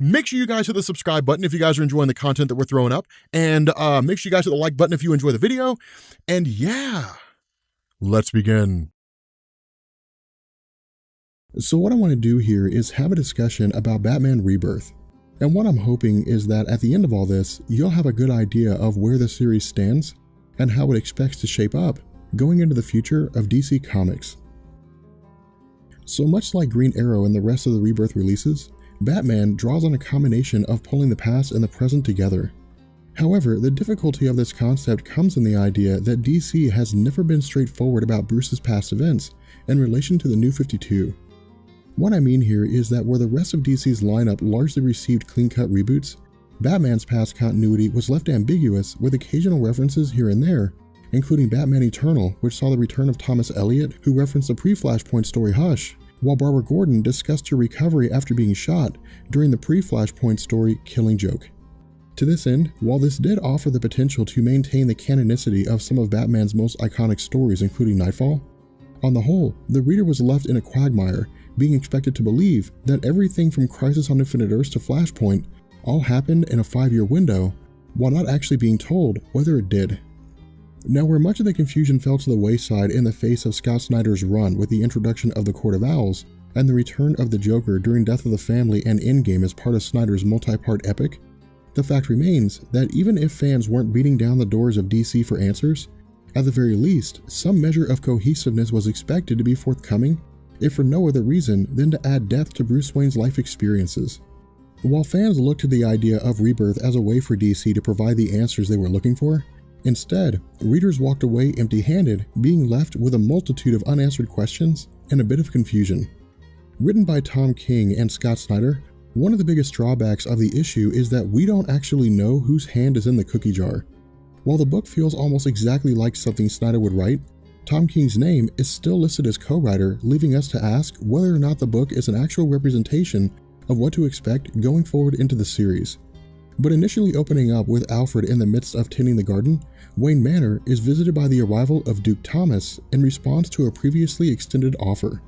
Make sure you guys hit the subscribe button if you guys are enjoying the content that we're throwing up. And make sure you guys hit the like button if you enjoy the video. And yeah, let's begin. So what I want to do here is have a discussion about Batman Rebirth. And what I'm hoping is that at the end of all this, you'll have a good idea of where the series stands and how it expects to shape up going into the future of DC Comics. So much like Green Arrow and the rest of the Rebirth releases, Batman draws on a combination of pulling the past and the present together. However, the difficulty of this concept comes in the idea that DC has never been straightforward about Bruce's past events in relation to the New 52. What I mean here is that where the rest of DC's lineup largely received clean-cut reboots, Batman's past continuity was left ambiguous with occasional references here and there, including Batman Eternal, which saw the return of Thomas Elliot, who referenced the pre-Flashpoint story Hush, while Barbara Gordon discussed her recovery after being shot during the pre-Flashpoint story Killing Joke. To this end, while this did offer the potential to maintain the canonicity of some of Batman's most iconic stories, including Nightfall, on the whole, the reader was left in a quagmire, being expected to believe that everything from Crisis on Infinite Earths to Flashpoint all happened in a 5-year window, while not actually being told whether it did. Now, where much of the confusion fell to the wayside in the face of Scott Snyder's run with the introduction of the Court of Owls and the return of the Joker during Death of the Family and Endgame as part of Snyder's multi-part epic, the fact remains that even if fans weren't beating down the doors of DC for answers, at the very least, some measure of cohesiveness was expected to be forthcoming, if for no other reason than to add depth to Bruce Wayne's life experiences. While fans looked to the idea of Rebirth as a way for DC to provide the answers they were looking for, instead, readers walked away empty-handed, being left with a multitude of unanswered questions and a bit of confusion. Written by Tom King and Scott Snyder, one of the biggest drawbacks of the issue is that we don't actually know whose hand is in the cookie jar. While the book feels almost exactly like something Snyder would write, Tom King's name is still listed as co-writer, leaving us to ask whether or not the book is an actual representation of what to expect going forward into the series. But initially opening up with Alfred in the midst of tending the garden, Wayne Manor is visited by the arrival of Duke Thomas in response to a previously extended offer.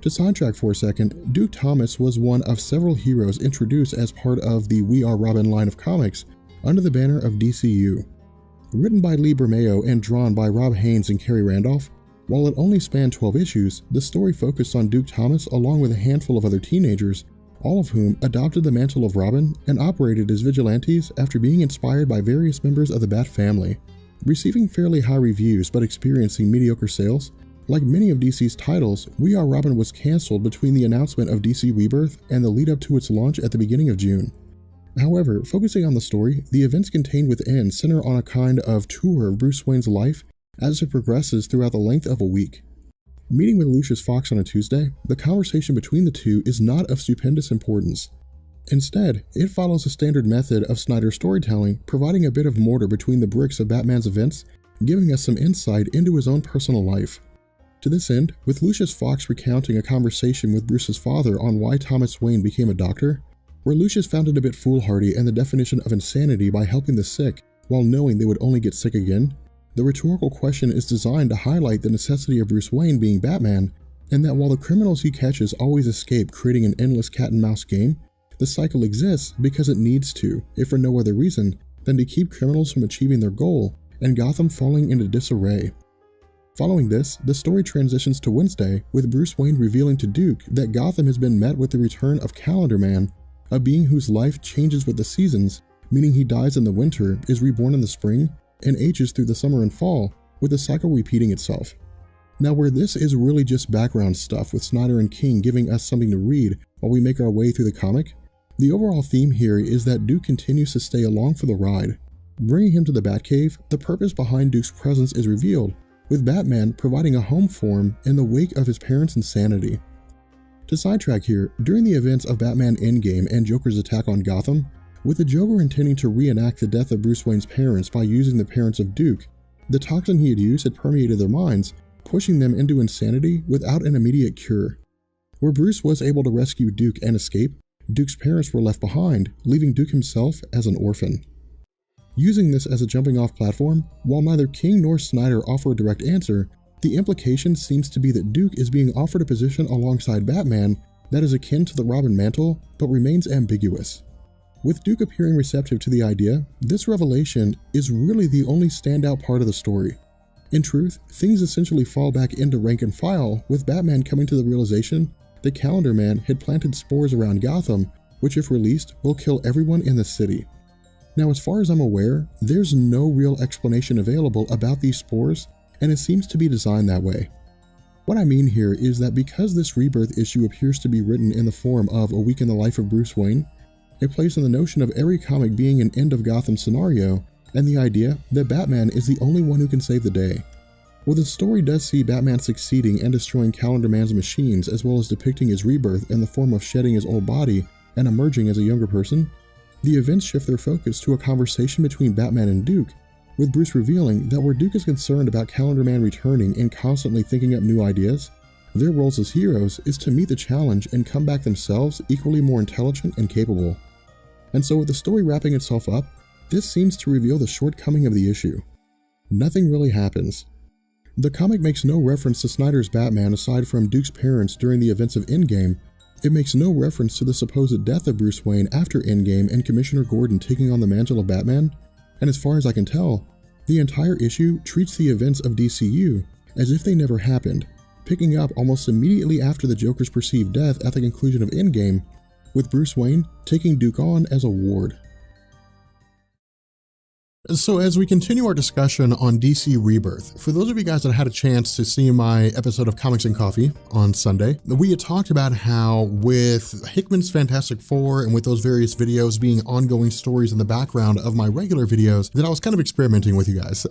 To sidetrack for a second, Duke Thomas was one of several heroes introduced as part of the We Are Robin line of comics under the banner of DCU. Written by Lee Bermeo and drawn by Rob Haynes and Kerry Randolph, while it only spanned 12 issues, the story focused on Duke Thomas along with a handful of other teenagers, all of whom adopted the mantle of Robin and operated as vigilantes after being inspired by various members of the Bat family. Receiving fairly high reviews but experiencing mediocre sales, like many of DC's titles, We Are Robin was cancelled between the announcement of DC Rebirth and the lead up to its launch at the beginning of June. However, focusing on the story, the events contained within center on a kind of tour of Bruce Wayne's life as it progresses throughout the length of a week. Meeting with Lucius Fox on a Tuesday, the conversation between the two is not of stupendous importance. Instead, it follows a standard method of Snyder's storytelling, providing a bit of mortar between the bricks of Batman's events, giving us some insight into his own personal life. To this end, with Lucius Fox recounting a conversation with Bruce's father on why Thomas Wayne became a doctor, where Lucius found it a bit foolhardy and the definition of insanity by helping the sick while knowing they would only get sick again, the rhetorical question is designed to highlight the necessity of Bruce Wayne being Batman, and that while the criminals he catches always escape, creating an endless cat-and-mouse game, the cycle exists because it needs to, if for no other reason than to keep criminals from achieving their goal and Gotham falling into disarray. Following this, the story transitions to Wednesday, with Bruce Wayne revealing to Duke that Gotham has been met with the return of Calendar Man, a being whose life changes with the seasons, meaning he dies in the winter, is reborn in the spring, and ages through the summer and fall, with the cycle repeating itself. Now, where this is really just background stuff with Snyder and King giving us something to read while we make our way through the comic, the overall theme here is that Duke continues to stay along for the ride. Bringing him to the Batcave, the purpose behind Duke's presence is revealed, with Batman providing a home for him in the wake of his parents' insanity. To sidetrack here, during the events of Batman Endgame and Joker's attack on Gotham, with the Joker intending to reenact the death of Bruce Wayne's parents by using the parents of Duke, the toxin he had used had permeated their minds, pushing them into insanity without an immediate cure. Where Bruce was able to rescue Duke and escape, Duke's parents were left behind, leaving Duke himself as an orphan. Using this as a jumping-off platform, while neither King nor Snyder offer a direct answer, the implication seems to be that Duke is being offered a position alongside Batman that is akin to the Robin mantle, but remains ambiguous. With Duke appearing receptive to the idea, this revelation is really the only standout part of the story. In truth, things essentially fall back into rank and file, with Batman coming to the realization that Calendar Man had planted spores around Gotham, which if released, will kill everyone in the city. Now, as far as I'm aware, there's no real explanation available about these spores, and it seems to be designed that way. What I mean here is that because this Rebirth issue appears to be written in the form of a week in the life of Bruce Wayne, it plays on the notion of every comic being an end of Gotham scenario, and the idea that Batman is the only one who can save the day. While the story does see Batman succeeding and destroying Calendar Man's machines, as well as depicting his rebirth in the form of shedding his old body and emerging as a younger person, the events shift their focus to a conversation between Batman and Duke, with Bruce revealing that where Duke is concerned about Calendar Man returning and constantly thinking up new ideas, their roles as heroes is to meet the challenge and come back themselves equally more intelligent and capable. And so with the story wrapping itself up, this seems to reveal the shortcoming of the issue. Nothing really happens. The comic makes no reference to Snyder's Batman aside from Duke's parents during the events of Endgame. It makes no reference to the supposed death of Bruce Wayne after Endgame and Commissioner Gordon taking on the mantle of Batman, and as far as I can tell, the entire issue treats the events of DCU as if they never happened, picking up almost immediately after the Joker's perceived death at the conclusion of Endgame, with Bruce Wayne taking Duke on as a ward. So as we continue our discussion on DC Rebirth, for those of you guys that had a chance to see my episode of Comics and Coffee on Sunday, we had talked about how with Hickman's Fantastic Four and with those various videos being ongoing stories in the background of my regular videos, that I was kind of experimenting with you guys.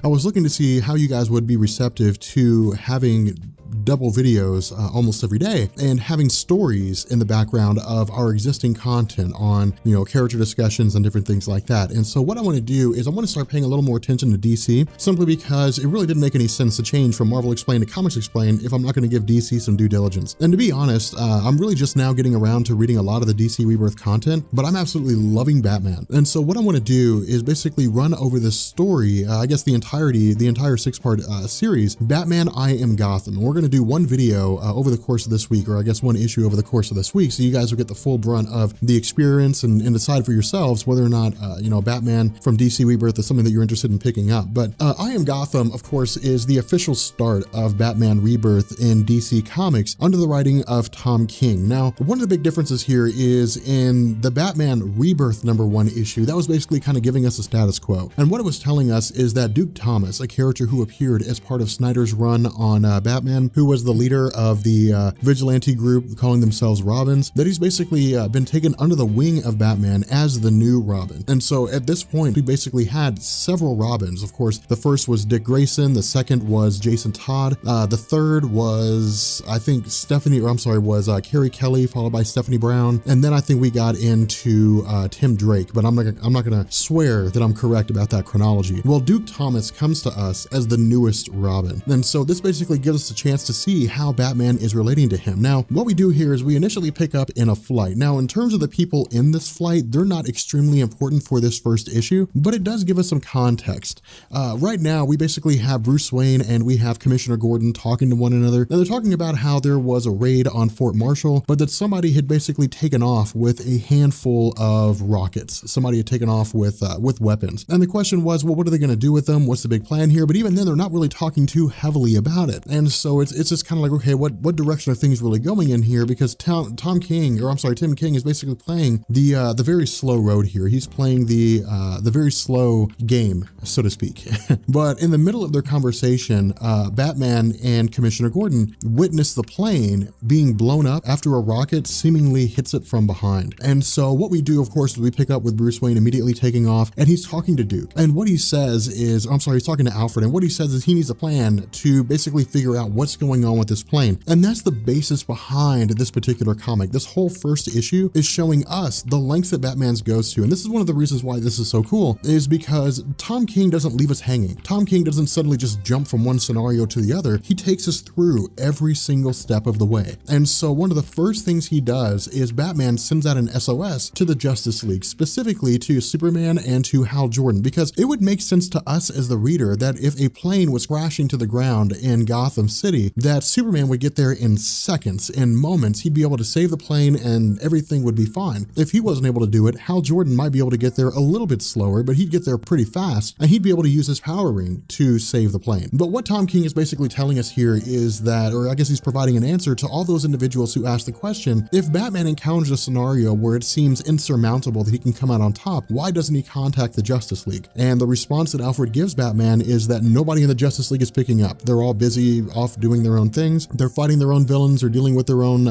I was looking to see how you guys would be receptive to having double videos almost every day and having stories in the background of our existing content on, character discussions and different things like that. And so what I want to do is I want to start paying a little more attention to DC, simply because it really didn't make any sense to change from Marvel Explained to Comics Explained if I'm not going to give DC some due diligence. And to be honest, I'm really just now getting around to reading a lot of the DC Rebirth content, but I'm absolutely loving Batman. And so what I want to do is basically run over this story, I guess the entire 6-part series, Batman I Am Gotham. And we're going to do one video over the course of this week, or I guess one issue over the course of this week, so you guys will get the full brunt of the experience and decide for yourselves whether or not, Batman from DC Rebirth is something that you're interested in picking up. But I Am Gotham, of course, is the official start of Batman Rebirth in DC Comics under the writing of Tom King. Now, one of the big differences here is in the Batman Rebirth #1 issue, that was basically kind of giving us a status quo. And what it was telling us is that Duke Thomas, a character who appeared as part of Snyder's run on Batman, who was the leader of the vigilante group calling themselves Robins, that he's basically been taken under the wing of Batman as the new Robin. And so at this point, we basically had several Robins. Of course, the first was Dick Grayson, the second was Jason Todd, the third was, I think, Carrie Kelly, followed by Stephanie Brown, and then I think we got into Tim Drake, but I'm not gonna swear that I'm correct about that chronology. Well, Duke Thomas comes to us as the newest Robin, and so this basically gives us a chance to see how Batman is relating to him. Now, what we do here is we initially pick up in a flight. Now, in terms of the people in this flight, they're not extremely important for this first issue, but it does give us some context. Right now, we basically have Bruce Wayne and we have Commissioner Gordon talking to one another. Now, they're talking about how there was a raid on Fort Marshall, but that somebody had basically taken off with a handful of rockets. Somebody had taken off with weapons. And the question was, well, what are they going to do with them? What's the big plan here? But even then, they're not really talking too heavily about it. And so it's just kind of like, okay, what direction are things really going in here? Because Tim King is basically playing the very slow road here. He's playing the very slow game, so to speak. But in the middle of their conversation, Batman and Commissioner Gordon witness the plane being blown up after a rocket seemingly hits it from behind. And so what we do, of course, is we pick up with Bruce Wayne immediately taking off, and he's talking to Duke. And what he says is, he's talking to Alfred, and what he says is he needs a plan to basically figure out what's going on with this plane. And that's the basis behind this particular comic. This whole first issue is showing us the lengths that Batman goes to. And this is one of the reasons why this is so cool, is because Tom King doesn't leave us hanging. Tom King doesn't suddenly just jump from one scenario to the other. He takes us through every single step of the way. And so one of the first things he does is Batman sends out an SOS to the Justice League, specifically to Superman and to Hal Jordan, because it would make sense to us as the reader that if a plane was crashing to the ground in Gotham City, be that Superman would get there in seconds, in moments. He'd be able to save the plane and everything would be fine. If he wasn't able to do it, Hal Jordan might be able to get there a little bit slower, but he'd get there pretty fast and he'd be able to use his power ring to save the plane. But what Tom King is basically telling us here is that, or I guess he's providing an answer to all those individuals who ask the question, if Batman encounters a scenario where it seems insurmountable that he can come out on top, why doesn't he contact the Justice League? And the response that Alfred gives Batman is that nobody in the Justice League is picking up. They're all busy off doing their own things. They're fighting their own villains or dealing with their own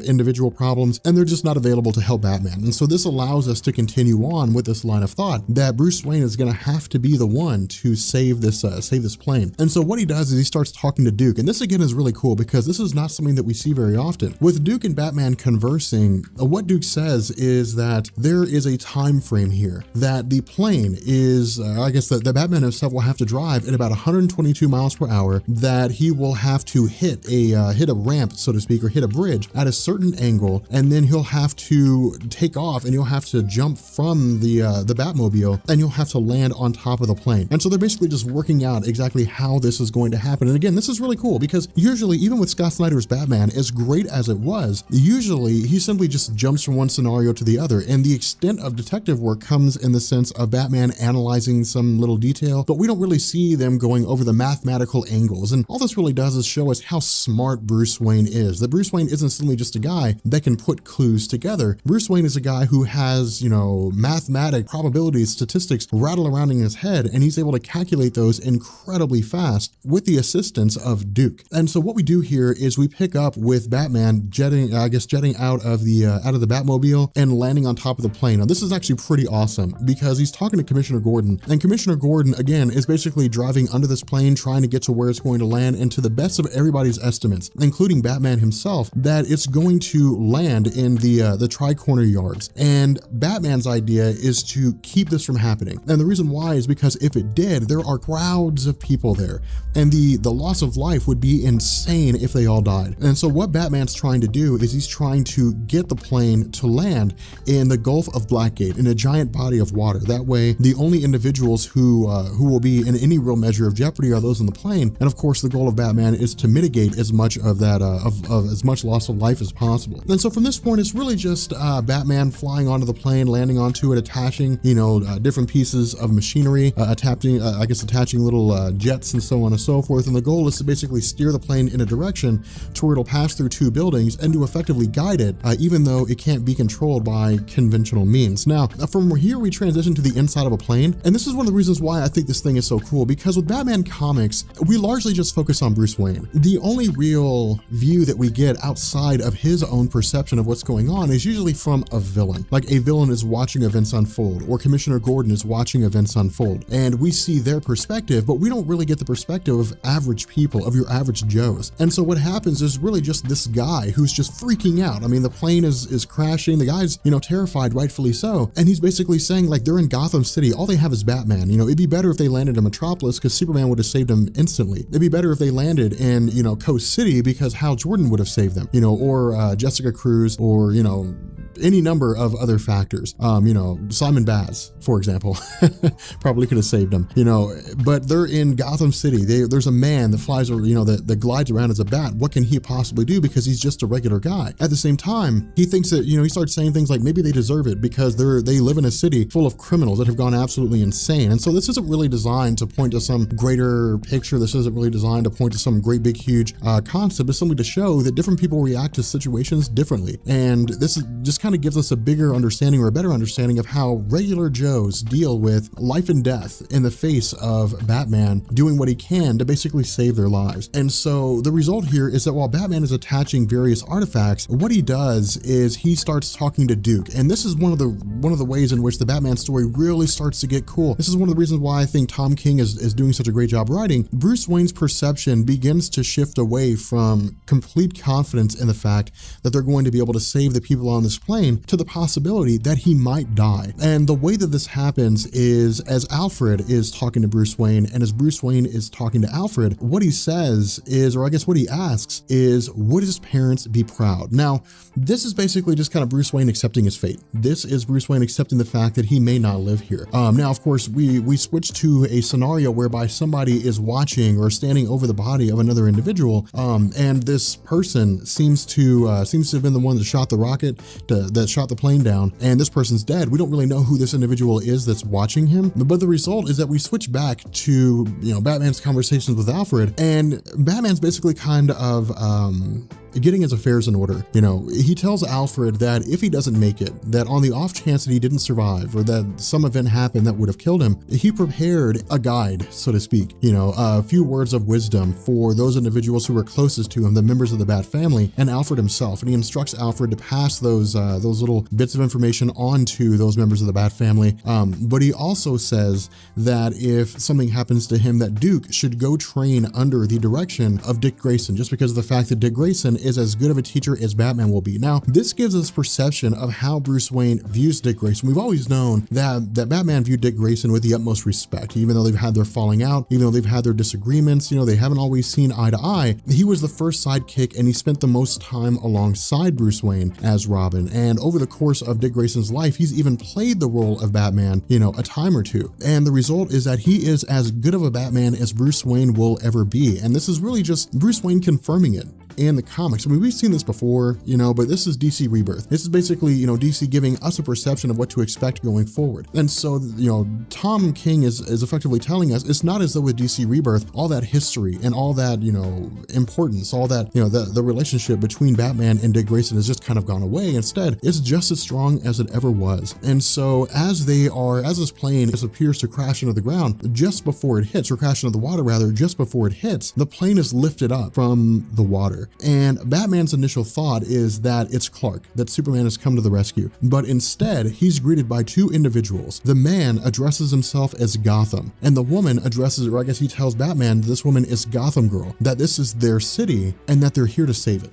individual problems, and they're just not available to help Batman. And so this allows us to continue on with this line of thought that Bruce Wayne is going to have to be the one to save this plane. And so what he does is he starts talking to Duke, and this again is really cool because this is not something that we see very often. With Duke and Batman conversing, what Duke says is that there is a time frame here, that the plane is, I guess that the Batman himself will have to drive at about 122 miles per hour, that he will have to hit a ramp, so to speak, or hit a bridge at a certain angle, and then he'll have to take off and he'll have to jump from the Batmobile and you'll have to land on top of the plane. And so they're basically just working out exactly how this is going to happen. And again, this is really cool because usually, even with Scott Snyder's Batman, as great as it was, usually he simply just jumps from one scenario to the other. And the extent of detective work comes in the sense of Batman analyzing some little detail, but we don't really see them going over the mathematical angles. And all this really does is show us how smart Bruce Wayne is. That Bruce Wayne isn't simply just a guy that can put clues together. Bruce Wayne is a guy who has, mathematic probabilities, statistics rattle around in his head, and he's able to calculate those incredibly fast with the assistance of Duke. And so what we do here is we pick up with Batman jetting out of the Batmobile and landing on top of the plane. Now this is actually pretty awesome because he's talking to Commissioner Gordon, and Commissioner Gordon again is basically driving under this plane trying to get to where it's going to land, and to the best of everybody's estimates, including Batman himself, that it's going to land in the Tri-Corner Yards. And Batman's idea is to keep this from happening. And the reason why is because if it did, there are crowds of people there, and the loss of life would be insane if they all died. And so what Batman's trying to do is he's trying to get the plane to land in the Gulf of Blackgate, in a giant body of water. That way, the only individuals who will be in any real measure of jeopardy are those in the plane. And of course, the goal of Batman is to mitigate as much of that, of as much loss of life as possible. And so from this point, it's really just Batman flying onto the plane, landing onto it, attaching, different pieces of machinery, attaching little jets and so on and so forth. And the goal is to basically steer the plane in a direction to where it'll pass through two buildings and to effectively guide it, even though it can't be controlled by conventional means. Now, from here, we transition to the inside of a plane. And this is one of the reasons why I think this thing is so cool, because with Batman comics, we largely just focus on Bruce Wayne. The only real view that we get outside of his own perception of what's going on is usually from a villain. Like a villain is watching events unfold, or Commissioner Gordon is watching events unfold, and we see their perspective, but we don't really get the perspective of average people, of your average Joes. And so what happens is really just this guy who's just freaking out. I mean, the plane is crashing, the guy's, terrified, rightfully so, and he's basically saying, like, they're in Gotham City, all they have is Batman. It'd be better if they landed in Metropolis because Superman would have saved him instantly. It'd be better if they landed in, Coast City because Hal Jordan would have saved them, or Jessica Cruz, or, any number of other factors. Simon Baz, for example, probably could have saved him, but they're in Gotham City. There's a man that flies over, that glides around as a bat. What can he possibly do? Because he's just a regular guy. At the same time, he thinks that, he starts saying things like maybe they deserve it because they live in a city full of criminals that have gone absolutely insane. And so this isn't really designed to point to some greater picture. This isn't really designed to point to some great, big, huge concept. It's simply to show that different people react to situations differently. And this is just kind of gives us a bigger understanding, or a better understanding, of how regular Joes deal with life and death in the face of Batman doing what he can to basically save their lives. And so the result here is that while Batman is attaching various artifacts, what he does is he starts talking to Duke. And this is one of the ways in which the Batman story really starts to get cool. This is one of the reasons why I think Tom King is doing such a great job writing. Bruce Wayne's perception begins to shift away from complete confidence in the fact that they're going to be able to save the people on this plane to the possibility that he might die. And the way that this happens is as Alfred is talking to Bruce Wayne and as Bruce Wayne is talking to Alfred, what he says is, or I guess what he asks is, would his parents be proud? Now, this is basically just kind of Bruce Wayne accepting his fate. This is Bruce Wayne accepting the fact that he may not live here. Now, of course, we switch to a scenario whereby somebody is watching or standing over the body of another individual, and this person seems to have been the one that shot the rocket, that shot the plane down, and this person's dead. We don't really know who this individual is that's watching him, but the result is that we switch back to, Batman's conversations with Alfred, and Batman's basically kind of getting his affairs in order. He tells Alfred that if he doesn't make it, that on the off chance that he didn't survive or that some event happened that would have killed him, he prepared a guide, so to speak, a few words of wisdom for those individuals who were closest to him, the members of the Bat family, and Alfred himself. And he instructs Alfred to pass those little bits of information on to those members of the Bat family. But he also says that if something happens to him, that Duke should go train under the direction of Dick Grayson, just because of the fact that Dick Grayson is as good of a teacher as Batman will be. Now, this gives us perception of how Bruce Wayne views Dick Grayson. We've always known that Batman viewed Dick Grayson with the utmost respect, even though they've had their falling out, even though they've had their disagreements, they haven't always seen eye to eye. He was the first sidekick, and he spent the most time alongside Bruce Wayne as Robin. And over the course of Dick Grayson's life, he's even played the role of Batman, a time or two. And the result is that he is as good of a Batman as Bruce Wayne will ever be. And this is really just Bruce Wayne confirming it in the comics. I mean, we've seen this before, but this is DC Rebirth. This is basically, DC giving us a perception of what to expect going forward. And so, Tom King is effectively telling us it's not as though with DC Rebirth, all that history and all that, importance, all that, the relationship between Batman and Dick Grayson has just kind of gone away. Instead, it's just as strong as it ever was. And so as this plane appears to crash into the ground, just before it hits, or crash into the water rather, just before it hits, the plane is lifted up from the water. And Batman's initial thought is that it's Clark, that Superman has come to the rescue. But instead, he's greeted by two individuals. The man addresses himself as Gotham, and the woman addresses, or I guess he tells Batman this woman is Gotham Girl, that this is their city and that they're here to save it.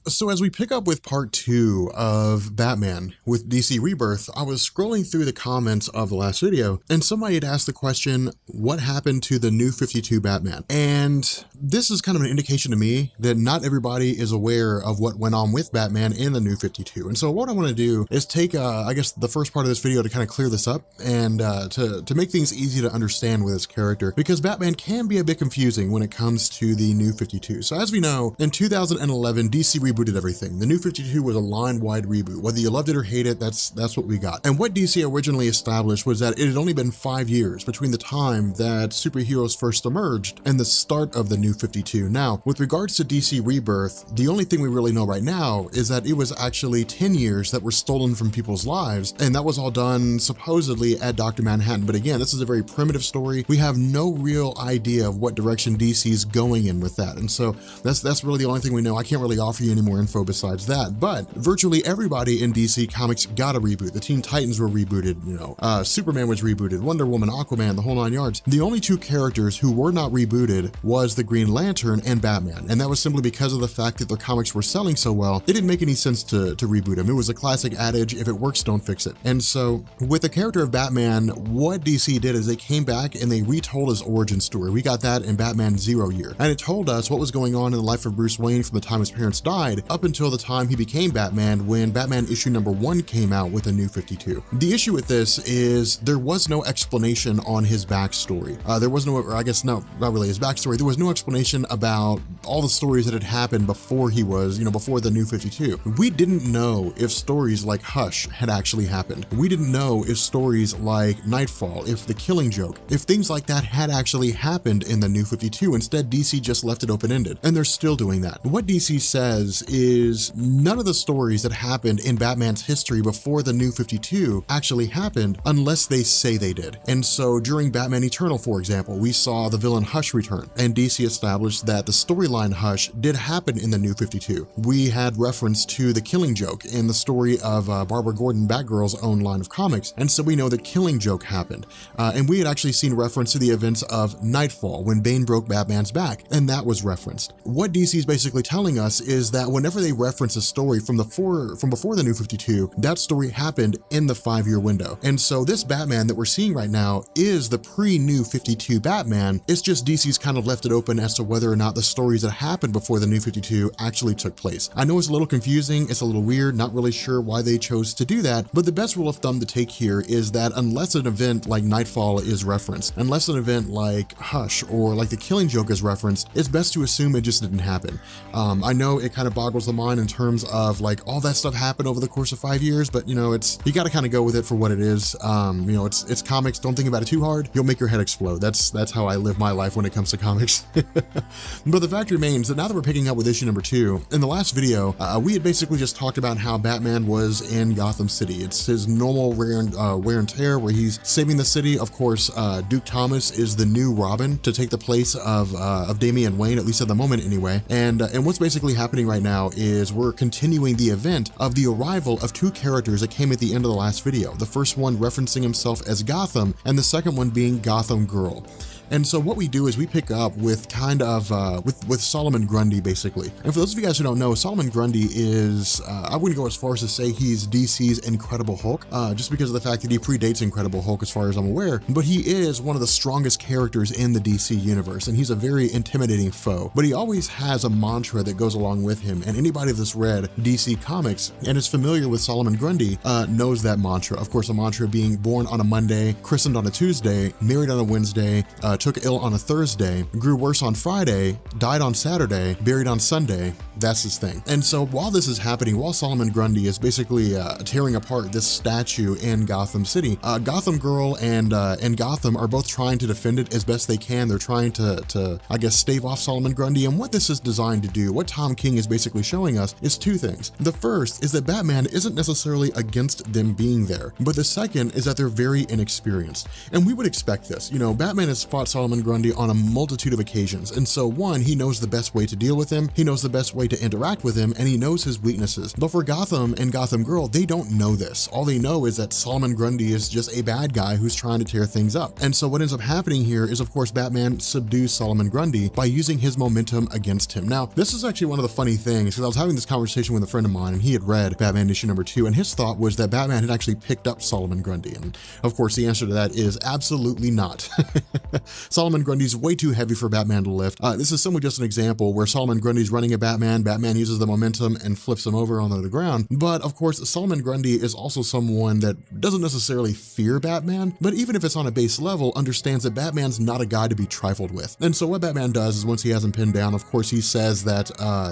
So as we pick up with part 2 of Batman with DC Rebirth, I was scrolling through the comments of the last video, and somebody had asked the question, what happened to the New 52 Batman? And this is kind of an indication to me that not everybody is aware of what went on with Batman in the New 52. And so what I want to do is take, I guess, the first part of this video to kind of clear this up and to make things easy to understand with this character, because Batman can be a bit confusing when it comes to the New 52. So as we know, in 2011, DC rebooted everything. The New 52 was a line-wide reboot. Whether you loved it or hate it, that's what we got. And what DC originally established was that it had only been 5 years between the time that superheroes first emerged and the start of the New 52. Now, with regards to DC Rebirth, the only thing we really know right now is that it was actually 10 years that were stolen from people's lives, and that was all done supposedly at Dr. Manhattan. But again, this is a very primitive story. We have no real idea of what direction DC's going in with that. And so that's really the only thing we know. I can't really offer you any more info besides that, but virtually everybody in DC Comics got a reboot. The Teen Titans were rebooted, Superman was rebooted, Wonder Woman, Aquaman, the whole 9 yards. The only two characters who were not rebooted was the Green Lantern and Batman, and that was simply because of the fact that their comics were selling so well. It didn't make any sense to reboot them. It was a classic adage, if it works, don't fix it. And so with the character of Batman, what DC did is they came back and they retold his origin story. We got that in Batman Zero Year, and it told us what was going on in the life of Bruce Wayne from the time his parents died up until the time he became Batman, when Batman issue number 1 came out with a New 52. The issue with this is there was no explanation on his backstory. There was no, or I guess no, not really his backstory. There was no explanation about all the stories that had happened before he was, before the New 52. We didn't know if stories like Hush had actually happened. We didn't know if stories like Nightfall, if the Killing Joke, if things like that had actually happened in the New 52. Instead, DC just left it open-ended, and they're still doing that. What DC says is none of the stories that happened in Batman's history before the New 52 actually happened unless they say they did. And so during Batman Eternal, for example, we saw the villain Hush return, and DC established that the storyline Hush did happen in the New 52. We had reference to the Killing Joke in the story of Barbara Gordon, Batgirl's own line of comics, and so we know that Killing Joke happened. And we had actually seen reference to the events of Nightfall when Bane broke Batman's back, and that was referenced. What DC is basically telling us is that that whenever they reference a story from before the New 52, that story happened in the 5-year window. And so this Batman that we're seeing right now is the pre-New 52 Batman. It's just DC's kind of left it open as to whether or not the stories that happened before the New 52 actually took place. I know it's a little confusing, it's a little weird, not really sure why they chose to do that, but the best rule of thumb to take here is that unless an event like Nightfall is referenced, unless an event like Hush or like the Killing Joke is referenced, it's best to assume it just didn't happen. I know it kind of boggles the mind in terms of like all that stuff happened over the course of 5 years, but you know, you got to kind of go with it for what it is. You know, it's comics. Don't think about it too hard. You'll make your head explode. That's how I live my life when it comes to comics. But the fact remains that now that we're picking up with issue number 2, in the last video, we had basically just talked about how Batman was in Gotham City. It's his normal wear and tear where he's saving the city. Of course, Duke Thomas is the new Robin to take the place of Damian Wayne, at least at the moment anyway. And what's basically happening right now is we're continuing the event of the arrival of 2 characters that came at the end of the last video. The first one referencing himself as Gotham, and the second one being Gotham Girl. And so what we do is we pick up with kind of, with Solomon Grundy, basically. And for those of you guys who don't know, Solomon Grundy is, I wouldn't go as far as to say he's DC's Incredible Hulk, just because of the fact that he predates Incredible Hulk as far as I'm aware, but he is one of the strongest characters in the DC universe, and he's a very intimidating foe. But he always has a mantra that goes along with him, and anybody that's read DC Comics and is familiar with Solomon Grundy knows that mantra. Of course, a mantra being born on a Monday, christened on a Tuesday, married on a Wednesday, took ill on a Thursday, grew worse on Friday, died on Saturday, buried on Sunday. That's his thing. And so while this is happening, while Solomon Grundy is basically tearing apart this statue in Gotham City, Gotham Girl and Gotham are both trying to defend it as best they can. They're trying to I guess, stave off Solomon Grundy. And what this is designed to do, what Tom King is basically showing us, is 2 things. The first is that Batman isn't necessarily against them being there, but the second is that they're very inexperienced. And we would expect this. You know, Batman has fought Solomon Grundy on a multitude of occasions, and so one, he knows the best way to deal with him, he knows the best way to interact with him, and he knows his weaknesses. But for Gotham and Gotham Girl, they don't know this. All they know is that Solomon Grundy is just a bad guy who's trying to tear things up. And so what ends up happening here is, of course, Batman subdues Solomon Grundy by using his momentum against him. Now, this is actually one of the funny things, because I was having this conversation with a friend of mine, and he had read Batman issue number 2, and his thought was that Batman had actually picked up Solomon Grundy. And of course, the answer to that is absolutely not. Solomon Grundy's way too heavy for Batman to lift. This is simply just an example where Solomon Grundy's running at Batman, Batman uses the momentum and flips him over onto the ground. But of course, Solomon Grundy is also someone that doesn't necessarily fear Batman, but even if it's on a base level, understands that Batman's not a guy to be trifled with. And so what Batman does is once he has him pinned down, of course, he says that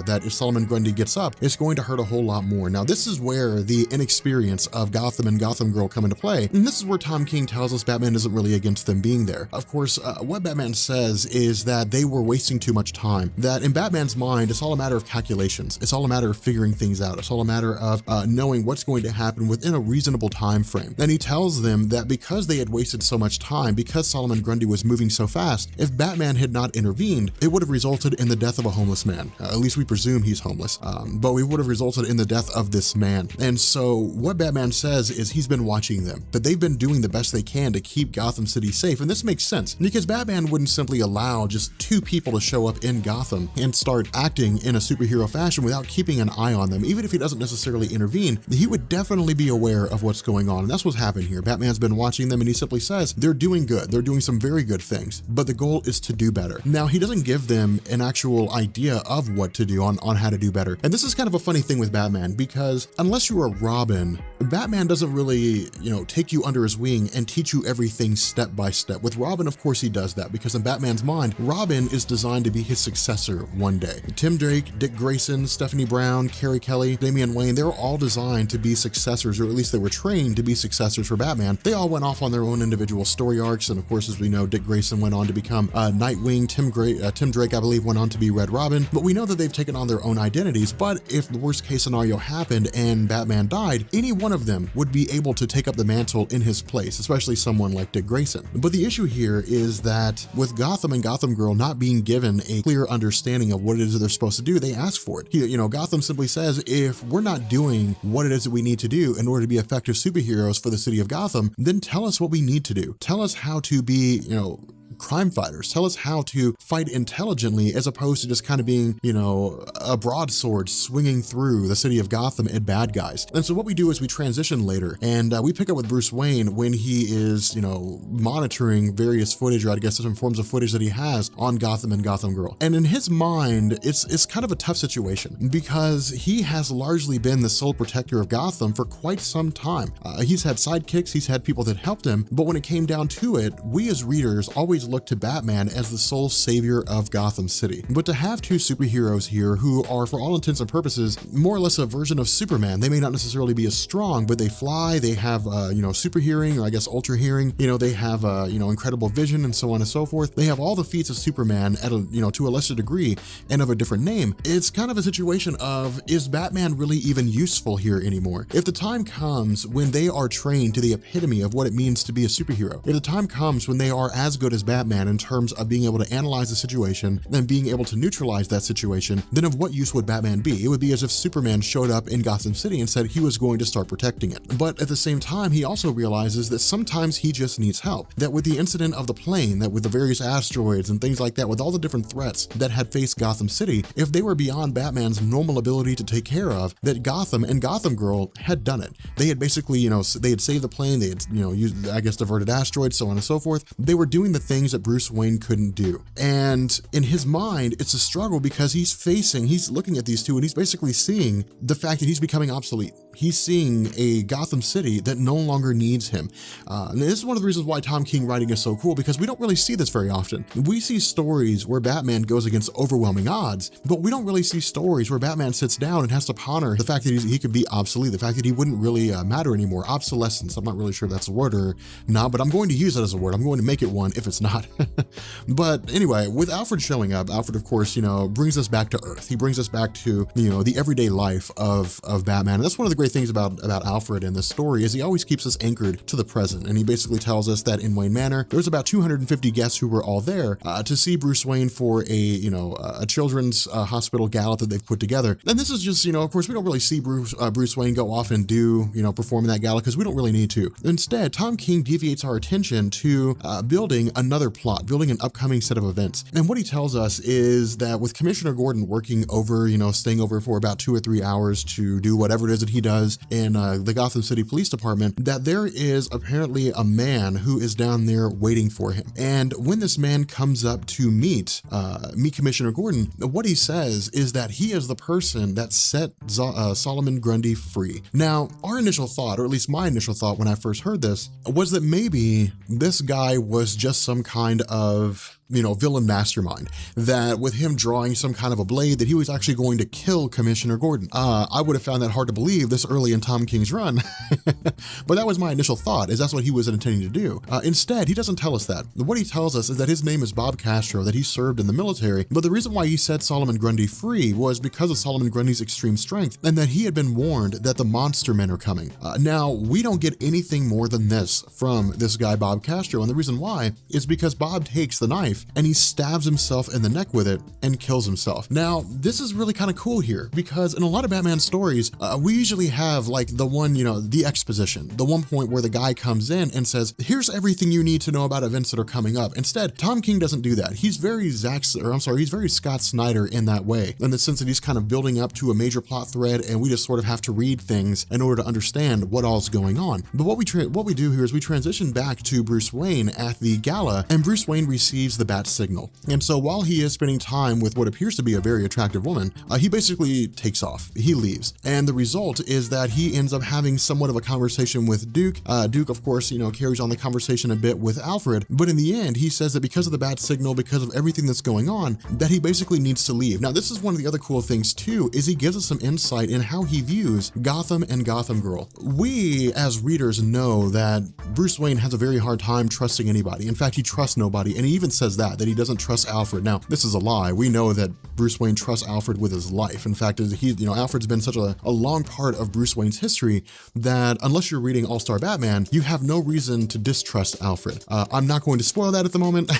that if Solomon Grundy gets up, it's going to hurt a whole lot more. Now, this is where the inexperience of Gotham and Gotham Girl come into play. And this is where Tom King tells us Batman isn't really against them being there. Of course, what Batman says is that they were wasting too much time, that in Batman's mind, it's all a matter of calculations. It's all a matter of figuring things out. It's all a matter of knowing what's going to happen within a reasonable time frame. And he tells them that because they had wasted so much time, because Solomon Grundy was moving so fast, if Batman had not intervened, it would have resulted in the death of a homeless man. At least we presume he's homeless, but we would have resulted in the death of this man. And so what Batman says is he's been watching them, that they've been doing the best they can to keep Gotham City safe. And this makes sense because Batman wouldn't simply allow just 2 people to show up in Gotham and start acting in a superhero fashion without keeping an eye on them. Even if he doesn't necessarily intervene, he would definitely be aware of what's going on. And that's what's happened here. Batman's been watching them and he simply says, they're doing good. They're doing some very good things, but the goal is to do better. Now, he doesn't give them an actual idea of what to do on how to do better. And this is kind of a funny thing with Batman because unless you're a Robin, Batman doesn't really, take you under his wing and teach you everything step by step. With Robin, of course, he does that because in Batman's mind, Robin is designed to be his successor one day. Tim Drake, Dick Grayson, Stephanie Brown, Carrie Kelly, Damian Wayne, they're all designed to be successors, or at least they were trained to be successors for Batman. They all went off on their own individual story arcs, and of course, as we know, Dick Grayson went on to become Nightwing, Tim Drake, I believe, went on to be Red Robin, but we know that they've taken on their own identities. But if the worst case scenario happened and Batman died, any one of them would be able to take up the mantle in his place, especially someone like Dick Grayson. But the issue here is that with Gotham and Gotham Girl not being given a clear understanding of what it is that they're supposed to do, they ask for it. Gotham simply says, if we're not doing what it is that we need to do in order to be effective superheroes for the city of Gotham, then tell us what we need to do. Tell us how to be, crime fighters, tell us how to fight intelligently as opposed to just kind of being, a broadsword swinging through the city of Gotham at bad guys. And so what we do is we transition later, and we pick up with Bruce Wayne when he is, monitoring various footage, or I guess different forms of footage that he has on Gotham and Gotham Girl. And in his mind, it's kind of a tough situation because he has largely been the sole protector of Gotham for quite some time. He's had sidekicks, he's had people that helped him, but when it came down to it, we as readers always look to Batman as the sole savior of Gotham City. But to have two superheroes here who are, for all intents and purposes, more or less a version of Superman. They may not necessarily be as strong, but they fly, they have, super hearing, or I guess ultra hearing, they have, incredible vision and so on and so forth. They have all the feats of Superman at to a lesser degree and of a different name. It's kind of a situation of, is Batman really even useful here anymore? If the time comes when they are trained to the epitome of what it means to be a superhero, if the time comes when they are as good as Batman in terms of being able to analyze the situation and being able to neutralize that situation, then of what use would Batman be? It would be as if Superman showed up in Gotham City and said he was going to start protecting it. But at the same time, he also realizes that sometimes he just needs help. That with the incident of the plane, that with the various asteroids and things like that, with all the different threats that had faced Gotham City, if they were beyond Batman's normal ability to take care of, that Gotham and Gotham Girl had done it. They had basically, they had saved the plane, they had, used, I guess, diverted asteroids, so on and so forth. They were doing the things that Bruce Wayne couldn't do. And in his mind, it's a struggle because he's looking at these two and he's basically seeing the fact that he's becoming obsolete. He's seeing a Gotham City that no longer needs him. And this is one of the reasons why Tom King writing is so cool, because we don't really see this very often. We see stories where Batman goes against overwhelming odds, but we don't really see stories where Batman sits down and has to ponder the fact that he could be obsolete, the fact that he wouldn't really matter anymore. Obsolescence, I'm not really sure if that's a word or not, but I'm going to use it as a word. I'm going to make it one if it's not. But anyway, with Alfred showing up, Alfred, of course, brings us back to Earth. He brings us back to, the everyday life of Batman. And that's one of the great things about Alfred in this story, is he always keeps us anchored to the present. And he basically tells us that in Wayne Manor, there was about 250 guests who were all there to see Bruce Wayne for a children's hospital gala that they've put together. And this is just, of course, we don't really see Bruce Wayne go off and do, perform in that gala because we don't really need to. Instead, Tom King deviates our attention to building another plot, building an upcoming set of events. And what he tells us is that with Commissioner Gordon working over, staying over for about 2 or 3 hours to do whatever it is that he does in the Gotham City Police Department, that there is apparently a man who is down there waiting for him. And when this man comes up to meet Commissioner Gordon, what he says is that he is the person that set Solomon Grundy free. Now, our initial thought, or at least my initial thought when I first heard this, was that maybe this guy was just some kind of villain mastermind, that with him drawing some kind of a blade that he was actually going to kill Commissioner Gordon. I would have found that hard to believe this early in Tom King's run, but that was my initial thought, is that's what he was intending to do. Instead, he doesn't tell us that. What he tells us is that his name is Bob Castro, that he served in the military, but the reason why he set Solomon Grundy free was because of Solomon Grundy's extreme strength, and that he had been warned that the monster men are coming. Now, we don't get anything more than this from this guy, Bob Castro, and the reason why is because Bob takes the knife and he stabs himself in the neck with it and kills himself. Now, this is really kind of cool here, because in a lot of Batman stories, we usually have like the one, the exposition, the one point where the guy comes in and says, here's everything you need to know about events that are coming up. Instead, Tom King doesn't do that. He's very he's very Scott Snyder in that way, in the sense that he's kind of building up to a major plot thread and we just sort of have to read things in order to understand what all's going on. But what we do here is we transition back to Bruce Wayne at the gala, and Bruce Wayne receives the bat signal. And so while he is spending time with what appears to be a very attractive woman, he basically takes off. He leaves. And the result is that he ends up having somewhat of a conversation with Duke. Duke, of course, carries on the conversation a bit with Alfred. But in the end, he says that because of the bat signal, because of everything that's going on, that he basically needs to leave. Now, this is one of the other cool things too, is he gives us some insight in how he views Gotham and Gotham Girl. We, as readers, know that Bruce Wayne has a very hard time trusting anybody. In fact, he trusts nobody. And he even says that he doesn't trust Alfred. Now, this is a lie. We know that Bruce Wayne trusts Alfred with his life. In fact, Alfred's been such a long part of Bruce Wayne's history that unless you're reading All-Star Batman, you have no reason to distrust Alfred. I'm not going to spoil that at the moment.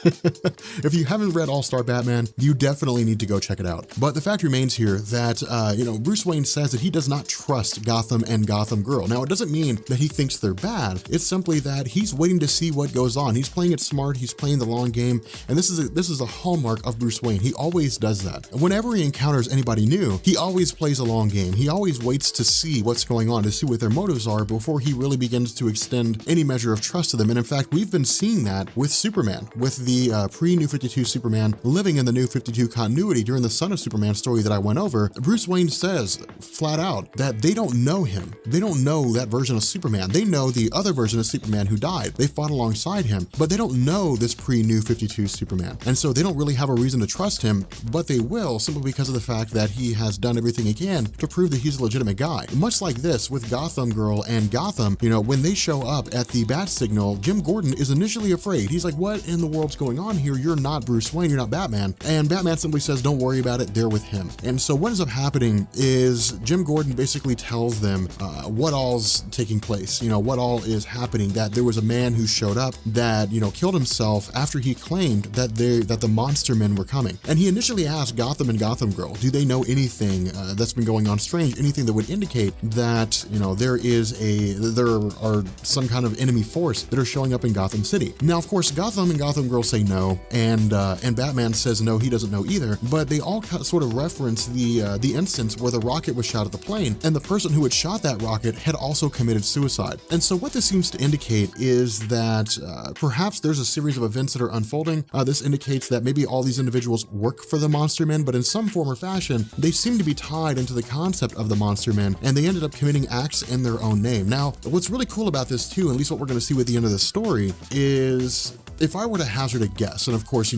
If you haven't read All-Star Batman, you definitely need to go check it out. But the fact remains here that, Bruce Wayne says that he does not trust Gotham and Gotham Girl. Now, it doesn't mean that he thinks they're bad. It's simply that he's waiting to see what goes on. He's playing it smart. He's playing the long game. And this is a hallmark of Bruce Wayne. He always does that. Whenever he encounters anybody new, he always plays a long game. He always waits to see what's going on, to see what their motives are before he really begins to extend any measure of trust to them. And in fact, we've been seeing that with Superman, with the pre-New 52 Superman living in the New 52 continuity during the Son of Superman story that I went over. Bruce Wayne says flat out that they don't know him. They don't know that version of Superman. They know the other version of Superman who died. They fought alongside him, but they don't know this pre-New 52 Superman. And so they don't really have a reason to trust him, but they will simply because of the fact that he has done everything he can to prove that he's a legitimate guy. Much like this with Gotham Girl and Gotham, when they show up at the bat signal, Jim Gordon is initially afraid. He's like, what in the world's going on here? You're not Bruce Wayne, you're not Batman. And Batman simply says, don't worry about it, they're with him. And so what ends up happening is Jim Gordon basically tells them what all's taking place, what all is happening, that there was a man who showed up that, killed himself after he claimed that the monster men were coming. And he initially asked Gotham and Gotham Girl, do they know anything that's been going on strange, anything that would indicate that, there are some kind of enemy force that are showing up in Gotham City. Now, of course, Gotham and Gotham Girl say no, and Batman says no, he doesn't know either, but they all sort of reference the instance where the rocket was shot at the plane, and the person who had shot that rocket had also committed suicide. And so what this seems to indicate is that perhaps there's a series of events that are unfolding. This indicates that maybe all these individuals work for the Monster Men, but in some form or fashion, they seem to be tied into the concept of the Monster Men, and they ended up committing acts in their own name. Now, what's really cool about this too, at least what we're going to see at the end of the story, is if I were to hazard a guess, and of course,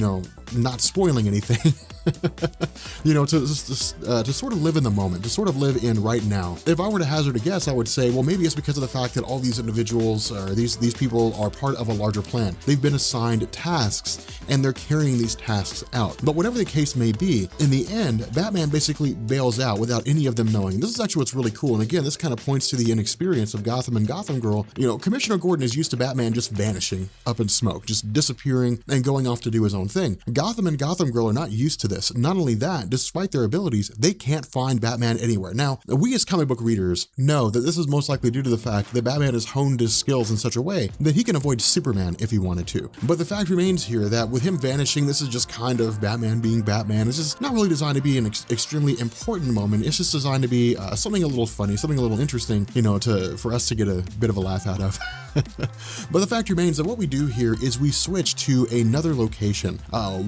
not spoiling anything, to sort of live in the moment, to sort of live in right now. If I were to hazard a guess, I would say, well, maybe it's because of the fact that all these individuals or these people are part of a larger plan. They've been assigned tasks and they're carrying these tasks out. But whatever the case may be, in the end, Batman basically bails out without any of them knowing. This is actually what's really cool. And again, this kind of points to the inexperience of Gotham and Gotham Girl. Commissioner Gordon is used to Batman just vanishing up in smoke, just disappearing and going off to do his own thing. Gotham and Gotham Girl are not used to this. Not only that, despite their abilities, they can't find Batman anywhere. Now, we as comic book readers know that this is most likely due to the fact that Batman has honed his skills in such a way that he can avoid Superman if he wanted to. But the fact remains here that with him vanishing, this is just kind of Batman being Batman. It's just not really designed to be an extremely important moment. It's just designed to be something a little funny, something a little interesting, for us to get a bit of a laugh out of. But the fact remains that what we do here is we switch to another location.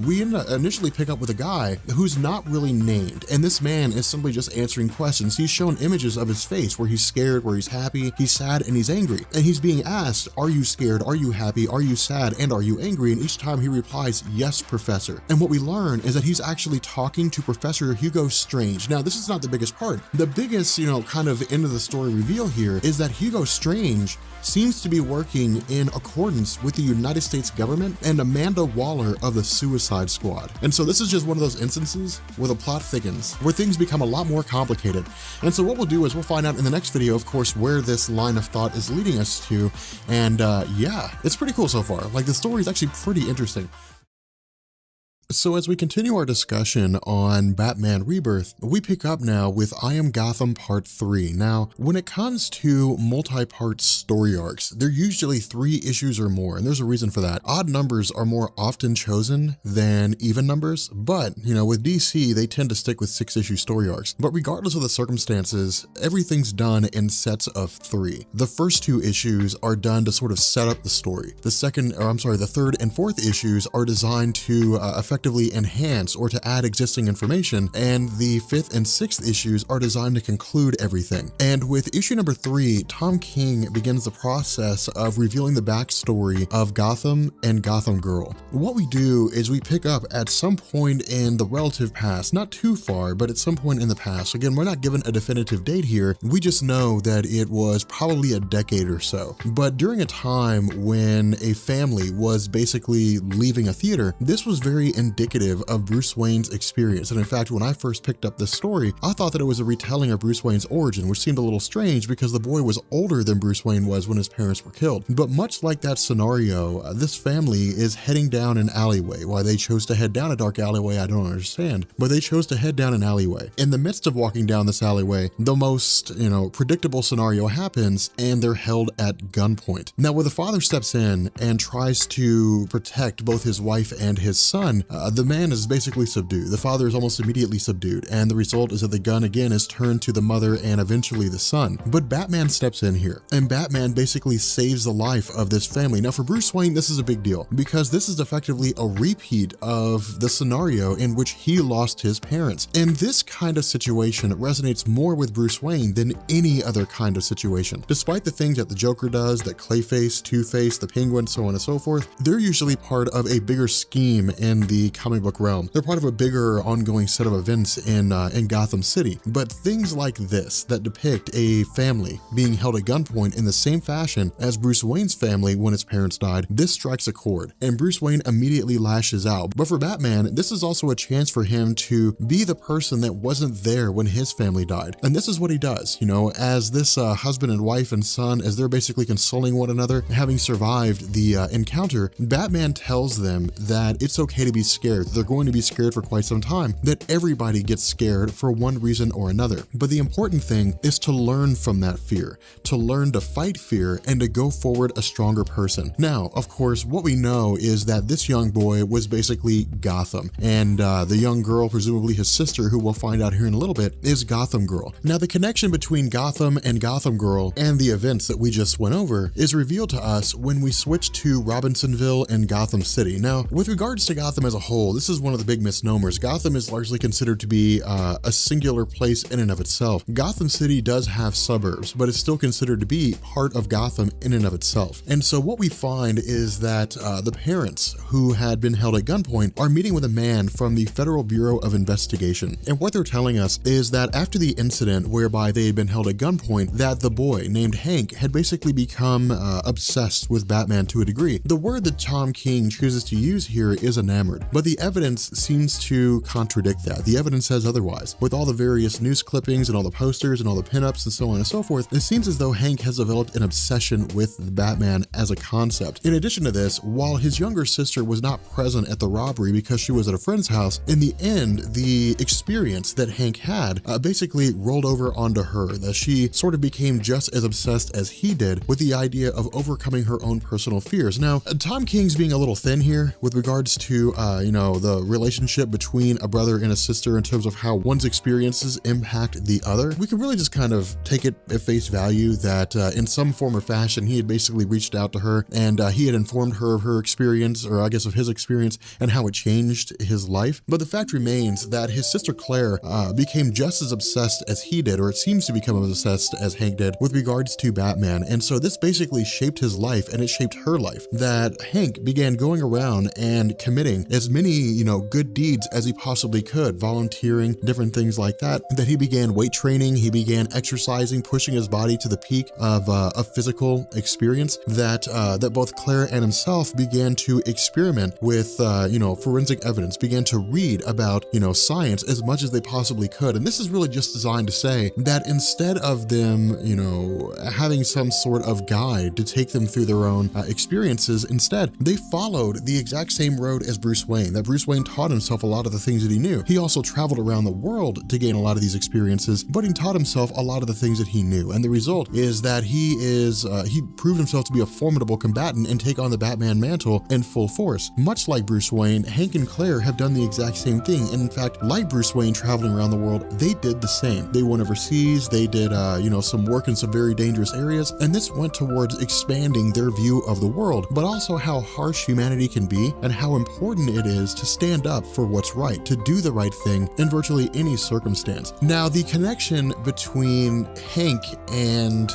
We initially pick up with a guy who's not really named, and this man is simply just answering questions. He's shown images of his face where he's scared, where he's happy, he's sad, and he's angry. And he's being asked, are you scared, are you happy, are you sad, and are you angry? And each time he replies, yes, Professor. And what we learn is that he's actually talking to Professor Hugo Strange. Now, this is not the biggest part. The biggest, kind of end of the story reveal here is that Hugo Strange seems to be working in accordance with the United States government and Amanda Waller of the Suicide Squad. And so this is just one of those instances where the plot thickens, where things become a lot more complicated. And so what we'll do is we'll find out in the next video, of course, where this line of thought is leading us to. And yeah, it's pretty cool so far. Like, the story is actually pretty interesting. So as we continue our discussion on Batman Rebirth, we pick up now with I Am Gotham Part 3. Now, when it comes to multi-part story arcs, they're usually 3 issues or more, and there's a reason for that. Odd numbers are more often chosen than even numbers, but, with DC, they tend to stick with 6-issue story arcs. But regardless of the circumstances, everything's done in sets of 3. The first 2 issues are done to sort of set up the story. The 3rd and 4th issues are designed to effectively enhance or to add existing information, and the 5th and 6th issues are designed to conclude everything. And with issue number 3, Tom King begins the process of revealing the backstory of Gotham and Gotham Girl. What we do is we pick up at some point in the relative past, not too far, but at some point in the past. Again, we're not given a definitive date here. We just know that it was probably a decade or so. But during a time when a family was basically leaving a theater, this was very indicative of Bruce Wayne's experience. And in fact, when I first picked up this story, I thought that it was a retelling of Bruce Wayne's origin, which seemed a little strange because the boy was older than Bruce Wayne was when his parents were killed. But much like that scenario, this family is heading down an alleyway. Why they chose to head down a dark alleyway, I don't understand, but they chose to head down an alleyway. In the midst of walking down this alleyway, the most, predictable scenario happens and they're held at gunpoint. Now, where the father steps in and tries to protect both his wife and his son, the man is basically subdued. The father is almost immediately subdued, and the result is that the gun again is turned to the mother and eventually the son. But Batman steps in here, and Batman basically saves the life of this family. Now, for Bruce Wayne, this is a big deal because this is effectively a repeat of the scenario in which he lost his parents. And this kind of situation resonates more with Bruce Wayne than any other kind of situation. Despite the things that the Joker does, that Clayface, Two-Face, the Penguin, so on and so forth, they're usually part of a bigger scheme in the comic book realm. They're part of a bigger ongoing set of events in Gotham City. But things like this that depict a family being held at gunpoint in the same fashion as Bruce Wayne's family when his parents died, this strikes a chord, and Bruce Wayne immediately lashes out. But for Batman, this is also a chance for him to be the person that wasn't there when his family died. And this is what he does, as this husband and wife and son, as they're basically consoling one another, having survived the encounter, Batman tells them that it's okay to be scared. They're going to be scared for quite some time, that everybody gets scared for one reason or another. But the important thing is to learn from that fear, to learn to fight fear and to go forward a stronger person. Now, of course, what we know is that this young boy was basically Gotham, and the young girl, presumably his sister, who we'll find out here in a little bit, is Gotham Girl. Now, the connection between Gotham and Gotham Girl and the events that we just went over is revealed to us when we switch to Robinsonville and Gotham City. Now, with regards to Gotham as a whole, this is one of the big misnomers. Gotham is largely considered to be a singular place in and of itself. Gotham City does have suburbs, but it's still considered to be part of Gotham in and of itself. And so what we find is that the parents who had been held at gunpoint are meeting with a man from the Federal Bureau of Investigation. And what they're telling us is that after the incident whereby they had been held at gunpoint, that the boy named Hank had basically become obsessed with Batman to a degree. The word that Tom King chooses to use here is enamored, but the evidence seems to contradict that. The evidence says otherwise. With all the various news clippings and all the posters and all the pinups and so on and so forth, it seems as though Hank has developed an obsession with Batman as a concept. In addition to this, while his younger sister was not present at the robbery because she was at a friend's house, in the end, the experience that Hank had basically rolled over onto her, that she sort of became just as obsessed as he did with the idea of overcoming her own personal fears. Now, Tom King's being a little thin here with regards to, the relationship between a brother and a sister in terms of how one's experiences impact the other. We can really just kind of take it at face value that in some form or fashion, he had basically reached out to her and he had informed her of her experience, or I guess of his experience, and how it changed his life. But the fact remains that his sister Claire became just as obsessed as he did, or it seems to become as obsessed as Hank did with regards to Batman. And so this basically shaped his life, and it shaped her life, that Hank began going around and committing as many, good deeds as he possibly could, volunteering, different things like that, that he began weight training, he began exercising, pushing his body to the peak of a physical experience, that both Claire and himself began to experiment with, forensic evidence, began to read about, science as much as they possibly could. And this is really just designed to say that instead of them, having some sort of guide to take them through their own experiences, instead, they followed the exact same road as Bruce Wayne, that Bruce Wayne taught himself a lot of the things that he knew. He also traveled around the world to gain a lot of these experiences, but he taught himself a lot of the things that he knew. And the result is that he proved himself to be a formidable combatant and take on the Batman mantle in full force. Much like Bruce Wayne, Hank and Claire have done the exact same thing. And in fact, like Bruce Wayne traveling around the world, they did the same. They went overseas, they did, some work in some very dangerous areas, and this went towards expanding their view of the world, but also how harsh humanity can be and how important it is to stand up for what's right, to do the right thing in virtually any circumstance. Now, the connection between Hank and,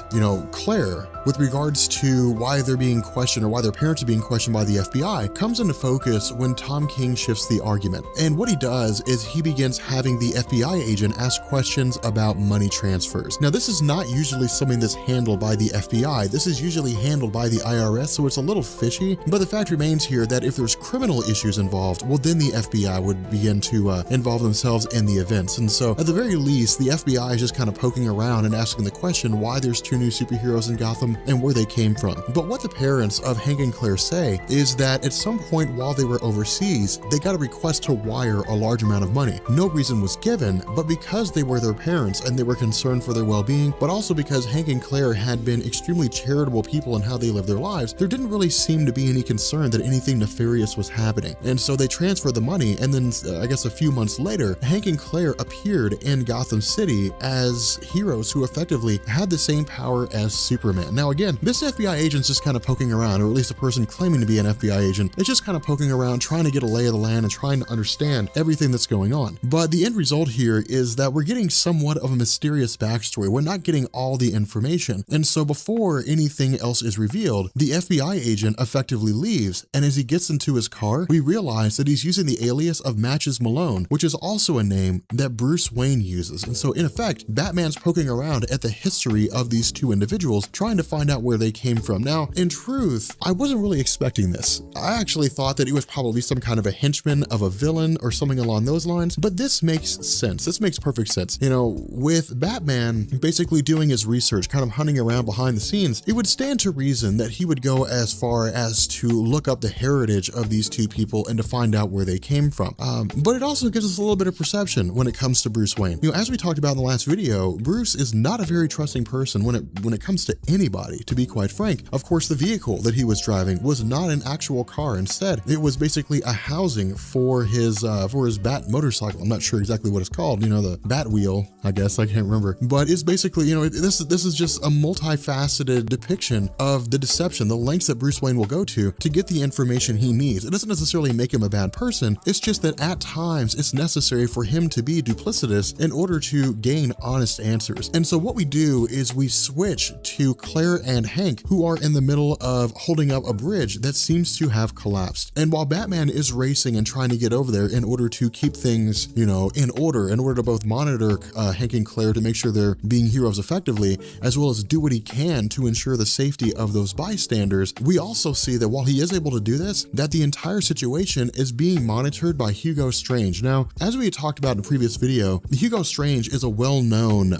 Claire with regards to why they're being questioned or why their parents are being questioned by the FBI comes into focus when Tom King shifts the argument. And what he does is he begins having the FBI agent ask questions about money transfers. Now, this is not usually something that's handled by the FBI. This is usually handled by the IRS, so it's a little fishy. But the fact remains here that if there's criminal issues involved, involved, well, then the FBI would begin to involve themselves in the events. And so at the very least, the FBI is just kind of poking around and asking the question why there's two new superheroes in Gotham and where they came from. But what the parents of Hank and Claire say is that at some point while they were overseas, they got a request to wire a large amount of money. No reason was given, but because they were their parents and they were concerned for their well-being, but also because Hank and Claire had been extremely charitable people in how they lived their lives, there didn't really seem to be any concern that anything nefarious was happening. And so they transferred the money, and then I guess a few months later, Hank and Claire appeared in Gotham City as heroes who effectively had the same power as Superman. Now again, this FBI agent's just kind of poking around, or at least a person claiming to be an FBI agent is just kind of poking around, trying to get a lay of the land and trying to understand everything that's going on. But the end result here is that we're getting somewhat of a mysterious backstory. We're not getting all the information. And so before anything else is revealed, the FBI agent effectively leaves, and as he gets into his car, we realize that he's using the alias of Matches Malone, which is also a name that Bruce Wayne uses. And so in effect, Batman's poking around at the history of these two individuals, trying to find out where they came from. Now, in truth, I wasn't really expecting this. I actually thought that it was probably some kind of a henchman of a villain or something along those lines, but this makes sense. This makes perfect sense. You know, with Batman basically doing his research, kind of hunting around behind the scenes, it would stand to reason that he would go as far as to look up the heritage of these two people and to find out where they came from. But it also gives us a little bit of perception when it comes to Bruce Wayne. You know, as we talked about in the last video, Bruce is not a very trusting person when it comes to anybody, to be quite frank. Of course, the vehicle that he was driving was not an actual car. Instead, it was basically a housing for his Bat motorcycle. I'm not sure exactly what it's called, you know, the Bat wheel, I guess, I can't remember. But it's basically, you know, this is just a multifaceted depiction of the deception, the lengths that Bruce Wayne will go to get the information he needs. It doesn't necessarily make him a bad person. It's just that at times it's necessary for him to be duplicitous in order to gain honest answers. And so what we do is we switch to Claire and Hank, who are in the middle of holding up a bridge that seems to have collapsed. And while Batman is racing and trying to get over there in order to keep things, you know, in order to both monitor Hank and Claire to make sure they're being heroes effectively, as well as do what he can to ensure the safety of those bystanders, we also see that while he is able to do this, that the entire situation is being monitored by Hugo Strange. Now, as we had talked about in a previous video, Hugo Strange is a well-known,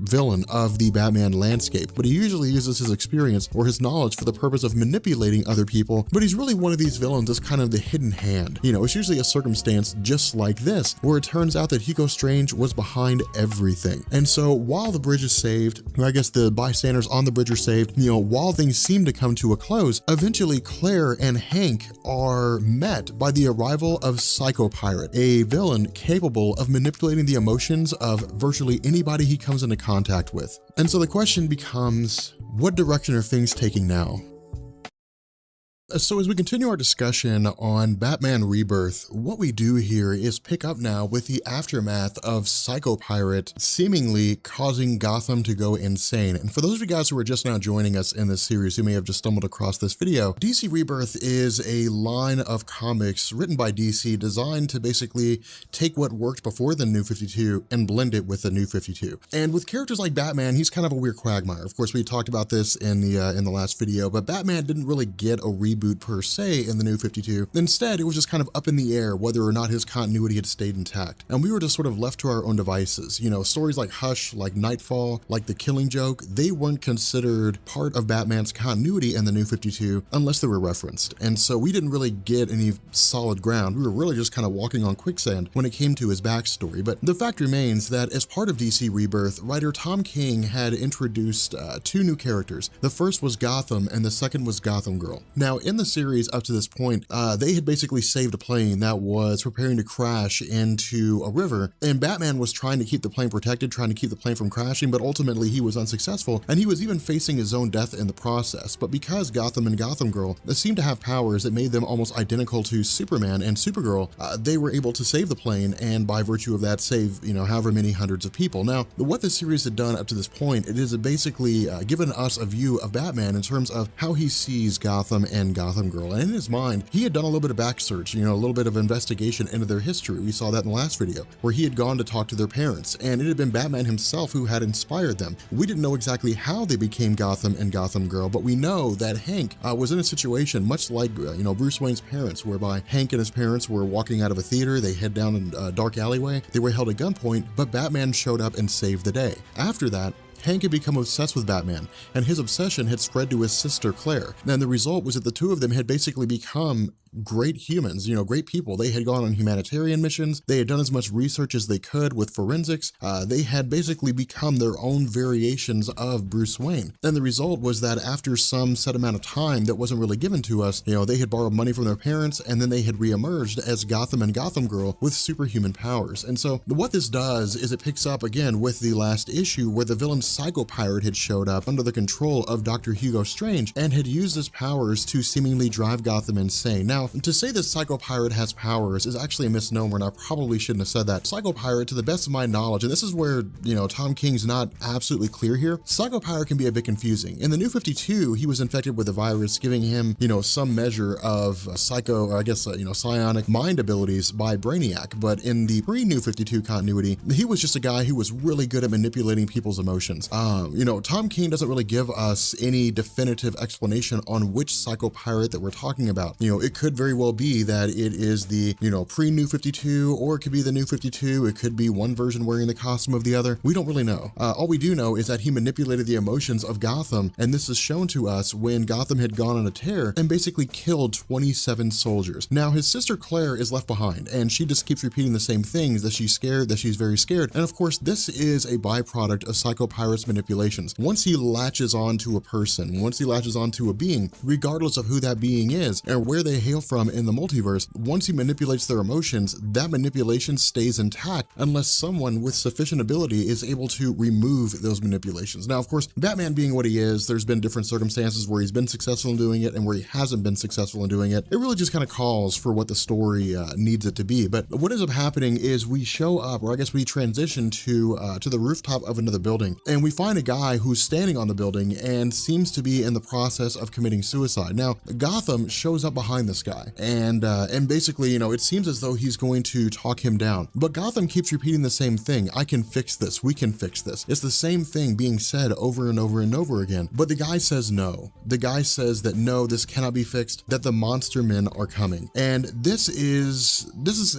villain of the Batman landscape, but he usually uses his experience or his knowledge for the purpose of manipulating other people, but he's really one of these villains that's kind of the hidden hand. You know, it's usually a circumstance just like this, where it turns out that Hugo Strange was behind everything. And so while the bridge is saved, or I guess the bystanders on the bridge are saved, you know, while things seem to come to a close, eventually Claire and Hank are met by the arrival of Psycho Pirate, a villain capable of manipulating the emotions of virtually anybody he comes into contact with. And so the question becomes, what direction are things taking now? So as we continue our discussion on Batman Rebirth, what we do here is pick up now with the aftermath of Psycho Pirate seemingly causing Gotham to go insane. And for those of you guys who are just now joining us in this series who may have just stumbled across this video, DC Rebirth is a line of comics written by DC designed to basically take what worked before the New 52 and blend it with the New 52. And with characters like Batman, he's kind of a weird quagmire. Of course, we talked about this in the last video, but Batman didn't really get a reboot per se in the New 52. Instead, it was just kind of up in the air whether or not his continuity had stayed intact. And we were just sort of left to our own devices. You know, stories like Hush, like Nightfall, like The Killing Joke, they weren't considered part of Batman's continuity in the New 52 unless they were referenced. And so we didn't really get any solid ground. We were really just kind of walking on quicksand when it came to his backstory. But the fact remains that as part of DC Rebirth, writer Tom King had introduced two new characters. The first was Gotham and the second was Gotham Girl. Now, in the series up to this point, they had basically saved a plane that was preparing to crash into a river, and Batman was trying to keep the plane protected, trying to keep the plane from crashing, but ultimately he was unsuccessful, and he was even facing his own death in the process. But because Gotham and Gotham Girl seemed to have powers that made them almost identical to Superman and Supergirl, they were able to save the plane, and by virtue of that save, you know, however many hundreds of people. Now, what the series had done up to this point, it is basically given us a view of Batman in terms of how he sees Gotham and Gotham Girl, and in his mind, he had done a little bit of back search, a little bit of investigation into their history. We saw that in the last video, where he had gone to talk to their parents, and it had been Batman himself who had inspired them. We didn't know exactly how they became Gotham and Gotham Girl, but we know that Hank was in a situation much like, Bruce Wayne's parents, whereby Hank and his parents were walking out of a theater, they head down a dark alleyway, they were held at gunpoint, but Batman showed up and saved the day. After that, Hank had become obsessed with Batman, and his obsession had spread to his sister Claire. And the result was that the two of them had basically become great humans, great people. They had gone on humanitarian missions. They had done as much research as they could with forensics. They had basically become their own variations of Bruce Wayne. And the result was that after some set amount of time that wasn't really given to us, they had borrowed money from their parents, and then they had reemerged as Gotham and Gotham Girl with superhuman powers. And so what this does is it picks up again with the last issue, where the villain Psycho Pirate had showed up under the control of Dr. Hugo Strange and had used his powers to seemingly drive Gotham insane. Now, to say that Psycho Pirate has powers is actually a misnomer, and I probably shouldn't have said that. Psycho Pirate, to the best of my knowledge, and this is where, Tom King's not absolutely clear here, Psycho Pirate can be a bit confusing. In the New 52, he was infected with a virus, giving him, some measure of psionic mind abilities by Brainiac. But in the pre-New 52 continuity, he was just a guy who was really good at manipulating people's emotions. Tom King doesn't really give us any definitive explanation on which Psycho Pirate that we're talking about. It could very well be that it is the, pre-New 52, or it could be the New 52. It could be one version wearing the costume of the other. We don't really know. All we do know is that he manipulated the emotions of Gotham, and this is shown to us when Gotham had gone on a tear and basically killed 27 soldiers. Now, his sister Claire is left behind, and she just keeps repeating the same things, that she's scared, that she's very scared. And of course, this is a byproduct of Psycho Pirate's manipulations. Once he latches on to a person, once he latches on to a being, regardless of who that being is and where they hail from in the multiverse, once he manipulates their emotions, that manipulation stays intact unless someone with sufficient ability is able to remove those manipulations. Now, of course, Batman being what he is, there's been different circumstances where he's been successful in doing it and where he hasn't been successful in doing it. It really just kind of calls for what the story needs it to be. But what ends up happening is we show up, or I guess we transition to the rooftop of another building, and we find a guy who's standing on the building and seems to be in the process of committing suicide. Now, Gotham shows up behind this guy, and basically, it seems as though he's going to talk him down. But Gotham keeps repeating the same thing. I can fix this. We can fix this. It's the same thing being said over and over and over again. But the guy says no. The guy says that no, this cannot be fixed, that the monster men are coming. And this is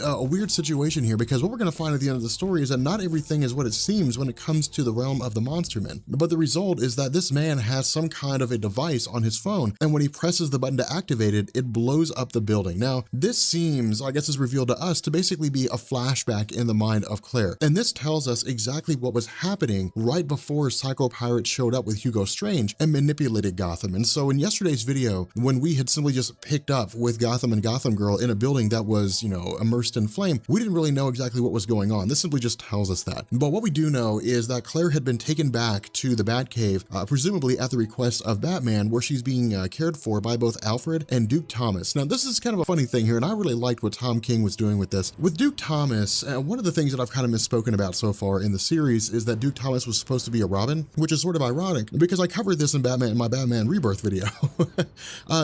a weird situation here, because what we're going to find at the end of the story is that not everything is what it seems when it comes to the realm of the monster men. But the result is that this man has some kind of a device on his phone, and when he presses the button to activate it, it blows up the building. Now, this seems, I guess is revealed to us, to basically be a flashback in the mind of Claire. And this tells us exactly what was happening right before Psycho Pirate showed up with Hugo Strange and manipulated Gotham. And so in yesterday's video, when we had simply just picked up with Gotham and Gotham Girl in a building that was, immersed in flame, we didn't really know exactly what was going on. This simply just tells us that. But what we do know is that Claire had been taken back to the Batcave, presumably at the request of Batman, where she's being cared for by both Alfred and Duke Thomas. Now, this is kind of a funny thing here, and I really liked what Tom King was doing with this. With Duke Thomas, one of the things that I've kind of misspoken about so far in the series is that Duke Thomas was supposed to be a Robin, which is sort of ironic because I covered this in my Batman Rebirth video.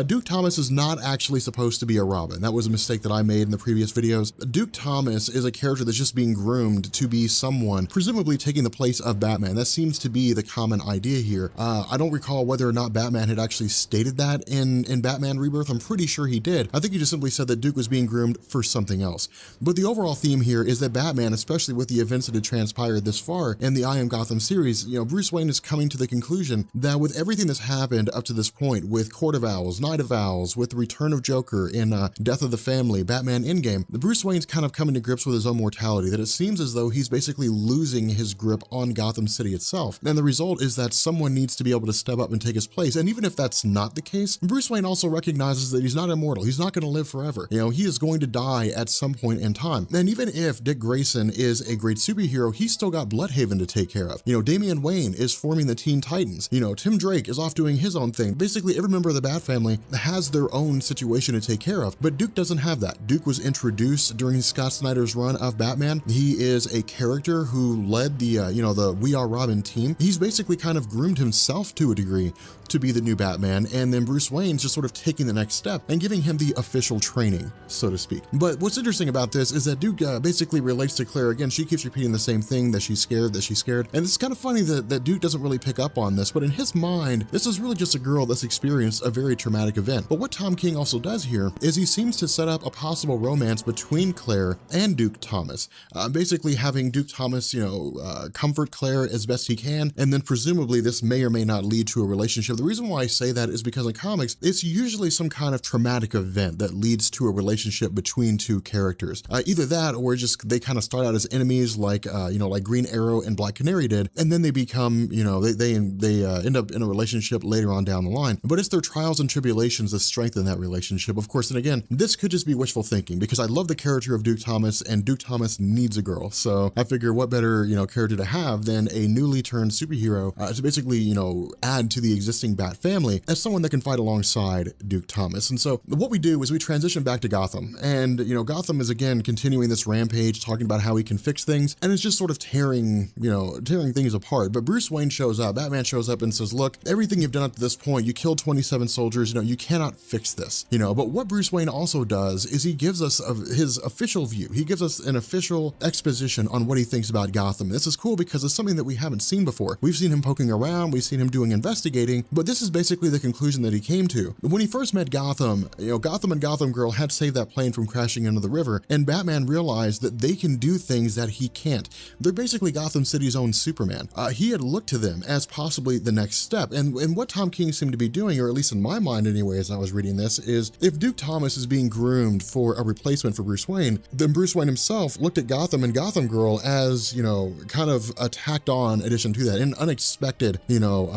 Duke Thomas is not actually supposed to be a Robin. That was a mistake that I made in the previous videos. Duke Thomas is a character that's just being groomed to be someone, presumably taking the place of Batman. That seems to be the common idea here. I don't recall whether or not Batman had actually stated that in Batman Rebirth. I'm pretty sure he did. I think he just simply said that Duke was being groomed for something else. But the overall theme here is that Batman, especially with the events that had transpired this far in the I Am Gotham series, Bruce Wayne is coming to the conclusion that with everything that's happened up to this point, with Court of Owls, Night of Owls, with the return of Joker in Death of the Family, Batman Endgame, Bruce Wayne's kind of coming to grips with his own mortality, that it seems as though he's basically losing his grip on Gotham City itself. And the result is that someone needs to be able to step up and take his place. And even if that's not the case, Bruce Wayne also recognizes that he's not immortal. immortal. He's not going to live forever. You know, he is going to die at some point in time. And even if Dick Grayson is a great superhero, he's still got Bloodhaven to take care of. You know, Damian Wayne is forming the Teen Titans. You know, Tim Drake is off doing his own thing. Basically, every member of the Bat family has their own situation to take care of, but Duke doesn't have that. Duke was introduced during Scott Snyder's run of Batman. He is a character who led the, you know, the We Are Robin team. He's basically kind of groomed himself to a degree to be the new Batman, and then Bruce Wayne's just sort of taking the next step and giving him the official training, so to speak. But what's interesting about this is that Duke basically relates to Claire again. She keeps repeating the same thing, that she's scared, and it's kind of funny that Duke doesn't really pick up on this, but in his mind, this is really just a girl that's experienced a very traumatic event. But what Tom King also does here is he seems to set up a possible romance between Claire and Duke Thomas, basically having Duke Thomas, you know, comfort Claire as best he can, and then presumably this may or may not lead to a relationship. The reason why I say that is because in comics, it's usually some kind of traumatic event that leads to a relationship between two characters. Either that, or just they kind of start out as enemies, like you know, like Green Arrow and Black Canary did, and then they become, you know, they end up in a relationship later on down the line. But it's their trials and tribulations that strengthen that relationship, of course. And again, this could just be wishful thinking, because I love the character of Duke Thomas, and Duke Thomas needs a girl. So I figure what better, you know, character to have than a newly turned superhero to basically, you know, add to the existing Bat family as someone that can fight alongside Duke Thomas. And so what we do is we transition back to Gotham, and you know, Gotham is again continuing this rampage, talking about how he can fix things, and it's just sort of tearing things apart. But Bruce Wayne shows up, Batman shows up and says, look, everything you've done up to this point, you killed 27 soldiers, you know, you cannot fix this, you know. But what Bruce Wayne also does is he gives us his official view. He gives us an official exposition on what he thinks about Gotham. This is cool because it's something that we haven't seen before. We've seen him poking around, we've seen him doing investigating, but this is basically the conclusion that he came to. When he first met Gotham, you know, Gotham and Gotham Girl had saved that plane from crashing into the river, and Batman realized that they can do things that he can't. They're basically Gotham City's own Superman. He had looked to them as possibly the next step, and what Tom King seemed to be doing, or at least in my mind anyway as I was reading this, is if Duke Thomas is being groomed for a replacement for Bruce Wayne, then Bruce Wayne himself looked at Gotham and Gotham Girl as, you know, kind of a tacked on addition to that, an unexpected, you know,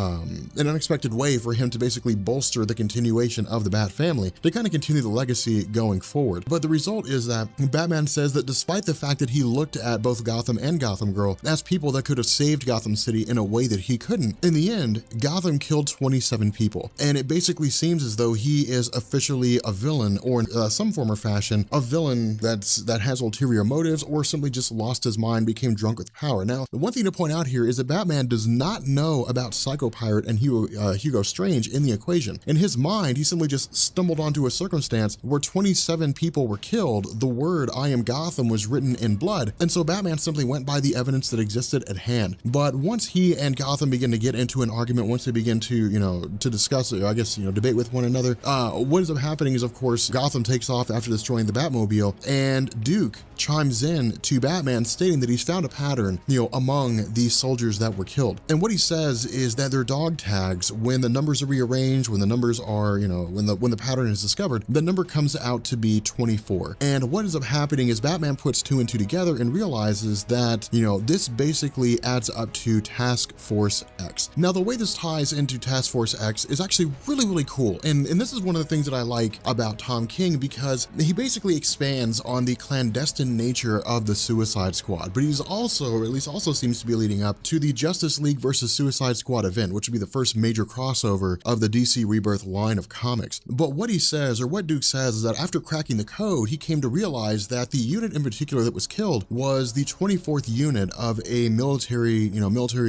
an unexpected way for him to basically bolster the continuation of the Bat family, to kind of continue the legacy going forward. But the result is that Batman says that despite the fact that he looked at both Gotham and Gotham Girl as people that could have saved Gotham City in a way that he couldn't, in the end, Gotham killed 27 people. And it basically seems as though he is officially a villain, or in some form or fashion, a villain that has ulterior motives, or simply just lost his mind, became drunk with power. Now, the one thing to point out here is that Batman does not know about Psycho Pirate and Hugo Strange in the equation. In his mind, he simply just stumbled onto a circumstance where 27 people were killed. The word "I am Gotham" was written in blood, and so Batman simply went by the evidence that existed at hand. But once he and Gotham begin to get into an argument, once they begin to, you know, to discuss, I guess, you know, debate with one another, what ends up happening is, of course, Gotham takes off after destroying the Batmobile, and Duke chimes in to Batman stating that he's found a pattern, you know, among these soldiers that were killed. And what he says is that their dog tags, when the numbers are rearranged, when the numbers are, you know, when the pattern is discovered, the number comes out to be 24. And what ends up happening is Batman puts two and two together and realizes that, you know, this basically adds up to Task Force X. Now, the way this ties into Task Force X is actually really, really cool. And this is one of the things that I like about Tom King, because he basically expands on the clandestine nature of the Suicide Squad, but he's also, or at least also seems to be leading up to the Justice League versus Suicide Squad event, which would be the first major crossover of the DC Rebirth line of comics. But what he says, or what Duke says, is that after cracking the code, he came to realize that the unit in particular that was killed was the 24th unit of a military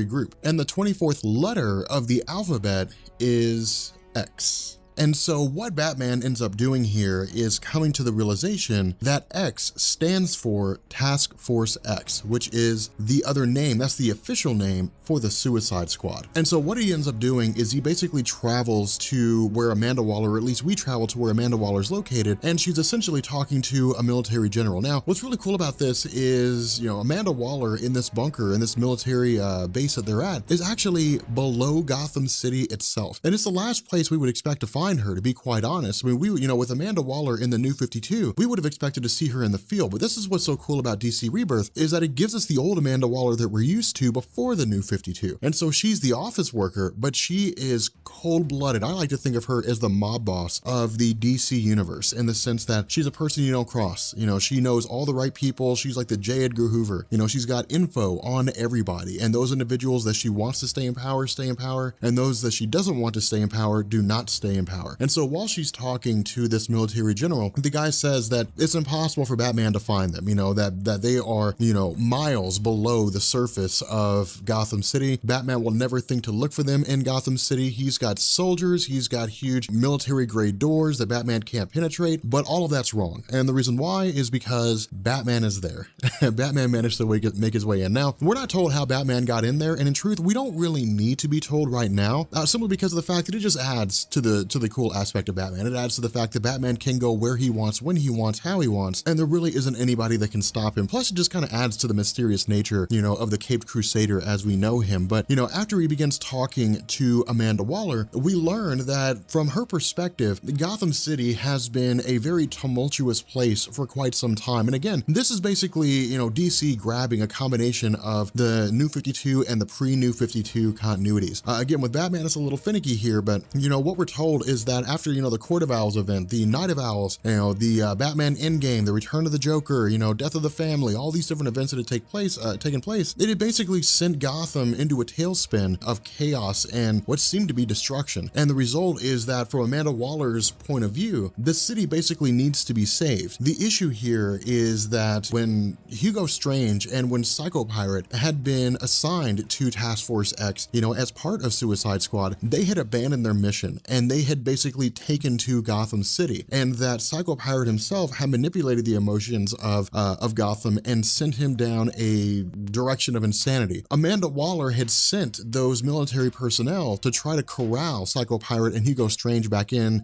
group. And the 24th letter of the alphabet is X. And so what Batman ends up doing here is coming to the realization that X stands for Task Force X, which is the other name, that's the official name for the Suicide Squad. And so what he ends up doing is he basically travels to where Amanda Waller, or at least we travel to where Amanda Waller is located, and she's essentially talking to a military general. Now, what's really cool about this is, you know, Amanda Waller in this bunker, in this military base that they're at, is actually below Gotham City itself. And it's the last place we would expect to find find her, to be quite honest. I mean, with Amanda Waller in the New 52, we would have expected to see her in the field, but this is what's so cool about DC Rebirth, is that it gives us the old Amanda Waller that we're used to before the New 52. And so she's the office worker, but she is cold-blooded. I like to think of her as the mob boss of the DC universe, in the sense that she's a person you don't cross. She knows all the right people. She's like the J. Edgar Hoover. She's got info on everybody, and those individuals that she wants to stay in power, and those that she doesn't want to stay in power do not stay in power. And so while she's talking to this military general, the guy says that it's impossible for Batman to find them, that they are, miles below the surface of Gotham City. Batman will never think to look for them in Gotham City. He's got soldiers, he's got huge military grade doors that Batman can't penetrate, but all of that's wrong. And the reason why is because Batman is there. Batman managed to make his way in. Now, we're not told how Batman got in there, and in truth, we don't really need to be told right now, simply because of the fact that it just adds to the cool aspect of Batman. It adds to the fact that Batman can go where he wants, when he wants, how he wants, and there really isn't anybody that can stop him. Plus, it just kind of adds to the mysterious nature, of the Caped Crusader as we know him. But, after he begins talking to Amanda Waller, we learn that from her perspective, Gotham City has been a very tumultuous place for quite some time. And again, this is basically, DC grabbing a combination of the New 52 and the pre-New 52 continuities. Again, with Batman, it's a little finicky here, but, what we're told is that after, the Court of Owls event, the Night of Owls, the Batman Endgame, the Return of the Joker, Death of the Family, all these different events that had taken place, it had basically sent Gotham into a tailspin of chaos and what seemed to be destruction. And the result is that from Amanda Waller's point of view, the city basically needs to be saved. The issue here is that when Hugo Strange and when Psycho Pirate had been assigned to Task Force X, as part of Suicide Squad, they had abandoned their mission and they had basically taken to Gotham City, and that Psycho Pirate himself had manipulated the emotions of Gotham and sent him down a direction of insanity. Amanda Waller had sent those military personnel to try to corral Psycho Pirate and Hugo Strange back in,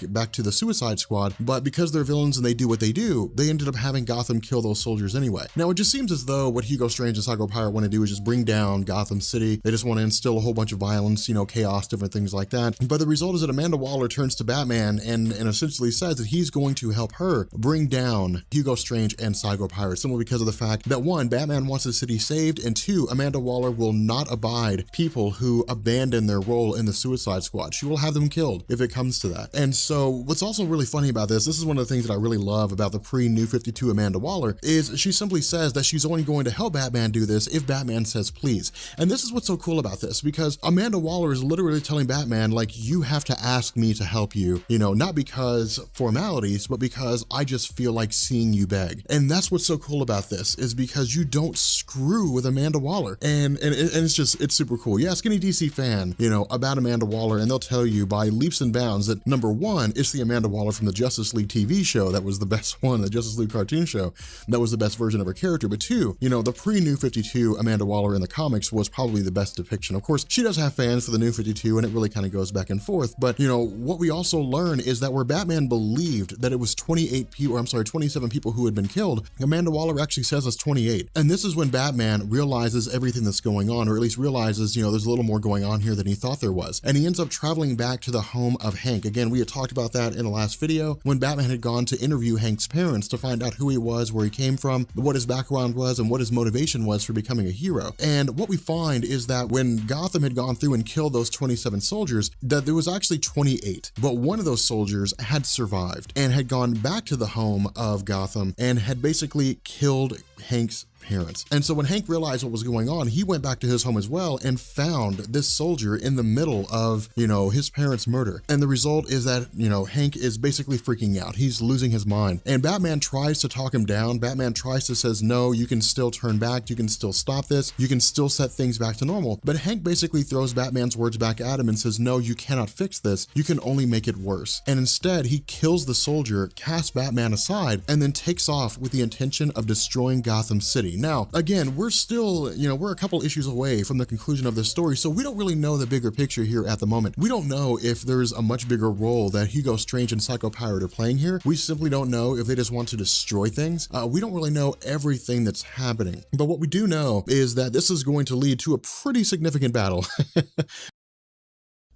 back to the Suicide Squad, but because they're villains and they do what they do, they ended up having Gotham kill those soldiers anyway. Now, it just seems as though what Hugo Strange and Psycho Pirate want to do is just bring down Gotham City. They just want to instill a whole bunch of violence, chaos, different things like that. But the result is that Amanda Waller turns to Batman and essentially says that he's going to help her bring down Hugo Strange and Psycho Pirate, simply because of the fact that one, Batman wants the city saved, and two, Amanda Waller will not abide people who abandon their role in the Suicide Squad. She will have them killed if it comes to that. And so what's also really funny about this is one of the things that I really love about the pre-New 52 Amanda Waller, is she simply says that she's only going to help Batman do this if Batman says please. And this is what's so cool about this, because Amanda Waller is literally telling Batman, like, you have to ask me to help you, not because formalities, but because I just feel like seeing you beg. And that's what's so cool about this, is because you don't screw with Amanda Waller. And it's super cool. You ask any DC fan, about Amanda Waller, and they'll tell you by leaps and bounds that number one, it's the Amanda Waller from the Justice League TV show that was the best one, the Justice League cartoon show, that was the best version of her character. But two, the pre-New 52 Amanda Waller in the comics was probably the best depiction. Of course, she does have fans for the New 52, and it really kind of goes back and forth. But, what we also learn is that where Batman believed that it was 27 people who had been killed, Amanda Waller actually says it's 28. And this is when Batman realizes everything that's going on, or at least realizes, there's a little more going on here than he thought there was. And he ends up traveling back to the home of Hank. Again, we had talked about that in the last video, when Batman had gone to interview Hank's parents to find out who he was, where he came from, what his background was, and what his motivation was for becoming a hero. And what we find is that when Gotham had gone through and killed those 27 soldiers, that there was actually 28. But one of those soldiers had survived and had gone back to the home of Gotham and had basically killed Hank's parents. And so when Hank realized what was going on, he went back to his home as well and found this soldier in the middle of, his parents' murder. And the result is that, Hank is basically freaking out. He's losing his mind. And Batman tries to talk him down. Batman tries to says, no, you can still turn back. You can still stop this. You can still set things back to normal. But Hank basically throws Batman's words back at him and says, no, you cannot fix this. You can only make it worse. And instead, he kills the soldier, casts Batman aside, and then takes off with the intention of destroying Gotham City. Now, again, we're still, we're a couple issues away from the conclusion of this story, so we don't really know the bigger picture here at the moment. We don't know if there's a much bigger role that Hugo Strange and Psycho Pirate are playing here. We simply don't know if they just want to destroy things. We don't really know everything that's happening. But what we do know is that this is going to lead to a pretty significant battle.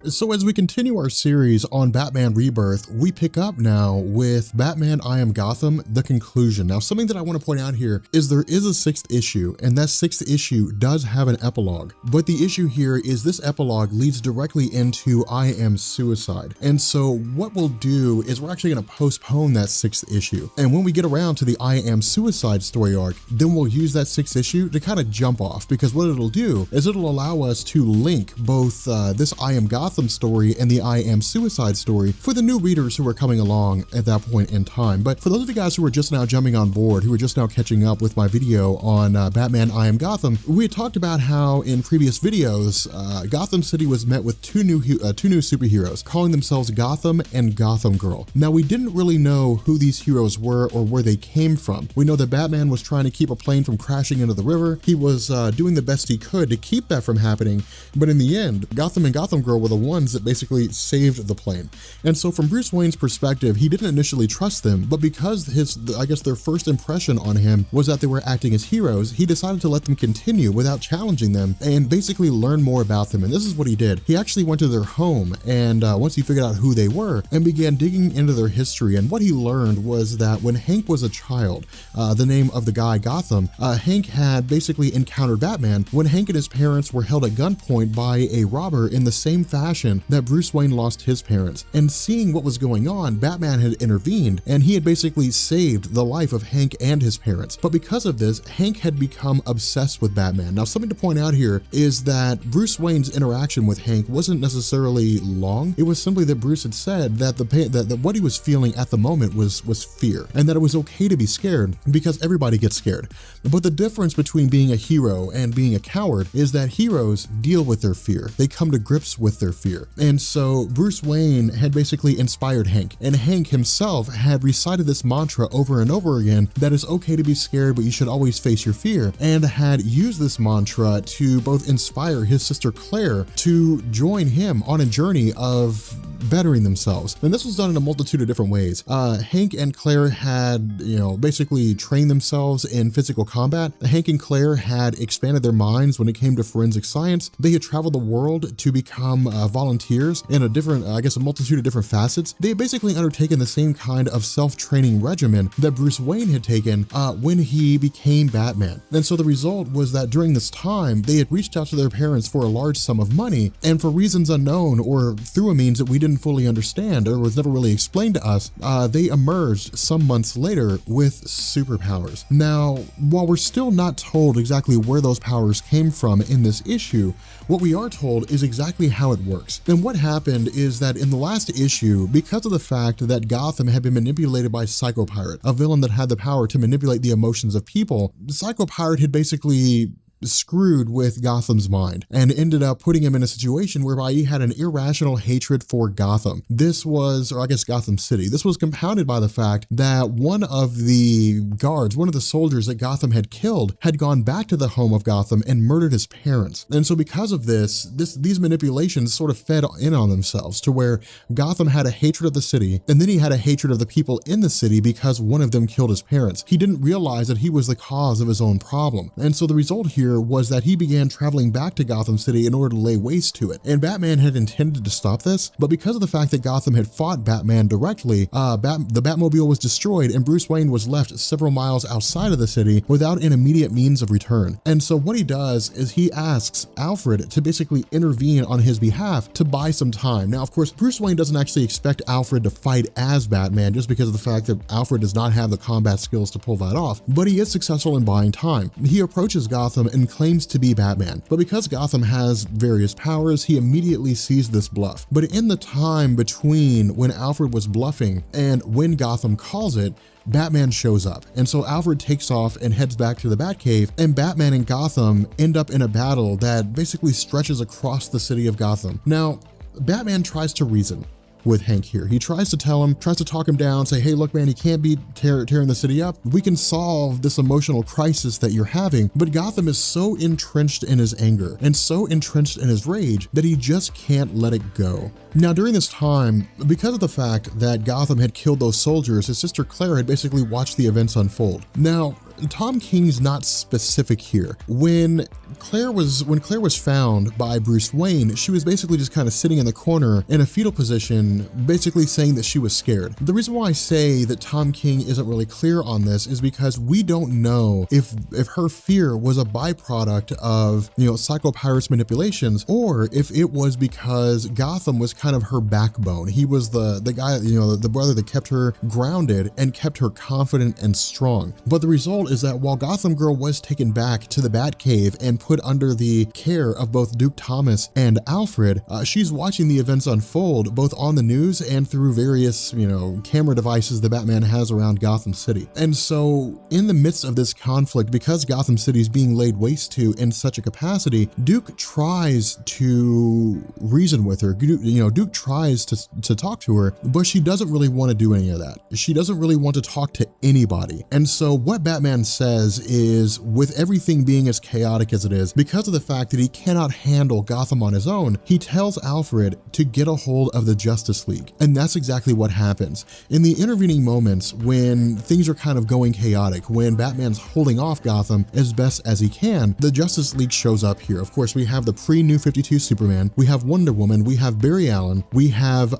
So as we continue our series on Batman Rebirth, we pick up now with Batman I Am Gotham, the conclusion. Now, something that I want to point out here is there is a 6th issue, and that 6th issue does have an epilogue. But the issue here is this epilogue leads directly into I Am Suicide. And so what we'll do is we're actually going to postpone that 6th issue. And when we get around to the I Am Suicide story arc, then we'll use that 6th issue to kind of jump off, because what it'll do is it'll allow us to link both this I Am Gotham story and the I Am Suicide story for the new readers who are coming along at that point in time. But for those of you guys who are just now jumping on board, who are just now catching up with my video on Batman I Am Gotham, we had talked about how in previous videos, Gotham City was met with two new superheroes calling themselves Gotham and Gotham Girl. Now, we didn't really know who these heroes were or where they came from. We know that Batman was trying to keep a plane from crashing into the river. He was doing the best he could to keep that from happening, but in the end, Gotham and Gotham Girl were the ones that basically saved the plane. And so from Bruce Wayne's perspective, he didn't initially trust them, but because their first impression on him was that they were acting as heroes, he decided to let them continue without challenging them and basically learn more about them. And this is what he did. He actually went to their home, and once he figured out who they were, and began digging into their history. And what he learned was that when Hank was a child, the name of the guy Gotham, Hank had basically encountered Batman when Hank and his parents were held at gunpoint by a robber in the same fashion that Bruce Wayne lost his parents. And seeing what was going on, Batman had intervened, and he had basically saved the life of Hank and his parents. But because of this, Hank had become obsessed with Batman. Now, something to point out here is that Bruce Wayne's interaction with Hank wasn't necessarily long. It was simply that Bruce had said that that what he was feeling at the moment was fear, and that it was okay to be scared because everybody gets scared. But the difference between being a hero and being a coward is that heroes deal with their fear. They come to grips with their fear. And so Bruce Wayne had basically inspired Hank, and Hank himself had recited this mantra over and over again that it's okay to be scared, but you should always face your fear, and had used this mantra to both inspire his sister Claire to join him on a journey of bettering themselves. And this was done in a multitude of different ways. Hank and Claire had, basically trained themselves in physical combat. Hank and Claire had expanded their minds when it came to forensic science. They had traveled the world to become volunteers in a multitude of different facets. They had basically undertaken the same kind of self-training regimen that Bruce Wayne had taken when he became Batman. And so the result was that during this time, they had reached out to their parents for a large sum of money, and for reasons unknown or through a means that we didn't fully understand or was never really explained to us, they emerged some months later with superpowers. Now, while we're still not told exactly where those powers came from in this issue, what we are told is exactly how it works. And what happened is that in the last issue, because of the fact that Gotham had been manipulated by Psycho Pirate, a villain that had the power to manipulate the emotions of people, Psycho Pirate had basically screwed with Gotham's mind and ended up putting him in a situation whereby he had an irrational hatred for Gotham. Gotham City. This was compounded by the fact that one of the soldiers that Gotham had killed had gone back to the home of Gotham and murdered his parents. And so because of these manipulations sort of fed in on themselves to where Gotham had a hatred of the city, and then he had a hatred of the people in the city because one of them killed his parents. He didn't realize that he was the cause of his own problem. And so the result here was that he began traveling back to Gotham City in order to lay waste to it. And Batman had intended to stop this, but because of the fact that Gotham had fought Batman directly, the Batmobile was destroyed and Bruce Wayne was left several miles outside of the city without an immediate means of return. And so what he does is he asks Alfred to basically intervene on his behalf to buy some time. Now, of course, Bruce Wayne doesn't actually expect Alfred to fight as Batman just because of the fact that Alfred does not have the combat skills to pull that off, but he is successful in buying time. He approaches Gotham and claims to be Batman, but because Gotham has various powers, he immediately sees this bluff. But in the time between when Alfred was bluffing and when Gotham calls it, Batman shows up. And so Alfred takes off and heads back to the Batcave, and Batman and Gotham end up in a battle that basically stretches across the city of Gotham. Now, Batman tries to reason with Hank here. He tries to talk him down, say, hey, look, man, you can't be tearing the city up. We can solve this emotional crisis that you're having. But Gotham is so entrenched in his anger and so entrenched in his rage that he just can't let it go. Now, during this time, because of the fact that Gotham had killed those soldiers, his sister Claire had basically watched the events unfold. Now, Tom King's not specific here. When Claire was found by Bruce Wayne, she was basically just kind of sitting in the corner in a fetal position, basically saying that she was scared. The reason why I say that Tom King isn't really clear on this is because we don't know if her fear was a byproduct of, Psycho-Pirate's manipulations, or if it was because Gotham was kind of her backbone. He was the guy, the brother that kept her grounded and kept her confident and strong. But the result is that while Gotham Girl was taken back to the Batcave and put under the care of both Duke Thomas and Alfred, she's watching the events unfold both on the news and through various, camera devices the Batman has around Gotham City. And so in the midst of this conflict, because Gotham City is being laid waste to in such a capacity, Duke tries to reason with her. Duke tries to talk to her, but she doesn't really want to do any of that. She doesn't really want to talk to anybody. And so what Batman says is, with everything being as chaotic as it is, because of the fact that he cannot handle Gotham on his own, he tells Alfred to get a hold of the Justice League. And that's exactly what happens. In the intervening moments when things are kind of going chaotic, when Batman's holding off Gotham as best as he can, the Justice League shows up here. Of course, we have the pre-New 52 Superman, we have Wonder Woman, we have Barry Allen, we have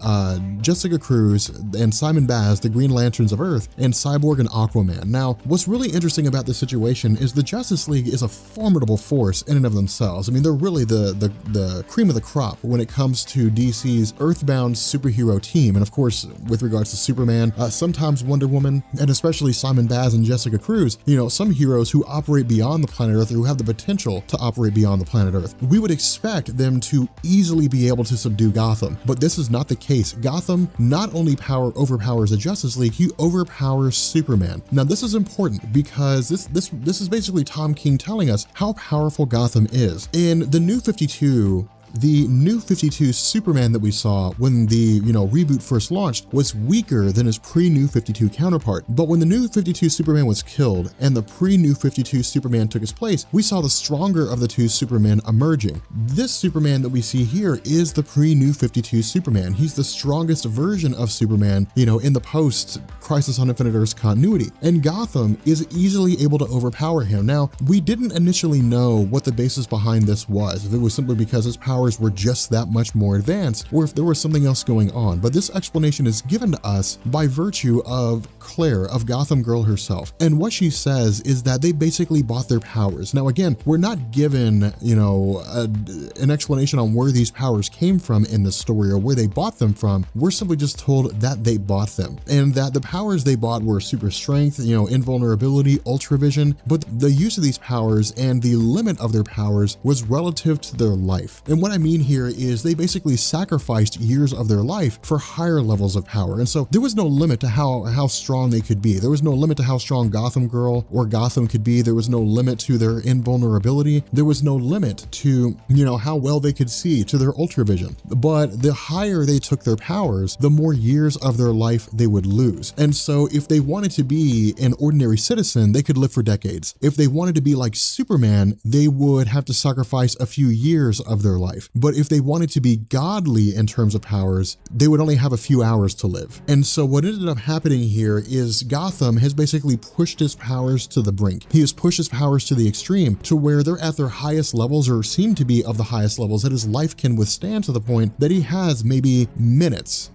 Jessica Cruz and Simon Baz, the Green Lanterns of Earth, and Cyborg and Aquaman. Now, what's really interesting about this situation is the Justice League is a formidable force in and of themselves. I mean, they're really the cream of the crop when it comes to DC's Earthbound superhero team. And of course, with regards to Superman, sometimes Wonder Woman, and especially Simon Baz and Jessica Cruz, some heroes who operate beyond the planet Earth, who have the potential to operate beyond the planet Earth. We would expect them to easily be able to subdue Gotham, but this is not the case. Gotham not only overpowers the Justice League, he overpowers Superman. Now, this is important because this is basically Tom King telling us how powerful Gotham is. In the New 52, the New 52 Superman that we saw when the, reboot first launched was weaker than his pre-New 52 counterpart. But when the New 52 Superman was killed and the pre-New 52 Superman took his place, we saw the stronger of the two Supermen emerging. This Superman that we see here is the pre-New 52 Superman. He's the strongest version of Superman, in the post-Crisis on Infinite Earths continuity. And Gotham is easily able to overpower him. Now, we didn't initially know what the basis behind this was, if it was simply because his powers were just that much more advanced, or if there was something else going on. But this explanation is given to us by virtue of Claire, of Gotham Girl herself. And what she says is that they basically bought their powers. Now, again, we're not given, an explanation on where these powers came from in the story or where they bought them from. We're simply just told that they bought them, and that the powers they bought were super strength, invulnerability, ultravision, but the use of these powers and the limit of their powers was relative to their life. And what I mean here is they basically sacrificed years of their life for higher levels of power. And so there was no limit to how strong they could be. There was no limit to how strong Gotham Girl or Gotham could be. There was no limit to their invulnerability. There was no limit to, how well they could see, to their ultravision. But the higher they took their powers, the more years of their life they would lose. And so if they wanted to be an ordinary citizen, they could live for decades. If they wanted to be like Superman, they would have to sacrifice a few years of their life. But if they wanted to be godly in terms of powers, they would only have a few hours to live. And so what ended up happening here is Gotham has basically pushed his powers to the brink. He has pushed his powers to the extreme, to where they're at their highest levels, or seem to be of the highest levels that his life can withstand, to the point that he has maybe minutes,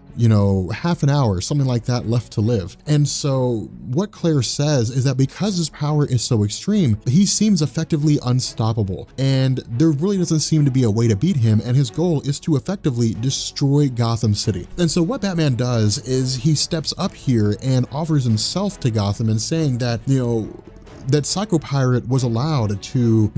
half an hour, something like that, left to live. And so what Claire says is that because his power is so extreme, he seems effectively unstoppable, and there really doesn't seem to be a way to beat him, and his goal is to effectively destroy Gotham City. And so what Batman does is he steps up here and offers himself to Gotham, and saying that, that Psycho Pirate was allowed to,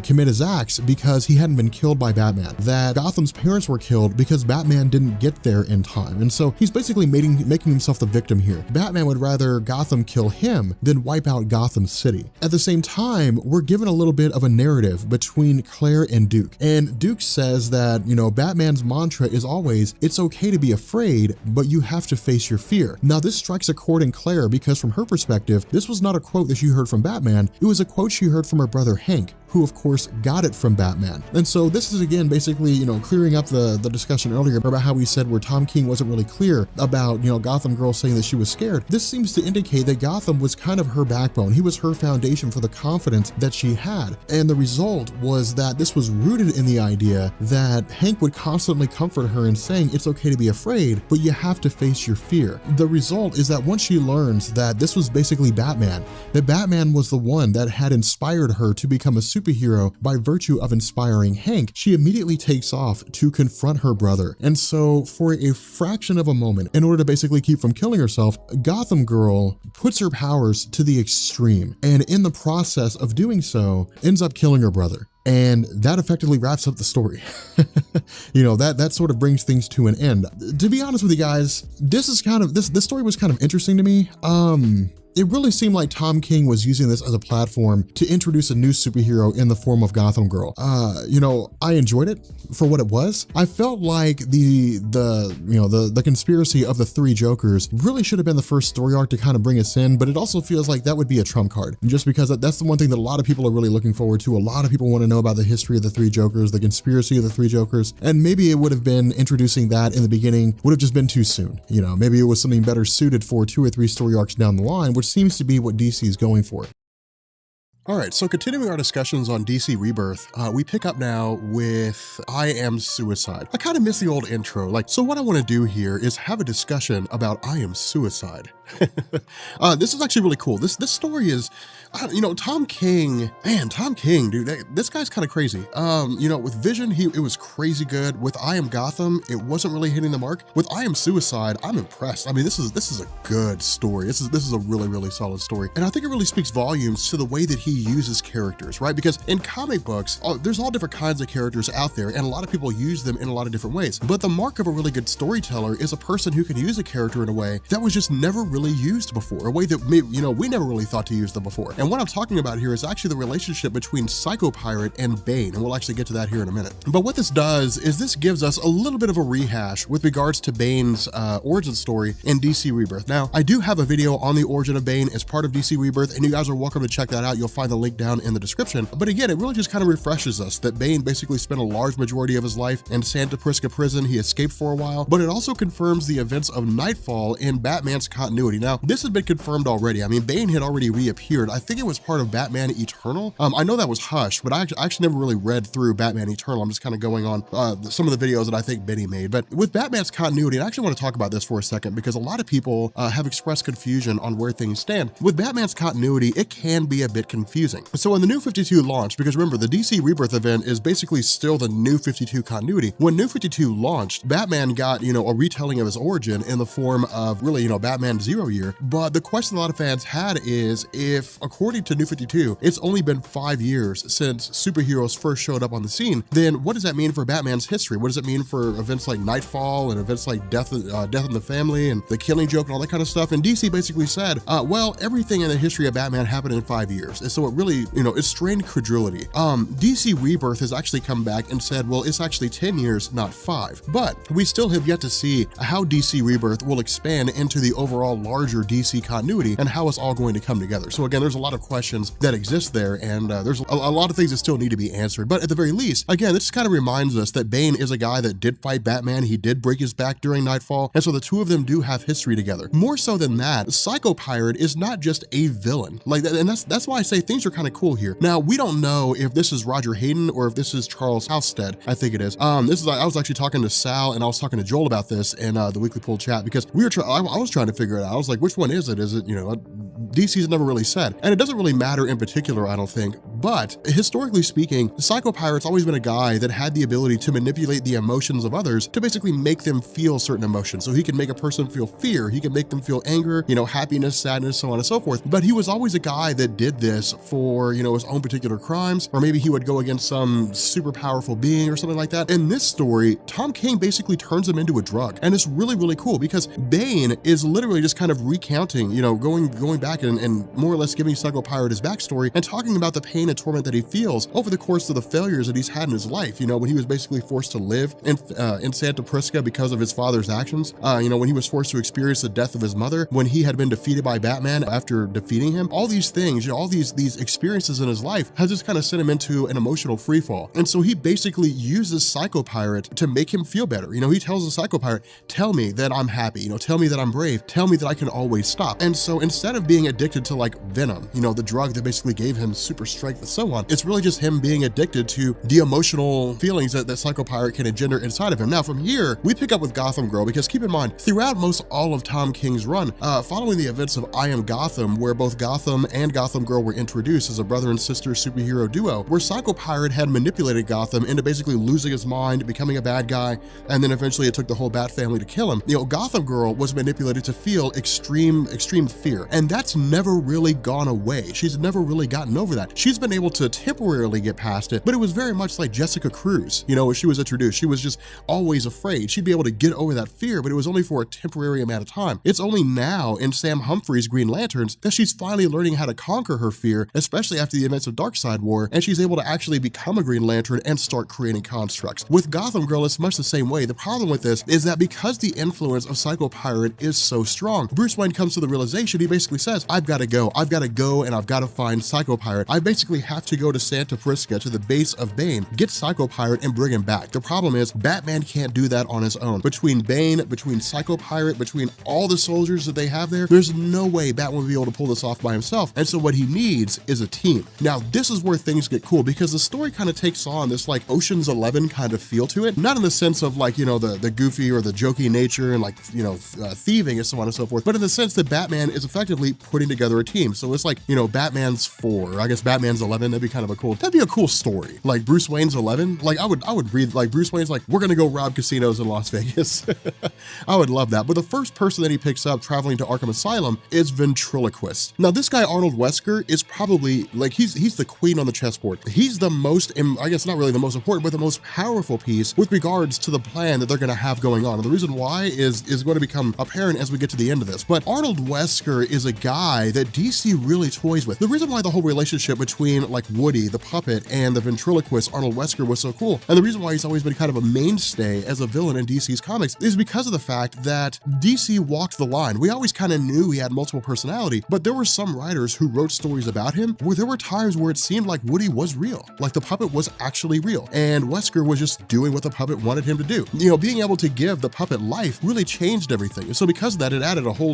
commit his acts because he hadn't been killed by Batman. That Gotham's parents were killed because Batman didn't get there in time. And so he's basically making himself the victim here. Batman would rather Gotham kill him than wipe out Gotham City. At the same time, we're given a little bit of a narrative between Claire and Duke. And Duke says that, Batman's mantra is always, it's okay to be afraid, but you have to face your fear. Now, this strikes a chord in Claire because from her perspective, this was not a quote that she heard from Batman. It was a quote she heard from her brother Hank. who of course got it from Batman. And so this is again basically, clearing up the discussion earlier about how we said where Tom King wasn't really clear about, Gotham Girl saying that she was scared. This seems to indicate that Gotham was kind of her backbone. He was her foundation for the confidence that she had. And the result was that this was rooted in the idea that Hank would constantly comfort her in saying it's okay to be afraid, but you have to face your fear. The result is that once she learns that this was basically Batman, that Batman was the one that had inspired her to become a superhero by virtue of inspiring Hank, she immediately takes off to confront her brother. And so for a fraction of a moment, in order to basically keep from killing herself, Gotham Girl puts her powers to the extreme, and in the process of doing so, ends up killing her brother. And that effectively wraps up the story. That sort of brings things to an end. To be honest with you guys, this story was kind of interesting to me. It really seemed like Tom King was using this as a platform to introduce a new superhero in the form of Gotham Girl. I enjoyed it for what it was. I felt like the conspiracy of the three Jokers really should have been the first story arc to kind of bring us in, but it also feels like that would be a trump card, just because that's the one thing that a lot of people are really looking forward to. A lot of people want to know about the history of the three Jokers, the conspiracy of the three Jokers, and maybe it would have been introducing that in the beginning would have just been too soon. Maybe it was something better suited for 2 or 3 story arcs down the line, which seems to be what DC is going for. All right, so continuing our discussions on DC Rebirth, we pick up now with I Am Suicide. I kind of miss the old intro. So what I want to do here is have a discussion about I Am Suicide. This is actually really cool. This story is, Tom King, dude, this guy's kind of crazy. With Vision, it was crazy good. With I Am Gotham, it wasn't really hitting the mark. With I Am Suicide, I'm impressed. I mean, this is a good story. This is a really, really solid story. And I think it really speaks volumes to the way that he uses characters, right? Because in comic books, there's all different kinds of characters out there, and a lot of people use them in a lot of different ways. But the mark of a really good storyteller is a person who can use a character in a way that was just never really used before, a way that we never really thought to use them before. And what I'm talking about here is actually the relationship between Psycho-Pirate and Bane, and we'll actually get to that here in a minute. But what this does is this gives us a little bit of a rehash with regards to Bane's origin story in DC Rebirth. Now, I do have a video on the origin of Bane as part of DC Rebirth, and you guys are welcome to check that out. You'll find the link down in the description. But again, it really just kind of refreshes us that Bane basically spent a large majority of his life in Santa Prisca prison. He escaped for a while, but it also confirms the events of Nightfall in Batman's continuity. Now, this has been confirmed already. I mean, Bane had already reappeared. I think it was part of Batman Eternal. I know that was Hush, but I actually never really read through Batman Eternal. I'm just kind of going on some of the videos that I think Benny made. But with Batman's continuity, and I actually want to talk about this for a second because a lot of people have expressed confusion on where things stand. With Batman's continuity, it can be a bit confusing. So when the New 52 launched, because remember, the DC Rebirth event is basically still the New 52 continuity. When New 52 launched, Batman got, a retelling of his origin in the form of really, Batman 0 Year. But the question a lot of fans had is, if according to New 52, it's only been 5 years since superheroes first showed up on the scene, then what does that mean for Batman's history? What does it mean for events like Nightfall and events like Death in the Family and the Killing Joke and all that kind of stuff? And DC basically said, well, everything in the history of Batman happened in 5 years. And so it really, it strained credulity. DC Rebirth has actually come back and said, well, it's actually 10 years, not 5. But we still have yet to see how DC Rebirth will expand into the overall larger DC continuity and how it's all going to come together. So again, there's a lot of questions that exist there, and there's a lot of things that still need to be answered. But at the very least, again, this kind of reminds us that Bane is a guy that did fight Batman. He did break his back during Nightfall, and so the two of them do have history together. More so than that, Psycho-Pirate is not just a villain. And that's why I say things are kind of cool here. Now, we don't know if this is Roger Hayden or if this is Charles Halstead. I think it is. I was actually talking to Sal and I was talking to Joel about this in the Weekly Pool chat because I was trying to figure it out. I was like, which one is it? Is it, DC's never really said. And it doesn't really matter in particular, I don't think. But historically speaking, Psycho-Pirate's always been a guy that had the ability to manipulate the emotions of others to basically make them feel certain emotions. So he can make a person feel fear. He can make them feel anger, happiness, sadness, so on and so forth. But he was always a guy that did this for, his own particular crimes, or maybe he would go against some super powerful being or something like that. In this story, Tom King basically turns him into a drug. And it's really, really cool because Bane is literally just kind of recounting, going back and more or less giving Psycho-Pirate his backstory and talking about the pain pain and torment that he feels over the course of the failures that he's had in his life. You know, when he was basically forced to live in Santa Prisca because of his father's actions. You know, when he was forced to experience the death of his mother, when he had been defeated by Batman after defeating him. All these things, you know, all these experiences in his life has just kind of sent him into an emotional freefall. And so he basically uses Psycho Pirate to make him feel better. You know, he tells the Psycho Pirate, tell me that I'm happy, you know, tell me that I'm brave, tell me that I can always stop. And so instead of being addicted to like Venom, you know, the drug that basically gave him super strength and so on, it's really just him being addicted to the emotional feelings that Psycho Pirate can engender inside of him. Now from here, we pick up with Gotham Girl, because keep in mind, throughout most all of Tom King's run, following the events of I Am Gotham, where both Gotham and Gotham Girl were introduced as a brother and sister superhero duo, where Psycho Pirate had manipulated Gotham into basically losing his mind, becoming a bad guy, and then eventually it took the whole Bat family to kill him. You know, Gotham Girl was manipulated to feel extreme fear, and that's never really gone away. She's never really gotten over that. She's been able to temporarily get past it, but it was very much like Jessica Cruz, you know, when she was introduced. She was just always afraid. She'd be able to get over that fear, but it was only for a temporary amount of time. It's only now in Sam Humphrey's Green Lanterns that she's finally learning how to conquer her fear, especially after the events of Darkseid War, and she's able to actually become a Green Lantern and start creating constructs. With Gotham Girl, it's much the same way. The problem with this is that because the influence of Psycho Pirate is so strong, Bruce Wayne comes to the realization, he basically says, I've got to go, and I've got to find Psycho Pirate. I basically have to go to Santa Prisca, to the base of Bane, get Psycho Pirate and bring him back. The problem is Batman can't do that on his own. Between Bane, between Psycho Pirate, between all the soldiers that they have there, there's no way Batman will be able to pull this off by himself. And so what he needs is a team. Now, this is where things get cool, because the story kind of takes on this like Ocean's 11 kind of feel to it. Not in the sense of like, you know, the goofy or the jokey nature and like, you know, thieving and so on and so forth, but in the sense that Batman is effectively putting together a team. So it's like, you know, Batman's 4, I guess Batman's 11, that'd be a cool story. Like Bruce Wayne's 11, like I would read like Bruce Wayne's like, we're gonna go rob casinos in Las Vegas. I would love that. But the first person that he picks up traveling to Arkham Asylum is Ventriloquist. Now this guy, Arnold Wesker, is probably like, he's the queen on the chessboard. He's the most, I guess not really the most important, but the most powerful piece with regards to the plan that they're gonna have going on. And the reason why is going to become apparent as we get to the end of this. But Arnold Wesker is a guy that DC really toys with. The reason why the whole relationship between like Woody, the puppet, and the ventriloquist Arnold Wesker was so cool, and the reason why he's always been kind of a mainstay as a villain in DC's comics, is because of the fact that DC walked the line. We always kind of knew he had multiple personality, but there were some writers who wrote stories about him where there were times where it seemed like Woody was real, like the puppet was actually real, and Wesker was just doing what the puppet wanted him to do. You know, being able to give the puppet life really changed everything. And so because of that, it added a whole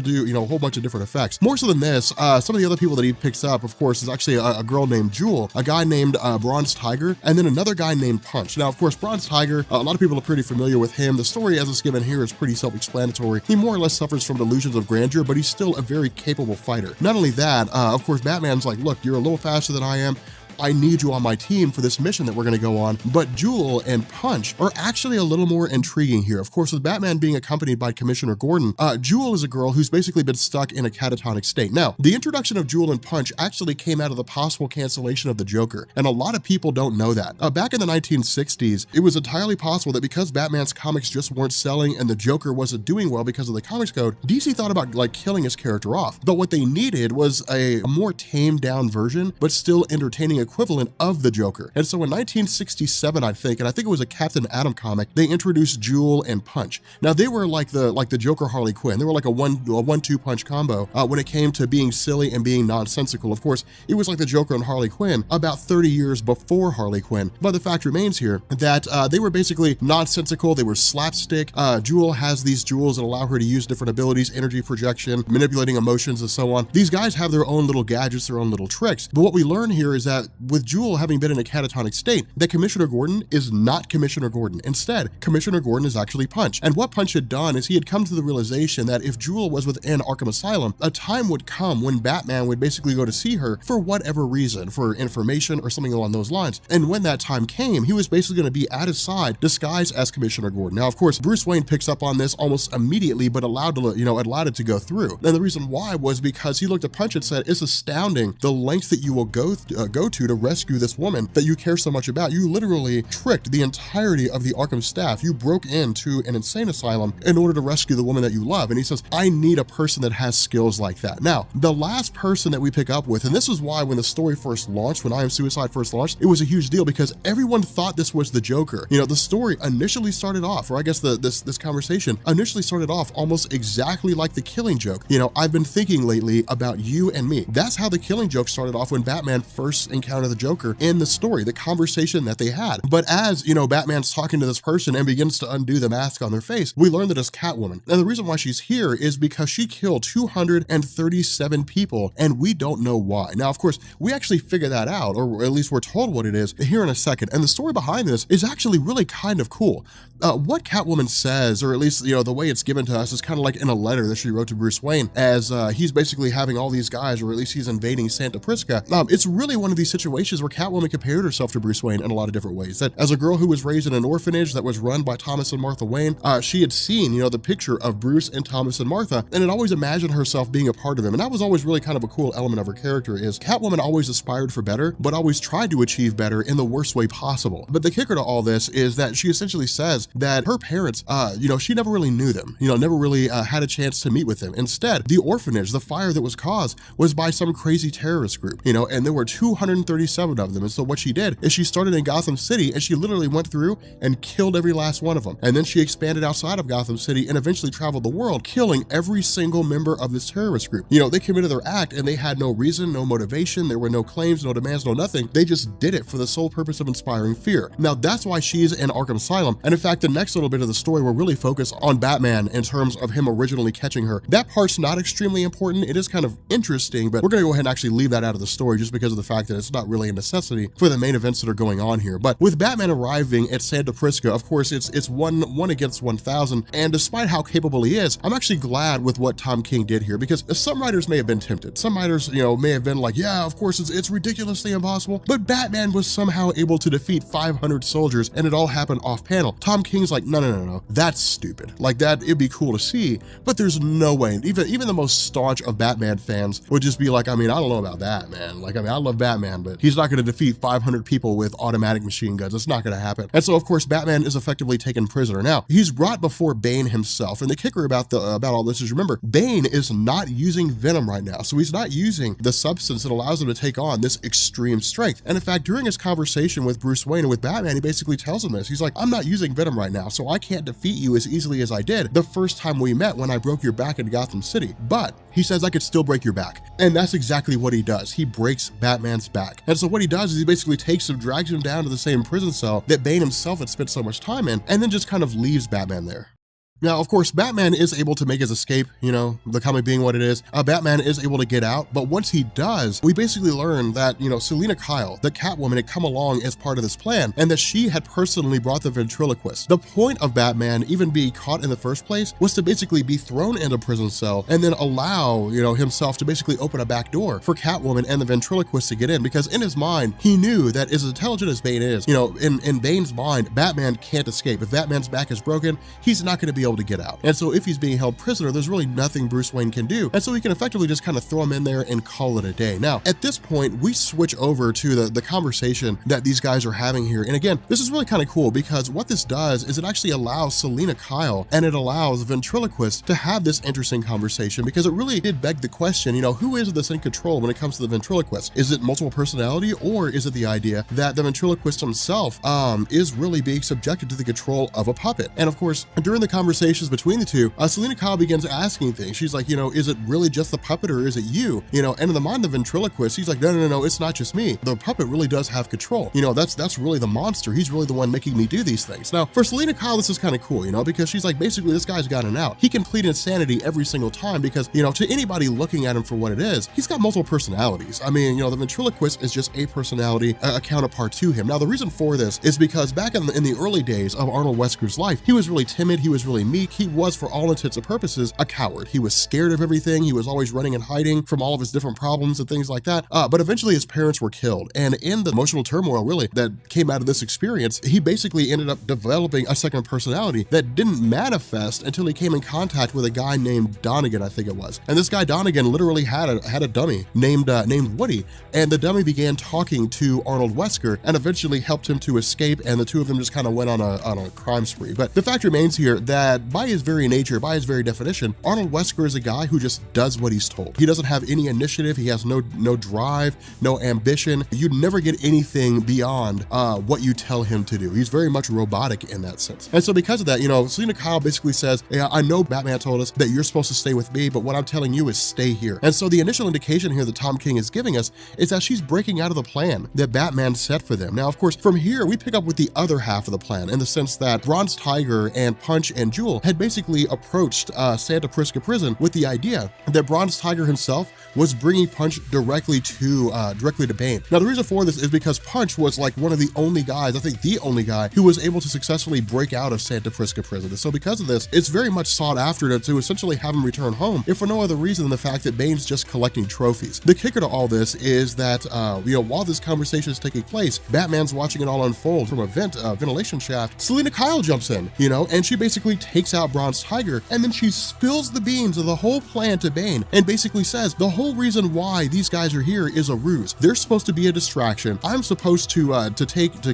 bunch of different effects. More so than this, some of the other people that he picks up, of course, is actually a girl named Jewel, a guy named Bronze Tiger, and then another guy named Punch. Now, of course, Bronze Tiger, a lot of people are pretty familiar with him. The story as it's given here is pretty self-explanatory. He more or less suffers from delusions of grandeur, but he's still a very capable fighter. Not only that, of course, Batman's like, look, you're a little faster than I am. I need you on my team for this mission that we're going to go on. But Jewel and Punch are actually a little more intriguing here. Of course, with Batman being accompanied by Commissioner Gordon, Jewel is a girl who's basically been stuck in a catatonic state. Now, the introduction of Jewel and Punch actually came out of the possible cancellation of the Joker, and a lot of people don't know that. Back in the 1960s, it was entirely possible that because Batman's comics just weren't selling and the Joker wasn't doing well because of the Comics Code, DC thought about like killing his character off. But what they needed was a more tamed down version, but still entertaining equivalent of the Joker. And so in 1967, I think it was a Captain Atom comic, they introduced Jewel and Punch. Now they were like the Joker Harley Quinn. They were like a 1-2 punch combo when it came to being silly and being nonsensical. Of course, it was like the Joker and Harley Quinn about 30 years before Harley Quinn. But the fact remains here that they were basically nonsensical. They were slapstick. Jewel has these jewels that allow her to use different abilities, energy projection, manipulating emotions, and so on. These guys have their own little gadgets, their own little tricks. But what we learn here is that with Jewel having been in a catatonic state, that Commissioner Gordon is not Commissioner Gordon. Instead, Commissioner Gordon is actually Punch. And what Punch had done is he had come to the realization that if Jewel was within Arkham Asylum, a time would come when Batman would basically go to see her for whatever reason, for information or something along those lines. And when that time came, he was basically going to be at his side, disguised as Commissioner Gordon. Now, of course, Bruce Wayne picks up on this almost immediately, but allowed it to go through. And the reason why was because he looked at Punch and said, it's astounding the lengths that you will go to to rescue this woman that you care so much about. You literally tricked the entirety of the Arkham staff. You broke into an insane asylum in order to rescue the woman that you love. And he says, I need a person that has skills like that. Now, the last person that we pick up with, and this is why when the story first launched, when I Am Suicide first launched, it was a huge deal because everyone thought this was the Joker. You know, the story initially started off, or I guess this conversation initially started off almost exactly like The Killing Joke. You know, I've been thinking lately about you and me. That's how The Killing Joke started off when Batman first encountered the Joker in the story, the conversation that they had. But as, you know, Batman's talking to this person and begins to undo the mask on their face, we learn that it's Catwoman. And the reason why she's here is because she killed 237 people and we don't know why. Now, of course, we actually figure that out, or at least we're told what it is here in a second. And the story behind this is actually really kind of cool. What Catwoman says, or at least, you know, the way it's given to us is kind of like in a letter that she wrote to Bruce Wayne as he's basically having all these guys, or at least he's invading Santa Prisca. It's really one of these situations where Catwoman compared herself to Bruce Wayne in a lot of different ways. That as a girl who was raised in an orphanage that was run by Thomas and Martha Wayne, she had seen, you know, the picture of Bruce and Thomas and Martha, and had always imagined herself being a part of them. And that was always really kind of a cool element of her character, is Catwoman always aspired for better, but always tried to achieve better in the worst way possible. But the kicker to all this is that she essentially says that her parents, you know, she never really knew them, you know, never really had a chance to meet with them. Instead, the orphanage, the fire that was caused, was by some crazy terrorist group, you know, and there were 237 of them. And so what she did is she started in Gotham City and she literally went through and killed every last one of them. And then she expanded outside of Gotham City and eventually traveled the world, killing every single member of this terrorist group. You know, they committed their act and they had no reason, no motivation, there were no claims, no demands, no nothing. They just did it for the sole purpose of inspiring fear. Now, that's why she's in Arkham Asylum. And in fact, the next little bit of the story will really focus on Batman in terms of him originally catching her. That part's not extremely important. It is kind of interesting, but we're going to go ahead and actually leave that out of the story just because of the fact that it's not really a necessity for the main events that are going on here. But with Batman arriving at Santa Prisca, of course, it's one against 1,000. And despite how capable he is, I'm actually glad with what Tom King did here, because some writers may have been tempted. Some writers, you know, may have been like, yeah, of course, it's ridiculously impossible. But Batman was somehow able to defeat 500 soldiers and it all happened off panel. Tom King's like, no. That's stupid. Like that, it'd be cool to see, but there's no way. Even the most staunch of Batman fans would just be like, I mean, I don't know about that, man. Like, I mean, I love Batman, but he's not going to defeat 500 people with automatic machine guns. It's not going to happen. And so, of course, Batman is effectively taken prisoner. Now, he's brought before Bane himself. And the kicker about all this is, remember, Bane is not using Venom right now. So he's not using the substance that allows him to take on this extreme strength. And in fact, during his conversation with Bruce Wayne and with Batman, he basically tells him this. He's like, I'm not using Venom right now, so I can't defeat you as easily as I did the first time we met when I broke your back in Gotham City. But he says I could still break your back. And that's exactly what he does. He breaks Batman's back. And so what he does is he basically takes him, drags him down to the same prison cell that Bane himself had spent so much time in, and then just kind of leaves Batman there. Now, of course, Batman is able to make his escape, you know, the comic being what it is. Batman is able to get out, but once he does, we basically learn that, you know, Selina Kyle, the Catwoman, had come along as part of this plan, and that she had personally brought the ventriloquist. The point of Batman even being caught in the first place was to basically be thrown in a prison cell and then allow, you know, himself to basically open a back door for Catwoman and the ventriloquist to get in, because in his mind, he knew that as intelligent as Bane is, you know, in Bane's mind, Batman can't escape. If Batman's back is broken, he's not going to be able to get out. And so if he's being held prisoner, there's really nothing Bruce Wayne can do. And so he can effectively just kind of throw him in there and call it a day. Now, at this point, we switch over to the conversation that these guys are having here. And again, this is really kind of cool because what this does is it actually allows Selina Kyle and it allows ventriloquist to have this interesting conversation, because it really did beg the question, you know, who is this in control when it comes to the ventriloquist? Is it multiple personality, or is it the idea that the ventriloquist himself is really being subjected to the control of a puppet? And of course, during the conversations between the two, Selina Kyle begins asking things. She's like, you know, is it really just the puppet or is it you? You know, and in the mind of the ventriloquist, he's like, no, it's not just me. The puppet really does have control. You know, that's really the monster. He's really the one making me do these things. Now, for Selina Kyle, this is kind of cool, you know, because she's like, basically, this guy's got an out. He can plead insanity every single time because, you know, to anybody looking at him for what it is, he's got multiple personalities. I mean, you know, the ventriloquist is just a personality, a counterpart to him. Now, the reason for this is because back in the early days of Arnold Wesker's life, he was really timid, he was really meek. He was, for all intents and purposes, a coward. He was scared of everything. He was always running and hiding from all of his different problems and things like that. But eventually his parents were killed. And in the emotional turmoil, really, that came out of this experience, he basically ended up developing a second personality that didn't manifest until he came in contact with a guy named Donegan, I think it was. And this guy Donegan literally had a dummy named Woody. And the dummy began talking to Arnold Wesker and eventually helped him to escape. And the two of them just kind of went on a crime spree. But the fact remains here that by his very nature, by his very definition, Arnold Wesker is a guy who just does what he's told. He doesn't have any initiative. He has no drive, no ambition. You never get anything beyond what you tell him to do. He's very much robotic in that sense. And so because of that, Selina Kyle basically says, yeah, I know Batman told us that you're supposed to stay with me, but what I'm telling you is stay here. And so the initial indication here that Tom King is giving us is that she's breaking out of the plan that Batman set for them. Now, of course, from here, we pick up with the other half of the plan in the sense that Bronze Tiger and Punch and Jewel had basically approached Santa Prisca Prison with the idea that Bronze Tiger himself was bringing Punch directly to Bane. Now, the reason for this is because Punch was like one of the only guys, I think the only guy, who was able to successfully break out of Santa Prisca Prison. And so because of this, it's very much sought after to essentially have him return home, if for no other reason than the fact that Bane's just collecting trophies. The kicker to all this is that, while this conversation is taking place, Batman's watching it all unfold from a ventilation shaft. Selina Kyle jumps in, and she basically takes out Bronze Tiger, and then she spills the beans of the whole plan to Bane, and basically says the whole reason why these guys are here is a ruse. They're supposed to be a distraction. I'm supposed to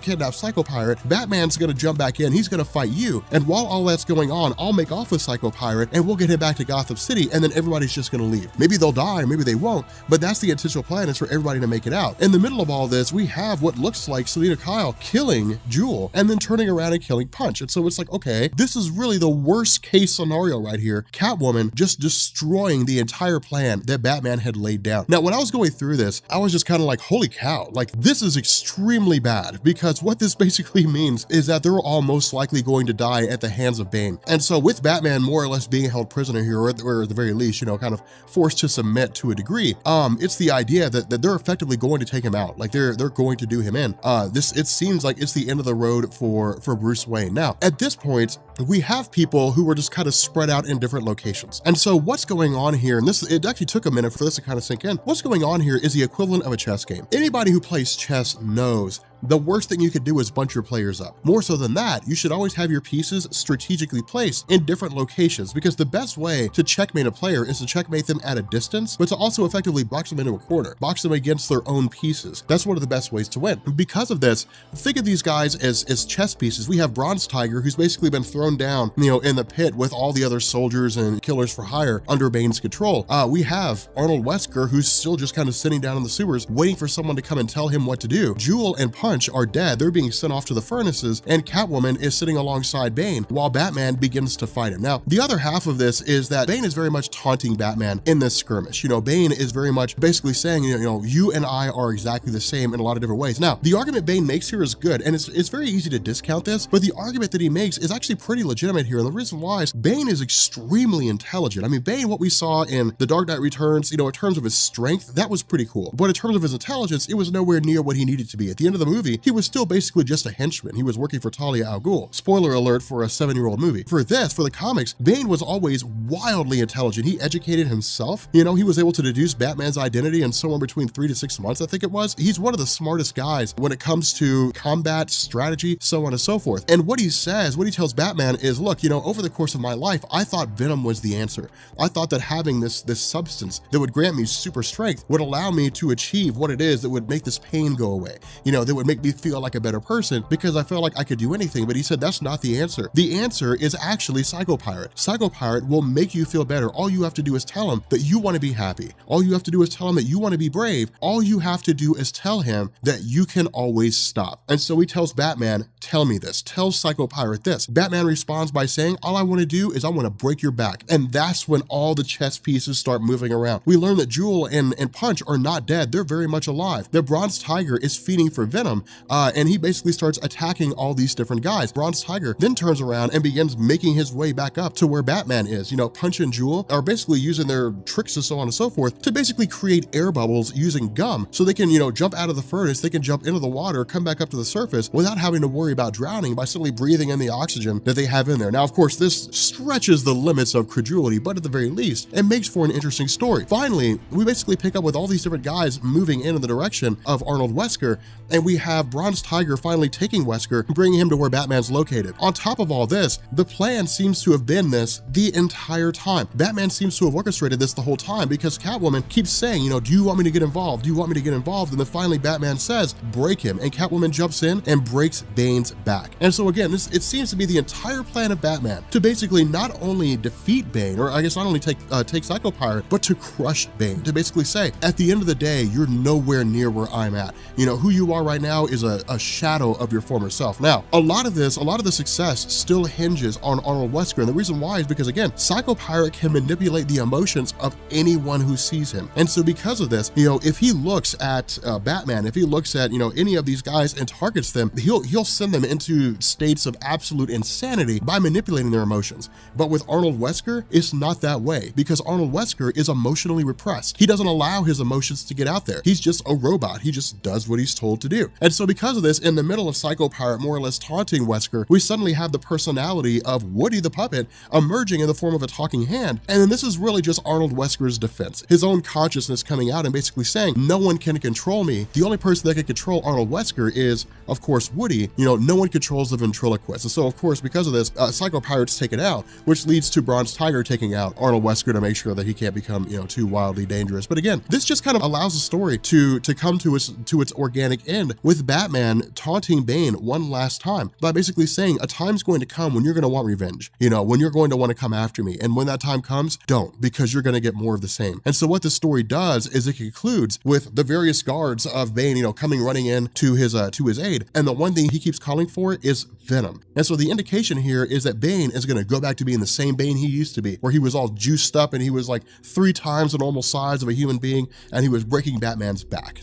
kidnap Psycho Pirate. Batman's gonna jump back in. He's gonna fight you, and while all that's going on, I'll make off with Psycho Pirate, and we'll get him back to Gotham City, and then everybody's just gonna leave. Maybe they'll die, maybe they won't, but that's the intentional plan, is for everybody to make it out. In the middle of all this, we have what looks like Selina Kyle killing Jewel, and then turning around and killing Punch. And so it's like, okay, this is really the worst case scenario right here. Catwoman just destroying the entire plan that Batman had laid down. Now, when I was going through this, I was just kind of like, holy cow, like this is extremely bad, because what this basically means is that they're all most likely going to die at the hands of Bane. And so with Batman more or less being held prisoner here, or at the very least, kind of forced to submit to a degree, it's the idea that they're effectively going to take him out. Like they're going to do him in. It seems like it's the end of the road for Bruce Wayne. Now, at this point, we have people who were just kind of spread out in different locations. And so what's going on here, and it actually took a minute for this to kind of sink in. What's going on here is the equivalent of a chess game. Anybody who plays chess knows the worst thing you could do is bunch your players up. More so than that, you should always have your pieces strategically placed in different locations, because the best way to checkmate a player is to checkmate them at a distance, but to also effectively box them into a corner, box them against their own pieces. That's one of the best ways to win. Because of this, think of these guys as chess pieces. We have Bronze Tiger, who's basically been thrown down, in the pit with all the other soldiers and killers for hire under Bane's control. We have Arnold Wesker, who's still just kind of sitting down in the sewers, waiting for someone to come and tell him what to do. Jewel and Punch are dead. They're being sent off to the furnaces, and Catwoman is sitting alongside Bane while Batman begins to fight him. Now, the other half of this is that Bane is very much taunting Batman in this skirmish. Bane is very much basically saying, you and I are exactly the same in a lot of different ways. Now, the argument Bane makes here is good, and it's very easy to discount this, but the argument that he makes is actually pretty legitimate here, and the reason why is Bane is extremely intelligent. I mean, Bane, what we saw in The Dark Knight Returns, in terms of his strength, that was pretty cool, but in terms of his intelligence, it was nowhere near what he needed to be. At the end of the movie, he was still basically just a henchman. He was working for Talia al Ghul. Spoiler alert for a 7-year-old movie. For the comics, Bane was always wildly intelligent. He educated himself. He was able to deduce Batman's identity in somewhere between 3 to 6 months, I think it was. He's one of the smartest guys when it comes to combat, strategy, so on and so forth. And what he tells Batman is, look, over the course of my life, I thought Venom was the answer. I thought that having this substance that would grant me super strength would allow me to achieve what it is that would make this pain go away. That would make me feel like a better person, because I felt like I could do anything. But he said that's not the answer. The answer is actually Psycho Pirate. Psycho Pirate will make you feel better. All you have to do is tell him that you want to be happy. All you have to do is tell him that you want to be brave. All you have to do is tell him that you can always stop. And so he tells Batman, tell me this. Tell Psycho Pirate this. Batman responds by saying, all I want to do is I want to break your back. And that's when all the chess pieces start moving around. We learn that Jewel and Punch are not dead. They're very much alive. The Bronze Tiger is feeding for Venom, Venom, and he basically starts attacking all these different guys. Bronze Tiger then turns around and begins making his way back up to where Batman is. Punch and Jewel are basically using their tricks and so on and so forth to basically create air bubbles using gum so they can, jump out of the furnace, they can jump into the water, come back up to the surface without having to worry about drowning by simply breathing in the oxygen that they have in there. Now, of course, this stretches the limits of credulity, but at the very least, it makes for an interesting story. Finally, we basically pick up with all these different guys moving in the direction of Arnold Wesker, and we have Bronze Tiger finally taking Wesker and bringing him to where Batman's located. On top of all this, the plan seems to have been this the entire time. Batman seems to have orchestrated this the whole time because Catwoman keeps saying, do you want me to get involved? Do you want me to get involved? And then finally Batman says, break him. And Catwoman jumps in and breaks Bane's back. And so again, it seems to be the entire plan of Batman to basically not only defeat Bane, or I guess not only take Psycho Pirate, but to crush Bane. To basically say, at the end of the day, you're nowhere near where I'm at. Who you are right now is a shadow of your former self. Now, a lot of the success still hinges on Arnold Wesker. And the reason why is because, again, Psycho Pirate can manipulate the emotions of anyone who sees him. And so because of this, if he looks at Batman, if he looks at, any of these guys and targets them, he'll send them into states of absolute insanity by manipulating their emotions. But with Arnold Wesker, it's not that way because Arnold Wesker is emotionally repressed. He doesn't allow his emotions to get out there. He's just a robot. He just does what he's told to do. And so because of this, in the middle of Psycho Pirate more or less taunting Wesker, we suddenly have the personality of Woody the puppet emerging in the form of a talking hand. And then this is really just Arnold Wesker's defense, his own consciousness coming out and basically saying, no one can control me. The only person that can control Arnold Wesker is, of course, Woody. No one controls the ventriloquist. And so, of course, because of this, Psycho Pirate's taken out, which leads to Bronze Tiger taking out Arnold Wesker to make sure that he can't become, too wildly dangerous. But again, this just kind of allows the story to come to its organic end with Batman taunting Bane one last time by basically saying, a time's going to come when you're going to want revenge, when you're going to want to come after me. And when that time comes, don't, because you're going to get more of the same. And so what this story does is it concludes with the various guards of Bane, coming running in to his aid. And the one thing he keeps calling for is Venom. And so the indication here is that Bane is going to go back to being the same Bane he used to be, where he was all juiced up and he was like 3 times the normal size of a human being, and he was breaking Batman's back.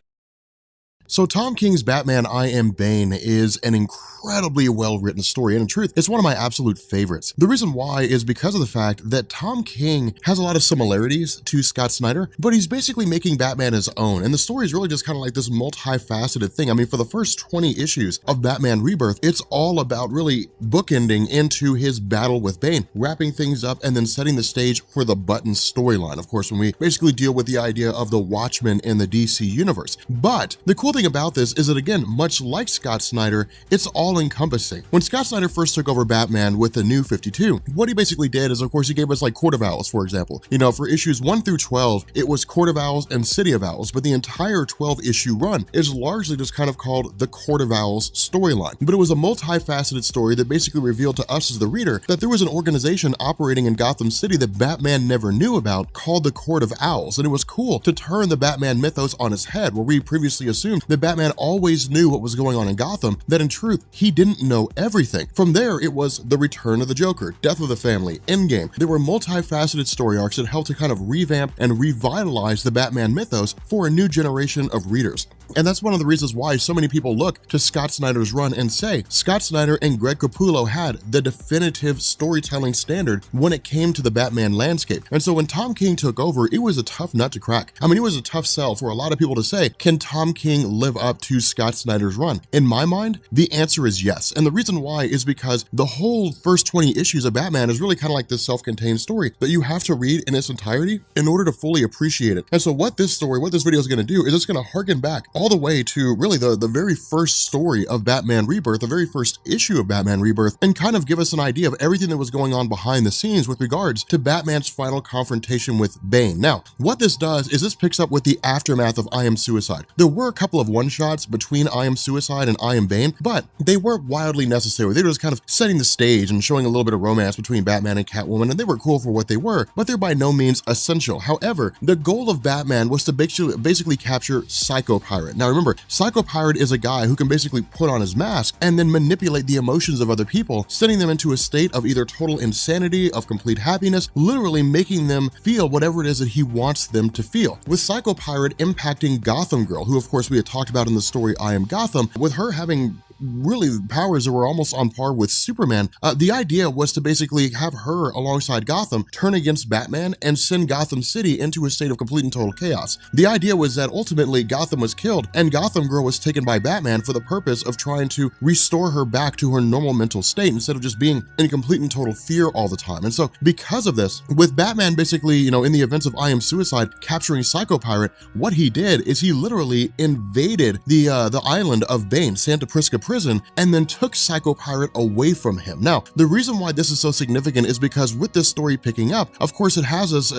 So Tom King's Batman I Am Bane is an incredibly well-written story, and in truth, it's one of my absolute favorites. The reason why is because of the fact that Tom King has a lot of similarities to Scott Snyder, but he's basically making Batman his own, and the story is really just kind of like this multifaceted thing. I mean, for the first 20 issues of Batman Rebirth, it's all about really bookending into his battle with Bane, wrapping things up and then setting the stage for the Button storyline, of course, when we basically deal with the idea of the Watchmen in the DC universe. But the cool thing about this is that, again, much like Scott Snyder, it's all-encompassing. When Scott Snyder first took over Batman with the New 52, what he basically did is, of course, he gave us like Court of Owls, for example. For issues 1 through 12, it was Court of Owls and City of Owls, but the entire 12-issue run is largely just kind of called the Court of Owls storyline. But it was a multifaceted story that basically revealed to us as the reader that there was an organization operating in Gotham City that Batman never knew about called the Court of Owls, and it was cool to turn the Batman mythos on its head, where we previously assumed that Batman always knew what was going on in Gotham, that in truth, he didn't know everything. From there, it was the return of the Joker, death of the family, Endgame. There were multifaceted story arcs that helped to kind of revamp and revitalize the Batman mythos for a new generation of readers. And that's one of the reasons why so many people look to Scott Snyder's run and say Scott Snyder and Greg Capullo had the definitive storytelling standard when it came to the Batman landscape. And so when Tom King took over, it was a tough nut to crack. I mean, it was a tough sell for a lot of people to say, can Tom King live up to Scott Snyder's run? In my mind, the answer is yes. And the reason why is because the whole first 20 issues of Batman is really kind of like this self-contained story that you have to read in its entirety in order to fully appreciate it. And so what this video is going to do is it's going to harken back all the way to really the very first story of Batman Rebirth, the very first issue of Batman Rebirth, and kind of give us an idea of everything that was going on behind the scenes with regards to Batman's final confrontation with Bane. Now, what this does is this picks up with the aftermath of I Am Suicide. There were a couple of one-shots between I Am Suicide and I Am Bane, but they weren't wildly necessary. They were just kind of setting the stage and showing a little bit of romance between Batman and Catwoman, and they were cool for what they were, but they're by no means essential. However, the goal of Batman was to basically capture Psycho Pirate. Pirate. Now remember, Psycho Pirate is a guy who can basically put on his mask and then manipulate the emotions of other people, sending them into a state of either total insanity, of complete happiness, literally making them feel whatever it is that he wants them to feel. With Psycho Pirate impacting Gotham Girl, who of course we had talked about in the story I Am Gotham, with her having really powers that were almost on par with Superman, the idea was to basically have her alongside Gotham turn against Batman and send Gotham City into a state of complete and total chaos. The idea was that ultimately Gotham was killed and Gotham Girl was taken by Batman for the purpose of trying to restore her back to her normal mental state instead of just being in complete and total fear all the time. And so because of this, with Batman basically, in the events of I Am Suicide capturing Psycho Pirate, what he did is he literally invaded the island of Bane, Santa Prisca prison, and then took Psycho Pirate away from him. Now, the reason why this is so significant is because with this story picking up, of course, it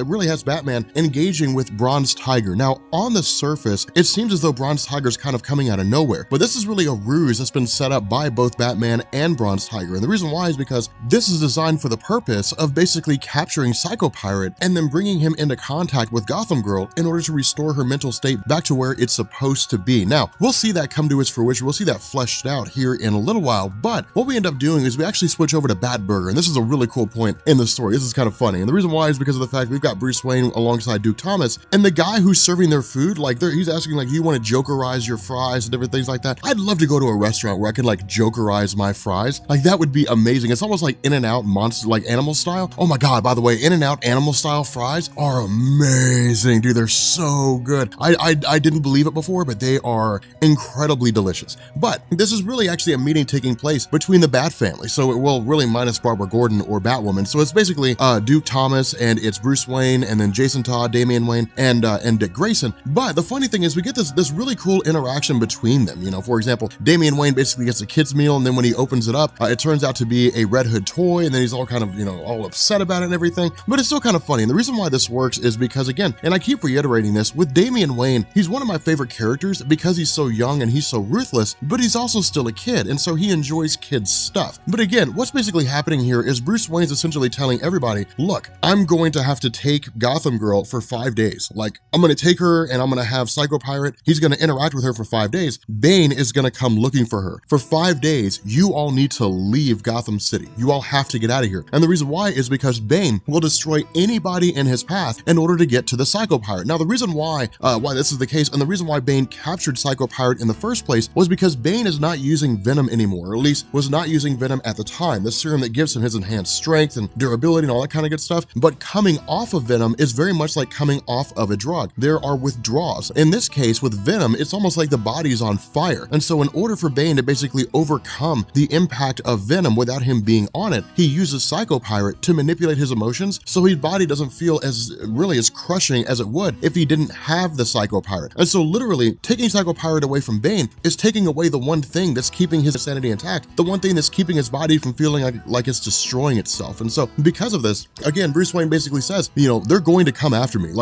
really has Batman engaging with Bronze Tiger. Now, on the surface, it seems as though Bronze Tiger's kind of coming out of nowhere, but this is really a ruse that's been set up by both Batman and Bronze Tiger. And the reason why is because this is designed for the purpose of basically capturing Psycho Pirate and then bringing him into contact with Gotham Girl in order to restore her mental state back to where it's supposed to be. Now, we'll see that come to its fruition. We'll see that fleshed out here in a little while, but what we end up doing is we actually switch over to Batburger, and this is a really cool point in the story. This is kind of funny, and the reason why is because of the fact we've got Bruce Wayne alongside Duke Thomas, and the guy who's serving their food, he's asking do you want to jokerize your fries and different things like that? I'd love to go to a restaurant where I could jokerize my fries. That would be amazing. It's almost like In-N-Out monster, animal style. Oh my God, by the way, In-N-Out animal style fries are amazing, dude. They're so good. I didn't believe it before, but they are incredibly delicious. But this is really actually a meeting taking place between the Bat family. So it will really minus Barbara Gordon or Batwoman. So it's basically Duke Thomas and it's Bruce Wayne and then Jason Todd, Damian Wayne, and Dick Grayson. But the funny thing is we get this really cool interaction between them. For example, Damian Wayne basically gets a kid's meal, and then when he opens it up, it turns out to be a Red Hood toy, and then he's all kind of, all upset about it and everything. But it's still kind of funny. And the reason why this works is because, again, and I keep reiterating this, with Damian Wayne, he's one of my favorite characters because he's so young and he's so ruthless, but he's also still a kid, and so he enjoys kids' stuff. But again, what's basically happening here is Bruce Wayne's essentially telling everybody, look, I'm going to have to take Gotham Girl for 5 days. I'm going to take her and I'm going to have Psycho Pirate. He's going to interact with her for 5 days. Bane is going to come looking for her. For 5 days, you all need to leave Gotham City. You all have to get out of here. And the reason why is because Bane will destroy anybody in his path in order to get to the Psycho Pirate. Now, the reason why this is the case, and the reason why Bane captured Psycho Pirate in the first place was because Bane is not using Venom anymore, or at least was not using Venom at the time, the serum that gives him his enhanced strength and durability and all that kind of good stuff. But coming off of Venom is very much like coming off of a drug. There are withdrawals. In this case, with Venom, it's almost like the body's on fire. And so in order for Bane to basically overcome the impact of Venom without him being on it, he uses Psycho Pirate to manipulate his emotions so his body doesn't feel as crushing as it would if he didn't have the Psycho Pirate. And so literally taking Psycho Pirate away from Bane is taking away the one thing that's keeping his sanity intact, the one thing that's keeping his body from feeling like it's destroying itself. And so because of this, again, Bruce Wayne basically says, they're going to come after me.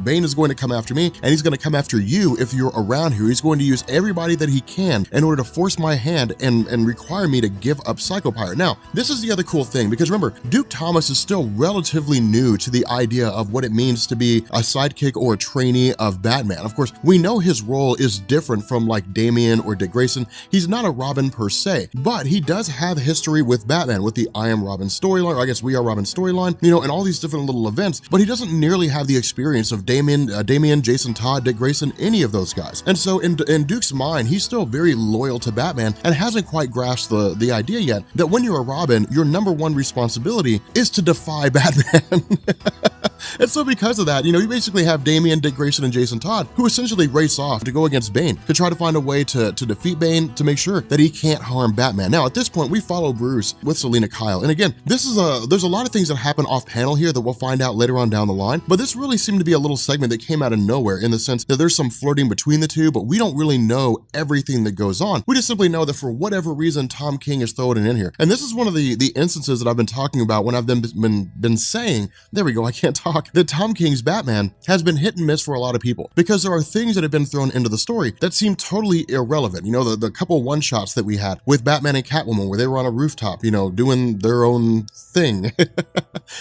Bane is going to come after me, and he's going to come after you if you're around here. He's going to use everybody that he can in order to force my hand and require me to give up Psycho Pirate. Now, this is the other cool thing, because remember, Duke Thomas is still relatively new to the idea of what it means to be a sidekick or a trainee of Batman. Of course, we know his role is different from Damian or Dick Grayson. He's not a Robin per se, but he does have history with Batman, with the I Am Robin storyline, or I guess We Are Robin storyline, and all these different little events, but he doesn't nearly have the experience of Damian, Jason Todd, Dick Grayson, any of those guys. And so in Duke's mind, he's still very loyal to Batman and hasn't quite grasped the idea yet that when you're a Robin, your number one responsibility is to defy Batman. And so because of that, you basically have Damian, Dick Grayson, and Jason Todd who essentially race off to go against Bane to try to find a way to defeat Bane, to make sure that he can't harm Batman. Now, at this point, we follow Bruce with Selina Kyle. And again, there's a lot of things that happen off panel here that we'll find out later on down the line, but this really seemed to be a little segment that came out of nowhere, in the sense that there's some flirting between the two, but we don't really know everything that goes on. We just simply know that for whatever reason, Tom King is throwing it in here. And this is one of the instances that I've been talking about when I've been saying, there we go, I can't talk, that Tom King's Batman has been hit and miss for a lot of people, because there are things that have been thrown into the story that seem totally irrelevant. The couple couple one-shots that we had with Batman and Catwoman where they were on a rooftop, you know, doing their own thing.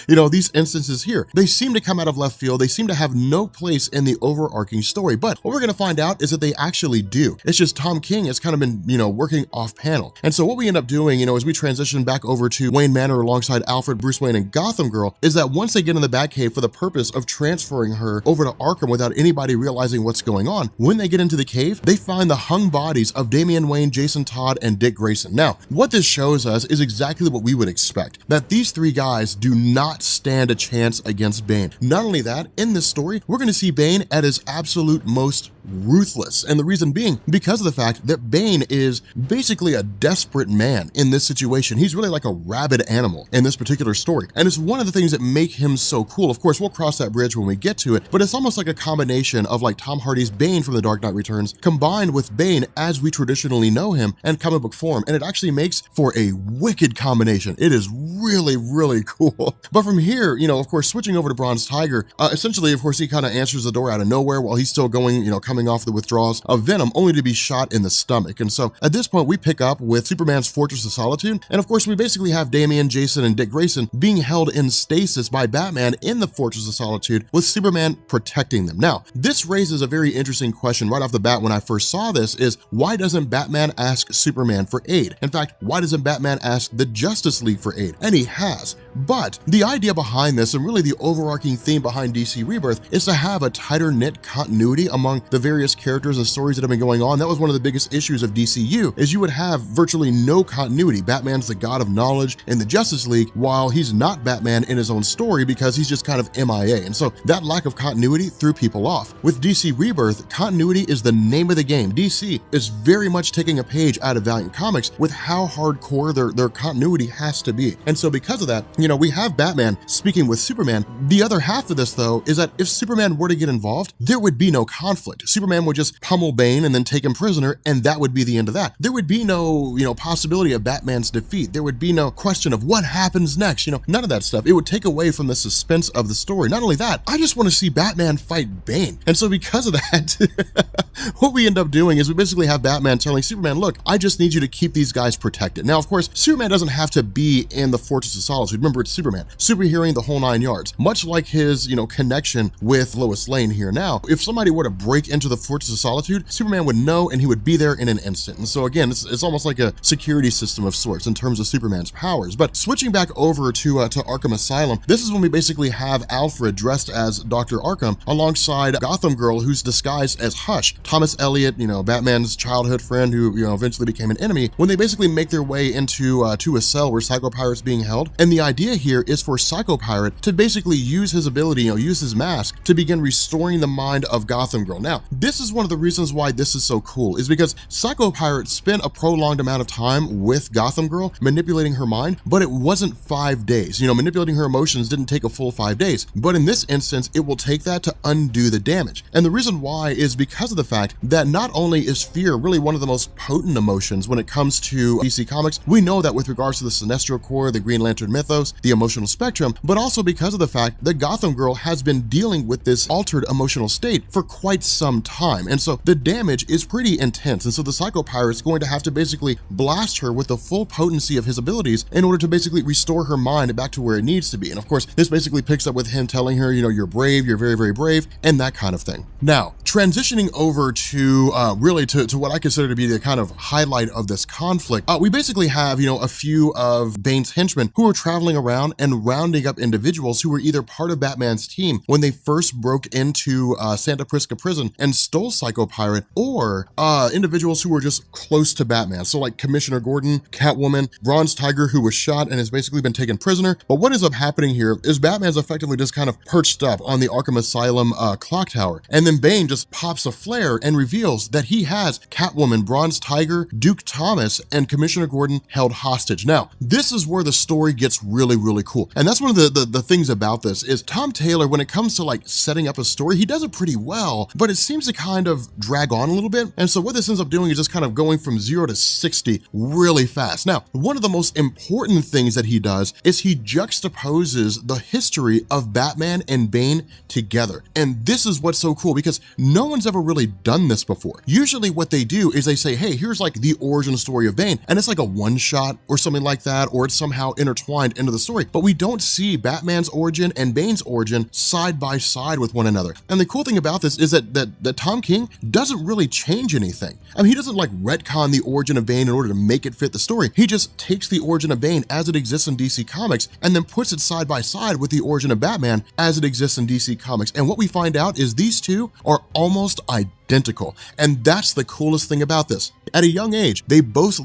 You know, these instances here, they seem to come out of left field. They seem to have no place in the overarching story, but what we're going to find out is that they actually do. It's just Tom King has kind of been, you know, working off panel. And so what we end up doing, you know, as we transition back over to Wayne Manor alongside Alfred, Bruce Wayne, and Gotham Girl, is that once they get in the Batcave for the purpose of transferring her over to Arkham without anybody realizing what's going on, when they get into the cave, they find the hung bodies of Damian Wayne, Jason Todd, and Dick Grayson. Now, what this shows us is exactly what we would expect, that these three guys do not stand a chance against Bane. Not only that, in this story, we're going to see Bane at his absolute most ruthless. And the reason being because of the fact that Bane is basically a desperate man in this situation. He's really like a rabid animal in this particular story. And it's one of the things that make him so cool. Of course, we'll cross that bridge when we get to it, but it's almost like a combination of like Tom Hardy's Bane from The Dark Knight Returns combined with Bane as we traditionally know him in comic book form. And it actually makes for a wicked combination. It is really, really cool. But from here, you know, of course, switching over to Bronze Tiger, essentially, of course, he kind of answers the door out of nowhere while he's still going, you know, coming off the withdrawals of Venom, only to be shot in the stomach. And so at this point, we pick up with Superman's Fortress of Solitude. And of course, we basically have Damian, Jason, and Dick Grayson being held in stasis by Batman in the Fortress of Solitude with Superman protecting them. Now, this raises a very interesting question right off the bat when I first saw this is, why doesn't Batman ask Superman for aid? In fact, why doesn't Batman ask the Justice League for aid? And he has. But the idea behind this, and really the overarching theme behind DC Rebirth, is to have a tighter knit continuity among the various characters and stories that have been going on. That was one of the biggest issues of DCU, is you would have virtually no continuity. Batman's the god of knowledge in the Justice League, while he's not Batman in his own story because he's just kind of MIA. And so that lack of continuity threw people off. With DC Rebirth, continuity is the name of the game. DC is very much taking a page out of Valiant Comics with how hardcore their continuity has to be. And so because of that, you know, we have Batman speaking with Superman. The other half of this, though, is that if Superman were to get involved, there would be no conflict. Superman would just pummel Bane and then take him prisoner, and that would be the end of that. There would be no, you know, possibility of Batman's defeat. There would be no question of what happens next. You know, none of that stuff. It would take away from the suspense of the story. Not only that, I just want to see Batman fight Bane. And so because of that, what we end up doing is we basically have Batman telling Superman, look, I just need you to keep these guys protected. Now, of course, Superman doesn't have to be in the Fortress of Solitude. Remember, it's Superman, superheroing the whole 9 yards, much like his, you know, connection with Lois Lane here. Now, if somebody were to break into the Fortress of Solitude, Superman would know and he would be there in an instant. And so again, it's almost like a security system of sorts in terms of Superman's powers. But switching back over to Arkham Asylum, this is when we basically have Alfred dressed as Dr. Arkham alongside Gotham Girl, who's disguised as Hush, Thomas Elliot, you know, Batman's childhood friend who, you know, eventually became an enemy, when they basically make their way into to a cell where Psycho Pirate's being held. And the idea here is for Psycho Pirate to basically use his ability, you know, use his mask to begin restoring the mind of Gotham Girl. Now, this is one of the reasons why this is so cool, is because Psycho Pirate spent a prolonged amount of time with Gotham Girl manipulating her mind, but it wasn't 5 days. You know, manipulating her emotions didn't take a full 5 days. But in this instance, it will take that to undo the damage. And the reason why is because of the fact that not only is fear really one of the most potent emotions when it comes to DC Comics, we know that with regards to the Sinestro Corps, the Green Lantern mythos, the emotional spectrum, but also because of the fact that Gotham Girl has been dealing with this altered emotional state for quite some time. And so the damage is pretty intense. And so the Psycho Pirate's going to have to basically blast her with the full potency of his abilities in order to basically restore her mind back to where it needs to be. And of course, this basically picks up with him telling her, you know, you're brave, you're very, very brave, and that kind of thing. Now, transitioning over to really to what I consider to be the kind of highlight of this conflict, we basically have, you know, a few of Bane's henchmen who are traveling around and rounding up individuals who were either part of Batman's team when they first broke into Santa Prisca prison and stole Psycho Pirate, or individuals who were just close to Batman. So like Commissioner Gordon, Catwoman, Bronze Tiger, who was shot and has basically been taken prisoner. But what ends up happening here is Batman's effectively just kind of perched up on the Arkham Asylum clock tower. And then Bane just pops a flare and reveals that he has Catwoman, Bronze Tiger, Duke Thomas, and Commissioner Gordon held hostage. Now, this is where the story gets really, really cool. And that's one of the things about this is Tom Taylor, when it comes to like setting up a story, he does it pretty well, but it seems to kind of drag on a little bit. And so what this ends up doing is just kind of going from 0 to 60 really fast. Now, one of the most important things that he does is he juxtaposes the history of Batman and Bane together. And this is what's so cool because no one's ever really done this before. Usually what they do is they say, hey, here's like the origin story of Bane, and it's like a one-shot or something like that, or it's somehow intertwined into the story, but we don't see Batman's origin and Bane's origin side by side with one another. And the cool thing about this is that Tom King doesn't really change anything. I mean, he doesn't like retcon the origin of Bane in order to make it fit the story. He just takes the origin of Bane as it exists in DC Comics and then puts it side by side with the origin of Batman as it exists in DC Comics. And what we find out is these two are almost identical. And that's the coolest thing about this. At a young age, they both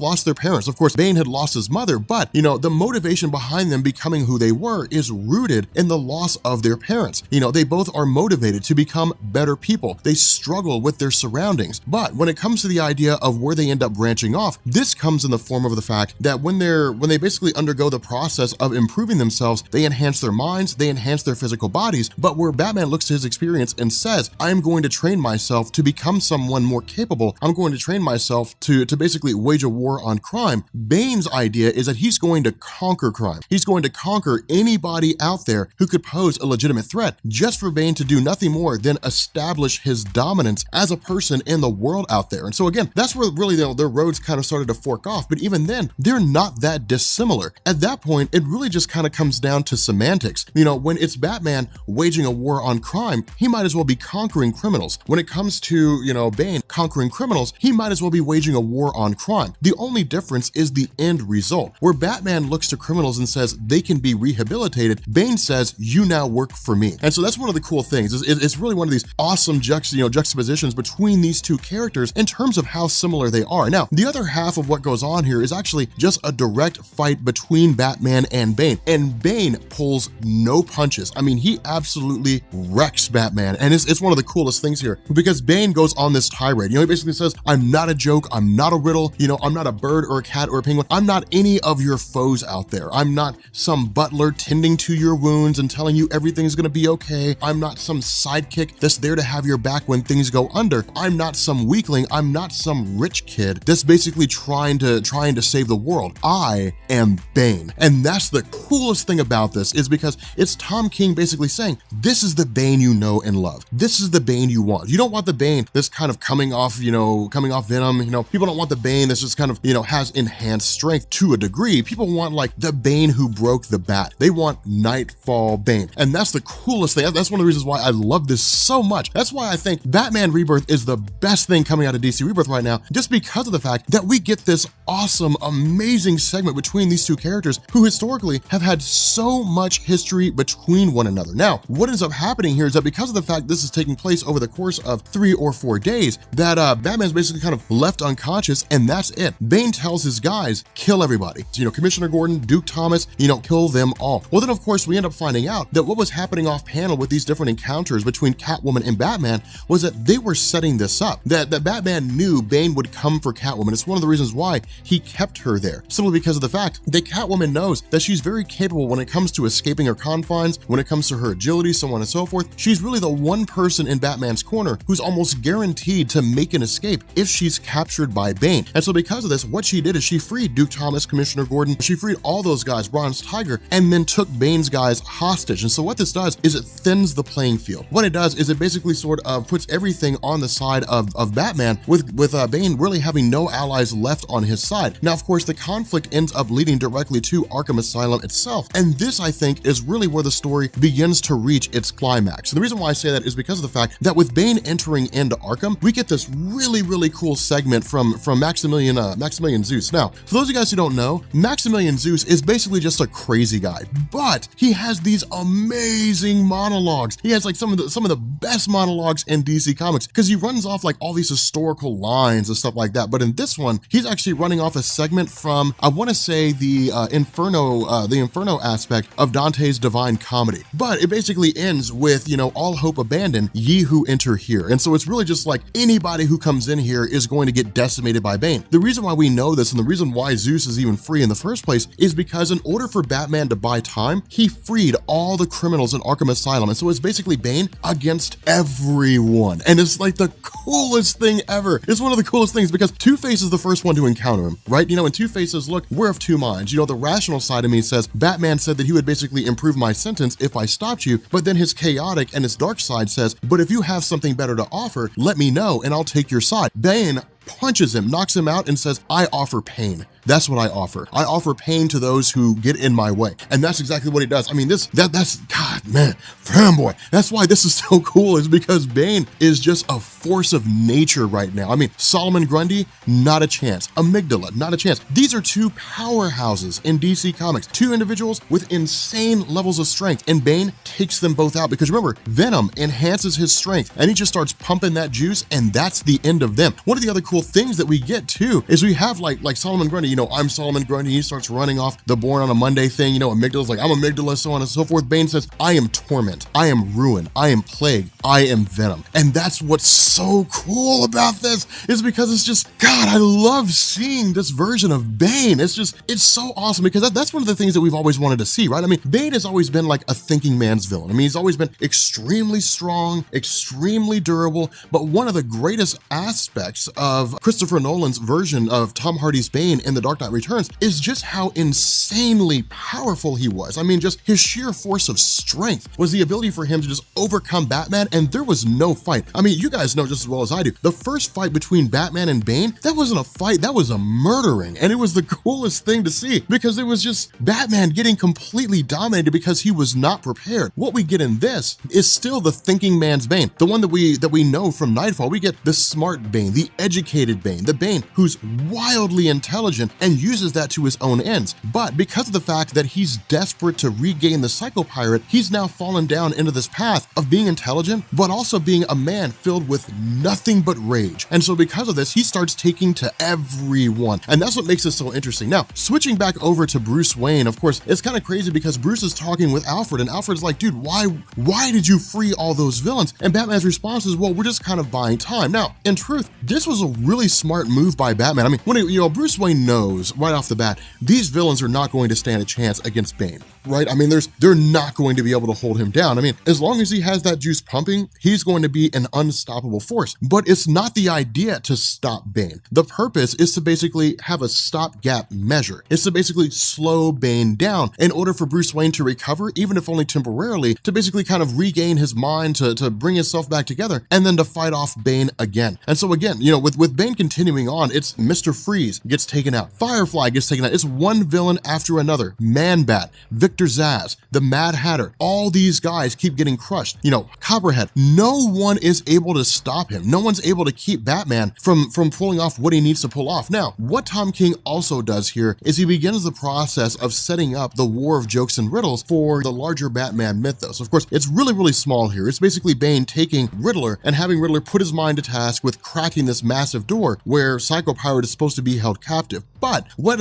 lost their parents. Of course, Bane had lost his mother, but the motivation behind them becoming who they were is rooted in the loss of their parents. They both are motivated to become better people. They struggle with their surroundings. But when it comes to the idea of where they end up branching off, this comes in the form of the fact that when they basically undergo the process of improving themselves, they enhance their minds, they enhance their physical bodies. But where Batman looks to his experience and says, I'm going to train myself to become someone more capable, I'm going to train myself to basically wage a war on crime, Bane's idea is that he's going to conquer crime. He's going to conquer anybody out there who could pose a legitimate threat, just for Bane to do nothing more than establish his dominance as a person in the world out there. And so again, that's where really their roads kind of started to fork off. But even then, they're not that dissimilar. At that point, it really just kind of comes down to semantics. When it's Batman waging a war on crime, he might as well be conquering criminals. When it comes to, Bane conquering criminals, he might as well be waging a war on crime. The only difference is the end result. Where Batman looks to criminals and says they can be rehabilitated, Bane says, you now work for me. And so that's one of the cool things. It's really one of these awesome juxtapositions between these two characters in terms of how similar they are. Now, the other half of what goes on here is actually just a direct fight between Batman and Bane. And Bane pulls no punches. I mean, he absolutely wrecks Batman. And it's one of the coolest things here because Bane goes on this tirade. He basically says, I'm not a joke. I'm not a riddle. I'm not a bird or a cat or a penguin. I'm not any of your foes out there. I'm not some butler tending to your wounds and telling you everything's going to be okay. I'm not some sidekick that's there to have your back when things go under. I'm not some weakling. I'm not some rich kid that's basically trying to save the world. I am Bane. And that's the coolest thing about this is because it's Tom King basically saying, this is the Bane you know and love. This is the Bane you want. You don't want the Bane that's kind of coming off Venom. People don't want the Bane that's just kind of, has enhanced strength to a degree. People want like the Bane who broke the bat. They want Nightfall Bane. And that's the coolest thing. That's one of the reasons why I love this so much. That's why I think Batman Rebirth is the best thing coming out of DC Rebirth right now, just because of the fact that we get this awesome, amazing segment between these two characters who historically have had so much history between one another. Now, what ends up happening here is that because of the fact this is taking place over the course of 3 or 4 days, that Batman's basically kind of left unconscious, and that's it. Bane tells his guys, kill everybody. Commissioner Gordon, Duke Thomas, kill them all. Well, then of course we end up finding out that what was happening off panel with these different encounters between Catwoman and Batman was that they were setting this up, that Batman knew Bane would come for Catwoman. It's one of the reasons why he kept her there, simply because of the fact that Catwoman knows that she's very capable when it comes to escaping her confines, when it comes to her agility, so on and so forth. She's really the one person in Batman's corner who's almost guaranteed to make an escape if she's captured by Bane. And so because of this, what she did is she freed Duke Thomas, Commissioner Gordon, she freed all those guys, Bronze Tiger, and then took Bane's guys hostage. And so what this does is it thins the playing field. What it does is it basically sort of puts everything on the side of Batman, with Bane really having no allies left on his side. Now, of course, the conflict ends up leading directly to Arkham Asylum itself. And this, I think, is really where the story begins to reach its climax. And the reason why I say that is because of the fact that with Bane entering into Arkham, we get this really, really cool segment from Maximilian Zeus. Now, for those of you guys who don't know, Maximilian Zeus is basically just a crazy guy, but he has these amazing monologues. He has like some of the best monologues in DC Comics because he runs off like all these historical lines and stuff like that. But in this one, he's actually running off a segment from, I want to say, the Inferno aspect of Dante's Divine Comedy. But it basically ends with, all hope abandoned, ye who enter here. And so it's really just like anybody who comes in here is going to get decimated by Bane. The reason why we know this and the reason why Zeus is even free in the first place is because in order for Batman to buy time, he freed all the criminals in Arkham Asylum. And so it's basically Bane against everyone. And it's like the coolest thing ever. It's one of the coolest things because Two-Face is the first one to encounter him, right? And Two-Face says, look, we're of two minds. The rational side of me says, Batman said that he would basically improve my sentence if I stopped you, but then his chaotic and his dark side says, but if you have something better better to offer, let me know and I'll take your side. Bane punches him, knocks him out, and says, I offer pain. That's what I offer. I offer pain to those who get in my way. And that's exactly what he does. I mean, that's, God, man, fanboy. That's why this is so cool, is because Bane is just a force of nature right now. I mean, Solomon Grundy, not a chance. Amygdala, not a chance. These are two powerhouses in DC Comics, two individuals with insane levels of strength, and Bane takes them both out because remember, Venom enhances his strength and he just starts pumping that juice, and that's the end of them. One of the other cool things that we get too is we have like Solomon Grundy, I'm Solomon Grundy, he starts running off the Born on a Monday thing, Amygdala's like, I'm Amygdala, so on and so forth. Bane says, I am torment, I am ruin, I am plague, I am Venom. And that's what's so cool about this, is because it's just, God, I love seeing this version of Bane. It's so awesome because that's one of the things that we've always wanted to see, right? I mean, Bane has always been like a thinking man's villain. I mean, he's always been extremely strong, extremely durable, but one of the greatest aspects of Christopher Nolan's version of Tom Hardy's Bane in The Dark Knight Returns is just how insanely powerful he was. I mean, just his sheer force of strength was the ability for him to just overcome Batman, and there was no fight. I mean, you guys know just as well as I do, the first fight between Batman and Bane, that wasn't a fight, that was a murdering, and it was the coolest thing to see because it was just Batman getting completely dominated because he was not prepared. What we get in this is still the thinking man's Bane, the one that we know from Nightfall. We get the smart Bane, the educated Bane, the Bane who's wildly intelligent and uses that to his own ends. But because of the fact that he's desperate to regain the Psycho Pirate, he's now fallen down into this path of being intelligent, but also being a man filled with nothing but rage. And so because of this, he starts taking to everyone. And that's what makes this so interesting. Now, switching back over to Bruce Wayne, of course, it's kind of crazy because Bruce is talking with Alfred, and Alfred's like, dude, why did you free all those villains? And Batman's response is, well, we're just kind of buying time. Now, in truth, this was a really smart move by Batman. I mean, when Bruce Wayne knows right off the bat, these villains are not going to stand a chance against Bane, right? I mean, they're not going to be able to hold him down. I mean, as long as he has that juice pumping, he's going to be an unstoppable force. But it's not the idea to stop Bane. The purpose is to basically have a stopgap measure. It's to basically slow Bane down in order for Bruce Wayne to recover, even if only temporarily, to basically kind of regain his mind, to bring himself back together, and then to fight off Bane again. And so again, with Bane continuing on, it's Mr. Freeze gets taken out, Firefly gets taken out, it's one villain after another, Man-Bat, Victor Zsasz, the Mad Hatter, all these guys keep getting crushed. Copperhead, no one is able to stop him. No one's able to keep Batman from pulling off what he needs to pull off. Now, what Tom King also does here is he begins the process of setting up the war of jokes and riddles for the larger Batman mythos. Of course, it's really, really small here. It's basically Bane taking Riddler and having Riddler put his mind to task with cracking this massive door where Psycho Pirate is supposed to be held captive. But what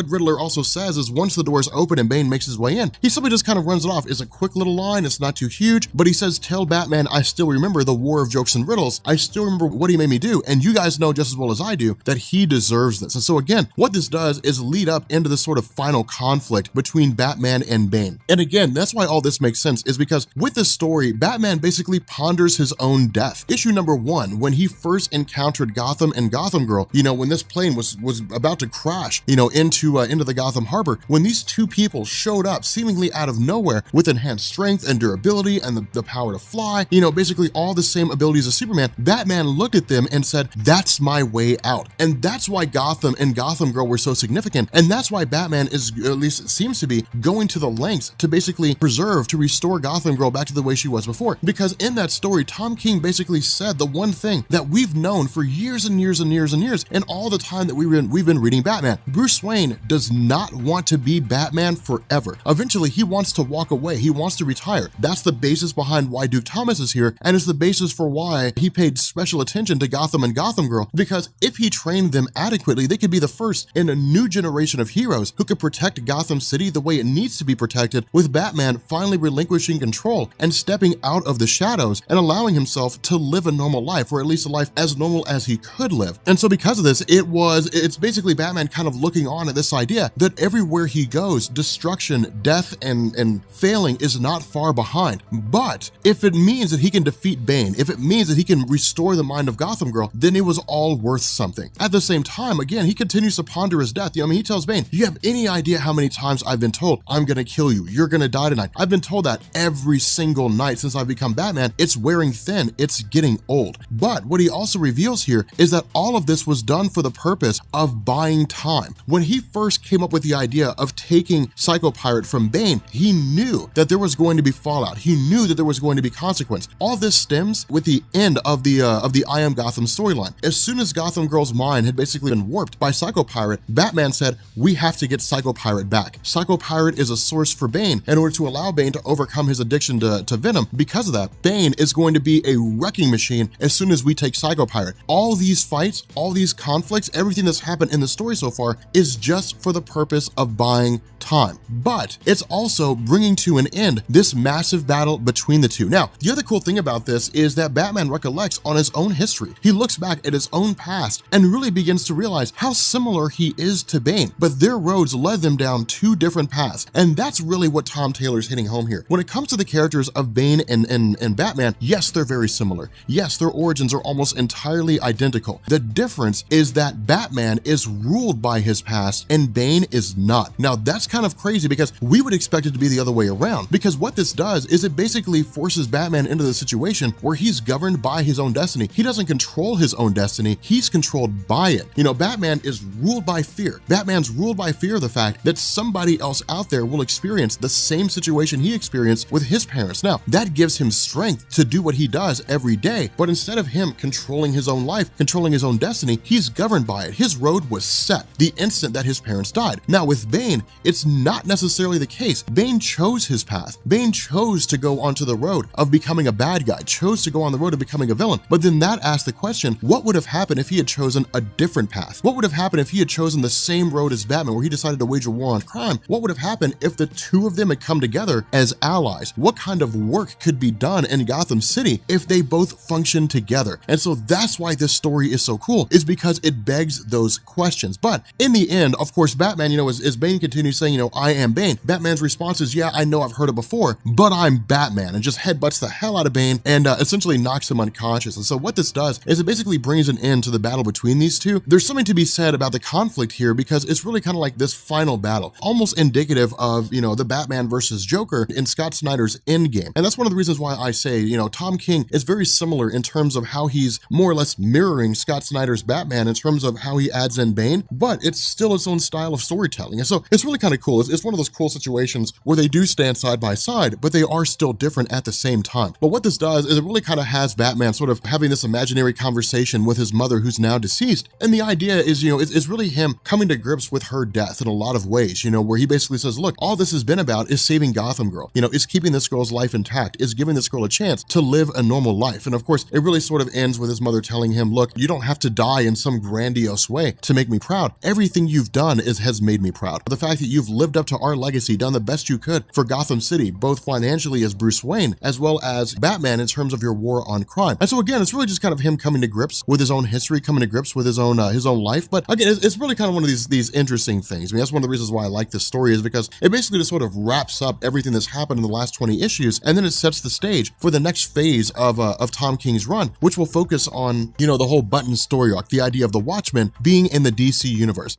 Riddler also says is once the doors open and Bane makes his way in, he simply just kind of runs it off. It's a quick little line, it's not too huge, but he says, tell Batman I still remember the war of jokes and riddles. I still remember what he made me do, and you guys know just as well as I do that he deserves this. And so again, what this does is lead up into this sort of final conflict between Batman and Bane. And again, that's why all this makes sense, is because with this story, Batman basically ponders his own death. Issue number 1, when he first encountered Gotham and Gotham Girl, when this plane was about to crash, into the Gotham Harbor, when these two people showed up seemingly out of nowhere with enhanced strength and durability and the power to fly, basically all the same abilities as Superman, Batman looked at them and said, that's my way out. And that's why Gotham and Gotham Girl were so significant. And that's why Batman is, at least it seems to be, going to the lengths to basically to restore Gotham Girl back to the way she was before. Because in that story, Tom King basically said the one thing that we've known for years and years and years and years, and all the time that we've been reading Batman. Bruce Wayne does not want to be Batman forever. Eventually, he wants to walk away. He wants to retire. That's the basis behind why Duke Thomas is here, and it's the basis for why he paid special attention to Gotham and Gotham Girl, because if he trained them adequately, they could be the first in a new generation of heroes who could protect Gotham City the way it needs to be protected, with Batman finally relinquishing control and stepping out of the shadows and allowing himself to live a normal life, or at least a life as normal as he could live. And so because of this, it's basically Batman Batman kind of looking on at this idea that everywhere he goes, destruction, death, and failing is not far behind. But if it means that he can defeat Bane, if it means that he can restore the mind of Gotham Girl, then it was all worth something. At the same time, again, he continues to ponder his death. He tells Bane, you have any idea how many times I've been told, I'm gonna kill you, you're gonna die tonight. I've been told that every single night since I've become Batman. It's wearing thin, it's getting old. But what he also reveals here is that all of this was done for the purpose of buying time. When he first came up with the idea of taking Psycho Pirate from Bane, he knew that there was going to be fallout. He knew that there was going to be consequence. All this stems with the end of the I Am Gotham storyline. As soon as Gotham Girl's mind had basically been warped by Psycho Pirate, Batman said, we have to get Psycho Pirate back. Psycho Pirate is a source for Bane in order to allow Bane to overcome his addiction to Venom. Because of that, Bane is going to be a wrecking machine as soon as we take Psycho Pirate. All these fights, all these conflicts, everything that's happened in the story so far is just for the purpose of buying time. But it's also bringing to an end this massive battle between the two. Now, the other cool thing about this is that Batman recollects on his own history. He looks back at his own past and really begins to realize how similar he is to Bane, but their roads led them down two different paths. And that's really what Tom Taylor's hitting home here. When it comes to the characters of Bane and Batman, yes, they're very similar. Yes, their origins are almost entirely identical. The difference is that Batman is ruled by his past and Bane is not. Now, that's kind of crazy because we would expect it to be the other way around, because what this does is it basically forces Batman into the situation where he's governed by his own destiny. He doesn't control his own destiny, he's controlled by it. Batman is ruled by fear. Batman's ruled by fear of the fact that somebody else out there will experience the same situation he experienced with his parents. Now, that gives him strength to do what he does every day, but instead of him controlling his own life, controlling his own destiny, he's governed by it. His road was set the instant that his parents died. Now, with Bane, it's not necessarily the case. Bane chose his path. Bane chose to go onto the road of becoming a bad guy, chose to go on the road of becoming a villain. But then that asks the question, what would have happened if he had chosen a different path? What would have happened if he had chosen the same road as Batman, where he decided to wage a war on crime? What would have happened if the two of them had come together as allies? What kind of work could be done in Gotham City if they both function together? And so that's why this story is so cool, is because it begs those questions. But in the end, of course, Batman, as Bane continues saying, I am Bane, Batman's response is, yeah, I know I've heard it before, but I'm Batman, and just headbutts the hell out of Bane and essentially knocks him unconscious. And so what this does is it basically brings an end to the battle between these two. There's something to be said about the conflict here, because it's really kind of like this final battle, almost indicative of, the Batman versus Joker in Scott Snyder's Endgame. And that's one of the reasons why I say, Tom King is very similar in terms of how he's more or less mirroring Scott Snyder's Batman in terms of how he adds in Bane, but it's still its own style of storytelling. And so it's really kind of cool. It's one of those cool situations where they do stand side by side, but they are still different at the same time. But what this does is it really kind of has Batman sort of having this imaginary conversation with his mother, who's now deceased. And the idea is, it's really him coming to grips with her death in a lot of ways, where he basically says, look, all this has been about is saving Gotham Girl, is keeping this girl's life intact, is giving this girl a chance to live a normal life. And of course, it really sort of ends with his mother telling him, look, you don't have to die in some grandiose way to make me proud. Everything you've done has made me proud. The fact that you've lived up to our legacy, done the best you could for Gotham City, both financially as Bruce Wayne, as well as Batman in terms of your war on crime. And so again, it's really just kind of him coming to grips with his own history, coming to grips with his own life. But again, it's really kind of one of these interesting things. That's one of the reasons why I like this story, is because it basically just sort of wraps up everything that's happened in the last 20 issues, and then it sets the stage for the next phase of Tom King's run, which will focus on, the whole Button story arc, the idea of the Watchmen being in the DC universe.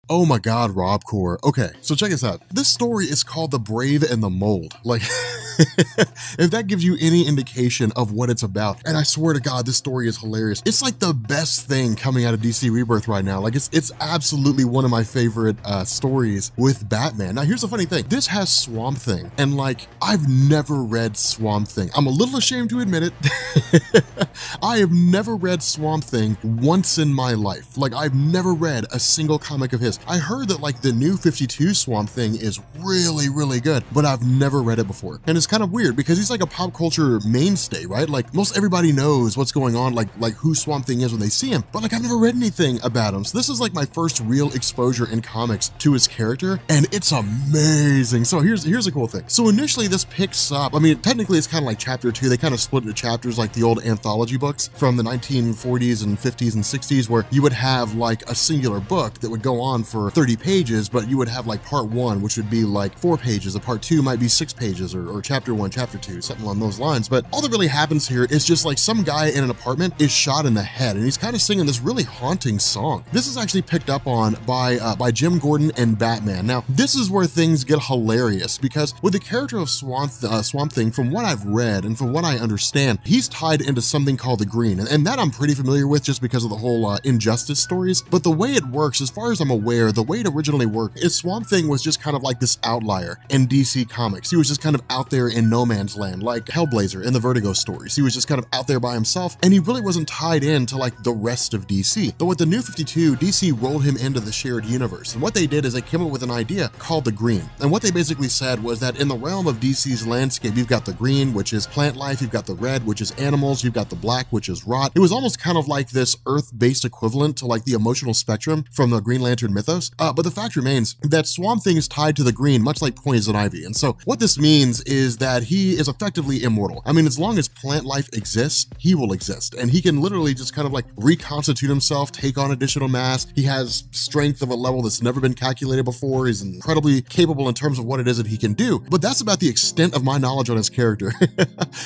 Oh my God, Rob Core. Okay, so check this out. This story is called The Brave and the Mold. Like, if that gives you any indication of what it's about, and I swear to God, this story is hilarious. It's like the best thing coming out of DC Rebirth right now. Like, it's absolutely one of my favorite stories with Batman. Now, here's the funny thing. This has Swamp Thing, and like, I've never read Swamp Thing. I'm a little ashamed to admit it. I have never read Swamp Thing once in my life. Like, I've never read a single comic of his. because I heard that like the new 52 Swamp Thing is really, really good, but I've never read it before. And it's kind of weird because he's like a pop culture mainstay, right? Like most everybody knows what's going on, like who Swamp Thing is when they see him, but like I've never read anything about him. So this is like my first real exposure in comics to his character, and it's amazing. So here's a cool thing. So initially this picks up, I mean, technically it's kind of like chapter 2. They kind of split into chapters like the old anthology books from the 1940s and 50s and 60s, where you would have like a singular book that would go on for 30 pages, but you would have like part 1, which would be like 4 pages, a part 2 might be 6 pages, or chapter 1, chapter 2, something along those lines. But all that really happens here is just like some guy in an apartment is shot in the head, and he's kind of singing this really haunting song. This is actually picked up on by Jim Gordon and Batman. Now, this is where things get hilarious, because with the character of Swamp Thing, from what I've read and from what I understand, he's tied into something called the Green, and that I'm pretty familiar with just because of the whole Injustice stories. But the way it works, as far as I'm aware, the way it originally worked is Swamp Thing was just kind of like this outlier in DC Comics. He was just kind of out there in no man's land, like Hellblazer in the Vertigo stories. He was just kind of out there by himself, and he really wasn't tied into like the rest of DC. But with the New 52, DC rolled him into the shared universe, and what they did is they came up with an idea called the Green. And what they basically said was that in the realm of DC's landscape, you've got the green, which is plant life, you've got the red, which is animals, you've got the black, which is rot. It was almost kind of like this Earth-based equivalent to like the emotional spectrum from the Green Lantern mythos. But the fact remains that Swamp Thing is tied to the green, much like Poison Ivy. And so what this means is that he is effectively immortal. I mean, as long as plant life exists, he will exist. And he can literally just kind of like reconstitute himself, take on additional mass. He has strength of a level that's never been calculated before. He's incredibly capable in terms of what it is that he can do. But that's about the extent of my knowledge on his character.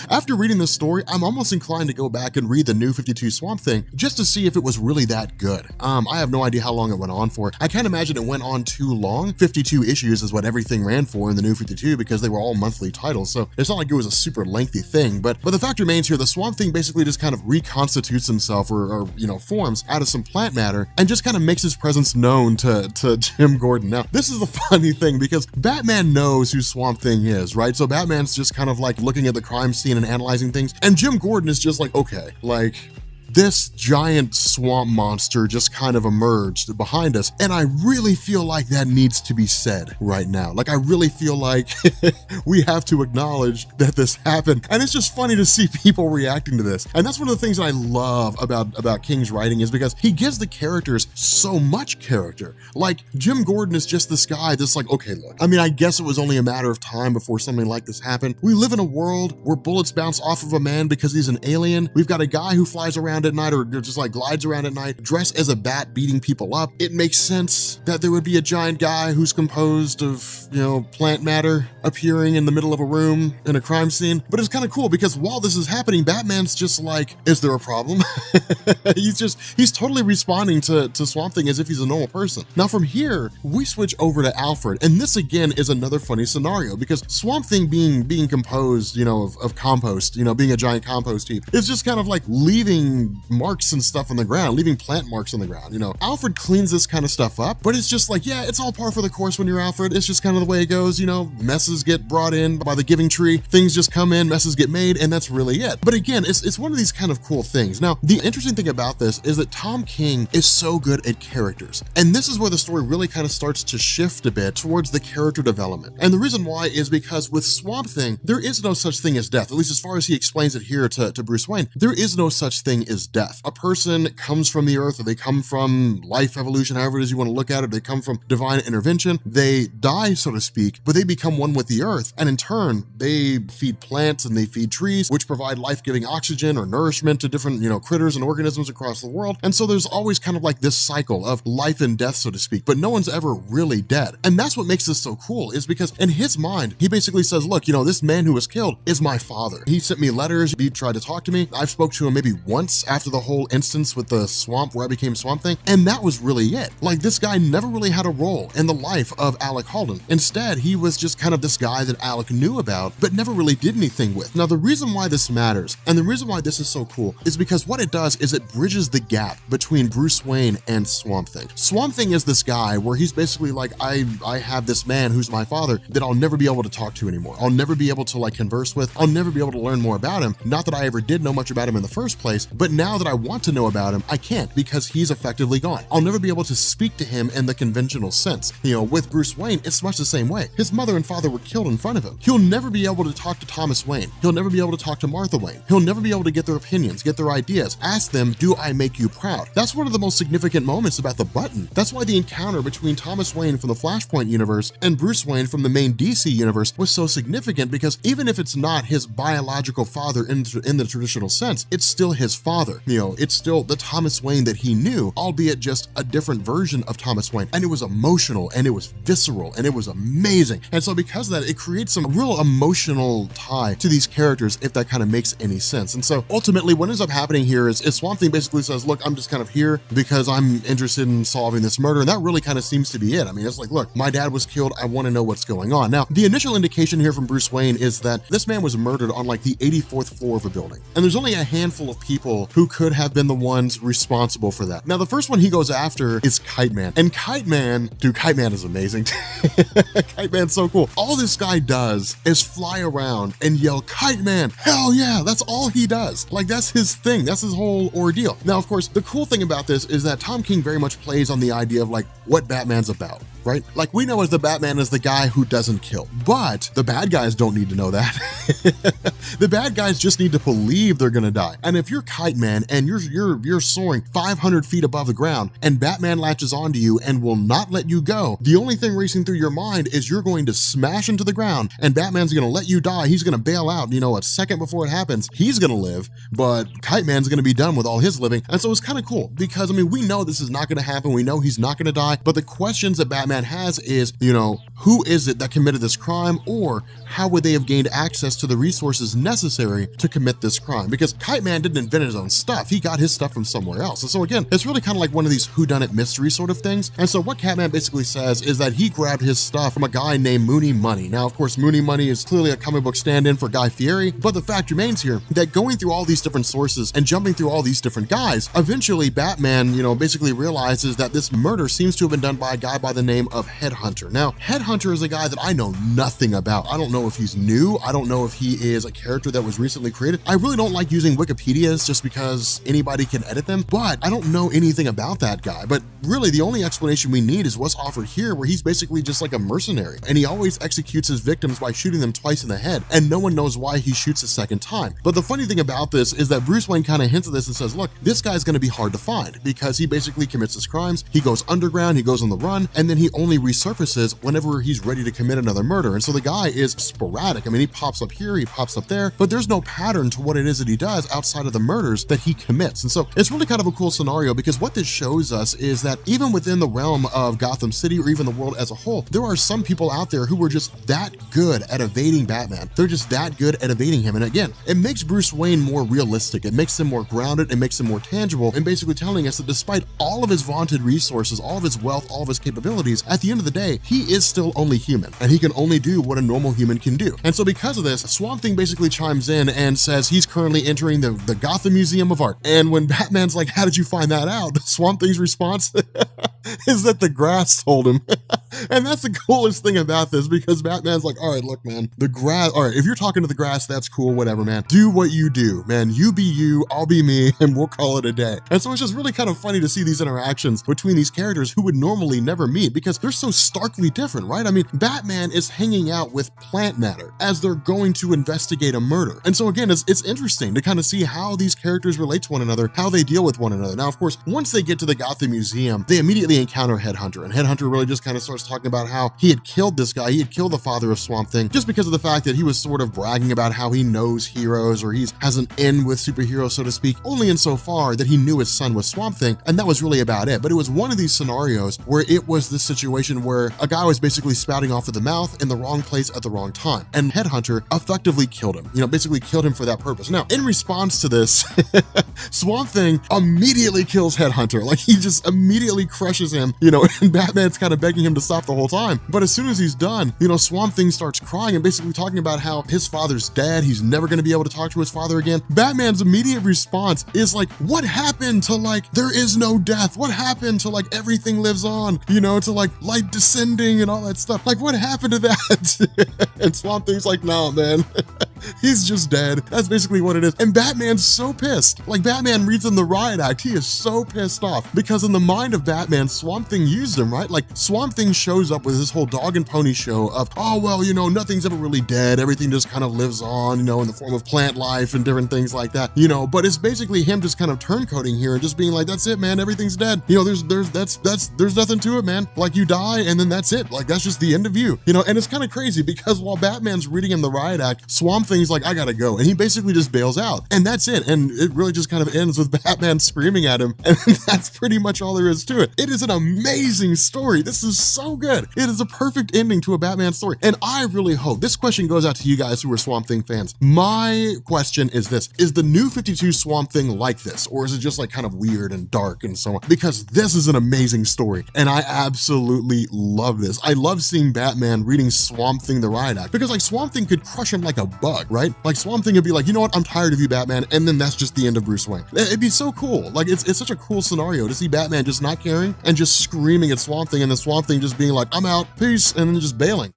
After reading this story, I'm almost inclined to go back and read the New 52 Swamp Thing just to see if it was really that good. I have no idea how long it went on for. I can't imagine it went on too long. 52 issues is what everything ran for in the New 52 because they were all monthly titles, so it's not like it was a super lengthy thing. But the fact remains here, the Swamp Thing basically just kind of reconstitutes himself or forms out of some plant matter and just kind of makes his presence known to Jim Gordon. Now, this is the funny thing because Batman knows who Swamp Thing is, right? So Batman's just kind of like looking at the crime scene and analyzing things, and Jim Gordon is just like, okay, like, this giant swamp monster just kind of emerged behind us, and I really feel like that needs to be said right now. Like, I really feel like we have to acknowledge that this happened, and it's just funny to see people reacting to this. And that's one of the things that I love about King's writing, is because he gives the characters so much character. Like, Jim Gordon is just this guy that's like, okay, look, I mean, I guess it was only a matter of time before something like this happened. We live in a world where bullets bounce off of a man because he's an alien. We've got a guy who flies around at night, or just like glides around at night, dressed as a bat, beating people up. It makes sense that there would be a giant guy who's composed of, plant matter appearing in the middle of a room in a crime scene. But it's kind of cool because while this is happening, Batman's just like, is there a problem? he's totally responding to Swamp Thing as if he's a normal person. Now from here, we switch over to Alfred, and this again is another funny scenario because Swamp Thing being composed, of compost, being a giant compost heap, is just kind of like leaving marks and stuff on the ground, leaving plant marks on the ground. Alfred cleans this kind of stuff up, but it's just like, yeah, it's all par for the course when you're Alfred. It's just kind of the way it goes. Messes get brought in by the giving tree, things just come in, messes get made, and that's really it. But again, it's one of these kind of cool things. Now, the interesting thing about this is that Tom King is so good at characters, and this is where the story really kind of starts to shift a bit towards the character development. And the reason why is because with Swamp Thing, there is no such thing as death, at least as far as he explains it here to Bruce Wayne. There is no such thing as death. A person comes from the earth, or they come from life evolution, however it is you want to look at it, they come from divine intervention, they die, so to speak, but they become one with the earth, and in turn, they feed plants and they feed trees, which provide life-giving oxygen or nourishment to different, critters and organisms across the world. And so there's always kind of like this cycle of life and death, so to speak, but no one's ever really dead. And that's what makes this so cool, is because in his mind, he basically says, look, this man who was killed is my father. He sent me letters, he tried to talk to me. I've spoke to him maybe once after the whole instance with the swamp where I became Swamp Thing, and that was really it. Like, this guy never really had a role in the life of Alec Holden. Instead, he was just kind of this guy that Alec knew about, but never really did anything with. Now, the reason why this matters, and the reason why this is so cool, is because what it does is it bridges the gap between Bruce Wayne and Swamp Thing. Swamp Thing is this guy where he's basically like, I have this man who's my father that I'll never be able to talk to anymore. I'll never be able to converse with. I'll never be able to learn more about him. Not that I ever did know much about him in the first place, but now that I want to know about him, I can't because he's effectively gone. I'll never be able to speak to him in the conventional sense. With Bruce Wayne, it's much the same way. His mother and father were killed in front of him. He'll never be able to talk to Thomas Wayne. He'll never be able to talk to Martha Wayne. He'll never be able to get their opinions, get their ideas, ask them, do I make you proud? That's one of the most significant moments about the button. That's why the encounter between Thomas Wayne from the Flashpoint universe and Bruce Wayne from the main DC universe was so significant, because even if it's not his biological father in the traditional sense, it's still his father. It's still the Thomas Wayne that he knew, albeit just a different version of Thomas Wayne. And it was emotional, and it was visceral, and it was amazing. And so because of that, it creates some real emotional tie to these characters, if that kind of makes any sense. And so ultimately what ends up happening here is Swamp Thing basically says, look, I'm just kind of here because I'm interested in solving this murder. And that really kind of seems to be it. I mean, it's like, look, my dad was killed. I want to know what's going on. Now, the initial indication here from Bruce Wayne is that this man was murdered on like the 84th floor of a building. And there's only a handful of people who could have been the ones responsible for that. Now, the first one he goes after is Kite Man. And Kite Man is amazing. Kite Man's so cool. All this guy does is fly around and yell, Kite Man, hell yeah, that's all he does. Like, that's his thing. That's his whole ordeal. Now, of course, the cool thing about this is that Tom King very much plays on the idea of like what Batman's about, right? Like, we know as the Batman is the guy who doesn't kill, but the bad guys don't need to know that. The bad guys just need to believe they're gonna die. And if you're Kite Man and you're soaring 500 feet above the ground and Batman latches onto you and will not let you go, the only thing racing through your mind is you're going to smash into the ground and Batman's gonna let you die. He's gonna bail out, a second before it happens. He's gonna live, but Kite Man's gonna be done with all his living. And so it's kind of cool because, we know this is not gonna happen. We know he's not gonna die, but the questions that Batman has is, who is it that committed this crime, or how would they have gained access to the resources necessary to commit this crime? Because Kite Man didn't invent his own stuff. He got his stuff from somewhere else. And so again, it's really kind of like one of these whodunit mystery sort of things. And so what Catman basically says is that he grabbed his stuff from a guy named Mooney Money. Now, of course, Mooney Money is clearly a comic book stand-in for Guy Fieri, but the fact remains here that going through all these different sources and jumping through all these different guys, eventually Batman, basically realizes that this murder seems to have been done by a guy by the name of Headhunter. Now, Headhunter is a guy that I know nothing about. I don't know if he's new. I don't know if he is a character that was recently created. I really don't like using Wikipedias just because anybody can edit them, but I don't know anything about that guy. But really, the only explanation we need is what's offered here, where he's basically just like a mercenary, and he always executes his victims by shooting them twice in the head, and no one knows why he shoots a second time. But the funny thing about this is that Bruce Wayne kind of hints at this and says, look, this guy's going to be hard to find because he basically commits his crimes. He goes underground, he goes on the run, and then he only resurfaces whenever he's ready to commit another murder. And so the guy is sporadic. He pops up here, he pops up there, but there's no pattern to what it is that he does outside of the murders that he commits. And so it's really kind of a cool scenario, because what this shows us is that even within the realm of Gotham City, or even the world as a whole, there are some people out there who are just that good at evading Batman. They're just that good at evading him. And again, it makes Bruce Wayne more realistic. It makes him more grounded. It makes him more tangible, and basically telling us that despite all of his vaunted resources, all of his wealth, all of his capabilities, at the end of the day, he is still only human, and he can only do what a normal human can do. And so because of this, Swamp Thing basically chimes in and says he's currently entering the Gotham Museum of Art. And when Batman's like, how did you find that out? Swamp Thing's response is that the grass told him. And that's the coolest thing about this, because Batman's like, all right, look, man, the grass, all right, if you're talking to the grass, that's cool, whatever, man. Do what you do, man. You be you, I'll be me, and we'll call it a day. And so it's just really kind of funny to see these interactions between these characters who would normally never meet, because they're so starkly different, right? Batman is hanging out with plant matter as they're going to investigate a murder. And so again, it's interesting to kind of see how these characters relate to one another, how they deal with one another. Now, of course, once they get to the Gotham Museum, they immediately encounter Headhunter, and Headhunter really just kind of starts talking about how he had killed this guy. He had killed the father of Swamp Thing just because of the fact that he was sort of bragging about how he knows heroes, or he has an in with superheroes, so to speak, only insofar that he knew his son was Swamp Thing, and that was really about it. But it was one of these scenarios where it was this situation where a guy was basically spouting off of the mouth in the wrong place at the wrong time, and Headhunter effectively killed him, basically killed him for that purpose. Now, in response to this, Swamp Thing immediately kills Headhunter. Like, he just immediately crushes him, and Batman's kind of begging him to stop the whole time. But as soon as he's done, Swamp Thing starts crying and basically talking about how his father's dead. He's never going to be able to talk to his father again. Batman's immediate response is like, what happened to there is no death? What happened to everything lives on, to light descending and all that stuff? Like, what happened to that? And Swamp Thing's like, no, man. He's just dead. That's basically what it is. And Batman's so pissed. Like, Batman reads him the riot act. He is so pissed off because in the mind of Batman, Swamp Thing used him, right? Like, Swamp Thing shows up with this whole dog and pony show of, oh, well, you know, nothing's ever really dead. Everything just kind of lives on, you know, in the form of plant life and different things like that, you know, but it's basically him just kind of turncoating here and just being like, that's it, man. Everything's dead. You know, there's nothing to it, man. Like, you die and then that's it. Like, that's just the end of you, you know, and it's kind of crazy because while Batman's reading him the riot act, Swamp Thing's like, I gotta go. And he basically just bails out. And that's it. And it really just kind of ends with Batman screaming at him. And that's pretty much all there is to it. It is an amazing story. This is so good. It is a perfect ending to a Batman story. And I really hope, this question goes out to you guys who are Swamp Thing fans. My question is this: is the new 52 Swamp Thing like this? Or is it just like kind of weird and dark and so on? Because this is an amazing story. And I absolutely love this. I love seeing Batman reading Swamp Thing the riot act because like Swamp Thing could crush him like a bug, right? Like Swamp Thing would be like, you know what? I'm tired of you, Batman. And then that's just the end of Bruce Wayne. It'd be so cool. Like it's such a cool scenario to see Batman just not caring and just screaming at Swamp Thing and the Swamp Thing just being like, I'm out, peace, and then just bailing.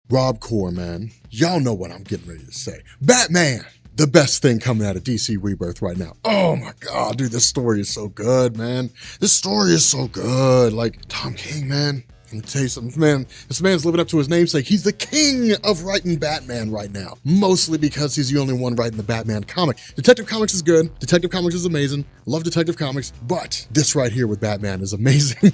Rob Core, man. Y'all know what I'm getting ready to say. Batman, the best thing coming out of DC Rebirth right now. Oh my God, dude, this story is so good, man. This story is so good. Like, Tom King, man. Let me tell you something, man. This man's living up to his namesake. He's the king of writing Batman right now. Mostly because he's the only one writing the Batman comic. Detective Comics is good. Detective Comics is amazing. Love Detective Comics. But this right here with Batman is amazing.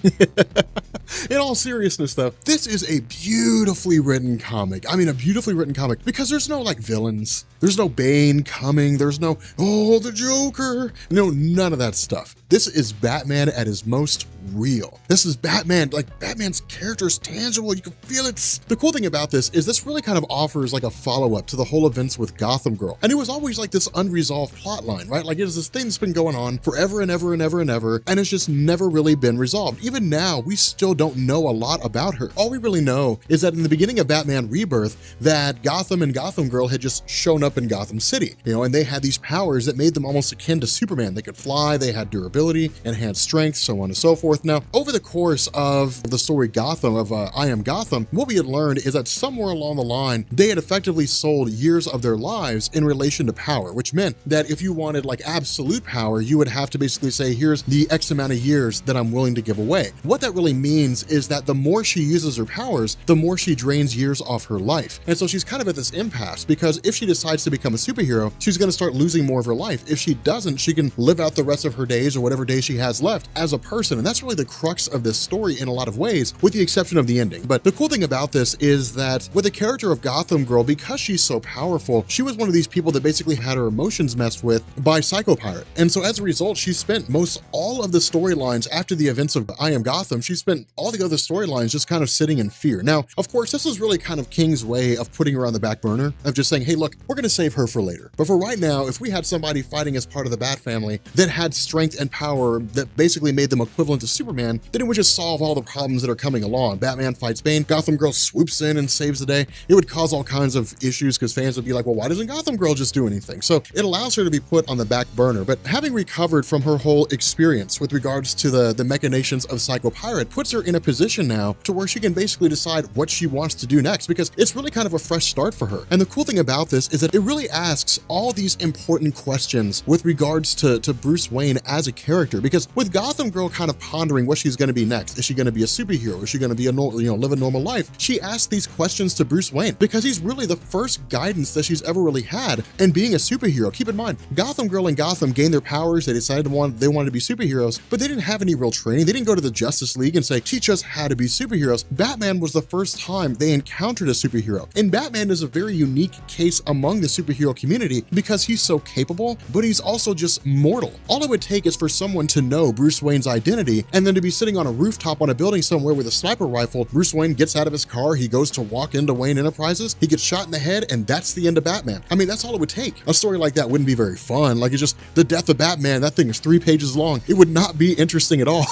In all seriousness, though, this is a beautifully written comic. I mean, a beautifully written comic because there's no like villains. There's no Bane coming. There's no, oh, the Joker. No, none of that stuff. This is Batman at his most real. This is Batman, like Batman's character is tangible. You can feel it. The cool thing about this is this really kind of offers like a follow-up to the whole events with Gotham Girl. And it was always like this unresolved plot line, right? Like it is this thing that's been going on forever and ever and ever and ever, and it's just never really been resolved. Even now, we still don't know a lot about her. All we really know is that in the beginning of Batman Rebirth, that Gotham and Gotham Girl had just shown up in Gotham City, you know, and they had these powers that made them almost akin to Superman. They could fly, they had durability, enhanced strength, so on and so forth. Now, over the course of the story Gotham, of I Am Gotham, what we had learned is that somewhere along the line, they had effectively sold years of their lives in relation to power, which meant that if you wanted like absolute power, you would have to basically say, here's the X amount of years that I'm willing to give away. What that really means is that the more she uses her powers, the more she drains years off her life. And so she's kind of at this impasse because if she decides to become a superhero, she's going to start losing more of her life. If she doesn't, she can live out the rest of her days or whatever days she has left as a person. And that's really the crux of this story in a lot of ways, with the exception of the ending. But the cool thing about this is that with the character of Gotham Girl, because she's so powerful, she was one of these people that basically had her emotions messed with by Psycho Pirate. And so as a result, she spent most all of the storylines after the events of I Am Gotham, she spent all the other storylines just kind of sitting in fear. Now, of course, this is really kind of King's way of putting her on the back burner, of just saying, hey, look, we're going to save her for later. But for right now, if we had somebody fighting as part of the Bat family that had strength and power that basically made them equivalent to Superman, then it would just solve all the problems that are coming along. Batman fights Bane, Gotham Girl swoops in and saves the day. It would cause all kinds of issues because fans would be like, well, why doesn't Gotham Girl just do anything? So it allows her to be put on the back burner. But having recovered from her whole experience with regards to the machinations of Psycho Pirate puts her in a position now to where she can basically decide what she wants to do next, because it's really kind of a fresh start for her. And the cool thing about this is that it really asks all these important questions with regards to Bruce Wayne as a character, because with Gotham Girl kind of pondering what she's going to be next, is she going to be a superhero? Is she going to be live a normal life? She asks these questions to Bruce Wayne because he's really the first guidance that she's ever really had in being a superhero. Keep in mind, Gotham Girl and Gotham gained their powers. They decided they wanted to be superheroes, but they didn't have any real training. They didn't go to the Justice League and say, teach us how to be superheroes. Batman was the first time they encountered a superhero. And Batman is a very unique case among the superhero community because he's so capable, but he's also just mortal. All it would take is for someone to know Bruce Wayne's identity and then to be sitting on a rooftop on a building somewhere with a sniper rifle. Bruce Wayne gets out of his car, he goes to walk into Wayne Enterprises, he gets shot in the head, and that's the end of Batman. I mean, that's all it would take. A story like that wouldn't be very fun. Like, it's just the death of Batman, that thing is 3 pages long. It would not be interesting at all.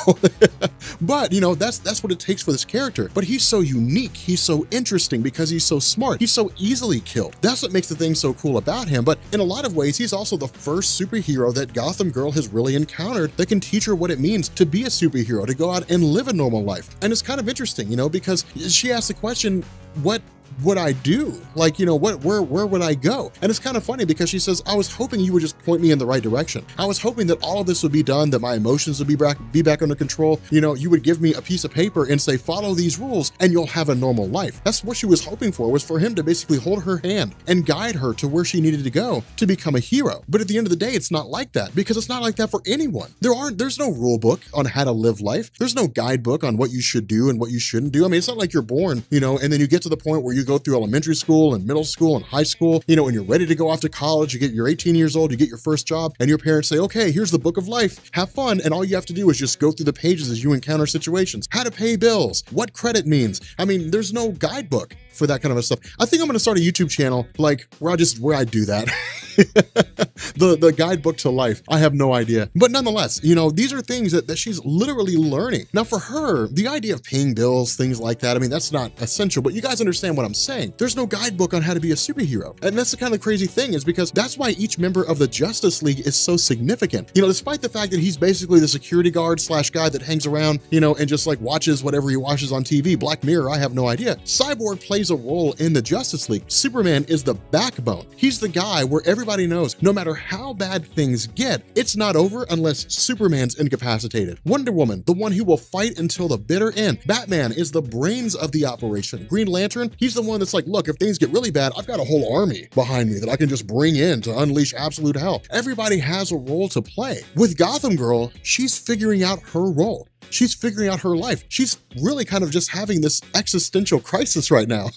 But, that's what it takes for this character. But he's so unique, he's so interesting because he's so smart, he's so easily killed. That's what makes the thing so cool about him. But in a lot of ways, he's also the first superhero that Gotham Girl has really encountered that can teach her what it means to be a superhero, to go out and live a normal life. And it's kind of interesting, because she asked the question, what would I do? Like, where would I go? And it's kind of funny because she says, I was hoping you would just point me in the right direction. I was hoping that all of this would be done, that my emotions would be back under control. You would give me a piece of paper and say, follow these rules and you'll have a normal life. That's what she was hoping for, was for him to basically hold her hand and guide her to where she needed to go to become a hero. But at the end of the day, it's not like that, because it's not like that for anyone. There's no rule book on how to live life. There's no guidebook on what you should do and what you shouldn't do. I mean, it's not like you're born, and then you get to the point where you go through elementary school and middle school and high school, and you're ready to go off to college. You're 18 years old, you get your first job, and your parents say, okay, here's the book of life, have fun. And all you have to do is just go through the pages as you encounter situations, how to pay bills, what credit means. I mean, there's no guidebook for that kind of stuff. I think I'm going to start a YouTube channel like where I do that. the guidebook to life. I have no idea. But nonetheless, these are things that she's literally learning. Now for her, the idea of paying bills, things like that, I mean, that's not essential, but you guys understand what I'm saying. There's no guidebook on how to be a superhero. And that's the kind of crazy thing, is because that's why each member of the Justice League is so significant. Despite the fact that he's basically the security guard / guy that hangs around, and just like watches whatever he watches on TV, Black Mirror, I have no idea. Cyborg plays a role in the Justice League. Superman is the backbone. He's the guy where everybody knows no matter how bad things get, it's not over unless Superman's incapacitated. Wonder Woman, the one who will fight until the bitter end. Batman is the brains of the operation. Green Lantern, he's the one that's like, look, if things get really bad, I've got a whole army behind me that I can just bring in to unleash absolute hell. Everybody has a role to play. With Gotham Girl, she's figuring out her role. She's figuring out her life. She's really kind of just having this existential crisis right now.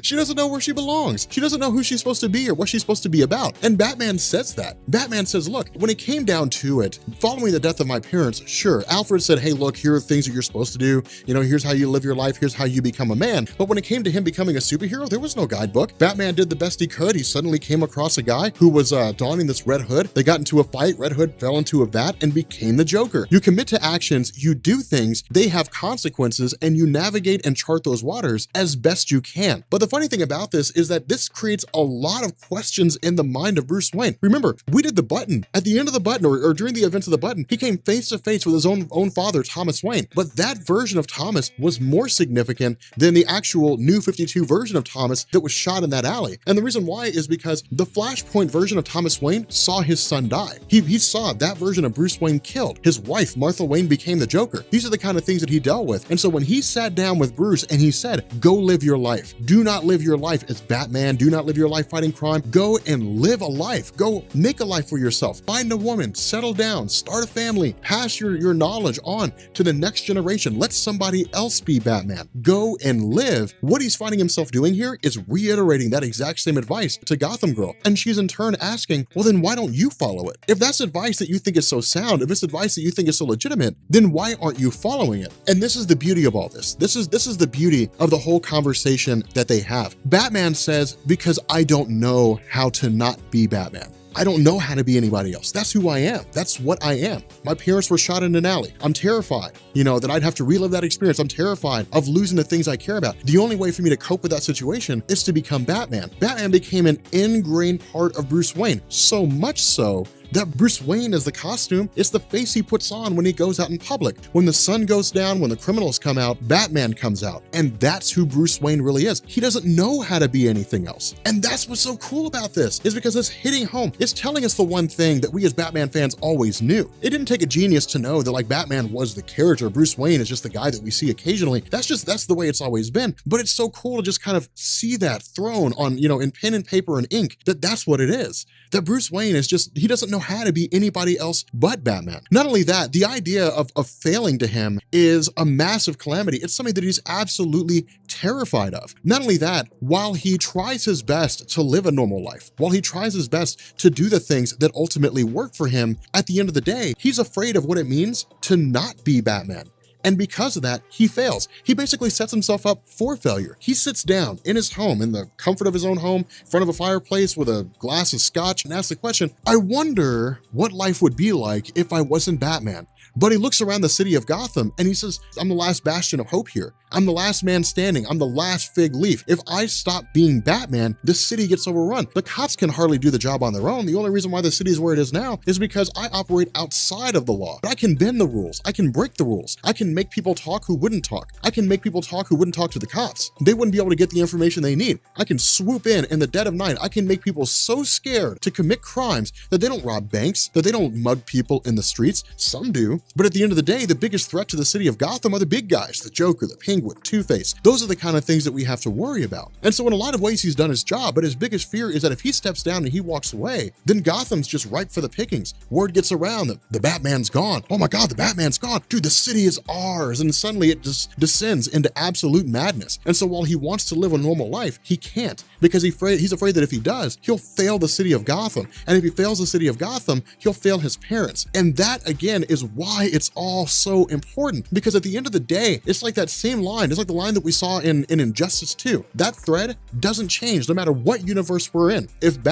She doesn't know where she belongs. She doesn't know who she's supposed to be or what she's supposed to be about. And Batman says that. Batman says, look, when it came down to it, following the death of my parents, sure, Alfred said, hey, look, here are things that you're supposed to do. Here's how you live your life. Here's how you become a man. But when it came to him becoming a superhero, there was no guidebook. Batman did the best he could. He suddenly came across a guy who was donning this red hood. They got into a fight. Red Hood fell into a vat and became the Joker. You commit to actions, you do things, they have consequences, and you navigate and chart those waters as best you can. But the funny thing about this is that this creates a lot of questions in the mind of Bruce Wayne. Remember, we did the button. At the end of the button, or during the events of the button, he came face to face with his own father, Thomas Wayne. But that version of Thomas was more significant than the actual New 52 version of Thomas that was shot in that alley. And the reason why is because the Flashpoint version of Thomas Wayne saw his son die. He saw that version of Bruce Wayne killed. His wife, Martha Wayne, became the Joker. These are the kind of things that he dealt with. And so when he sat down with Bruce and he said, go live your life. Do not live your life as Batman. Do not live your life fighting crime. Go and live a life. Go make a life for yourself. Find a woman, settle down, start a family, pass your knowledge on to the next generation. Let somebody else be Batman. Go and live. What he's finding himself doing here is reiterating that exact same advice to Gotham Girl. And she's in turn asking, well, then why don't you follow it? If that's advice that you think is so sound, if it's advice that you think is so legitimate, then why aren't you following it? And this is the beauty of all this. This is the beauty of the whole conversation that they have. Batman says, because I don't know how to not be Batman. I don't know how to be anybody else. That's who I am. That's what I am. My parents were shot in an alley. I'm terrified, that I'd have to relive that experience. I'm terrified of losing the things I care about. The only way for me to cope with that situation is to become Batman. Batman became an ingrained part of Bruce Wayne, so much so that Bruce Wayne is the costume. It's the face he puts on when he goes out in public. When the sun goes down, when the criminals come out, Batman comes out. And that's who Bruce Wayne really is. He doesn't know how to be anything else. And that's what's so cool about this, is because it's hitting home. It's telling us the one thing that we as Batman fans always knew. It didn't take a genius to know that like Batman was the character. Bruce Wayne is just the guy that we see occasionally. That's the way it's always been. But it's so cool to just kind of see that thrown on, in pen and paper and ink, that's what it is. That Bruce Wayne is just, he doesn't know how to be anybody else but Batman. Not only that, the idea of failing to him is a massive calamity. It's something that he's absolutely terrified of. Not only that, while he tries his best to live a normal life, while he tries his best to do the things that ultimately work for him, at the end of the day, he's afraid of what it means to not be Batman. And because of that, he fails. He basically sets himself up for failure. He sits down in his home, in the comfort of his own home, in front of a fireplace with a glass of scotch, and asks the question, I wonder what life would be like if I wasn't Batman. But he looks around the city of Gotham and he says, I'm the last bastion of hope here. I'm the last man standing. I'm the last fig leaf. If I stop being Batman, the city gets overrun. The cops can hardly do the job on their own. The only reason why the city is where it is now is because I operate outside of the law. But I can bend the rules. I can break the rules. I can make people talk who wouldn't talk. I can make people talk who wouldn't talk to the cops. They wouldn't be able to get the information they need. I can swoop in the dead of night. I can make people so scared to commit crimes that they don't rob banks, that they don't mug people in the streets. Some do. But at the end of the day, the biggest threat to the city of Gotham are the big guys, the Joker, the Penguin, Two-Face. Those are the kind of things that we have to worry about. And so in a lot of ways, he's done his job, but his biggest fear is that if he steps down and he walks away, then Gotham's just ripe for the pickings. Word gets around that the Batman's gone. Oh my God, the Batman's gone. Dude, the city is ours. And suddenly it just descends into absolute madness. And so while he wants to live a normal life, he can't, because he's afraid that if he does, he'll fail the city of Gotham. And if he fails the city of Gotham, he'll fail his parents. And that again is why it's all so important, because at the end of the day, it's like that same line. It's like the line that we saw in Injustice 2. That thread doesn't change no matter what universe we're in. If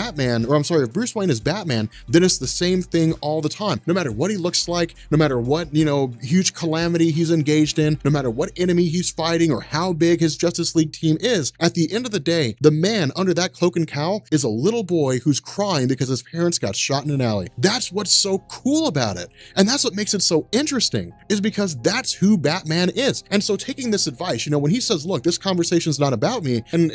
Bruce Wayne is Batman, then it's the same thing all the time. No matter what he looks like, no matter what, huge calamity he's engaged in, no matter what enemy he's fighting or how big his Justice League team is, at the end of the day, the man under that cloak and cowl is a little boy who's crying because his parents got shot in an alley. That's what's so cool about it. And that's what makes it so interesting, is because that's who Batman is. And so taking this advice, when he says, look, this conversation's not about me, and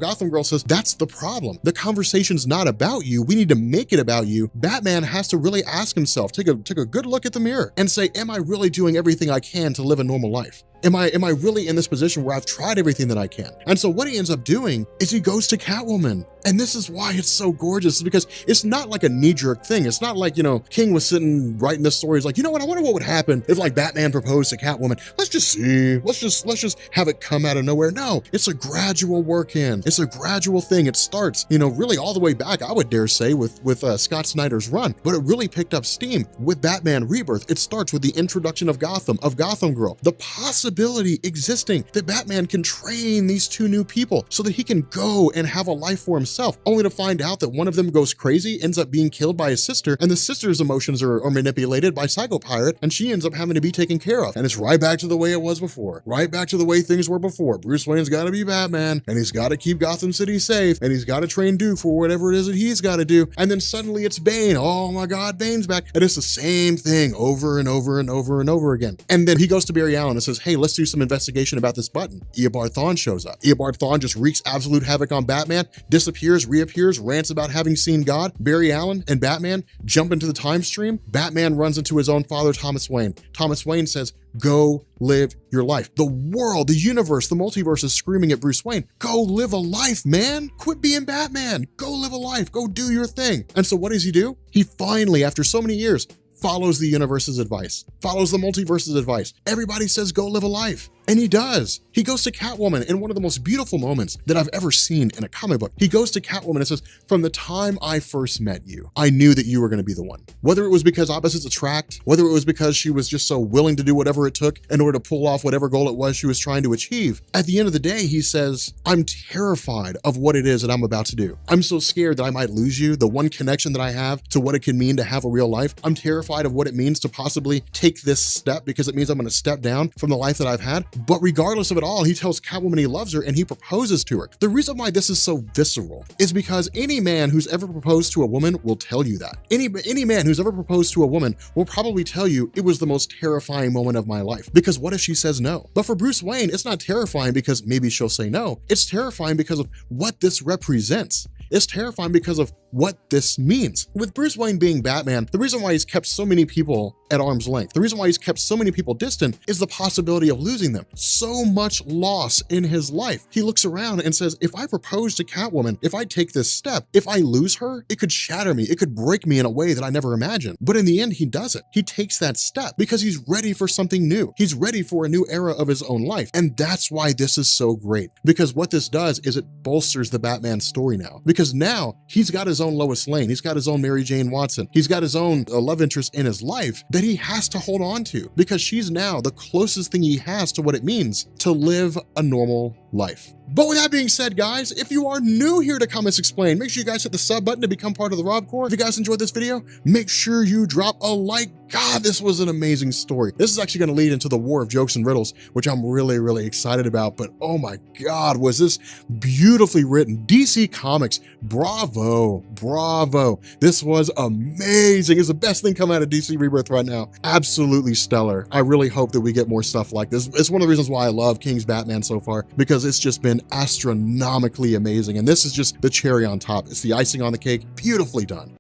Gotham Girl says, that's the problem. The conversation's not about you. We need to make it about you. Batman has to really ask himself, take a good look at the mirror and say, am I really doing everything I can to live a normal life? Am I really in this position where I've tried everything that I can? And so what he ends up doing is he goes to Catwoman. And this is why it's so gorgeous, because it's not like a knee-jerk thing. It's not like, King was sitting writing this story. He's like, I wonder what would happen if like Batman proposed to Catwoman. Let's just see. Let's just have it come out of nowhere. No, it's a gradual work in. It's a gradual thing. It starts, really all the way back, I would dare say, with Scott Snyder's run. But it really picked up steam with Batman Rebirth. It starts with the introduction of Gotham Girl. The possibility existing that Batman can train these two new people so that he can go and have a life for himself, only to find out that one of them goes crazy, ends up being killed by his sister, and the sister's emotions are manipulated by Psycho Pirate, and she ends up having to be taken care of. And it's right back to the way it was before, right back to the way things were before. Bruce Wayne's got to be Batman, and he's got to keep Gotham City safe, and he's got to train Duke for whatever it is that he's got to do. And then suddenly it's Bane. Oh my God, Bane's back. And it's the same thing over and over and over and over again. And then he goes to Barry Allen and says, hey, let's do some investigation about this button. Eobard Thawne shows up. Eobard Thawne just wreaks absolute havoc on Batman, disappears, reappears, rants about having seen God. Barry Allen and Batman jump into the time stream. Batman runs into his own father, Thomas Wayne. Thomas Wayne says, go live your life. The world, the universe, the multiverse is screaming at Bruce Wayne, go live a life, man. Quit being Batman. Go live a life. Go do your thing. And so what does he do? He finally, after so many years, follows the universe's advice, follows the multiverse's advice. Everybody says, go live a life. And he does. He goes to Catwoman in one of the most beautiful moments that I've ever seen in a comic book. He goes to Catwoman and says, from the time I first met you, I knew that you were going to be the one. Whether it was because opposites attract, whether it was because she was just so willing to do whatever it took in order to pull off whatever goal it was she was trying to achieve. At the end of the day, he says, I'm terrified of what it is that I'm about to do. I'm so scared that I might lose you, the one connection that I have to what it can mean to have a real life. I'm terrified of what it means to possibly take this step, because it means I'm going to step down from the life that I've had. But regardless of it all, he tells Catwoman he loves her and he proposes to her. The reason why this is so visceral is because any man who's ever proposed to a woman will tell you that. Any man who's ever proposed to a woman will probably tell you it was the most terrifying moment of my life. Because what if she says no? But for Bruce Wayne, it's not terrifying because maybe she'll say no. It's terrifying because of what this represents. It's terrifying because of what this means. With Bruce Wayne being Batman, the reason why he's kept so many people at arm's length, the reason why he's kept so many people distant is the possibility of losing them. So much loss in his life. He looks around and says, if I propose to Catwoman, if I take this step, if I lose her, it could shatter me. It could break me in a way that I never imagined. But in the end, he does it. He takes that step because he's ready for something new. He's ready for a new era of his own life. And that's why this is so great. Because what this does is it bolsters the Batman story now. Because now he's got his own Lois Lane. He's got his own Mary Jane Watson. He's got his own love interest in his life that he has to hold on to, because she's now the closest thing he has to what it means to live a normal life. But with that being said, guys, if you are new here to Comics Explained, make sure you guys hit the sub button to become part of the Rob Corps. If you guys enjoyed this video, make sure you drop a like. God, this was an amazing story. This is actually going to lead into the War of Jokes and Riddles, which I'm really excited about. But oh my God, was this beautifully written. DC Comics, bravo, bravo. This was amazing. It's the best thing coming out of DC Rebirth right now. Absolutely stellar. I really hope that we get more stuff like this. It's one of the reasons why I love King's Batman so far, because it's just been astronomically amazing. And this is just the cherry on top. It's the icing on the cake. Beautifully done.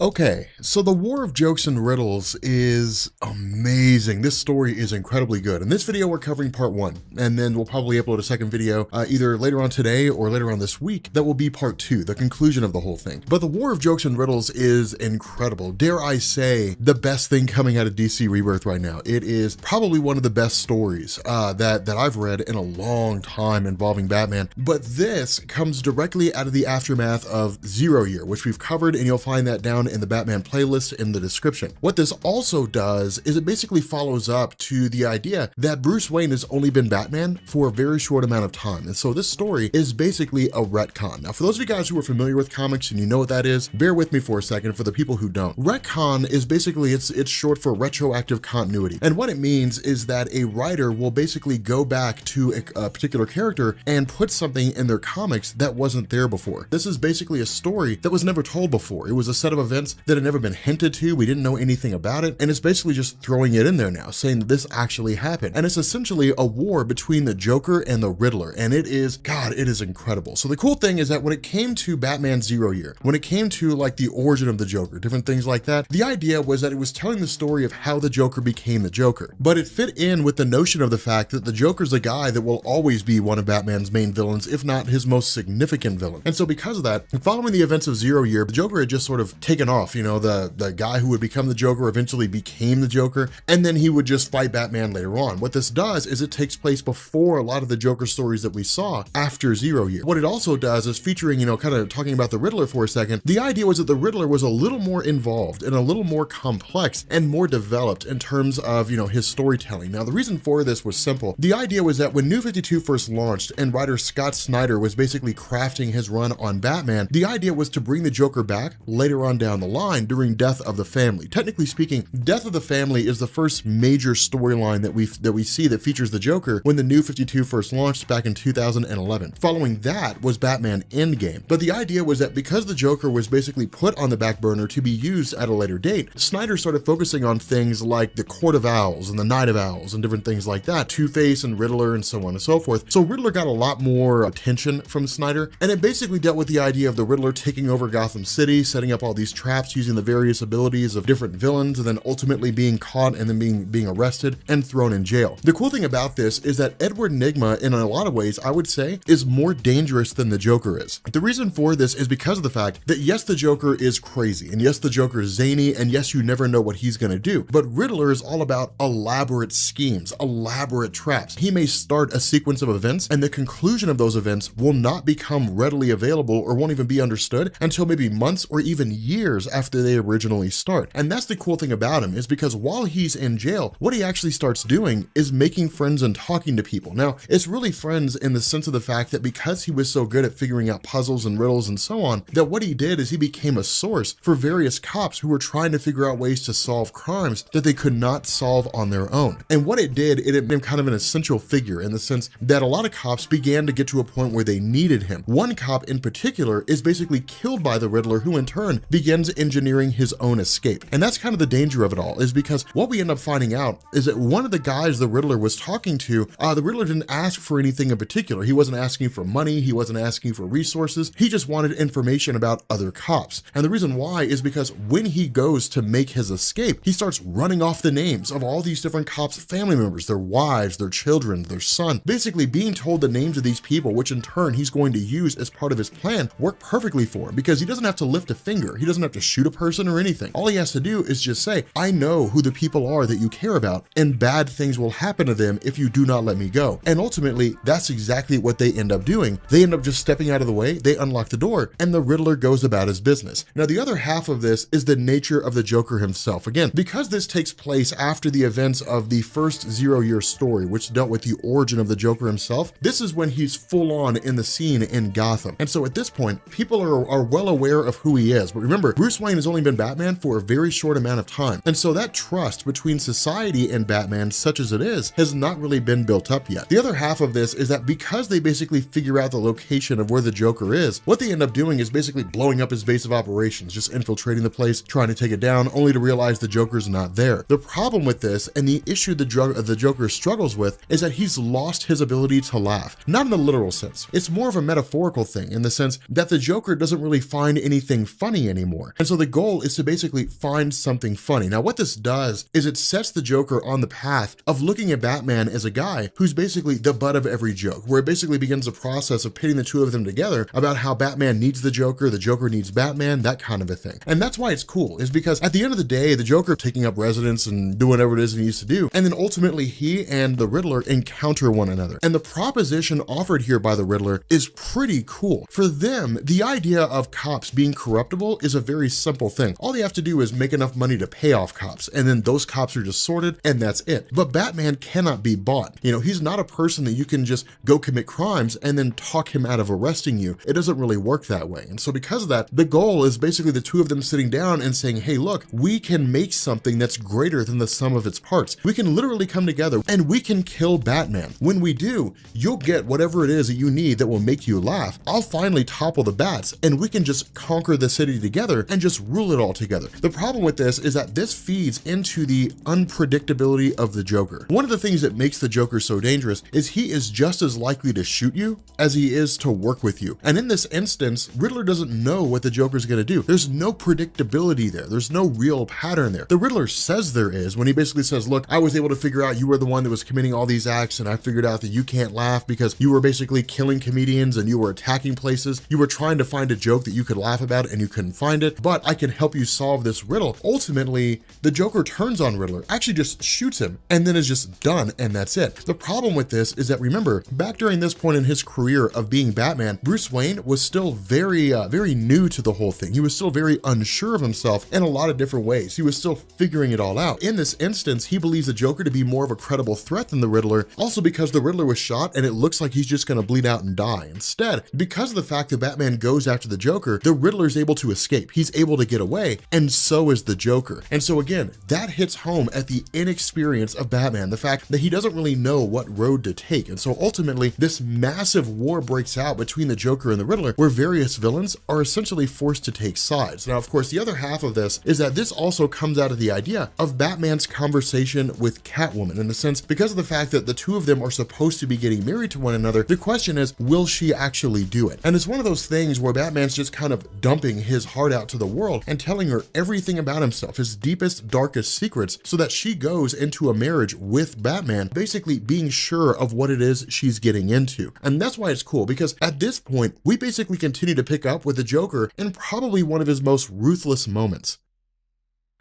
Okay, so the War of Jokes and Riddles is amazing. This story is incredibly good. In this video, we're covering part 1, and then we'll probably upload a second video either later on today or later on this week that will be part 2, the conclusion of the whole thing. But the War of Jokes and Riddles is incredible. Dare I say, the best thing coming out of DC Rebirth right now. It is probably one of the best stories that I've read in a long time involving Batman. But this comes directly out of the aftermath of Zero Year, which we've covered, and you'll find that down in the Batman playlist in the description. What this also does is it basically follows up to the idea that Bruce Wayne has only been Batman for a very short amount of time. And so this story is basically a retcon. Now, for those of you guys who are familiar with comics and you know what that is, bear with me for a second. For the people who don't, retcon is basically, it's short for retroactive continuity. And what it means is that a writer will basically go back to a particular character and put something in their comics that wasn't there before. This is basically a story that was never told before. It was a set of events that had never been hinted to. We didn't know anything about it. And it's basically just throwing it in there now, saying that this actually happened. And it's essentially a war between the Joker and the Riddler. And it is, God, it is incredible. So the cool thing is that when it came to Batman Zero Year, when it came to like the origin of the Joker, different things like that, the idea was that it was telling the story of how the Joker became the Joker. But it fit in with the notion of the fact that the Joker's a guy that will always be one of Batman's main villains, if not his most significant villain. And so because of that, following the events of Zero Year, the Joker had just sort of taken off. You know, the guy who would become the Joker eventually became the Joker, and then he would just fight Batman later on. What this does is it takes place before a lot of the Joker stories that we saw after Zero Year. What it also does is featuring, you know, kind of talking about the Riddler for a second, the idea was that the Riddler was a little more involved and a little more complex and more developed in terms of, you know, his storytelling. Now, the reason for this was simple. The idea was that when New 52 first launched and writer Scott Snyder was basically crafting his run on Batman, the idea was to bring the Joker back later on down the line during Death of the Family. Technically speaking, Death of the Family is the first major storyline that we see that features the Joker when the New 52 first launched back in 2011. Following that was Batman Endgame. But the idea was that because the Joker was basically put on the back burner to be used at a later date, Snyder started focusing on things like the Court of Owls and the Night of Owls and different things like that, Two-Face and Riddler and so on and so forth. So Riddler got a lot more attention from Snyder, and it basically dealt with the idea of the Riddler taking over Gotham City, setting up all these traps using the various abilities of different villains, and then ultimately being caught and then being arrested and thrown in jail. The cool thing about this is that Edward Nygma, in a lot of ways, I would say, is more dangerous than the Joker is. The reason for this is because of the fact that yes, the Joker is crazy, and yes, the Joker is zany, and yes, you never know what he's gonna do, but Riddler is all about elaborate schemes, elaborate traps. He may start a sequence of events, and the conclusion of those events will not become readily available or won't even be understood until maybe months or even years after they originally start. And that's the cool thing about him, is because while he's in jail, what he actually starts doing is making friends and talking to people. Now, it's really friends in the sense of the fact that because he was so good at figuring out puzzles and riddles and so on, that what he did is he became a source for various cops who were trying to figure out ways to solve crimes that they could not solve on their own. And what it did, it made him kind of an essential figure in the sense that a lot of cops began to get to a point where they needed him. One cop in particular is basically killed by the Riddler, who in turn begins engineering his own escape. And that's kind of the danger of it all, is because what we end up finding out is that one of the guys the Riddler was talking to, the Riddler didn't ask for anything in particular. He wasn't asking for money. He wasn't asking for resources. He just wanted information about other cops. And the reason why is because when he goes to make his escape, he starts running off the names of all these different cops' family members, their wives, their children, their son, basically being told the names of these people, which in turn he's going to use as part of his plan, work perfectly for him, because he doesn't have to lift a finger. He doesn't have have to shoot a person or anything. All he has to do is just say, I know who the people are that you care about, and bad things will happen to them if you do not let me go. And ultimately, that's exactly what they end up doing. They end up just stepping out of the way, they unlock the door, and the Riddler goes about his business. Now, the other half of this is the nature of the Joker himself. Again, because this takes place after the events of the first 0-year story, which dealt with the origin of the Joker himself, this is when he's full on in the scene in Gotham. And so at this point, people are well aware of who he is. But remember, Bruce Wayne has only been Batman for a very short amount of time. And so that trust between society and Batman, such as it is, has not really been built up yet. The other half of this is that because they basically figure out the location of where the Joker is, what they end up doing is basically blowing up his base of operations, just infiltrating the place, trying to take it down, only to realize the Joker's not there. The problem with this, and the issue the Joker struggles with, is that he's lost his ability to laugh. Not in the literal sense. It's more of a metaphorical thing in the sense that the Joker doesn't really find anything funny anymore. And so the goal is to basically find something funny. Now, what this does is it sets the Joker on the path of looking at Batman as a guy who's basically the butt of every joke, where it basically begins a process of pitting the two of them together about how Batman needs the Joker needs Batman, that kind of a thing. And that's why it's cool, is because at the end of the day, the Joker taking up residence and doing whatever it is he needs to do, and then ultimately he and the Riddler encounter one another. And the proposition offered here by the Riddler is pretty cool. For them, the idea of cops being corruptible is a very simple thing. All they have to do is make enough money to pay off cops, and then those cops are just sorted, and that's it. But Batman cannot be bought. You know, he's not a person that you can just go commit crimes and then talk him out of arresting you. It doesn't really work that way. And so because of that, the goal is basically the two of them sitting down and saying, hey, look, we can make something that's greater than the sum of its parts. We can literally come together and we can kill Batman. When we do, you'll get whatever it is that you need that will make you laugh. I'll finally topple the bats and we can just conquer the city together and just rule it all together. The problem with this is that this feeds into the unpredictability of the Joker. One of the things that makes the Joker so dangerous is he is just as likely to shoot you as he is to work with you. And in this instance, Riddler doesn't know what the Joker's gonna do. There's no predictability there. There's no real pattern there. The Riddler says there is when he basically says, look, I was able to figure out you were the one that was committing all these acts, and I figured out that you can't laugh because you were basically killing comedians and you were attacking places. You were trying to find a joke that you could laugh about and you couldn't find it, but I can help you solve this riddle. Ultimately, the Joker turns on Riddler, actually just shoots him, and then is just done, and that's it. The problem with this is that, remember, back during this point in his career of being Batman, Bruce Wayne was still very new to the whole thing. He was still very unsure of himself in a lot of different ways. He was still figuring it all out. In this instance, he believes the Joker to be more of a credible threat than the Riddler, also because the Riddler was shot and it looks like he's just gonna bleed out and die. Instead, because of the fact that Batman goes after the Joker, the Riddler's able to escape. He's able to get away, and so is the Joker. And so again, that hits home at the inexperience of Batman, the fact that he doesn't really know what road to take. And so ultimately, this massive war breaks out between the Joker and the Riddler, where various villains are essentially forced to take sides. Now, of course, the other half of this is that this also comes out of the idea of Batman's conversation with Catwoman, in the sense, because of the fact that the two of them are supposed to be getting married to one another, the question is, will she actually do it? And it's one of those things where Batman's just kind of dumping his heart out to the world and telling her everything about himself, his deepest, darkest secrets, so that she goes into a marriage with Batman, basically being sure of what it is she's getting into. And that's why it's cool, because at this point, we basically continue to pick up with the Joker in probably one of his most ruthless moments.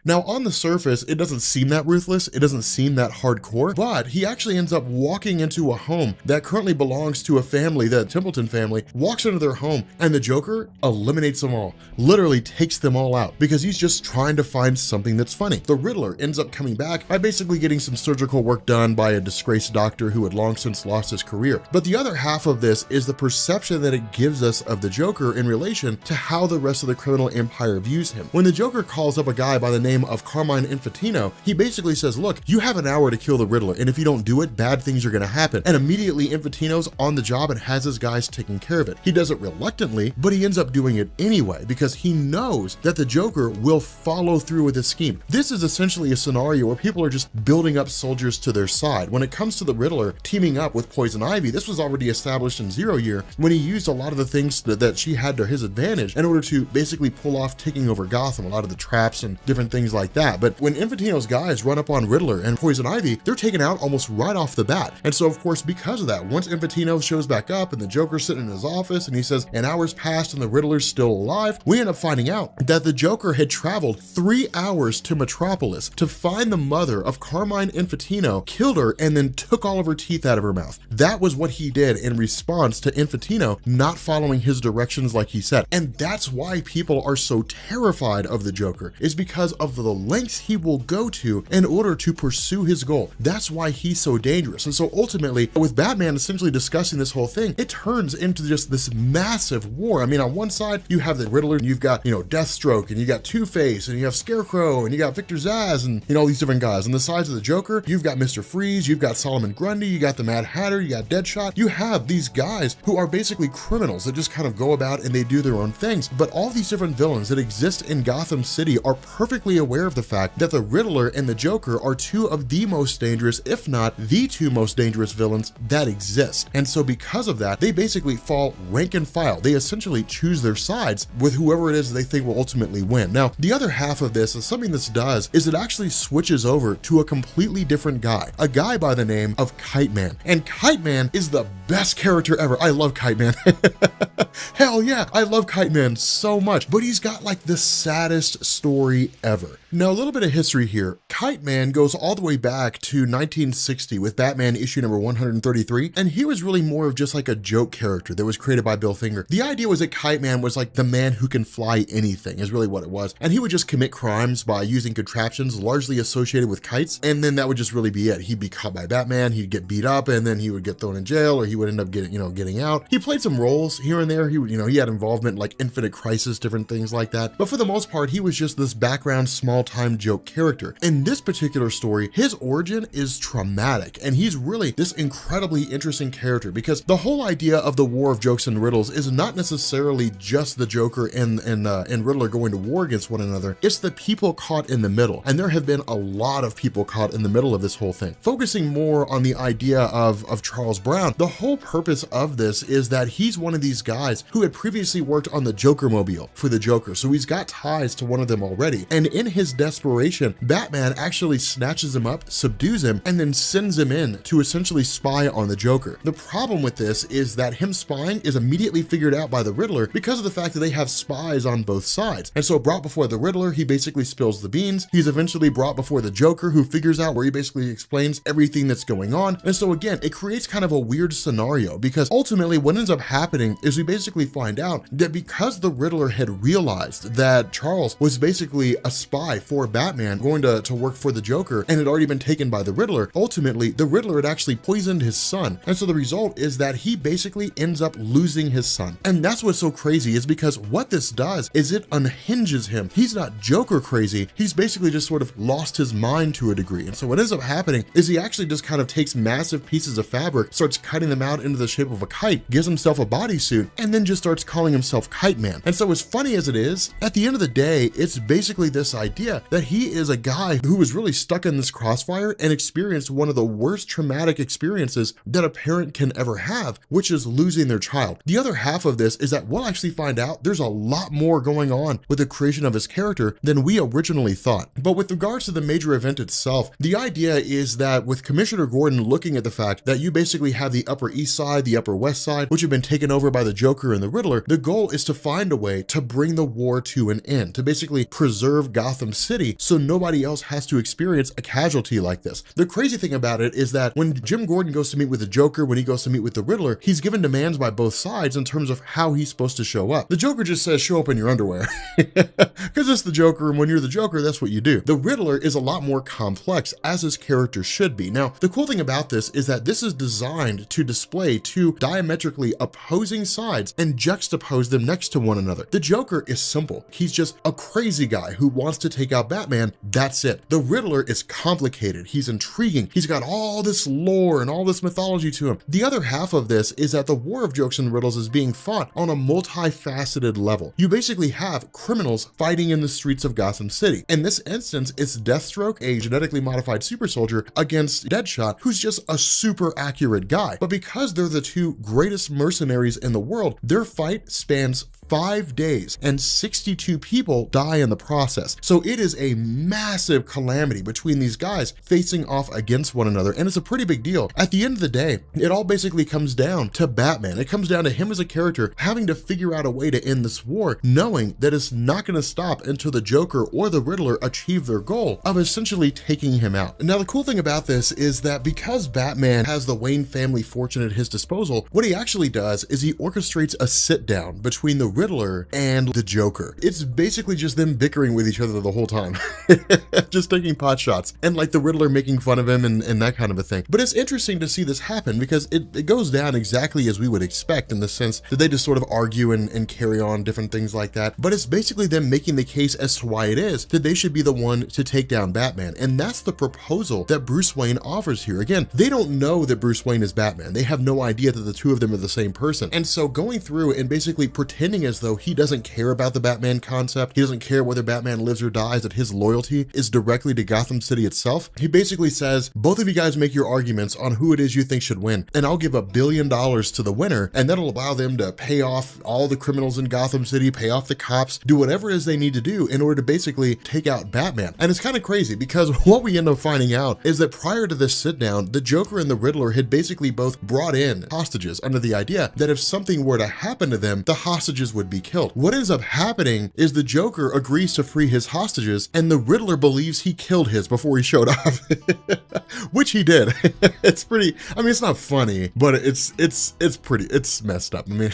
Now, on the surface, it doesn't seem that ruthless, it doesn't seem that hardcore, but he actually ends up walking into a home that currently belongs to a family, the Templeton family, walks into their home, and the Joker eliminates them all, literally takes them all out, because he's just trying to find something that's funny. The Riddler ends up coming back by basically getting some surgical work done by a disgraced doctor who had long since lost his career. But the other half of this is the perception that it gives us of the Joker in relation to how the rest of the criminal empire views him. When the Joker calls up a guy by the name of Carmine Infantino, he basically says, look, you have an hour to kill the Riddler, and if you don't do it, bad things are gonna happen. And immediately Infantino's on the job and has his guys taking care of it. He does it reluctantly, but he ends up doing it anyway, because he knows that the Joker will follow through with his scheme. This is essentially a scenario where people are just building up soldiers to their side. When it comes to the Riddler teaming up with Poison Ivy, this was already established in 0 Year, when he used a lot of the things that she had to his advantage in order to basically pull off taking over Gotham, a lot of the traps and different things things like that. But when Infantino's guys run up on Riddler and Poison Ivy, they're taken out almost right off the bat. And so, of course, because of that, once Infantino shows back up and the Joker's sitting in his office and he says, an hour's passed and the Riddler's still alive, we end up finding out that the Joker had traveled 3 hours to Metropolis to find the mother of Carmine Infantino, killed her, and then took all of her teeth out of her mouth. That was what he did in response to Infantino not following his directions like he said. And that's why people are so terrified of the Joker, is because of the lengths he will go to in order to pursue his goal. That's why he's so dangerous. And so ultimately, with Batman essentially discussing this whole thing, it turns into just this massive war. I mean, on one side, you have the Riddler, and you've got, Deathstroke, and you got Two-Face, and you have Scarecrow, and you got Victor Zsasz, and all these different guys. On the sides of the Joker, you've got Mr. Freeze, you've got Solomon Grundy, you got the Mad Hatter, you got Deadshot. You have these guys who are basically criminals that just kind of go about and they do their own things. But all these different villains that exist in Gotham City are perfectly aware of the fact that the Riddler and the Joker are two of the most dangerous, if not the two most dangerous villains that exist. And so because of that, they basically fall rank and file. They essentially choose their sides with whoever it is they think will ultimately win. Now, the other half of this is something this does is it actually switches over to a completely different guy, a guy by the name of Kite Man. And Kite Man is the best character ever. I love Kite Man. Hell yeah, I love Kite Man so much, but he's got like the saddest story ever. Now, a little bit of history here. Kite Man goes all the way back to 1960 with Batman issue number 133, and he was really more of just like a joke character that was created by Bill Finger. The idea was that Kite Man was like the man who can fly anything, is really what it was. And he would just commit crimes by using contraptions largely associated with kites, and then that would just really be it. He'd be caught by Batman, he'd get beat up, and then he would get thrown in jail, or he would end up getting out. He played some roles here and there. He had involvement in like Infinite Crisis, different things like that. But for the most part, he was just this background small-time joke character. In this particular story, his origin is traumatic, and he's really this incredibly interesting character because the whole idea of the war of jokes and riddles is not necessarily just the Joker and Riddler going to war against one another. It's the people caught in the middle, and there have been a lot of people caught in the middle of this whole thing. Focusing more on the idea of Charles Brown, the whole purpose of this is that he's one of these guys who had previously worked on the Joker-mobile for the Joker, so he's got ties to one of them already. And in his desperation, Batman actually snatches him up, subdues him, and then sends him in to essentially spy on the Joker. The problem with this is that him spying is immediately figured out by the Riddler because of the fact that they have spies on both sides. And so brought before the Riddler, he basically spills the beans. He's eventually brought before the Joker, who figures out where he basically explains everything that's going on. And so again, it creates kind of a weird scenario because ultimately what ends up happening is we basically find out that because the Riddler had realized that Charles was basically a spy for Batman going to work for the Joker and had already been taken by the Riddler, ultimately the Riddler had actually poisoned his son. And so the result is that he basically ends up losing his son. And that's what's so crazy is because what this does is it unhinges him. He's not Joker crazy. He's basically just sort of lost his mind to a degree. And so what ends up happening is he actually just kind of takes massive pieces of fabric, starts cutting them out into the shape of a kite, gives himself a bodysuit, and then just starts calling himself Kite Man. And so as funny as it is, at the end of the day, it's basically this idea that he is a guy who was really stuck in this crossfire and experienced one of the worst traumatic experiences that a parent can ever have, which is losing their child. The other half of this is that we'll actually find out there's a lot more going on with the creation of his character than we originally thought. But with regards to the major event itself, the idea is that with Commissioner Gordon looking at the fact that you basically have the Upper East Side, the Upper West Side, which have been taken over by the Joker and the Riddler, the goal is to find a way to bring the war to an end, to basically preserve Gotham City so nobody else has to experience a casualty like this. The crazy thing about it is that when Jim Gordon goes to meet with the Joker, when he goes to meet with the Riddler, he's given demands by both sides in terms of how he's supposed to show up. The Joker just says, show up in your underwear. Because it's the Joker, and when you're the Joker, that's what you do. The Riddler is a lot more complex, as his character should be. Now, the cool thing about this is that this is designed to display two diametrically opposing sides and juxtapose them next to one another. The Joker is simple. He's just a crazy guy who wants to take out Batman. That's it. The Riddler is complicated. He's intriguing. He's got all this lore and all this mythology to him. The other half of this is that the war of jokes and riddles is being fought on a multifaceted level. You basically have criminals fighting in the streets of Gotham City. In this instance, it's Deathstroke, a genetically modified super soldier, against Deadshot, who's just a super accurate guy. But because they're the two greatest mercenaries in the world, their fight spans 5 days, and 62 people die in the process. So it is a massive calamity between these guys facing off against one another, and it's a pretty big deal. At the end of the day, it all basically comes down to Batman. It comes down to him as a character having to figure out a way to end this war, knowing that it's not going to stop until the Joker or the Riddler achieve their goal of essentially taking him out. Now, the cool thing about this is that because Batman has the Wayne family fortune at his disposal, what he actually does is he orchestrates a sit-down between the Riddler and the Joker. It's basically just them bickering with each other the whole time, just taking pot shots, and like the Riddler making fun of him and that kind of a thing. But it's interesting to see this happen because it goes down exactly as we would expect, in the sense that they just sort of argue and carry on different things like that. But it's basically them making the case as to why it is that they should be the one to take down Batman. And that's the proposal that Bruce Wayne offers here. Again, they don't know that Bruce Wayne is Batman. They have no idea that the two of them are the same person. And so going through and basically pretending as though he doesn't care about the Batman concept, he doesn't care whether Batman lives or dies, that his loyalty is directly to Gotham City itself, he basically says, both of you guys make your arguments on who it is you think should win, and I'll give $1 billion to the winner, and that'll allow them to pay off all the criminals in Gotham City, pay off the cops, do whatever it is they need to do in order to basically take out Batman. And it's kind of crazy because what we end up finding out is that prior to this sit down, the Joker and the Riddler had basically both brought in hostages under the idea that if something were to happen to them, the hostages would be killed. What ends up happening is the Joker agrees to free his hostages, and the Riddler believes he killed his before he showed up, which he did. It's pretty, I mean, it's not funny, but it's messed up. I mean,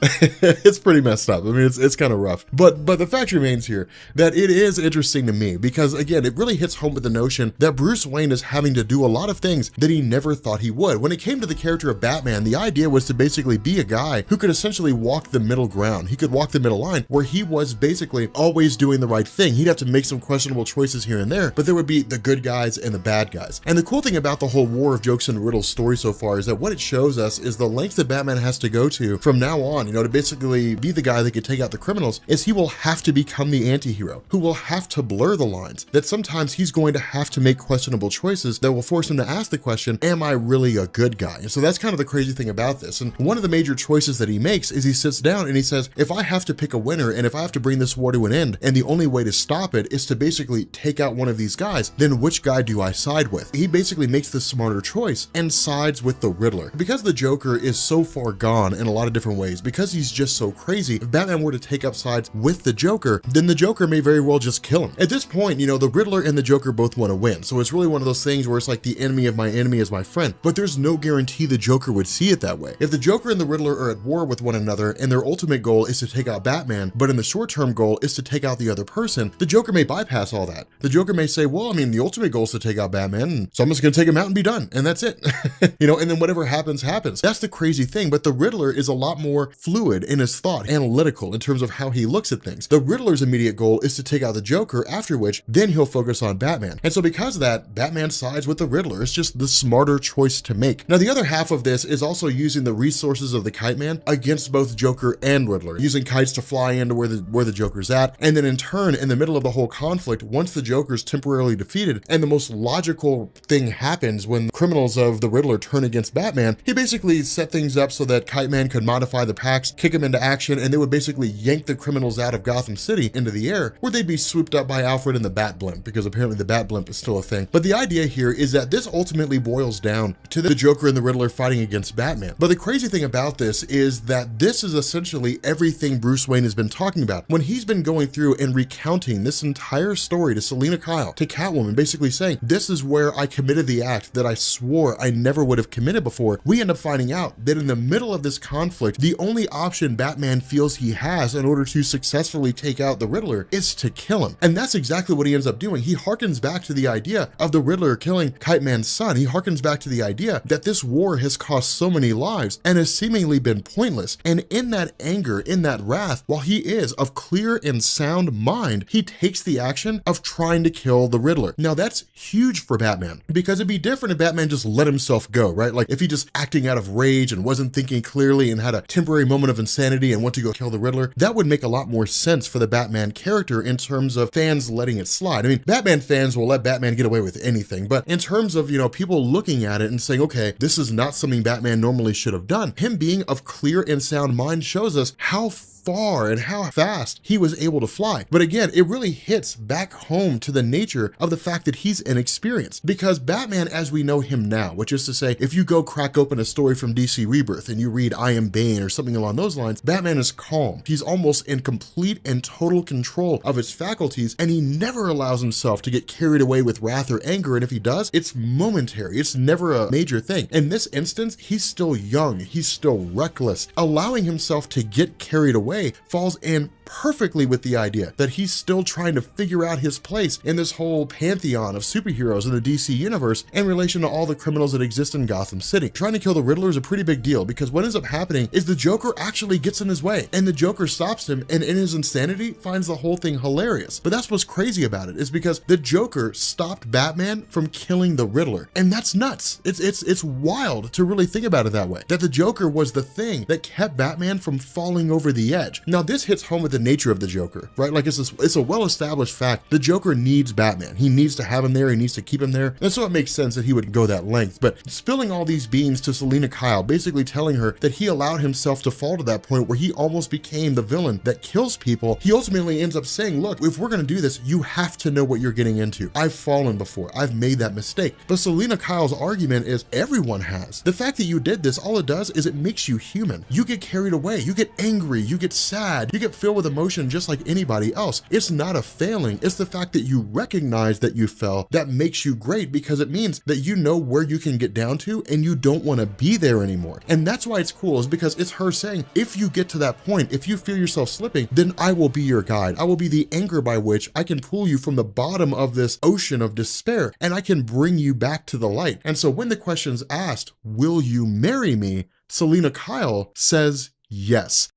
it's pretty messed up. I mean, it's kind of rough, but the fact remains here that it is interesting to me because, again, it really hits home with the notion that Bruce Wayne is having to do a lot of things that he never thought he would. When it came to the character of Batman, the idea was to basically be a guy who could essentially walk the middle ground. He could walk the middle line where he was basically always doing the right thing. He'd have to make some questionable choices here and there, but there would be the good guys and the bad guys. And the cool thing about the whole War of Jokes and Riddles story so far is that what it shows us is the lengths that Batman has to go to from now on, to basically be the guy that can take out the criminals, is he will have to become the anti-hero who will have to blur the lines, that sometimes he's going to have to make questionable choices that will force him to ask the question, am I really a good guy? And so that's kind of the crazy thing about this. And one of the major choices that he makes is he sits down and he says, if I have to pick a winner and if I have to bring this war to an end, and the only way to stop it is to basically take out one of these guys, then which guy do I side with? He basically makes the smarter choice and sides with the Riddler. Because the Joker is so far gone in a lot of different ways, because he's just so crazy, if Batman were to take up sides with the Joker, then the Joker may very well just kill him. At this point, the Riddler and the Joker both want to win. So it's really one of those things where it's like the enemy of my enemy is my friend, but there's no guarantee the Joker would see it that way. If the Joker and the Riddler are at war with one another and their ultimate goal is to take out Batman, but in the short-term goal is to take out the other person, the Joker may bypass all that. The Joker may say, well, I mean, the ultimate goal is to take out Batman, so I'm just gonna take him out and be done, and that's it. And then whatever happens, happens. That's the crazy thing, but the Riddler is a lot more fluid in his thought, analytical in terms of how he looks at things. The Riddler's immediate goal is to take out the Joker, after which, then he'll focus on Batman. And so because of that, Batman sides with the Riddler. It's just the smarter choice to make. Now, the other half of this is also using the resources of the Kite Man against both Joker and Riddler, using kites to fly into where the Joker's at, and then in turn, in the middle of the whole conflict, once the Joker's temporarily defeated, and the most logical thing happens when criminals of the Riddler turn against Batman, he basically set things up so that Kite Man could modify the packs, kick him into action, and they would basically yank the criminals out of Gotham City into the air, where they'd be swooped up by Alfred and the Bat Blimp, because apparently the Bat Blimp is still a thing. But the idea here is that this ultimately boils down to the Joker and the Riddler fighting against Batman. But the crazy thing about this is that this is essentially everything Bruce Wayne has been talking about. When he's been going through and recounting this entire story to Selina Kyle, to Catwoman, basically saying, this is where I committed the act that I swore I never would have committed before, we end up finding out that in the middle of this conflict, the only option Batman feels he has in order to successfully take out the Riddler is to kill him. And that's exactly what he ends up doing. He harkens back to the idea of the Riddler killing Kite Man's son. He harkens back to the idea that this war has cost so many lives and has seemingly been pointless. And in that anger, in that wrath, while he is of clear and sound mind, he takes the action of trying to kill the Riddler. Now that's huge for Batman, because it'd be different if Batman just let himself go, right? Like if he just acting out of rage and wasn't thinking clearly and had a temporary moment of insanity and went to go kill the Riddler, that would make a lot more sense for the Batman character in terms of fans letting it slide. I mean, Batman fans will let Batman get away with anything, but in terms of, people looking at it and saying, okay, this is not something Batman normally should have done, him being of clear and sound mind shows us how far and how fast he was able to fly. But again, it really hits back home to the nature of the fact that he's inexperienced, because Batman as we know him now, which is to say, if you go crack open a story from DC Rebirth and you read I Am Bane or something along those lines, Batman is calm. He's almost in complete and total control of his faculties, and he never allows himself to get carried away with wrath or anger, and if he does, it's momentary. It's never a major thing. In this instance, he's still young, he's still reckless. Allowing himself to get carried away falls in perfectly with the idea that he's still trying to figure out his place in this whole pantheon of superheroes in the DC universe in relation to all the criminals that exist in Gotham City. Trying to kill the Riddler is a pretty big deal, because what ends up happening is the Joker actually gets in his way, and the Joker stops him, and in his insanity finds the whole thing hilarious. But that's what's crazy about it, is because the Joker stopped Batman from killing the Riddler, and that's nuts. It's wild to really think about it that way, that the Joker was the thing that kept Batman from falling over the edge. Now this hits home with the nature of the Joker, right? Like it's a well-established fact. The Joker needs Batman. He needs to have him there. He needs to keep him there. And so it makes sense that he would go that length. But spilling all these beans to Selina Kyle, basically telling her that he allowed himself to fall to that point where he almost became the villain that kills people, he ultimately ends up saying, look, if we're going to do this, you have to know what you're getting into. I've fallen before. I've made that mistake. But Selina Kyle's argument is everyone has. The fact that you did this, all it does is it makes you human. You get carried away. You get angry. You get sad. You get filled with emotion just like anybody else. It's not a failing. It's the fact that you recognize that you fell that makes you great, because it means that you know where you can get down to and you don't want to be there anymore. And that's why it's cool, is because it's her saying, if you get to that point, if you feel yourself slipping, then I will be your guide. I will be the anchor by which I can pull you from the bottom of this ocean of despair, and I can bring you back to the light. And so when the question's asked, will you marry me? Selina Kyle says yes.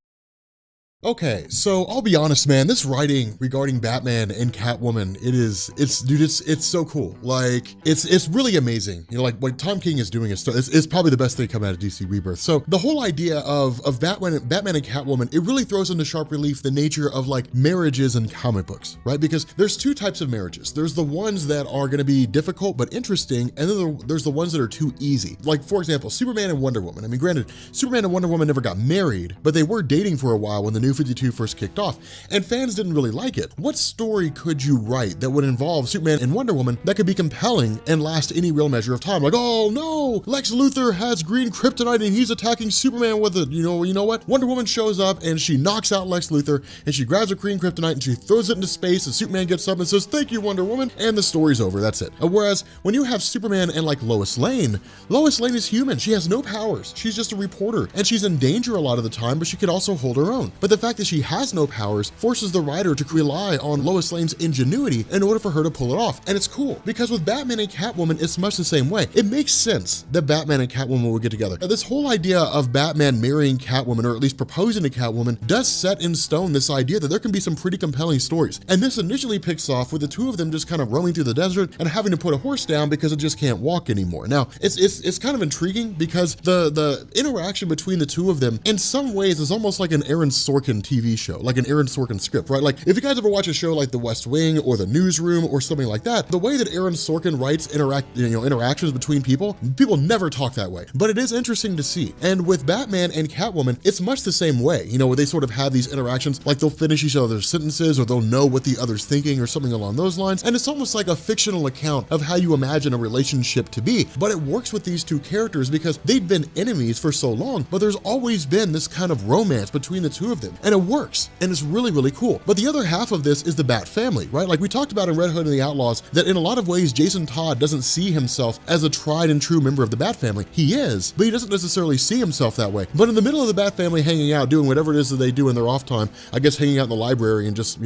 Okay, so I'll be honest, man, this writing regarding Batman and Catwoman, it's so cool. Like, it's really amazing. You know, like what Tom King is doing is probably the best thing coming out of DC Rebirth. So the whole idea of Batman and Catwoman, it really throws into sharp relief the nature of like marriages in comic books, right? Because there's two types of marriages. There's the ones that are gonna be difficult but interesting, and then there's the ones that are too easy. Like, for example, Superman and Wonder Woman. I mean, granted, Superman and Wonder Woman never got married, but they were dating for a while when the New 52 first kicked off, and fans didn't really like it. What story could you write that would involve Superman and Wonder Woman that could be compelling and last any real measure of time? Like, oh no, Lex Luthor has green kryptonite and he's attacking Superman with it. You know what? Wonder Woman shows up and she knocks out Lex Luthor and she grabs her green kryptonite and she throws it into space, and Superman gets up and says, thank you, Wonder Woman, and the story's over. That's it. Whereas when you have Superman and like Lois Lane is human. She has no powers. She's just a reporter, and she's in danger a lot of the time, but she can also hold her own. But the fact that she has no powers forces the writer to rely on Lois Lane's ingenuity in order for her to pull it off. And it's cool, because with Batman and Catwoman, it's much the same way. It makes sense that Batman and Catwoman would get together. Now, this whole idea of Batman marrying Catwoman, or at least proposing to Catwoman, does set in stone this idea that there can be some pretty compelling stories. And this initially picks off with the two of them just kind of roaming through the desert and having to put a horse down because it just can't walk anymore. Now, it's kind of intriguing, because the interaction between the two of them in some ways is almost like an Aaron Sorkin TV show, like an Aaron Sorkin script, right? Like, if you guys ever watch a show like The West Wing or The Newsroom or something like that, the way that Aaron Sorkin writes interactions between people never talk that way. But it is interesting to see. And with Batman and Catwoman, it's much the same way, where they sort of have these interactions, like they'll finish each other's sentences, or they'll know what the other's thinking, or something along those lines. And it's almost like a fictional account of how you imagine a relationship to be. But it works with these two characters because they've been enemies for so long, but there's always been this kind of romance between the two of them. And it works. And it's really, really cool. But the other half of this is the Bat family, right? Like we talked about in Red Hood and the Outlaws, that in a lot of ways, Jason Todd doesn't see himself as a tried and true member of the Bat family. He is, but he doesn't necessarily see himself that way. But in the middle of the Bat family hanging out, doing whatever it is that they do in their off time, I guess hanging out in the library and just,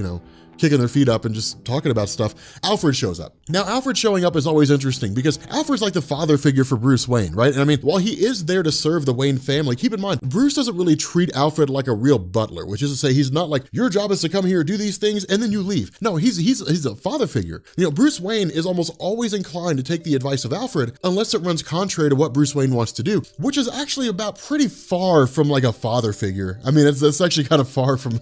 kicking their feet up and just talking about stuff, Alfred shows up. Now, Alfred showing up is always interesting because Alfred's like the father figure for Bruce Wayne, right? And I mean, while he is there to serve the Wayne family, keep in mind, Bruce doesn't really treat Alfred like a real butler, which is to say, he's not like, your job is to come here, do these things, and then you leave. No, he's a father figure. Bruce Wayne is almost always inclined to take the advice of Alfred unless it runs contrary to what Bruce Wayne wants to do, which is actually about pretty far from like a father figure. I mean, it's actually kind of far from,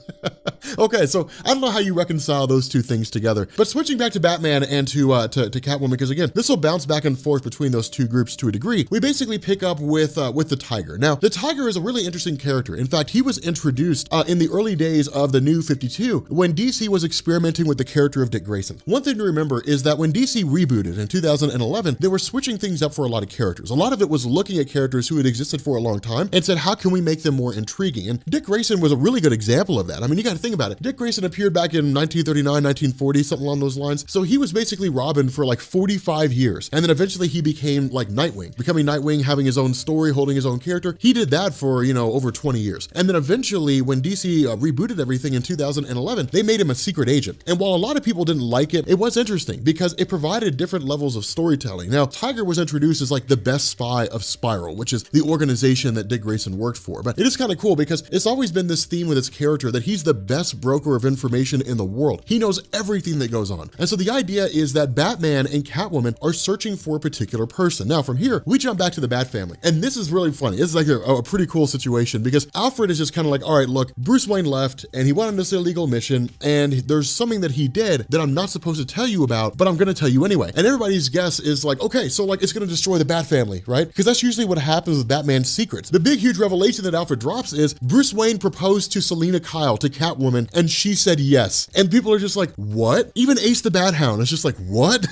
okay, so I don't know how you reconcile reconcile those two things together. But switching back to Batman and to Catwoman, because again, this will bounce back and forth between those two groups to a degree. We basically pick up with the Tiger. Now, the Tiger is a really interesting character. In fact, he was introduced in the early days of the New 52 when DC was experimenting with the character of Dick Grayson. One thing to remember is that when DC rebooted in 2011, they were switching things up for a lot of characters. A lot of it was looking at characters who had existed for a long time and said, how can we make them more intriguing? And Dick Grayson was a really good example of that. I mean, you got to think about it. Dick Grayson appeared back in 1939, 1940, something along those lines. So he was basically Robin for like 45 years. And then eventually he became like Nightwing, becoming Nightwing, having his own story, holding his own character. He did that for, over 20 years. And then eventually when DC rebooted everything in 2011, they made him a secret agent. And while a lot of people didn't like it, it was interesting because it provided different levels of storytelling. Now, Tiger was introduced as like the best spy of Spiral, which is the organization that Dick Grayson worked for. But it is kind of cool because it's always been this theme with his character that he's the best broker of information in the world. He knows everything that goes on. And so the idea is that Batman and Catwoman are searching for a particular person. Now from here, we jump back to the Bat family. And this is really funny. This is like a pretty cool situation because Alfred is just kind of like, all right, look, Bruce Wayne left and he went on this illegal mission and there's something that he did that I'm not supposed to tell you about, but I'm going to tell you anyway. And everybody's guess is like, okay, so like it's going to destroy the Bat family, right? Because that's usually what happens with Batman's secrets. The big, huge revelation that Alfred drops is Bruce Wayne proposed to Selina Kyle, to Catwoman, and she said yes. And people are just like, what? Even Ace the Bat Hound is just like, what?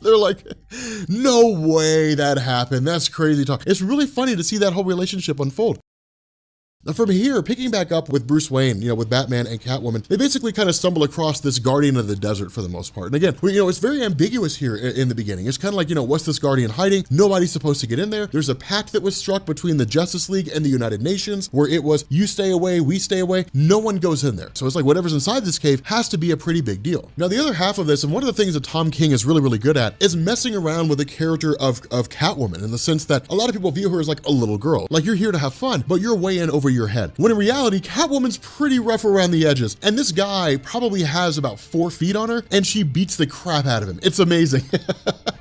They're like, no way that happened. That's crazy talk. It's really funny to see that whole relationship unfold. Now from here, picking back up with Bruce Wayne, with Batman and Catwoman, they basically kind of stumble across this guardian of the desert for the most part. And again, it's very ambiguous here in the beginning. It's kind of like, what's this guardian hiding? Nobody's supposed to get in there. There's a pact that was struck between the Justice League and the United Nations where it was, you stay away, we stay away. No one goes in there. So it's like whatever's inside this cave has to be a pretty big deal. Now the other half of this, and one of the things that Tom King is really, really good at, is messing around with the character of Catwoman in the sense that a lot of people view her as like a little girl. Like you're here to have fun, but you're way in over your head. When in reality, Catwoman's pretty rough around the edges. And this guy probably has about 4 feet on her and she beats the crap out of him. It's amazing.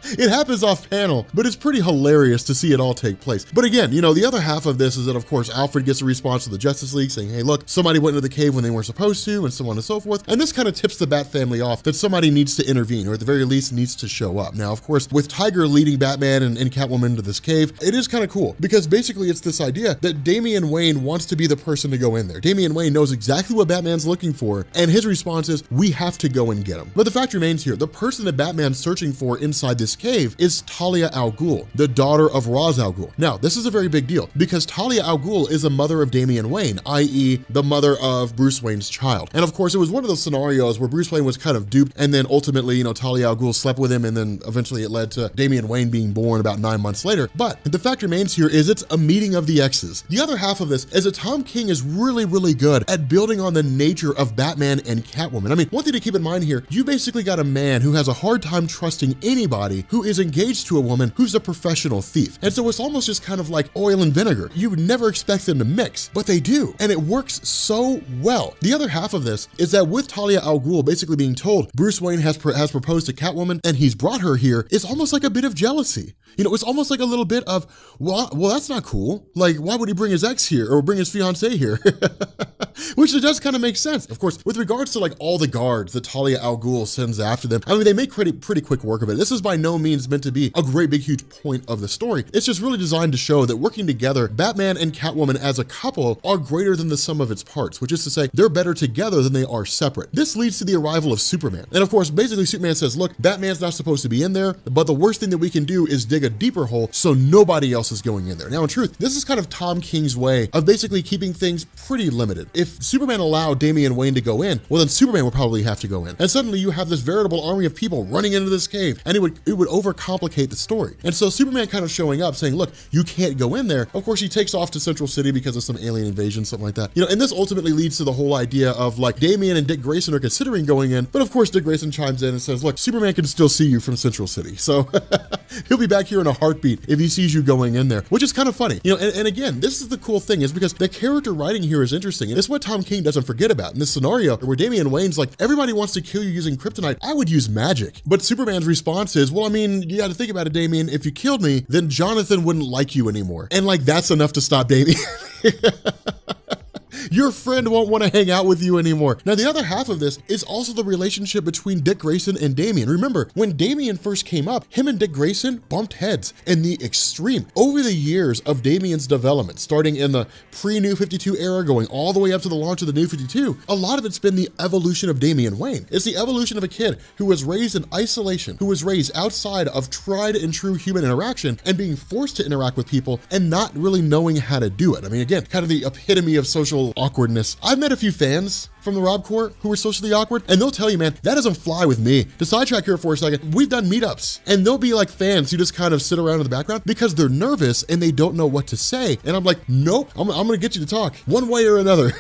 It happens off panel, but it's pretty hilarious to see it all take place. But again, the other half of this is that of course, Alfred gets a response to the Justice League saying, hey, look, somebody went into the cave when they weren't supposed to and so on and so forth. And this kind of tips the Bat family off that somebody needs to intervene or at the very least needs to show up. Now, of course, with Tiger leading Batman and Catwoman into this cave, it is kind of cool because basically it's this idea that Damian Wayne wants to be the person to go in there. Damian Wayne knows exactly what Batman's looking for and his response is, we have to go and get him. But the fact remains here, the person that Batman's searching for inside this cave is Talia al Ghul, the daughter of Ra's al Ghul. Now, this is a very big deal because Talia al Ghul is a mother of Damian Wayne, i.e. the mother of Bruce Wayne's child. And of course, it was one of those scenarios where Bruce Wayne was kind of duped and then ultimately, Talia al Ghul slept with him and then eventually it led to Damian Wayne being born about 9 months later. But the fact remains here is it's a meeting of the exes. The other half of this is that Tom King is really, really good at building on the nature of Batman and Catwoman. I mean, one thing to keep in mind here, you basically got a man who has a hard time trusting anybody who is engaged to a woman who's a professional thief. And so it's almost just kind of like oil and vinegar. You would never expect them to mix, but they do. And it works so well. The other half of this is that with Talia al Ghul basically being told Bruce Wayne has proposed to Catwoman and he's brought her here, it's almost like a bit of jealousy. It's almost like a little bit of, well, that's not cool. Like, why would he bring his ex here or bring his fiance here? Which it does kind of make sense. Of course, with regards to like all the guards that Talia al Ghul sends after them, I mean, they make pretty quick work of it. This is by no means meant to be a great big huge point of the story. It's just really designed to show that working together, Batman and Catwoman as a couple are greater than the sum of its parts, which is to say they're better together than they are separate. This leads to the arrival of Superman. And of course, basically Superman says, look, Batman's not supposed to be in there, but the worst thing that we can do is dig a deeper hole so nobody else is going in there. Now, in truth, this is kind of Tom King's way of basically keeping things pretty limited. If Superman allowed Damian Wayne to go in, well, then Superman would probably have to go in. And suddenly you have this veritable army of people running into this cave, and it would overcomplicate the story. And so Superman kind of showing up saying, look, you can't go in there. Of course, he takes off to Central City because of some alien invasion, something like that. And this ultimately leads to the whole idea of like Damian and Dick Grayson are considering going in, but of course Dick Grayson chimes in and says, look, Superman can still see you from Central City. So he'll be back here in a heartbeat if he sees you going in there, which is kind of funny. And again, this is the cool thing is because the character writing here is interesting. And it's what Tom King doesn't forget about in this scenario where Damian Wayne's like, everybody wants to kill you using kryptonite. I would use magic. But Superman's response is, well, I mean, you got to think about it, Damian. If you killed me, then Jonathan wouldn't like you anymore. And like, that's enough to stop Damian. Your friend won't want to hang out with you anymore. Now, the other half of this is also the relationship between Dick Grayson and Damian. Remember, when Damian first came up, him and Dick Grayson bumped heads in the extreme. Over the years of Damian's development, starting in the pre-New 52 era, going all the way up to the launch of the New 52, a lot of it's been the evolution of Damian Wayne. It's the evolution of a kid who was raised in isolation, who was raised outside of tried and true human interaction and being forced to interact with people and not really knowing how to do it. I mean, again, kind of the epitome of social awkwardness. I've met a few fans from the Rob Corps who are socially awkward, and they'll tell you, man, that doesn't fly with me. To sidetrack here for a second, we've done meetups, and they'll be like fans who just kind of sit around in the background because they're nervous and they don't know what to say. And I'm like, nope, I'm gonna get you to talk one way or another.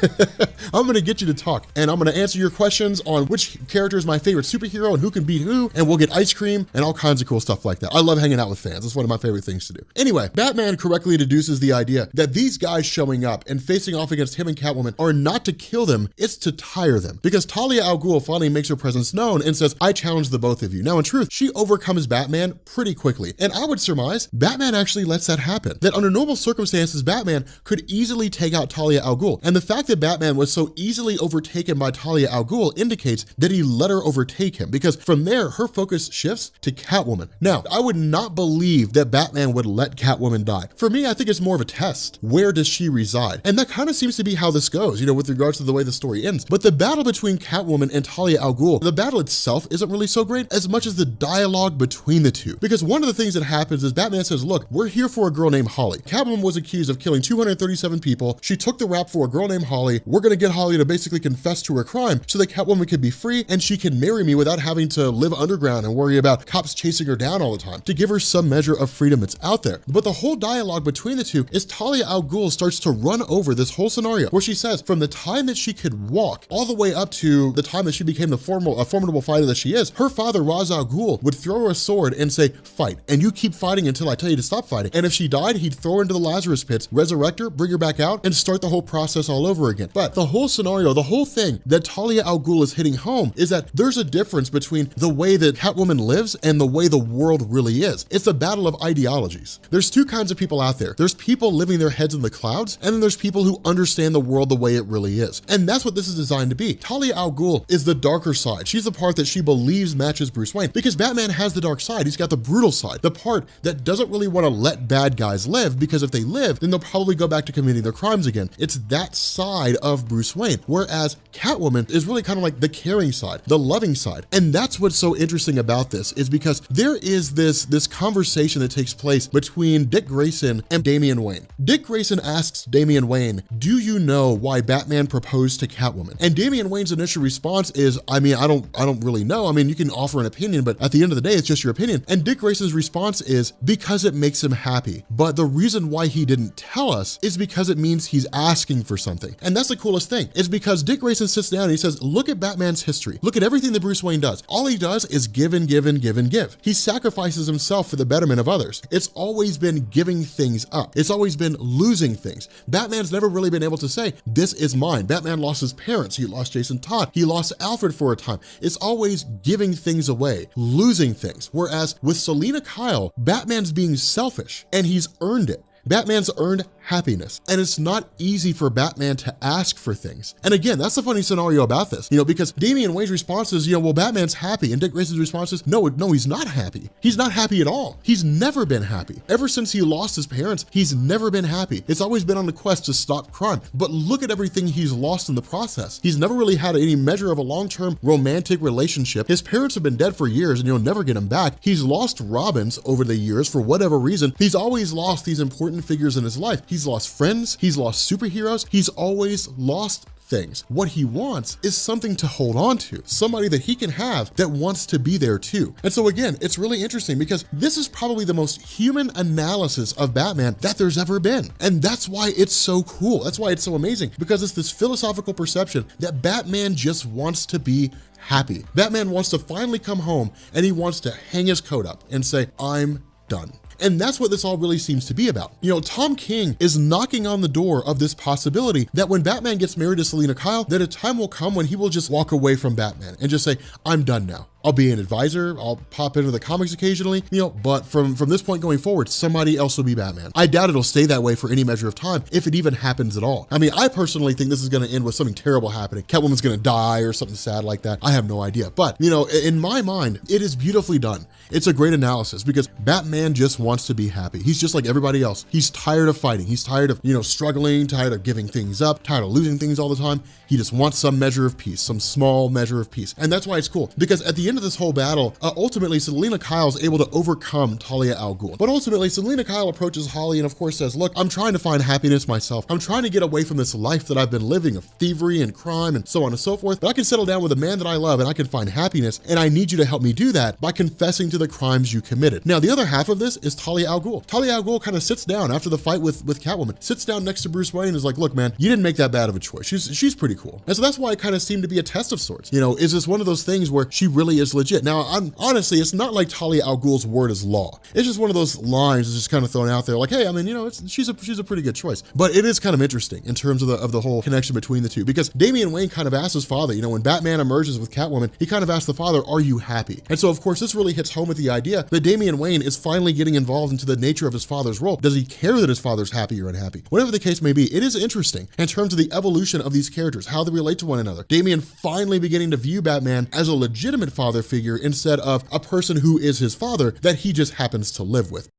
I'm gonna get you to talk, and I'm gonna answer your questions on which character is my favorite superhero and who can beat who, and we'll get ice cream and all kinds of cool stuff like that. I love hanging out with fans. It's one of my favorite things to do. Anyway, Batman correctly deduces the idea that these guys showing up and facing off against him and Catwoman are not to kill them, it's to tire them. Because Talia al Ghul finally makes her presence known and says, I challenge the both of you. Now, in truth, she overcomes Batman pretty quickly. And I would surmise Batman actually lets that happen. That under normal circumstances, Batman could easily take out Talia al Ghul. And the fact that Batman was so easily overtaken by Talia al Ghul indicates that he let her overtake him. Because from there, her focus shifts to Catwoman. Now, I would not believe that Batman would let Catwoman die. For me, I think it's more of a test. Where does she reside? And that kind of seems to be how this goes, with regards to the way the story ends. But the battle between Catwoman and Talia al Ghul, the battle itself isn't really so great as much as the dialogue between the two. Because one of the things that happens is Batman says, look, we're here for a girl named Holly. Catwoman was accused of killing 237 people. She took the rap for a girl named Holly. We're gonna get Holly to basically confess to her crime so that Catwoman can be free and she can marry me without having to live underground and worry about cops chasing her down all the time, to give her some measure of freedom that's out there. But the whole dialogue between the two is Talia al Ghul starts to run over this whole scenario where she says from the time that she could walk all the way up to the time that she became a formidable fighter that she is, her father Ra's al Ghul would throw her a sword and say, fight, and you keep fighting until I tell you to stop fighting. And if she died, he'd throw her into the Lazarus pits, resurrect her, bring her back out, and start the whole process all over again. But the whole scenario, the whole thing that Talia al Ghul is hitting home is that there's a difference between the way that Catwoman lives and the way the world really is. It's a battle of ideologies. There's two kinds of people out there. There's people living their heads in the clouds, and then there's people who understand the world the way it really is. And that's what this is designed to be. Talia al Ghul is the darker side. She's the part that she believes matches Bruce Wayne, because Batman has the dark side. He's got the brutal side, the part that doesn't really want to let bad guys live, because if they live, then they'll probably go back to committing their crimes again. It's that side of Bruce Wayne, whereas Catwoman is really kind of like the caring side, the loving side. And that's what's so interesting about this, is because there is this conversation that takes place between Dick Grayson and Damian Wayne. Dick Grayson asks Damian Wayne, do you know why Batman proposed to Catwoman? And Damian Wayne's initial response is, I don't really know. I mean, you can offer an opinion, but at the end of the day, it's just your opinion. And Dick Grayson's response is, because it makes him happy. But the reason why he didn't tell us is because it means he's asking for something. And that's the coolest thing. It's because Dick Grayson sits down and he says, look at Batman's history. Look at everything that Bruce Wayne does. All he does is give and give and give and give. He sacrifices himself for the betterment of others. It's always been giving things up. It's always been losing things. Batman's never really been able to say, this is mine. Batman lost his parents. He lost Jason Todd. He lost Alfred for a time. It's always giving things away, losing things. Whereas with Selina Kyle, Batman's being selfish and he's earned it. Batman's earned happiness, and it's not easy for Batman to ask for things. And again, that's the funny scenario about this, because Damian Wayne's response is, well, Batman's happy, and Dick Grayson's response is, no, he's not happy. He's not happy at all. He's never been happy. Ever since he lost his parents, he's never been happy. It's always been on the quest to stop crime. But look at everything he's lost in the process. He's never really had any measure of a long-term romantic relationship. His parents have been dead for years, and you'll never get him back. He's lost Robins over the years for whatever reason. He's always lost these important figures in his life. He's lost friends, he's lost superheroes, he's always lost things. What he wants is something to hold on to, somebody that he can have that wants to be there too. And so again, it's really interesting because this is probably the most human analysis of Batman that there's ever been. And that's why it's so cool. That's why it's so amazing, because it's this philosophical perception that Batman just wants to be happy. Batman wants to finally come home and he wants to hang his coat up and say, I'm done. And that's what this all really seems to be about. Tom King is knocking on the door of this possibility that when Batman gets married to Selina Kyle, that a time will come when he will just walk away from Batman and just say, I'm done now. I'll be an advisor, I'll pop into the comics occasionally, but from this point going forward, somebody else will be Batman. I doubt it'll stay that way for any measure of time, if it even happens at all. I mean, I personally think this is gonna end with something terrible happening. Catwoman's gonna die or something sad like that. I have no idea. But, in my mind, it is beautifully done. It's a great analysis because Batman just wants to be happy. He's just like everybody else. He's tired of fighting. He's tired of, struggling, tired of giving things up, tired of losing things all the time. He just wants some measure of peace, some small measure of peace. And that's why it's cool, because at the end of this whole battle, ultimately, Selina Kyle's able to overcome Talia al Ghul. But ultimately, Selina Kyle approaches Holly and of course says, look, I'm trying to find happiness myself. I'm trying to get away from this life that I've been living of thievery and crime and so on and so forth, but I can settle down with a man that I love and I can find happiness, and I need you to help me do that by confessing to the crimes you committed. Now, the other half of this is Talia al Ghul. Talia al Ghul kind of sits down after the fight with Catwoman, sits down next to Bruce Wayne and is like, look, man, you didn't make that bad of a choice. She's pretty cool. And so that's why it kind of seemed to be a test of sorts. Is this one of those things where she really is legit? Now, honestly, it's not like Talia al Ghul's word is law. It's just one of those lines that's just kind of thrown out there like, hey, I mean, she's a pretty good choice. But it is kind of interesting in terms of the whole connection between the two, because Damian Wayne kind of asked his father, when Batman emerges with Catwoman, he kind of asked the father, are you happy? And so of course this really hits home with the idea that Damian Wayne is finally getting involved into the nature of his father's role. Does he care that his father's happy or unhappy? Whatever the case may be, it is interesting in terms of the evolution of these characters, how they relate to one another. Damian finally beginning to view Batman as a legitimate father figure instead of a person who is his father that he just happens to live with.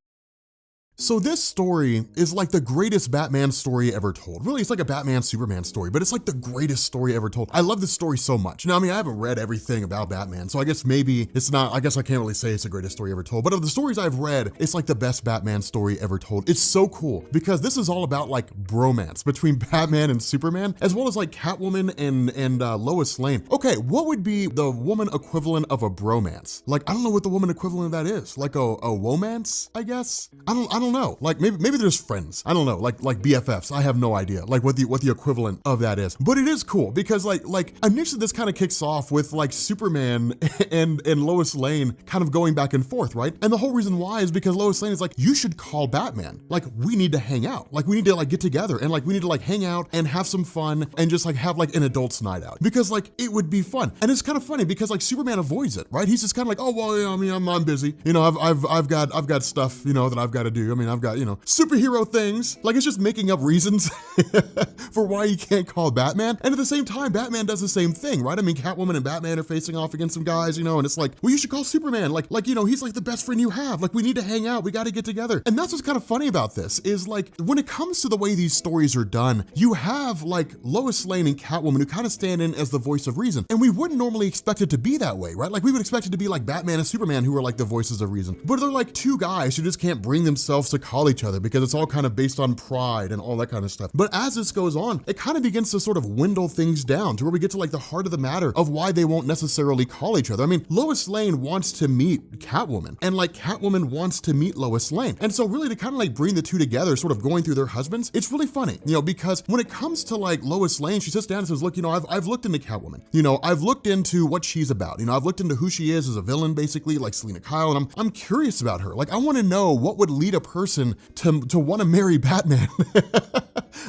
So this story is like the greatest Batman story ever told. Really, it's like a Batman Superman story, but it's like the greatest story ever told. I love this story so much. Now, I mean, I haven't read everything about Batman, so I guess maybe it's not, I guess I can't really say it's the greatest story ever told, but of the stories I've read, it's like the best Batman story ever told. It's so cool because this is all about like bromance between Batman and Superman, as well as like Catwoman and Lois Lane. Okay, what would be the woman equivalent of a bromance? Like, I don't know what the woman equivalent of that is. Like a womance, I guess? I don't know. Like maybe there's friends. I don't know. Like BFFs. I have no idea. Like what the equivalent of that is. But it is cool because like initially this kind of kicks off with like Superman and Lois Lane kind of going back and forth, right? And the whole reason why is because Lois Lane is like, you should call Batman. Like we need to hang out. Like we need to like get together and like we need to like hang out and have some fun and just like have like an adult's night out because like it would be fun. And it's kind of funny because like Superman avoids it, right? He's just kind of like, oh well, I mean I'm busy. I've got stuff that I've got to do. I mean I've got superhero things. Like it's just making up reasons for why you can't call Batman. And at the same time, Batman does the same thing, right? I mean Catwoman and Batman are facing off against some guys, and it's like, well, you should call Superman. Like he's like the best friend you have. Like we need to hang out. We got to get together. And that's what's kind of funny about this is like when it comes to the way these stories are done, you have like Lois Lane and Catwoman who kind of stand in as the voice of reason. And we wouldn't normally expect it to be that way, right? Like we would expect it to be like Batman and Superman who are like the voices of reason. But they're like two guys who just can't bring themselves to call each other because it's all kind of based on pride and all that kind of stuff. But as this goes on, it kind of begins to sort of dwindle things down to where we get to like the heart of the matter of why they won't necessarily call each other. I mean, Lois Lane wants to meet Catwoman and like Catwoman wants to meet Lois Lane. And so really to kind of like bring the two together, sort of going through their husbands, it's really funny, because when it comes to like Lois Lane, she sits down and says, look, I've looked into Catwoman, I've looked into what she's about, I've looked into who she is as a villain, basically like Selina Kyle, and I'm curious about her. Like I want to know what would lead a person to want to marry Batman.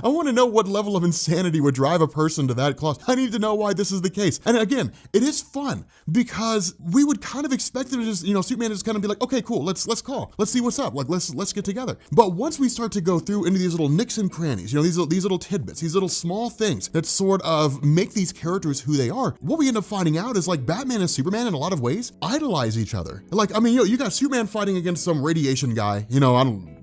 I want to know what level of insanity would drive a person to that clause. I need to know why this is the case. And again, it is fun because we would kind of expect it to just, Superman is kind of be like, okay, cool, let's call, let's see what's up, like let's get together. But once we start to go through into these little nicks and crannies, these little tidbits, these little small things that sort of make these characters who they are, what we end up finding out is like Batman and Superman in a lot of ways idolize each other. Like, I mean, you got Superman fighting against some radiation guy,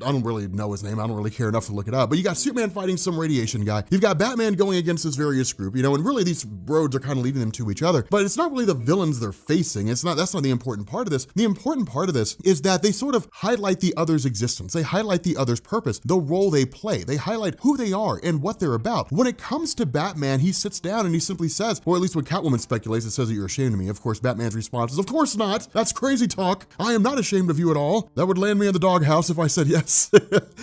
I don't really know his name. I don't really care enough to look it up, but you got Superman fighting some radiation guy. You've got Batman going against this various group, and really these roads are kind of leading them to each other, but it's not really the villains they're facing. That's not the important part of this. The important part of this is that they sort of highlight the other's existence. They highlight the other's purpose, the role they play. They highlight who they are and what they're about. When it comes to Batman, he sits down and he simply says, or at least when Catwoman speculates, it says that you're ashamed of me. Of course, Batman's response is, of course not. That's crazy talk. I am not ashamed of you at all. That would land me in the doghouse if I said yes. this,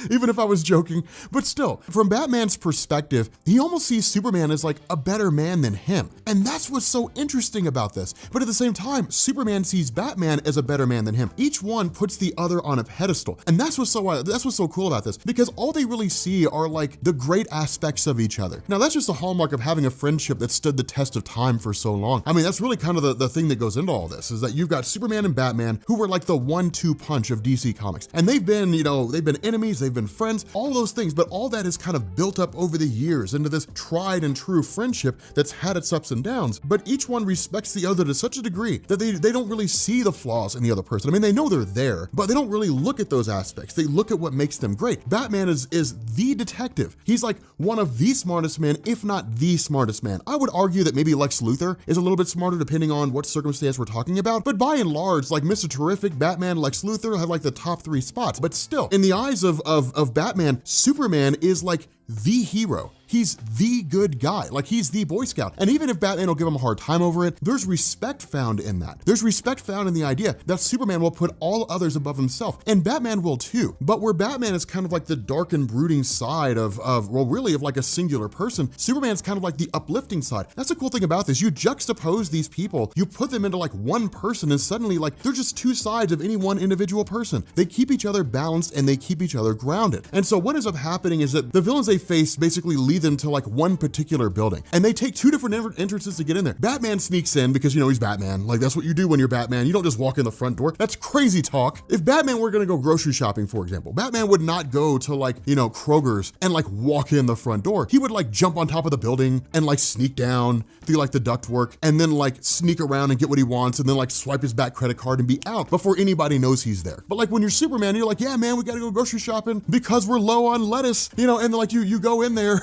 even if I was joking. But still, from Batman's perspective, he almost sees Superman as like a better man than him. And that's what's so interesting about this. But at the same time, Superman sees Batman as a better man than him. Each one puts the other on a pedestal. And that's what's so cool about this, because all they really see are like the great aspects of each other. Now, that's just a hallmark of having a friendship that stood the test of time for so long. I mean, that's really kind of the thing that goes into all this, is that you've got Superman and Batman, who were like the 1-2 punch of DC Comics. And they've been, they've been enemies, they've been friends, all those things, but all that is kind of built up over the years into this tried and true friendship that's had its ups and downs. But each one respects the other to such a degree that they don't really see the flaws in the other person. I mean, they know they're there, but they don't really look at those aspects. They look at what makes them great. Batman is the detective. He's like one of the smartest men, if not the smartest man. I would argue that maybe Lex Luthor is a little bit smarter depending on what circumstance we're talking about, but by and large, like Mr. Terrific, Batman, Lex Luthor have like the top 3 spots. But still, in the eyes of Batman, Superman is like the hero. He's the good guy, like he's the Boy Scout. And even if Batman will give him a hard time over it, there's respect found in that. There's respect found in the idea that Superman will put all others above himself, and Batman will too. But where Batman is kind of like the dark and brooding side of like a singular person, Superman's kind of like the uplifting side. That's the cool thing about this. You juxtapose these people, you put them into like one person, and suddenly like they're just 2 sides of any one individual person. They keep each other balanced and they keep each other grounded. And so what ends up happening is that the villains they face basically lead them to like one particular building, and they take 2 different entrances to get in there. Batman sneaks in because he's Batman. Like that's what you do when you're Batman. You don't just walk in the front door. That's crazy talk. If Batman were gonna go grocery shopping, for example, Batman would not go to like, Kroger's and like walk in the front door. He would like jump on top of the building and like sneak down through like the ductwork and then like sneak around and get what he wants and then like swipe his back credit card and be out before anybody knows he's there. But like when you're Superman, you're like, yeah, man, we gotta go grocery shopping because we're low on lettuce, and like you go in there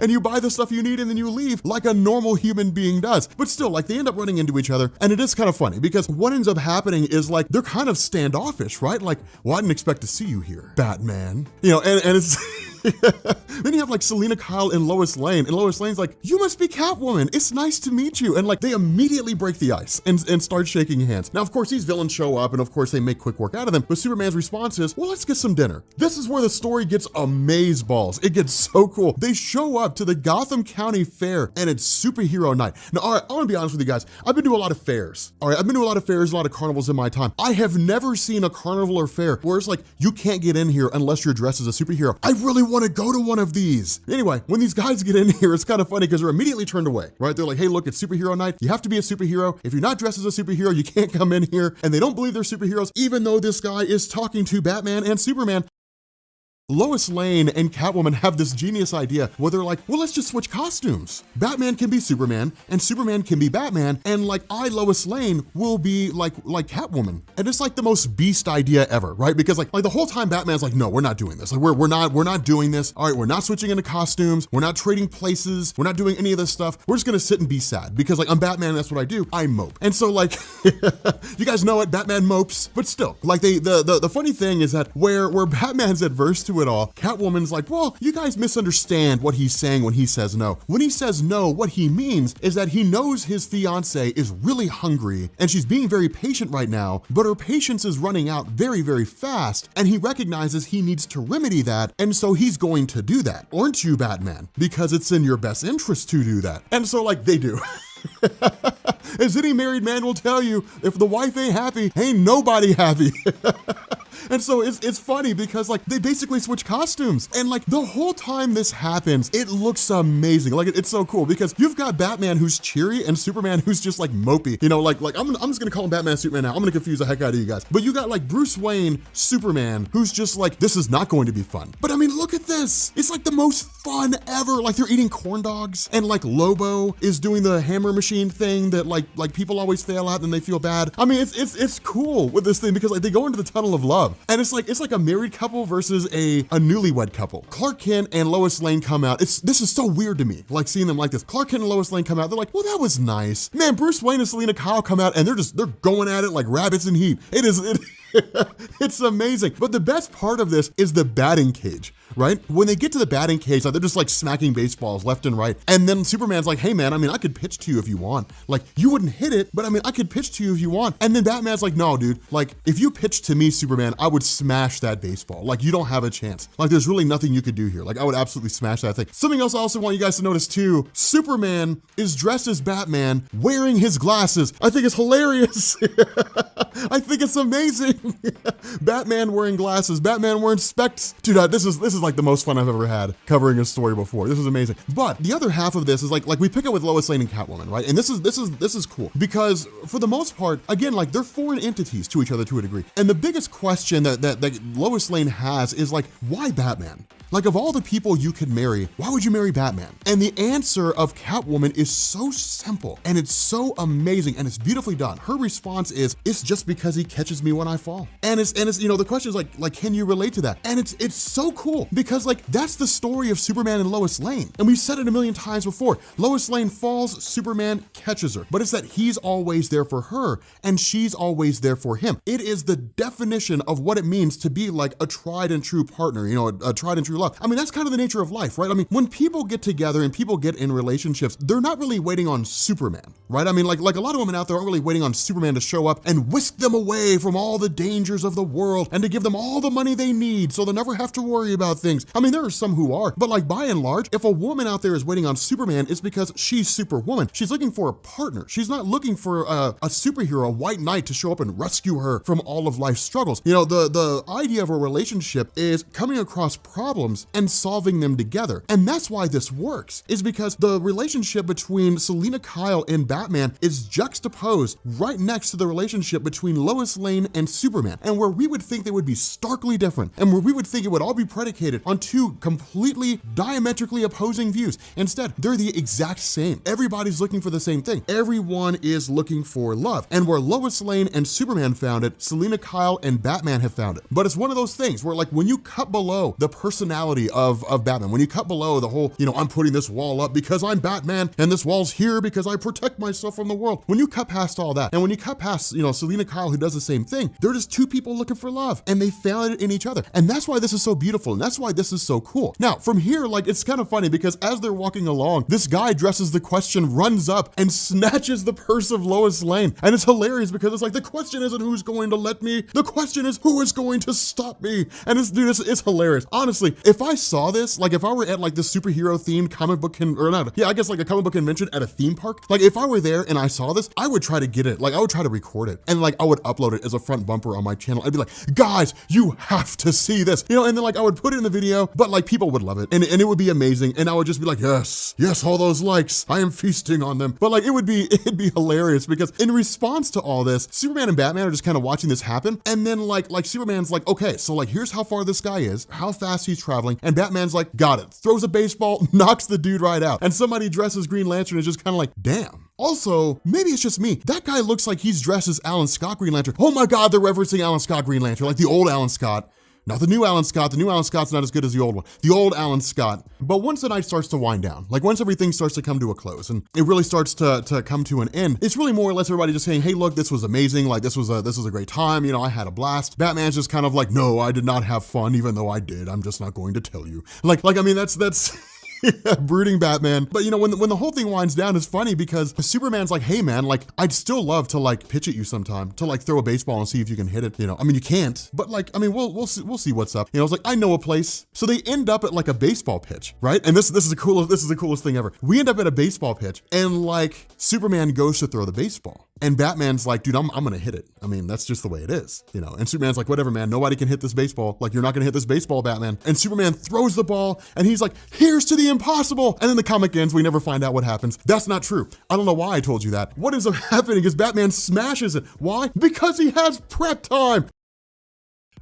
and you buy the stuff you need and then you leave like a normal human being does. But still, like they end up running into each other, and it is kind of funny because what ends up happening is like they're kind of standoffish, right? Like, well, I didn't expect to see you here, Batman. And it's then you have like Selena Kyle and Lois Lane, and Lois Lane's like, you must be Catwoman. It's nice to meet you. And like they immediately break the ice and start shaking hands. Now, of course, these villains show up and of course they make quick work out of them. But Superman's response is, well, let's get some dinner. This is where the story gets amazeballs. It gets so cool. They show up to the Gotham County Fair and it's superhero night. Now, all right, I want to be honest with you guys. I've been to a lot of fairs. All right, I've been to a lot of fairs, a lot of carnivals in my time. I have never seen a carnival or fair where it's like, you can't get in here unless you're dressed as a superhero. I really want to go to one of these. Anyway, when these guys get in here, it's kind of funny because they're immediately turned away, right? They're like, hey, look, it's superhero night. You have to be a superhero. If you're not dressed as a superhero, you can't come in here. And they don't believe they're superheroes, even though this guy is talking to Batman and Superman. Lois Lane and Catwoman have this genius idea where they're like, well, let's just switch costumes. Batman can be Superman and Superman can be Batman, and like Lois Lane, will be like Catwoman. And it's like the most beast idea ever, right? Because like the whole time Batman's like, no, we're not doing this. Like we're not doing this. All right, we're not switching into costumes. We're not trading places. We're not doing any of this stuff. We're just gonna sit and be sad because like I'm Batman, that's what I do. I mope. And so like, you guys know it, Batman mopes, but still, like the funny thing is that where Batman's adverse to it all, Catwoman's like, well, you guys misunderstand what he's saying when he says no. When he says no, what he means is that he knows his fiance is really hungry and she's being very patient right now, but her patience is running out very, very fast, and he recognizes he needs to remedy that, and so he's going to do that. Aren't you, Batman? Because it's in your best interest to do that. And so like they do. As any married man will tell you, if the wife ain't happy, ain't nobody happy. And so it's funny because like they basically switch costumes, and like the whole time this happens, it looks amazing. Like it's so cool because you've got Batman who's cheery and Superman who's just like mopey, like I'm just gonna call him Batman Superman now. I'm gonna confuse the heck out of you guys. But you got like Bruce Wayne, Superman, who's just like, this is not going to be fun. But I mean, look at this. It's like the most fun ever. Like they're eating corn dogs, and like Lobo is doing the hammer machine thing that like people always fail at and they feel bad. I mean, it's cool with this thing because like they go into the tunnel of love. And it's like a married couple versus a newlywed couple. Clark Kent and Lois Lane come out. This is so weird to me, like seeing them like this. Clark Kent and Lois Lane come out. They're like, well, that was nice. Man, Bruce Wayne and Selena Kyle come out and they're going at it like rabbits in heat. It's amazing. But the best part of this is the batting cage. right? When they get to the batting cage, like they're just like smacking baseballs left and right. And then Superman's like, hey man, I mean, I could pitch to you if you want. Like you wouldn't hit it, but I mean, I could pitch to you if you want. And then Batman's like, no, dude, like if you pitched to me, Superman, I would smash that baseball. Like you don't have a chance. Like there's really nothing you could do here. Like I would absolutely smash that thing. Something else I also want you guys to notice too, Superman is dressed as Batman wearing his glasses. I think it's hilarious. I think it's amazing. Batman wearing glasses, Batman wearing specs. Dude, this is like the most fun I've ever had covering a story before. This is amazing. But the other half of this is like we pick up with Lois Lane and Catwoman, right? And this is cool because for the most part, again, like they're foreign entities to each other to a degree. And the biggest question that Lois Lane has is like, why Batman? Like of all the people you could marry, why would you marry Batman? And the answer of Catwoman is so simple and it's so amazing and it's beautifully done. Her response is, it's just because he catches me when I fall. And it's you know, the question is like, can you relate to that? And it's so cool because like that's the story of Superman and Lois Lane. And we've said it a million times before. Lois Lane falls, Superman catches her. But it's that he's always there for her and she's always there for him. It is the definition of what it means to be like a tried and true partner, you know, a tried and true love. I mean, that's kind of the nature of life, right? I mean, when people get together and people get in relationships, they're not really waiting on Superman, right? I mean, like a lot of women out there aren't really waiting on Superman to show up and whisk them away from all the dangers of the world and to give them all the money they need so they'll never have to worry about things. I mean, there are some who are, but like by and large, if a woman out there is waiting on Superman, it's because she's Superwoman. She's looking for a partner. She's not looking for a superhero, a white knight to show up and rescue her from all of life's struggles. You know, the idea of a relationship is coming across problems and solving them together. And that's why this works, is because the relationship between Selina Kyle and Batman is juxtaposed right next to the relationship between Lois Lane and Superman. And where we would think they would be starkly different, and where we would think it would all be predicated on two completely diametrically opposing views. Instead, they're the exact same. Everybody's looking for the same thing. Everyone is looking for love. And where Lois Lane and Superman found it, Selina Kyle and Batman have found it. But it's one of those things where like when you cut below the personality of Batman, when you cut below the whole, you know, I'm putting this wall up because I'm Batman and this wall's here because I protect myself from the world. When you cut past all that, and when you cut past, you know, Selina Kyle who does the same thing, they're just two people looking for love and they found it in each other. And that's why this is so beautiful and that's why this is so cool. Now, from here, like it's kind of funny because as they're walking along, this guy dresses the Question runs up and snatches the purse of Lois Lane. And it's hilarious because it's like, the question isn't who's going to let me, the question is who is going to stop me. And it's hilarious. Honestly, if I saw this, like if I were at like the superhero themed comic book I guess like a comic book convention at a theme park, like if I were there and I saw this, I would try to get it. Like I would try to record it and like I would upload it as a front bumper on my channel. I'd be like, guys, you have to see this, you know, and then like I would put it in the video, but like people would love it and it would be amazing. And I would just be like, yes, all those likes, I am feasting on them. But like it'd be hilarious because in response to all this, Superman and Batman are just kind of watching this happen. And then like Superman's like, okay, so like here's how far this guy is, how fast he's traveling. And Batman's like, got it. Throws a baseball, knocks the dude right out. And somebody dressed as Green Lantern is just kind of like, damn. Also, maybe it's just me. That guy looks like he's dressed as Alan Scott Green Lantern. Oh my God, they're referencing Alan Scott Green Lantern, like the old Alan Scott. Not the new Alan Scott. The new Alan Scott's not as good as the old one. The old Alan Scott. But once the night starts to wind down, like once everything starts to come to a close and it really starts to come to an end, it's really more or less everybody just saying, hey, look, this was amazing. Like this was a great time. You know, I had a blast. Batman's just kind of like, no, I did not have fun, even though I did. I'm just not going to tell you. Like, I mean, that's brooding Batman. But you know, when the whole thing winds down, it's funny because Superman's like, hey man, like I'd still love to like pitch at you sometime, to like throw a baseball and see if you can hit it. You know, I mean, you can't, but like, I mean, we'll see what's up. You know, it's like, I know a place. So they end up at like a baseball pitch, right? And this is the coolest thing ever. We end up at a baseball pitch and like Superman goes to throw the baseball. And Batman's like, dude, I'm gonna hit it. I mean, that's just the way it is, you know? And Superman's like, whatever, man, nobody can hit this baseball. Like, you're not gonna hit this baseball, Batman. And Superman throws the ball and he's like, here's to the impossible. And then the comic ends, we never find out what happens. That's not true. I don't know why I told you that. What ends up happening is Batman smashes it. Why? Because he has prep time.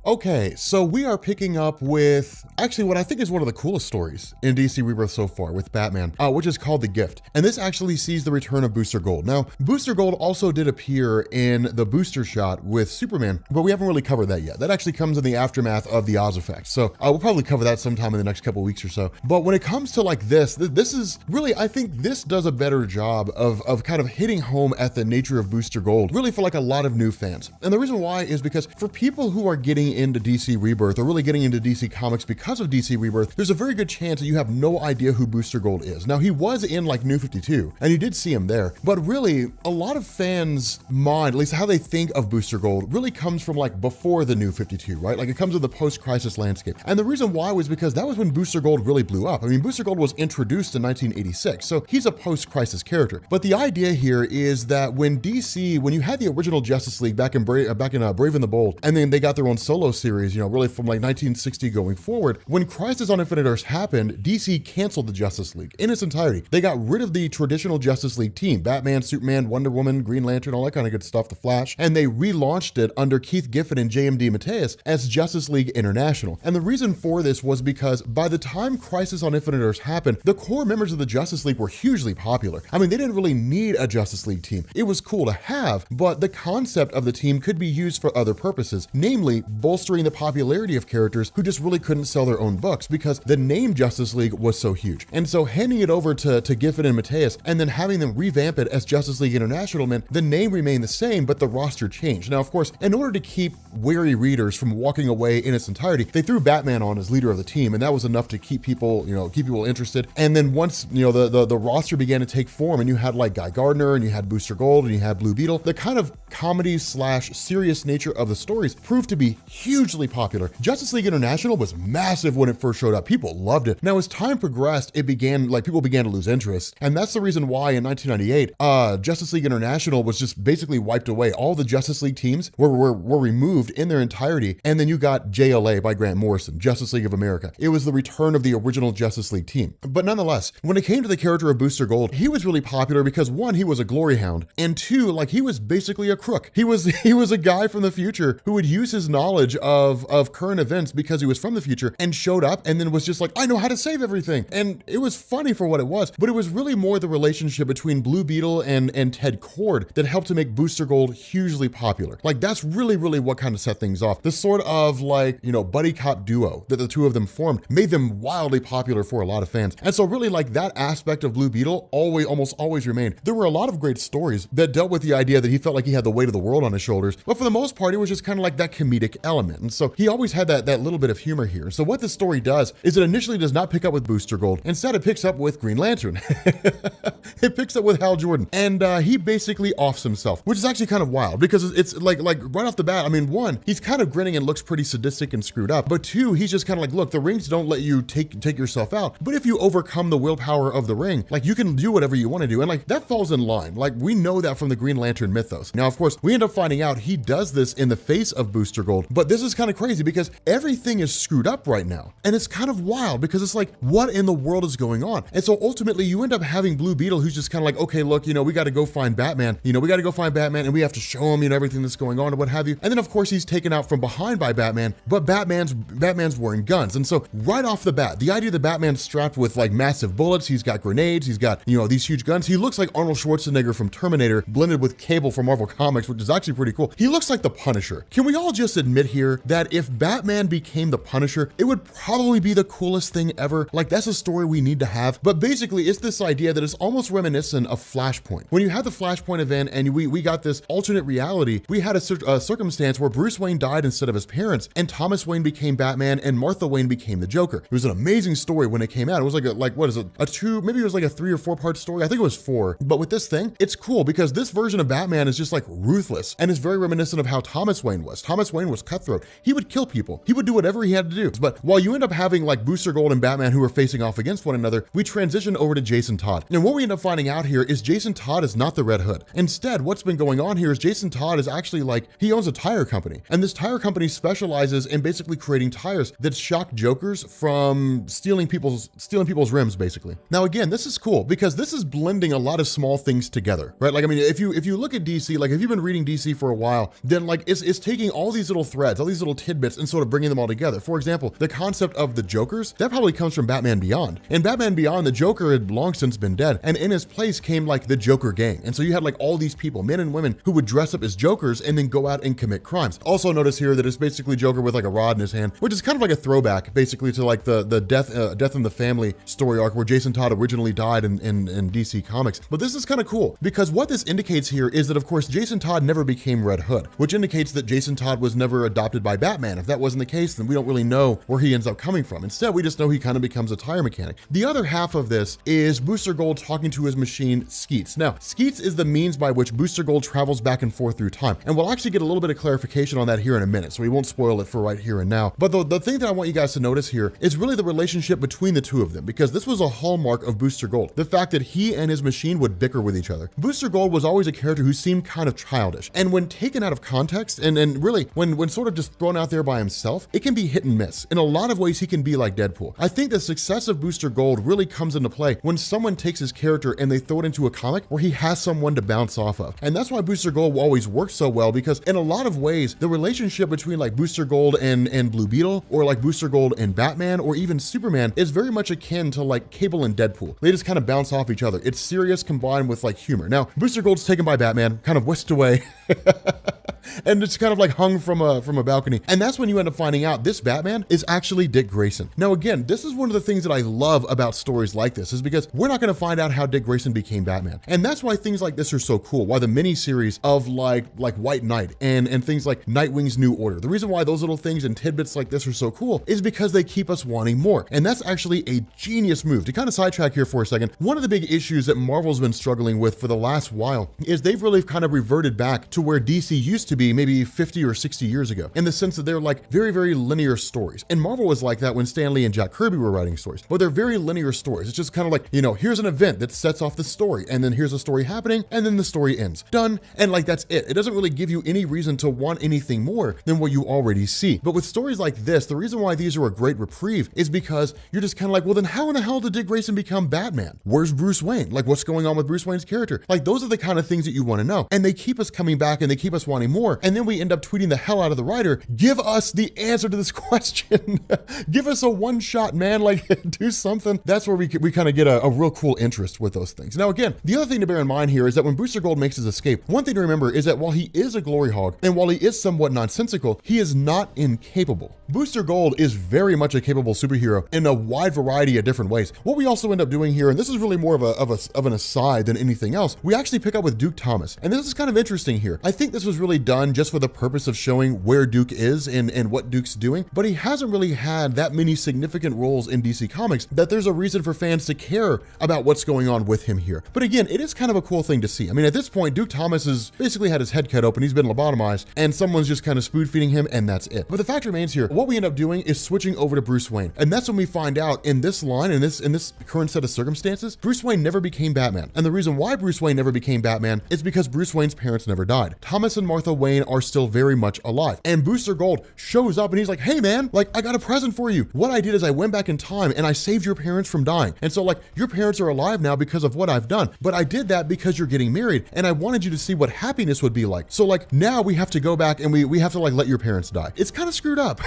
Okay, so we are picking up with actually what I think is one of the coolest stories in DC Rebirth so far with Batman, which is called The Gift. And this actually sees the return of Booster Gold. Now, Booster Gold also did appear in the booster shot with Superman, but we haven't really covered that yet. That actually comes in the aftermath of the Oz effect. So we'll probably cover that sometime in the next couple weeks or so. But when it comes to like this is really, I think this does a better job of kind of hitting home at the nature of Booster Gold, really for like a lot of new fans. And the reason why is because for people who are getting into DC Rebirth or really getting into DC Comics because of DC Rebirth, there's a very good chance that you have no idea who Booster Gold is. Now, he was in like New 52, and you did see him there, but really, a lot of fans' mind, at least how they think of Booster Gold, really comes from like before the New 52, right? Like it comes with the post-crisis landscape. And the reason why was because that was when Booster Gold really blew up. I mean, Booster Gold was introduced in 1986, so he's a post-crisis character. But the idea here is that when you had the original Justice League back in Brave and the Bold, and then they got their own solo series, really from like 1960 going forward, when Crisis on Infinite Earths happened, DC canceled the Justice League in its entirety. They got rid of the traditional Justice League team, Batman, Superman, Wonder Woman, Green Lantern, all that kind of good stuff, the Flash, and they relaunched it under Keith Giffen and JMD Mateus as Justice League International. And the reason for this was because by the time Crisis on Infinite Earths happened, the core members of the Justice League were hugely popular. I mean, they didn't really need a Justice League team. It was cool to have, but the concept of the team could be used for other purposes, namely bolstering the popularity of characters who just really couldn't sell their own books because the name Justice League was so huge. And so handing it over to Giffen and Mateus and then having them revamp it as Justice League International meant the name remained the same, but the roster changed. Now, of course, in order to keep wary readers from walking away in its entirety, they threw Batman on as leader of the team, and that was enough to keep people interested. And then once, the roster began to take form and you had like Guy Gardner and you had Booster Gold and you had Blue Beetle, the kind of comedy / serious nature of the stories proved to be hugely popular. Justice League International was massive when it first showed up. People loved it. Now, as time progressed, people began to lose interest. And that's the reason why in 1998, Justice League International was just basically wiped away. All the Justice League teams were removed in their entirety. And then you got JLA by Grant Morrison, Justice League of America. It was the return of the original Justice League team. But nonetheless, when it came to the character of Booster Gold, he was really popular because one, he was a glory hound, and two, like he was basically a crook. He was a guy from the future who would use his knowledge of current events because he was from the future and showed up and then was just like, I know how to save everything. And it was funny for what it was, but it was really more the relationship between Blue Beetle and Ted Kord that helped to make Booster Gold hugely popular. Like that's really what kind of set things off. The sort of like, buddy cop duo that the two of them formed made them wildly popular for a lot of fans. And so really like that aspect of Blue Beetle almost always remained. There were a lot of great stories that dealt with the idea that he felt like he had the weight of the world on his shoulders, but for the most part, it was just kind of like that comedic element. And so he always had that little bit of humor here. So what this story does is it initially does not pick up with Booster Gold. Instead, it picks up with Green Lantern. It picks up with Hal Jordan. And he basically offs himself, which is actually kind of wild because it's like right off the bat, I mean, one, he's kind of grinning and looks pretty sadistic and screwed up. But two, he's just kind of like, look, the rings don't let you take yourself out. But if you overcome the willpower of the ring, like you can do whatever you want to do. And like that falls in line. Like we know that from the Green Lantern mythos. Now, of course, we end up finding out he does this in the face of Booster Gold. But this is kind of crazy because everything is screwed up right now. And it's kind of wild because it's like, what in the world is going on? And so ultimately you end up having Blue Beetle who's just kind of like, okay, look, we got to go find Batman. We got to go find Batman and we have to show him, everything that's going on and what have you. And then of course he's taken out from behind by Batman, but Batman's wearing guns. And so right off the bat, the idea that Batman's strapped with like massive bullets, he's got grenades, he's got, these huge guns. He looks like Arnold Schwarzenegger from Terminator blended with Cable from Marvel Comics, which is actually pretty cool. He looks like the Punisher. Can we all just admit here that if Batman became the Punisher, it would probably be the coolest thing ever? Like that's a story we need to have. But basically it's this idea that is almost reminiscent of Flashpoint. When you had the Flashpoint event and we got this alternate reality, we had a circumstance where Bruce Wayne died instead of his parents and Thomas Wayne became Batman and Martha Wayne became the Joker. It was an amazing story when it came out. It was maybe it was like a 3 or 4 part story. I think it was 4. But with this thing, it's cool because this version of Batman is just like ruthless and is very reminiscent of how Thomas Wayne was. Thomas Wayne was cutthroat. He would kill people. He would do whatever he had to do. But while you end up having like Booster Gold and Batman who are facing off against one another, we transition over to Jason Todd. And what we end up finding out here is Jason Todd is not the Red Hood. Instead, what's been going on here is Jason Todd is actually like, he owns a tire company. And this tire company specializes in basically creating tires that shock jokers from stealing people's rims, basically. Now, again, this is cool because this is blending a lot of small things together, right? Like, I mean, if you look at DC, like if you've been reading DC for a while, then like it's taking all these little threads, all these little tidbits and sort of bringing them all together. For example, the concept of the Jokers, that probably comes from Batman Beyond. In Batman Beyond, the Joker had long since been dead. And in his place came like the Joker gang. And so you had like all these people, men and women, who would dress up as Jokers and then go out and commit crimes. Also notice here that it's basically Joker with like a rod in his hand, which is kind of like a throwback basically to like the Death in the Family story arc where Jason Todd originally died in DC Comics. But this is kind of cool because what this indicates here is that of course Jason Todd never became Red Hood, which indicates that Jason Todd was never adopted by Batman. If that wasn't the case, then we don't really know where he ends up coming from. Instead, we just know he kind of becomes a tire mechanic. The other half of this is Booster Gold talking to his machine, Skeets. Now, Skeets is the means by which Booster Gold travels back and forth through time. And we'll actually get a little bit of clarification on that here in a minute, so we won't spoil it for right here and now. But the thing that I want you guys to notice here is really the relationship between the two of them, because this was a hallmark of Booster Gold. The fact that he and his machine would bicker with each other. Booster Gold was always a character who seemed kind of childish. And when taken out of context, and really when sort of just thrown out there by himself, it can be hit and miss. In a lot of ways, he can be like Deadpool. I think the success of Booster Gold really comes into play when someone takes his character and they throw it into a comic where he has someone to bounce off of. And that's why Booster Gold always works so well, because in a lot of ways, the relationship between like Booster Gold and Blue Beetle, or like Booster Gold and Batman, or even Superman, is very much akin to like Cable and Deadpool. They just kind of bounce off each other. It's serious combined with like humor. Now, Booster Gold's taken by Batman, kind of whisked away. And it's kind of like hung from a balcony. And that's when you end up finding out this Batman is actually Dick Grayson. Now, again, this is one of the things that I love about stories like this, is because we're not going to find out how Dick Grayson became Batman. And that's why things like this are so cool. Why the miniseries of like White Knight and things like Nightwing's New Order. The reason why those little things and tidbits like this are so cool is because they keep us wanting more. And that's actually a genius move. To kind of sidetrack here for a second, one of the big issues that Marvel's been struggling with for the last while is they've really kind of reverted back to where DC used to be maybe 50 or 60 years ago, in the sense that they're like very, very linear stories. And Marvel was like that when Stan Lee and Jack Kirby were writing stories, but they're very linear stories. It's just kind of like, you know, here's an event that sets off the story, and then here's a story happening, and then the story ends. Done. And like, that's it. It doesn't really give you any reason to want anything more than what you already see. But with stories like this, the reason why these are a great reprieve is because you're just kind of like, well, then how in the hell did Dick Grayson become Batman? Where's Bruce Wayne? Like, what's going on with Bruce Wayne's character? Like, those are the kind of things that you want to know. And they keep us coming back and they keep us wanting more. And then we end up tweeting the hell out of the writer, give us the answer to this question. Give us a one shot, man, like do something. That's where we kind of get a real cool interest with those things. Now, again, the other thing to bear in mind here is that when Booster Gold makes his escape, one thing to remember is that while he is a glory hog and while he is somewhat nonsensical, he is not incapable. Booster Gold is very much a capable superhero in a wide variety of different ways. What we also end up doing here, and this is really more of an aside than anything else, we actually pick up with Duke Thomas. And this is kind of interesting here. I think this was really done just for the purpose of showing where Duke is and what Duke's doing, but he hasn't really had that many significant roles in DC Comics that there's a reason for fans to care about what's going on with him here. But again, it is kind of a cool thing to see. I mean, at this point, Duke Thomas has basically had his head cut open, he's been lobotomized, and someone's just kind of spoon feeding him, and that's it. But the fact remains here, what we end up doing is switching over to Bruce Wayne. And that's when we find out in this line, in this current set of circumstances, Bruce Wayne never became Batman. And the reason why Bruce Wayne never became Batman is because Bruce Wayne's parents never died. Thomas and Martha Wayne are still very much alive. And Booster Gold shows up and he's like, hey man, like I got a present for you. What I did is I went back in time and I saved your parents from dying. And so like your parents are alive now because of what I've done. But I did that because you're getting married and I wanted you to see what happiness would be like. So like now we have to go back and we have to like let your parents die. It's kind of screwed up.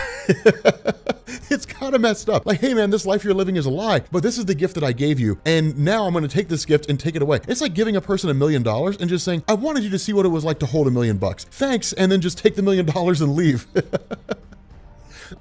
It's kind of messed up. Like, hey man, this life you're living is a lie, but this is the gift that I gave you. And now I'm going to take this gift and take it away. It's like giving a person $1 million and just saying, I wanted you to see what it was like to hold $1 million. Thanks. And then just take the $1 million and leave.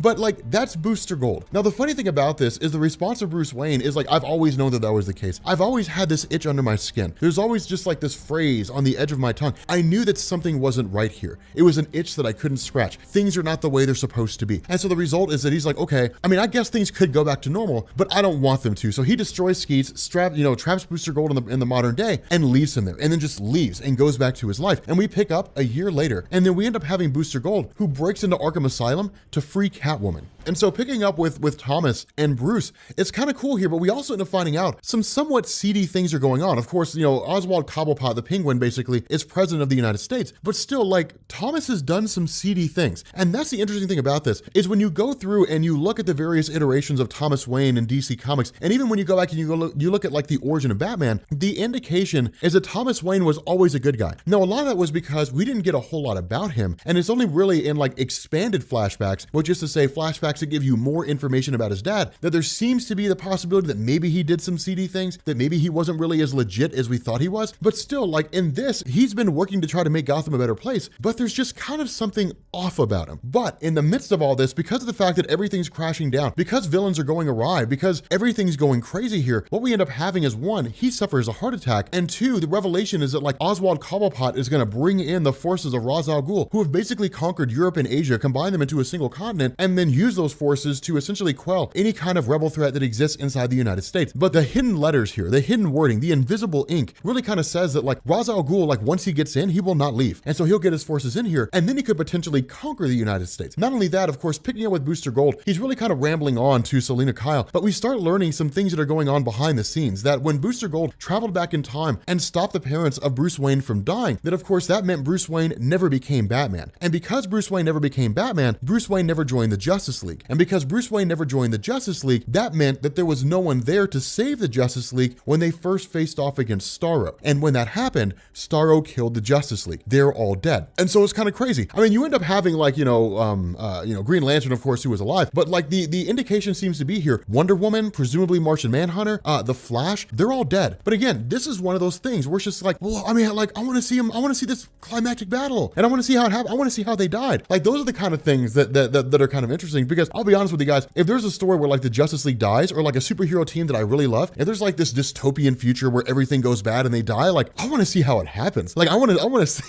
But like, that's Booster Gold. Now, the funny thing about this is the response of Bruce Wayne is like, I've always known that that was the case. I've always had this itch under my skin. There's always just like this phrase on the edge of my tongue. I knew that something wasn't right here. It was an itch that I couldn't scratch. Things are not the way they're supposed to be. And so the result is that he's like, okay, I mean, I guess things could go back to normal, but I don't want them to. So he destroys Skeets, traps Booster Gold in the modern day and leaves him there, and then just leaves and goes back to his life. And we pick up a year later, and then we end up having Booster Gold, who breaks into Arkham Asylum to free Catwoman. And so picking up with Thomas and Bruce, it's kind of cool here, but we also end up finding out some somewhat seedy things are going on. Of course, Oswald Cobblepot, the Penguin, basically is president of the United States, but still, like, Thomas has done some seedy things. And that's the interesting thing about this, is when you go through and you look at the various iterations of Thomas Wayne in DC Comics, and even when you go back and you look at like the origin of Batman, the indication is that Thomas Wayne was always a good guy. Now, a lot of that was because we didn't get a whole lot about him, and it's only really in like expanded flashbacks, which is to say flashbacks flashbacks that give you more information about his dad, that there seems to be the possibility that maybe he did some seedy things, that maybe he wasn't really as legit as we thought he was. But still, like in this, he's been working to try to make Gotham a better place, but there's just kind of something off about him. But in the midst of all this, because of the fact that everything's crashing down, because villains are going awry, because everything's going crazy here, what we end up having is, one, he suffers a heart attack, and two, the revelation is that like Oswald Cobblepot is going to bring in the forces of Ra's al Ghul, who have basically conquered Europe and Asia, combine them into a single continent, and then use those forces to essentially quell any kind of rebel threat that exists inside the United States. But the hidden letters here, the hidden wording, the invisible ink really kind of says that like Ra's al Ghul, like once he gets in, he will not leave. And so he'll get his forces in here, and then he could potentially conquer the United States. Not only that, of course, picking up with Booster Gold, he's really kind of rambling on to Selina Kyle, but we start learning some things that are going on behind the scenes, that when Booster Gold traveled back in time and stopped the parents of Bruce Wayne from dying, that of course that meant Bruce Wayne never became Batman. And because Bruce Wayne never became Batman, Bruce Wayne never joined the Justice League. And because Bruce Wayne never joined the Justice League, that meant that there was no one there to save the Justice League when they first faced off against Starro. And when that happened, Starro killed the Justice League. They're all dead. And so it's kind of crazy. I mean, you end up having like, Green Lantern, of course, who was alive, but like the indication seems to be here, Wonder Woman, presumably Martian Manhunter, the Flash, they're all dead. But again, this is one of those things where it's just like, well, I mean, like I want to see him, I want to see this climactic battle, and I want to see how it happened. I want to see how they died. Like those are the kind of things that are kind of interesting, because I'll be honest with you guys, if there's a story where like the Justice League dies, or like a superhero team that I really love, if there's like this dystopian future where everything goes bad and they die, like I want to see how it happens. Like I want to see,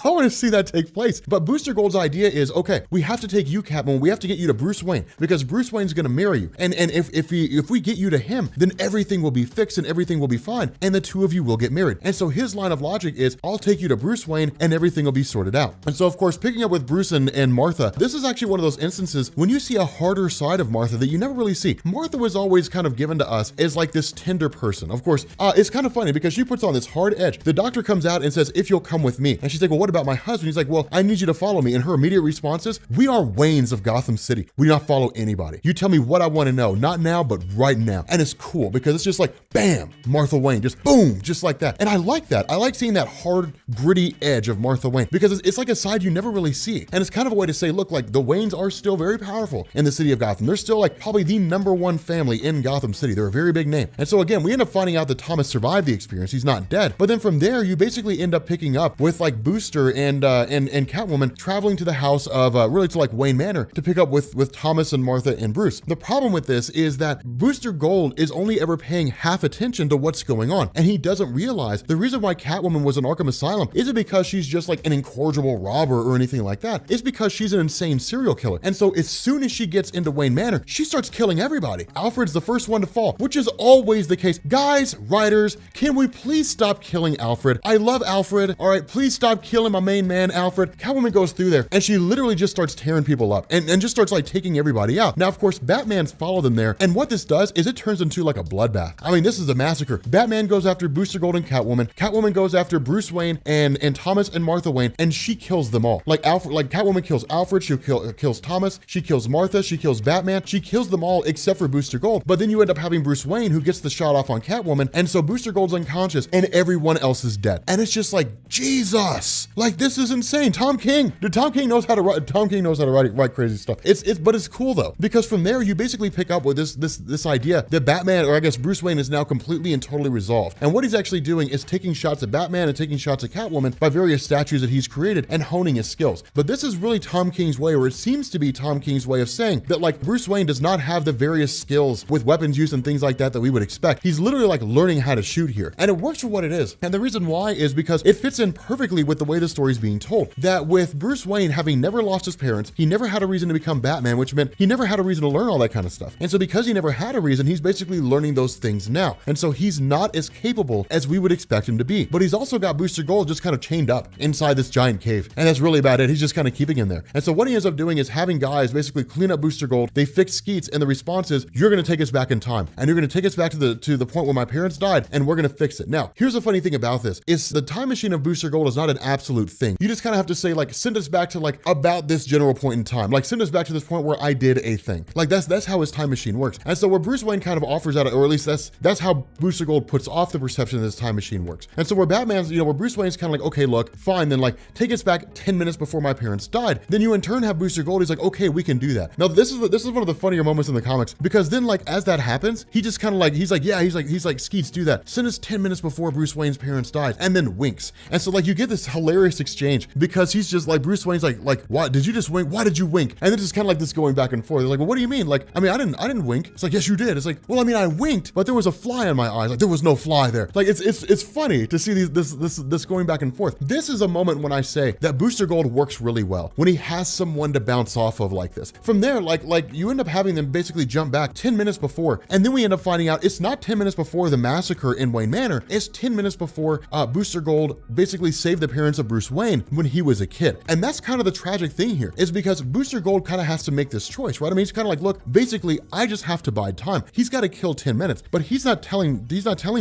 I want to see that take place. But Booster Gold's idea is, okay, we have to take you, Catwoman, we have to get you to Bruce Wayne, because Bruce Wayne's going to marry you, and if we get you to him, then everything will be fixed and everything will be fine, and the two of you will get married. And so his line of logic is, I'll take you to Bruce Wayne and everything will be sorted out. And so of course, picking up with Bruce and Martha, this is actually one of those instances when you see a harder side of Martha that you never really see. Martha was always kind of given to us as like this tender person. Of course, it's kind of funny because she puts on this hard edge. The doctor comes out and says, if you'll come with me. And she's like, well, what about my husband? He's like, well, I need you to follow me. And her immediate response is, we are Waynes of Gotham City. We do not follow anybody. You tell me what I want to know, not now, but right now. And it's cool because it's just like, bam, Martha Wayne, just boom, just like that. And I like that. I like seeing that hard, gritty edge of Martha Wayne because it's like a side you never really see. And it's kind of a way to say, look, like the Waynes are still very powerful in the city of Gotham. They're still like probably the #1 family in Gotham City. They're a very big name. And so again, we end up finding out that Thomas survived the experience. He's not dead. But then from there, you basically end up picking up with like Booster and Catwoman traveling to the house of really to like Wayne Manor to pick up with Thomas and Martha and Bruce. The problem with this is that Booster Gold is only ever paying half attention to what's going on. And he doesn't realize the reason why Catwoman was in Arkham Asylum isn't because she's just like an incorrigible robber or anything like that. It's because she's an insane serial killer. And so as soon as she gets into Wayne Manor, she starts killing everybody. Alfred's the first one to fall, which is always the case. Guys, writers, can we please stop killing Alfred? I love Alfred. All right, please stop killing my main man, Alfred. Catwoman goes through there and she literally just starts tearing people up and just starts like taking everybody out. Now, of course, Batman's followed them there. And what this does is it turns into like a bloodbath. I mean, this is a massacre. Batman goes after Booster Gold and Catwoman. Catwoman goes after Bruce Wayne and Thomas and Martha Wayne, and she kills them all. Like Catwoman kills Alfred, she kills Thomas, she kills Martha, she kills Batman, she kills them all except for Booster Gold. But then you end up having Bruce Wayne who gets the shot off on Catwoman, and so Booster Gold's unconscious and everyone else is dead. And it's just like, Jesus, like this is insane. Tom King knows how to write crazy stuff. But it's cool though, because from there you basically pick up with this idea that Batman, or I guess Bruce Wayne, is now completely and totally resolved. And what he's actually doing is taking shots at Batman and taking shots at Catwoman by various statues that he's created and honing his skills. But this is really Tom King's way, or it seems to be Tom King's way of saying that like Bruce Wayne does not have the various skills with weapons use and things like that we would expect. He's literally like learning how to shoot here. And it works for what it is. And the reason why is because it fits in perfectly with the way the story is being told. That with Bruce Wayne having never lost his parents, he never had a reason to become Batman, which meant he never had a reason to learn all that kind of stuff. And so because he never had a reason, he's basically learning those things now. And so he's not as capable as we would expect him to be. But he's also got Booster Gold just kind of chained up inside this giant cave. And that's really about it. He's just kind of keeping him there. And so what he ends up doing is having guys basically clean up Booster Gold. They fix Skeets, and the response is, you're going to take us back in time. And you're going to take us back to the point where my parents died, and we're going to fix it. Now, here's the funny thing about this is the time machine of Booster Gold is not an absolute thing. You just kind of have to say like, send us back to like about this general point in time. Like send us back to this point where I did a thing. Like that's how his time machine works. And so where Bruce Wayne kind of offers out, or at least that's how Booster Gold puts off the perception that this time machine works. And so where Batman's, where Bruce Wayne's kind of like, okay, look, fine, then like take us back 10 minutes before my parents died. Then you in turn have Booster Gold. He's like, okay, we we can do that. Now, this is one of the funnier moments in the comics, because then like as that happens, he just kind of like, he's like, Skeets, do that. Send us 10 minutes before Bruce Wayne's parents died, and then winks. And so like you get this hilarious exchange, because he's just like, Bruce Wayne's like, what, did you just wink? Why did you wink? And then just kind of like this going back and forth. They're like, well, what do you mean? Like, I mean, I didn't wink. It's like, yes, you did. It's like, well, I mean, I winked, but there was a fly in my eyes. Like, there was no fly there. Like, it's funny to see this going back and forth. This is a moment when I say that Booster Gold works really well, when he has someone to bounce off of like this. From there, like you end up having them basically jump back 10 minutes before, and then we end up finding out it's not 10 minutes before the massacre in Wayne Manor. It's 10 minutes before Booster Gold basically saved the parents of Bruce Wayne when he was a kid. And that's kind of the tragic thing here, is because Booster Gold kind of has to make this choice, right? I mean, he's kind of like, look, basically, I just have to bide time. He's got to kill 10 minutes, but he's not telling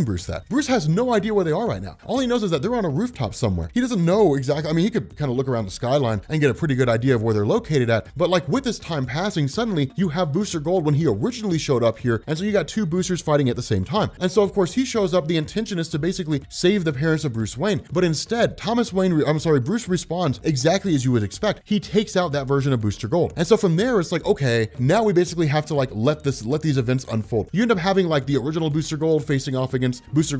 Bruce that. Bruce has no idea where they are right now. All he knows is that they're on a rooftop somewhere. He doesn't know exactly. I mean, he could kind of look around the skyline and get a pretty good idea of where they're located at. But like with this time passing, suddenly you have Booster Gold when he originally showed up here. And so you got two boosters fighting at the same time. And so of course he shows up. The intention is to basically save the parents of Bruce Wayne. But instead, Bruce responds exactly as you would expect. He takes out that version of Booster Gold. And so from there, it's like, okay, now we basically have to like let these events unfold. You end up having like the original Booster Gold facing off against Bruce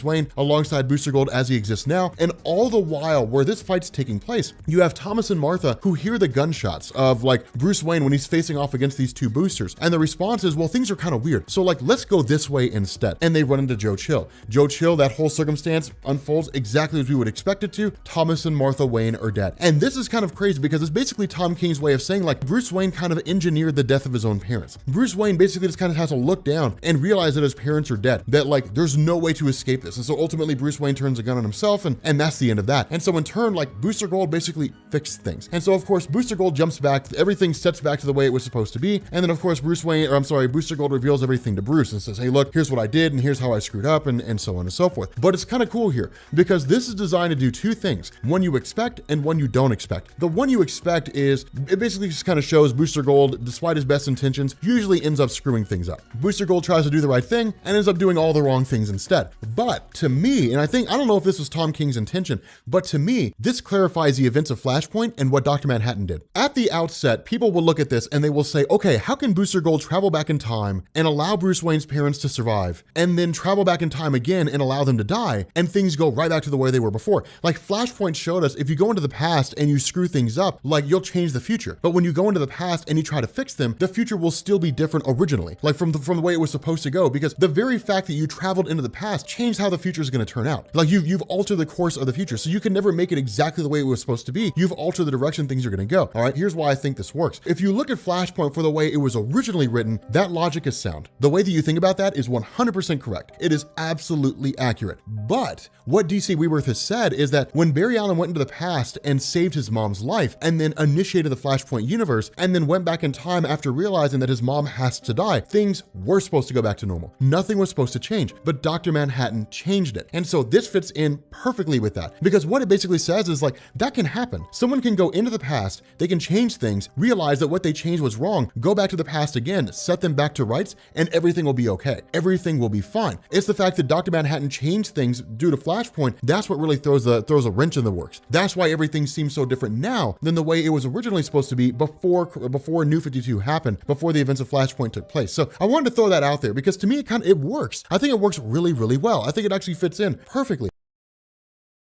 Wayne alongside Booster Gold as he exists now. And all the while where this fight's taking place, you have Thomas and Martha who hear the gunshots of like Bruce Wayne when he's facing off against these two boosters. And the response is, well, things are kind of weird. So like, let's go this way instead. And they run into Joe Chill. Joe Chill, that whole circumstance unfolds exactly as we would expect it to. Thomas and Martha Wayne are dead. And this is kind of crazy because it's basically Tom King's way of saying like Bruce Wayne kind of engineered the death of his own parents. Bruce Wayne basically just kind of has to look down and realize that his parents are dead, that like there's no way to escape this. And so ultimately Bruce Wayne turns a gun on himself, and that's the end of that. And so in turn, like Booster Gold basically fixed things. And so of course Booster Gold jumps back, everything sets back to the way it was supposed to be. And then of course Booster Gold reveals everything to Bruce and says, hey, look, here's what I did and here's how I screwed up, and so on and so forth. But it's kind of cool here because this is designed to do two things, one you expect and one you don't expect. The one you expect is, it basically just kind of shows Booster Gold, despite his best intentions, usually ends up screwing things up. Booster Gold tries to do the right thing and ends up doing all the wrong things instead. But to me, and I don't know if this was Tom King's intention, but to me, this clarifies the events of Flashpoint and what Dr. Manhattan did. At the outset, people will look at this and they will say, okay, how can Booster Gold travel back in time and allow Bruce Wayne's parents to survive, and then travel back in time again and allow them to die, and things go right back to the way they were before? Like Flashpoint showed us, if you go into the past and you screw things up, like you'll change the future. But when you go into the past and you try to fix them, the future will still be different originally, like from the way it was supposed to go, because the very fact that you traveled into the past changed how the future is going to turn out. Like you've altered the course of the future, so you can never make it exactly the way it was supposed to be. You've altered the direction things are going to go. All right, here's why I think this works. If you look at Flashpoint for the way it was originally written, that logic is sound. The way that you think about that is 100% correct. It is absolutely accurate. But what DC Rebirth has said is that when Barry Allen went into the past and saved his mom's life and then initiated the Flashpoint universe and then went back in time after realizing that his mom has to die, things were supposed to go back to normal. Nothing was supposed to change, but Dr. Manhattan changed it. And so this fits in perfectly with that, because what it basically says is like, that can happen. Someone can go into the past, they can change things, realize that what they changed was wrong, go back to the past again, set them back to rights, and everything will be okay. Everything will be fine. It's the fact that Dr. Manhattan changed things due to Flashpoint, that's what really throws a wrench in the works. That's why everything seems so different now than the way it was originally supposed to be before New 52 happened, before the events of Flashpoint took place. So I wanted to throw that out there because to me it works. I think it works really, really well. I think it actually fits in perfectly.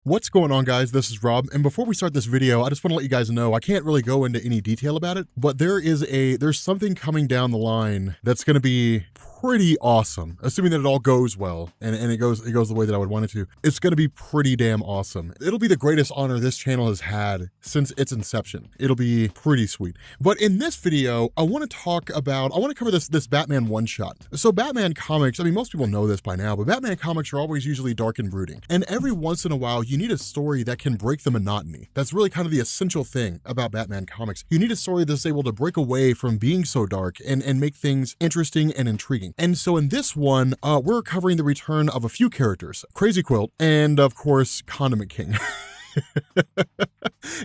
What's going on, guys? This is Rob, and before we start this video, I just want to let you guys know I can't really go into any detail about it, but there's something coming down the line that's going to be pretty awesome, assuming that it all goes well and it goes the way that I would want it to. It's going to be pretty damn awesome. It'll be the greatest honor this channel has had since its inception. It'll be pretty sweet. But in this video, I want to cover this Batman one-shot. So Batman comics, I mean, most people know this by now, but Batman comics are always usually dark and brooding. And every once in a while, you need a story that can break the monotony. That's really kind of the essential thing about Batman comics. You need a story that's able to break away from being so dark and make things interesting and intriguing. And so in this one, we're covering the return of a few characters, Crazy Quilt, and of course, Condiment King.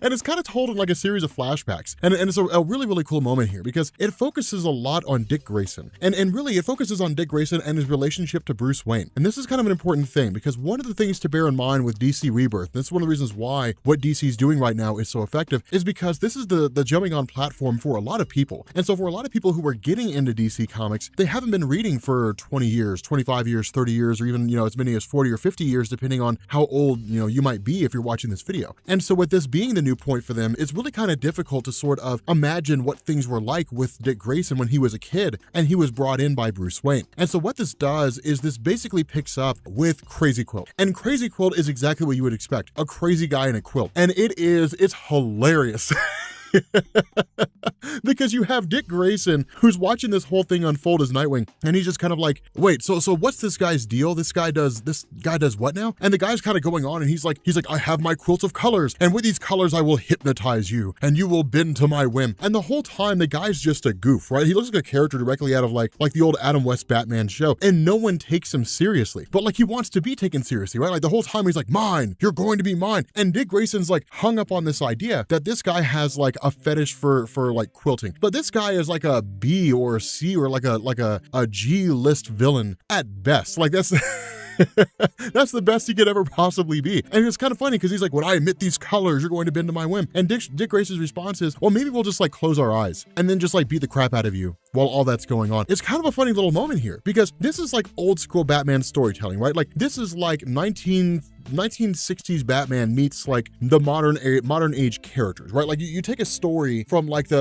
And it's kind of told in like a series of flashbacks. And it's a really, really cool moment here because it focuses a lot on Dick Grayson. And really, it focuses on Dick Grayson and his relationship to Bruce Wayne. And this is kind of an important thing because one of the things to bear in mind with DC Rebirth, and this is one of the reasons why what DC is doing right now is so effective, is because this is the jumping on platform for a lot of people. And so for a lot of people who are getting into DC Comics, they haven't been reading for 20 years, 25 years, 30 years, or even, as many as 40 or 50 years, depending on how old, you might be if you're watching this video. And so with this being the new point for them, it's really kind of difficult to sort of imagine what things were like with Dick Grayson when he was a kid and he was brought in by Bruce Wayne. And so what this does is this basically picks up with Crazy Quilt. And Crazy Quilt is exactly what you would expect, a crazy guy in a quilt. And it's hilarious. Because you have Dick Grayson who's watching this whole thing unfold as Nightwing, and he's just kind of like, wait, so what's this guy's deal? This guy does what now? And the guy's kind of going on, and he's like, I have my quilt of colors, and with these colors I will hypnotize you, and you will bend to my whim. And the whole time the guy's just a goof, right? He looks like a character directly out of like the old Adam West Batman show, and no one takes him seriously. But like he wants to be taken seriously, right? Like the whole time he's like, mine, you're going to be mine. And Dick Grayson's like hung up on this idea that this guy has like a fetish for like quilting, but this guy is like a B or a C or like a G list villain at best. Like that's that's the best he could ever possibly be. And it's kind of funny because he's like, when I emit these colors, you're going to bend to my whim. And Dick Grayson's response is, well, maybe we'll just like close our eyes and then just like beat the crap out of you while all that's going on. It's kind of a funny little moment here because this is like old school Batman storytelling, right? Like this is like 1960s Batman meets like the modern age characters, right? Like you take a story from back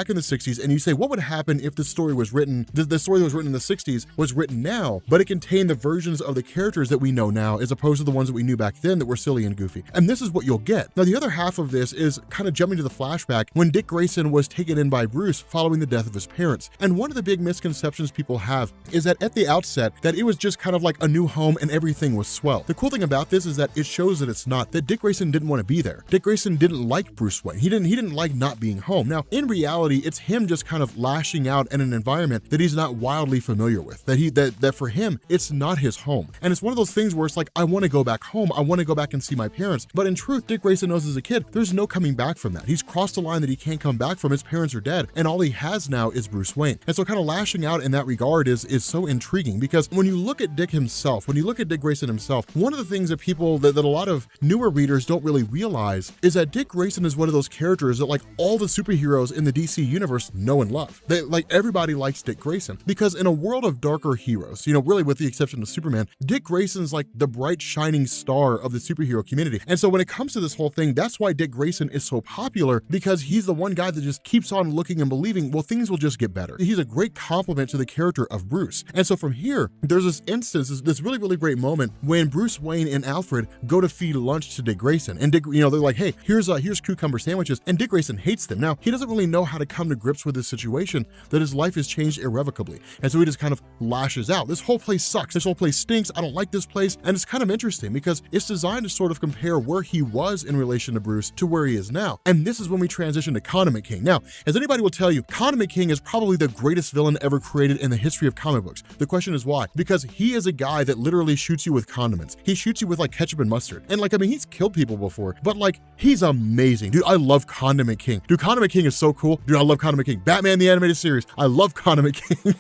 in the 60s and you say, what would happen if the story was written, the story that was written in the 60s was written now, but it contained the versions of the characters that we know now as opposed to the ones that we knew back then that were silly and goofy. And this is what you'll get. Now, the other half of this is kind of jumping to the flashback when Dick Grayson was taken in by Bruce following the death of his parents. And one of the big misconceptions people have is that at the outset that it was just kind of like a new home and everything was swell. The cool thing about this is that it shows that it's not, that Dick Grayson didn't want to be there. Dick Grayson didn't like Bruce Wayne. He didn't like not being home. Now, in reality, it's him just kind of lashing out in an environment that he's not wildly familiar with, that for him, it's not his home. And it's one of those things where it's like, I want to go back home. I want to go back and see my parents. But in truth, Dick Grayson knows as a kid, there's no coming back from that. He's crossed a line that he can't come back from. His parents are dead. And all he has now is Bruce Wayne. And so kind of lashing out in that regard is so intriguing because when you look at Dick himself, when you look at Dick Grayson himself, one of the things that people, that a lot of newer readers don't really realize is that Dick Grayson is one of those characters that like all the superheroes in the DC universe know and love. Everybody likes Dick Grayson because in a world of darker heroes, really with the exception of Superman, Dick Grayson's like the bright shining star of the superhero community. And so when it comes to this whole thing, that's why Dick Grayson is so popular, because he's the one guy that just keeps on looking and believing, well, things will just get better. He's a great compliment to the character of Bruce. And so from here, there's this instance, this really, really great moment when Bruce Wayne and Alfred go to feed lunch to Dick Grayson. And Dick, they're like, hey, here's cucumber sandwiches. And Dick Grayson hates them. Now, he doesn't really know how to come to grips with this situation, that his life has changed irrevocably. And so he just kind of lashes out. This whole place sucks. This whole place stinks. I don't like this place. And it's kind of interesting because it's designed to sort of compare where he was in relation to Bruce to where he is now. And this is when we transition to Condiment King. Now, as anybody will tell you, Condiment King is probably the greatest villain ever created in the history of comic books. The question is why? Because he is a guy that literally shoots you with condiments. He shoots you with like ketchup and mustard. And he's killed people before, but he's amazing. Dude, I love Condiment King. Dude, Condiment King is so cool. Dude, I love Condiment King. Batman the Animated Series. I love Condiment King.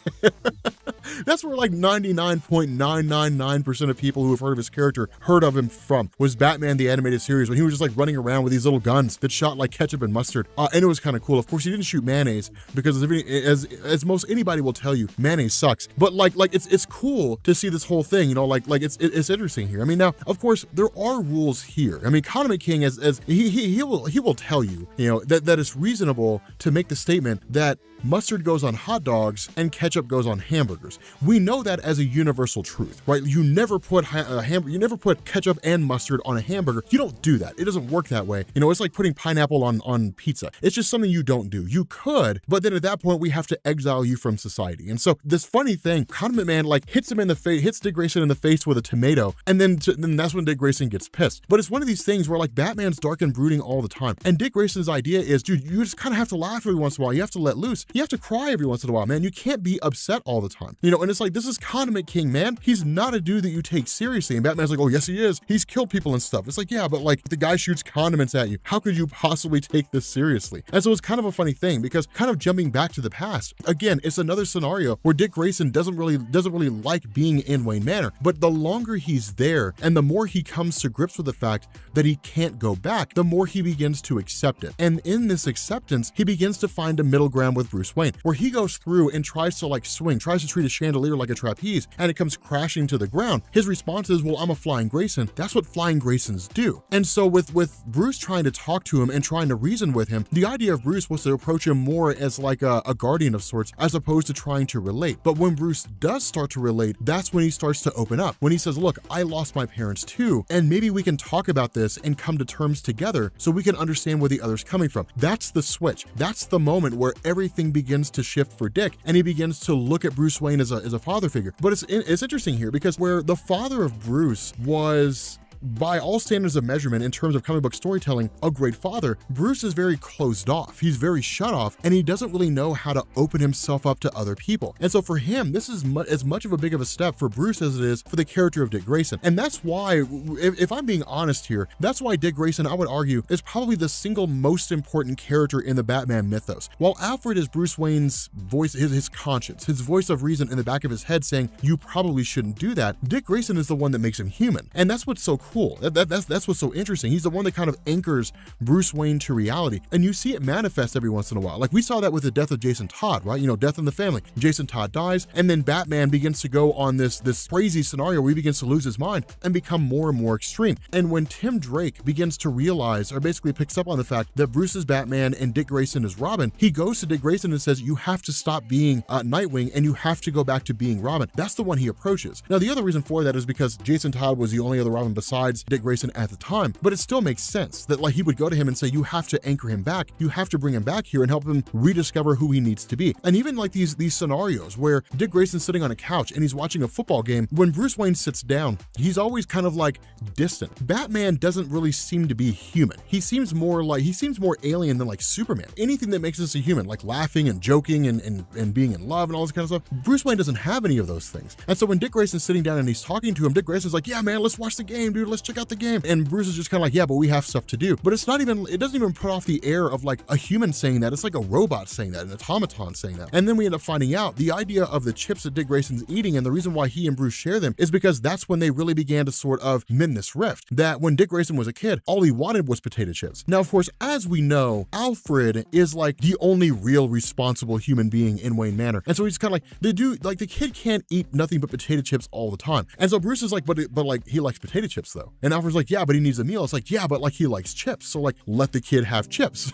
That's where 99.999% of people who have heard of his character heard of him from, was Batman the Animated Series, when he was just running around with these little guns that shot like ketchup and mustard. And it was kind of cool. Of course, he didn't shoot mayonnaise because as most anybody will tell you, mayonnaise sucks. But it's cool to see this whole thing, it's interesting here. Now, of course, there are rules here. Condiment King, as he will tell you, that it's reasonable to make the statement that mustard goes on hot dogs and ketchup goes on hamburgers. We know that as a universal truth, right? You never put ketchup and mustard on a hamburger. You don't do that. It doesn't work that way. It's like putting pineapple on pizza. It's just something you don't do. You could, but then at that point we have to exile you from society. And so this funny thing, Condiment Man hits him in the face, hits Dick Grayson in the face with a tomato, and then that's when Dick Grayson gets pissed. But it's one of these things where Batman's dark and brooding all the time. And Dick Grayson's idea is, dude, you just kind of have to laugh every once in a while. You have to let loose. You have to cry every once in a while, man. You can't be upset all the time. You know, and it's like, this is Condiment King, man. He's not a dude that you take seriously. And Batman's like, oh, yes, he is. He's killed people and stuff. It's like, yeah, but like the guy shoots condiments at you. How could you possibly take this seriously? And so it's kind of a funny thing because kind of jumping back to the past, again, it's another scenario where Dick Grayson doesn't really like being in Wayne Manor, but the longer he's there and the more he comes to grips with the fact that he can't go back, the more he begins to accept it. And in this acceptance, he begins to find a middle ground with Bruce Wayne, where he goes through and tries to like swing, tries to treat a chandelier like a trapeze, and it comes crashing to the ground. His response is, well, I'm a flying Grayson. That's what flying Graysons do. And so with Bruce trying to talk to him and trying to reason with him, the idea of Bruce was to approach him more as like a guardian of sorts, as opposed to trying to relate. But when Bruce does start to relate, that's when he starts to open up. When he says, look, I lost my parents too, and maybe we can talk about this and come to terms together so we can understand where the other's coming from. That's the switch. That's the moment where everything begins to shift for Dick, and he begins to look at Bruce Wayne as a father figure. But it's interesting here because where the father of Bruce was, by all standards of measurement in terms of comic book storytelling, a great father, Bruce is very closed off. He's very shut off, and he doesn't really know how to open himself up to other people. And so for him, this is as much of a big of a step for Bruce as it is for the character of Dick Grayson. And that's why, if I'm being honest here, that's why Dick Grayson, I would argue, is probably the single most important character in the Batman mythos. While Alfred is Bruce Wayne's voice, his conscience, his voice of reason in the back of his head saying, you probably shouldn't do that, Dick Grayson is the one that makes him human. And that's what's so cool. That's what's so interesting. He's the one that kind of anchors Bruce Wayne to reality. And you see it manifest every once in a while. Like we saw that with the death of Jason Todd, right? You know, death in the family. Jason Todd dies, and then Batman begins to go on this crazy scenario where he begins to lose his mind and become more and more extreme. And when Tim Drake begins to realize, or basically picks up on the fact that Bruce is Batman and Dick Grayson is Robin, he goes to Dick Grayson and says, you have to stop being Nightwing and you have to go back to being Robin. That's the one he approaches. Now, the other reason for that is because Jason Todd was the only other Robin besides Dick Grayson at the time, but it still makes sense that like he would go to him and say, you have to anchor him back, you have to bring him back here and help him rediscover who he needs to be. And even like these scenarios where Dick Grayson's sitting on a couch and he's watching a football game, when Bruce Wayne sits down, he's always kind of like distant. Batman doesn't really seem to be human. He seems more alien than like Superman. Anything that makes us a human, like laughing and joking and being in love and all this kind of stuff, Bruce Wayne doesn't have any of those things. And so when Dick Grayson's sitting down and he's talking to him, Dick Grayson's like, yeah, man, let's watch the game, dude. Let's check out the game. And Bruce is just kind of like, yeah, but we have stuff to do. But it doesn't even put off the air of like a human saying that. It's like a robot saying that, an automaton saying that. And then we end up finding out the idea of the chips that Dick Grayson's eating, and the reason why he and Bruce share them is because that's when they really began to sort of mend this rift. That when Dick Grayson was a kid, all he wanted was potato chips. Now, of course, as we know, Alfred is like the only real responsible human being in Wayne Manor. And so he's kind of like, the kid can't eat nothing but potato chips all the time. And so Bruce is like, but like he likes potato chips though. And Alfred's like, yeah, but he needs a meal. It's like, yeah, but like he likes chips. So like, let the kid have chips.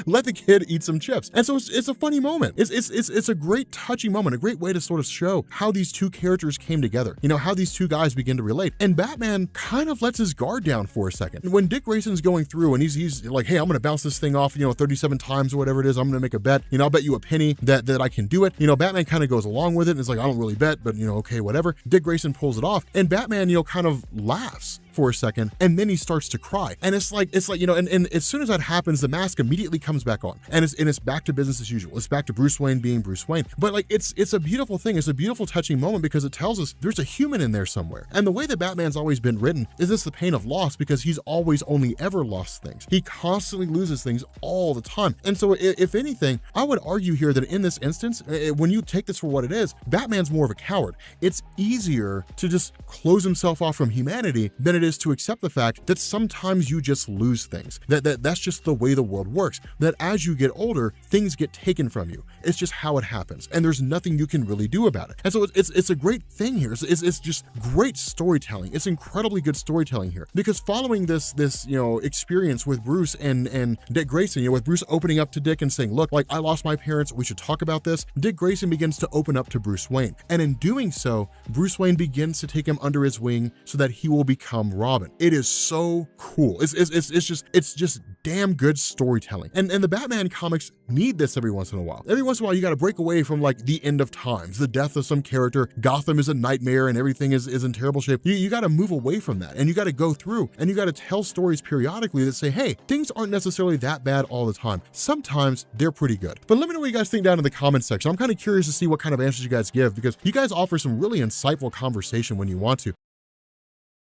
Let the kid eat some chips. And so it's a funny moment. It's a great touching moment, a great way to sort of show how these two characters came together. You know, how these two guys begin to relate. And Batman kind of lets his guard down for a second. When Dick Grayson's going through and he's like, hey, I'm going to bounce this thing off, 37 times or whatever it is. I'm going to make a bet. I'll bet you a penny that I can do it. Batman kind of goes along with it and it's like, I don't really bet, but okay, whatever. Dick Grayson pulls it off and Batman, kind of laughs for a second, and then he starts to cry. And it's like, and as soon as that happens, the mask immediately comes back on. And it's back to business as usual. It's back to Bruce Wayne being Bruce Wayne. But like, it's a beautiful thing. It's a beautiful touching moment because it tells us there's a human in there somewhere. And the way that Batman's always been written is this the pain of loss, because he's always only ever lost things. He constantly loses things all the time. And so if anything, I would argue here that in this instance, when you take this for what it is, Batman's more of a coward. It's easier to just close himself off from humanity than it is to accept the fact that sometimes you just lose things, that's just the way the world works, that as you get older, things get taken from you. It's just how it happens, and there's nothing you can really do about it. And so it's a great thing here. It's just great storytelling. It's incredibly good storytelling here, because following this experience with Bruce and Dick Grayson, with Bruce opening up to Dick and saying, look, like, I lost my parents, we should talk about this, Dick Grayson begins to open up to Bruce Wayne. And in doing so, Bruce Wayne begins to take him under his wing so that he will become Robin. It is so cool. It's just damn good storytelling. And the Batman comics need this every once in a while. Every once in a while, you got to break away from like the end of times, the death of some character, Gotham is a nightmare and everything is in terrible shape. You got to move away from that, and you got to go through and you got to tell stories periodically that say, hey, things aren't necessarily that bad all the time. Sometimes they're pretty good. But let me know what you guys think down in the comments section. I'm kind of curious to see what kind of answers you guys give, because you guys offer some really insightful conversation when you want to.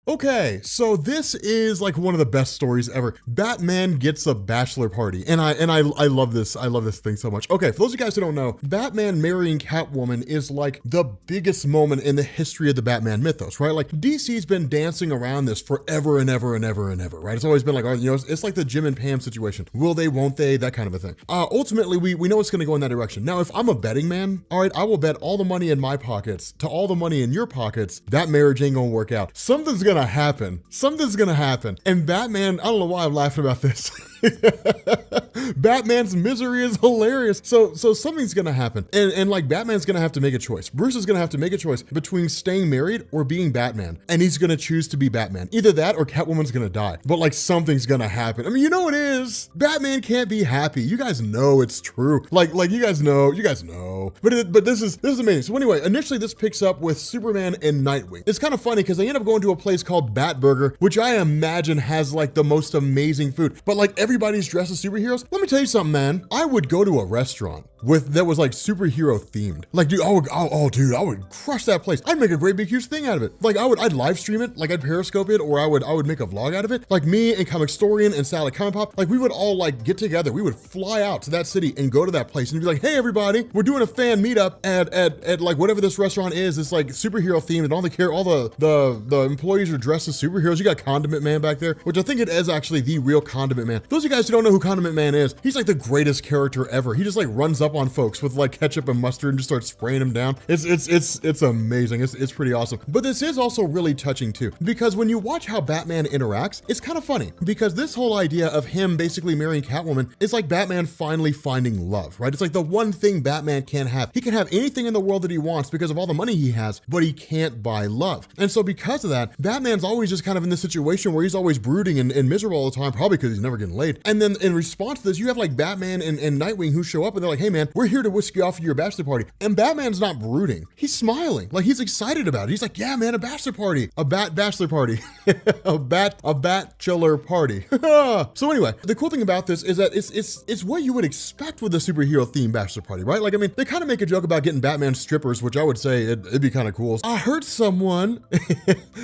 Okay, so this is like one of the best stories ever. Batman gets a bachelor party, and I love this. I love this thing so much. Okay, for those of you guys who don't know, Batman marrying Catwoman is like the biggest moment in the history of the Batman mythos, right? Like DC's been dancing around this forever and ever and ever and ever, right? It's always been like, you know, it's like the Jim and Pam situation. Will they, won't they? That kind of a thing. Ultimately, we know it's going to go in that direction. Now, if I'm a betting man, all right, I will bet all the money in my pockets to all the money in your pockets that marriage ain't gonna work out. Something's gonna happen. Something's gonna happen. And Batman, I don't know why I'm laughing about this. Batman's misery is hilarious. So something's gonna happen. And like Batman's gonna have to make a choice. Bruce is gonna have to make a choice between staying married or being Batman. And he's gonna choose to be Batman. Either that or Catwoman's gonna die. But like something's gonna happen. I mean, you know it is. Batman can't be happy. You guys know it's true. Like you guys know. But this is amazing. So anyway, initially this picks up with Superman and Nightwing. It's kind of funny because they end up going to a place called Batburger, which I imagine has like the most amazing food. But like everybody's dressed as superheroes. Let me tell you something, man. I would go to a restaurant that was like superhero themed. Like, dude, I would crush that place. I'd make a great big huge thing out of it. Like I'd live stream it, like I'd Periscope it, or I would make a vlog out of it. Like me and Comic Storian and Salad Comic Pop, like we would all like get together. We would fly out to that city and go to that place and be like, hey everybody, we're doing a fan meetup at like whatever this restaurant is. It's like superhero themed and all the employees are dressed as superheroes. You got Condiment Man back there, which I think it is actually the real Condiment Man. Those of you guys who don't know who Condiment Man is, he's like the greatest character ever. He just like runs up on folks with like ketchup and mustard and just starts spraying them down. It's amazing. It's pretty awesome. But this is also really touching too, because when you watch how Batman interacts, it's kind of funny because this whole idea of him basically marrying Catwoman is like Batman finally finding love, right? It's like the one thing Batman can't have. He can have anything in the world that he wants because of all the money he has, but he can't buy love. And so because of that, Batman's always just kind of in this situation where he's always brooding and miserable all the time, probably because he's never getting laid. And then in response to this, you have like Batman and Nightwing who show up and they're like, hey man, we're here to whisk you off to your bachelor party. And Batman's not brooding. He's smiling. Like he's excited about it. He's like, yeah man, a bachelor party. A bachelor party. a bachelor party. So anyway, the cool thing about this is that it's what you would expect with a superhero themed bachelor party, right? Like, I mean, they kind of make a joke about getting Batman strippers, which I would say it'd be kind of cool. I heard someone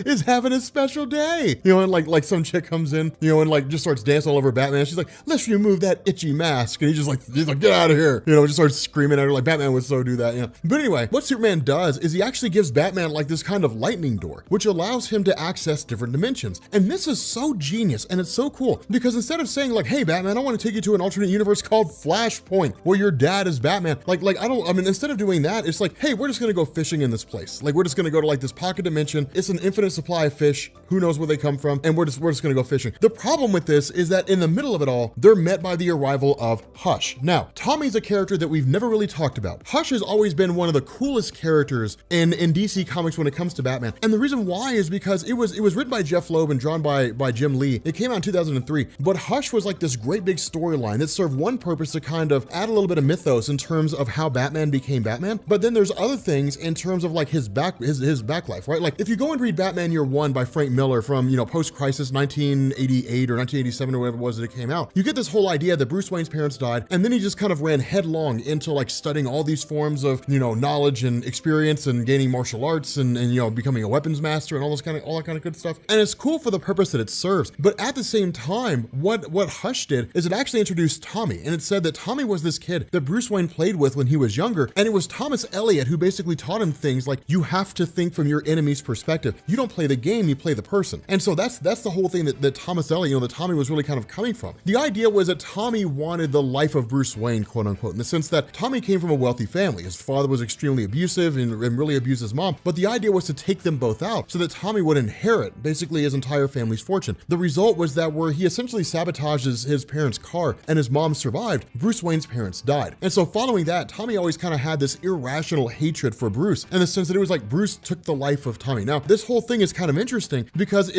is having a special day, you know, and like some chick comes in, you know, and like just starts dancing all over Batman. She's like, let's remove that itchy mask. And he's like, get out of here. You know, just starts screaming at her like Batman would so do that, you know. But anyway, what Superman does is he actually gives Batman like this kind of lightning door, which allows him to access different dimensions. And this is so genius and it's so cool because instead of saying like, hey Batman, I want to take you to an alternate universe called Flashpoint where your dad is Batman. Instead of doing that, it's like, hey, we're just gonna go fishing in this place. Like we're just gonna go to like this pocket dimension. It's an infinite supply of fish. Who knows where they come from? And we're just gonna go fishing. The problem with this is that in the middle of it all, they're met by the arrival of Hush. Now, Tommy's a character that we've never really talked about. Hush has always been one of the coolest characters in DC Comics when it comes to Batman. And the reason why is because it was written by Jeff Loeb and drawn by Jim Lee. It came out in 2003, but Hush was like this great big storyline that served one purpose to kind of add a little bit of mythos in terms of how Batman became Batman. But then there's other things in terms of like his back life, right? Like if you go and read Batman Year One by Frank Miller from, you know, post-crisis 1988 or 1987 or whatever it was that it came out, you get this whole idea that Bruce Wayne's parents died, and then he just kind of ran headlong into like studying all these forms of, you know, knowledge and experience and gaining martial arts and you know, becoming a weapons master and all that kind of good stuff. And it's cool for the purpose that it serves. But at the same time, what Hush did is it actually introduced Tommy, and it said that Tommy was this kid that Bruce Wayne played with when he was younger, and it was Thomas Elliot who basically taught him things like you have to think from your enemy's perspective. You don't play the game, you play the person. And so that's the whole thing that Thomas Elliot, you know, that Tommy was really kind of coming from. The idea was that Tommy wanted the life of Bruce Wayne, quote unquote, in the sense that Tommy came from a wealthy family. His father was extremely abusive and really abused his mom, but the idea was to take them both out so that Tommy would inherit basically his entire family's fortune. The result was that where he essentially sabotaged his parents' car and his mom survived, Bruce Wayne's parents died. And so following that, Tommy always kind of had this irrational hatred for Bruce, in the sense that it was like Bruce took the life of Tommy. Now, this whole thing is kind of interesting because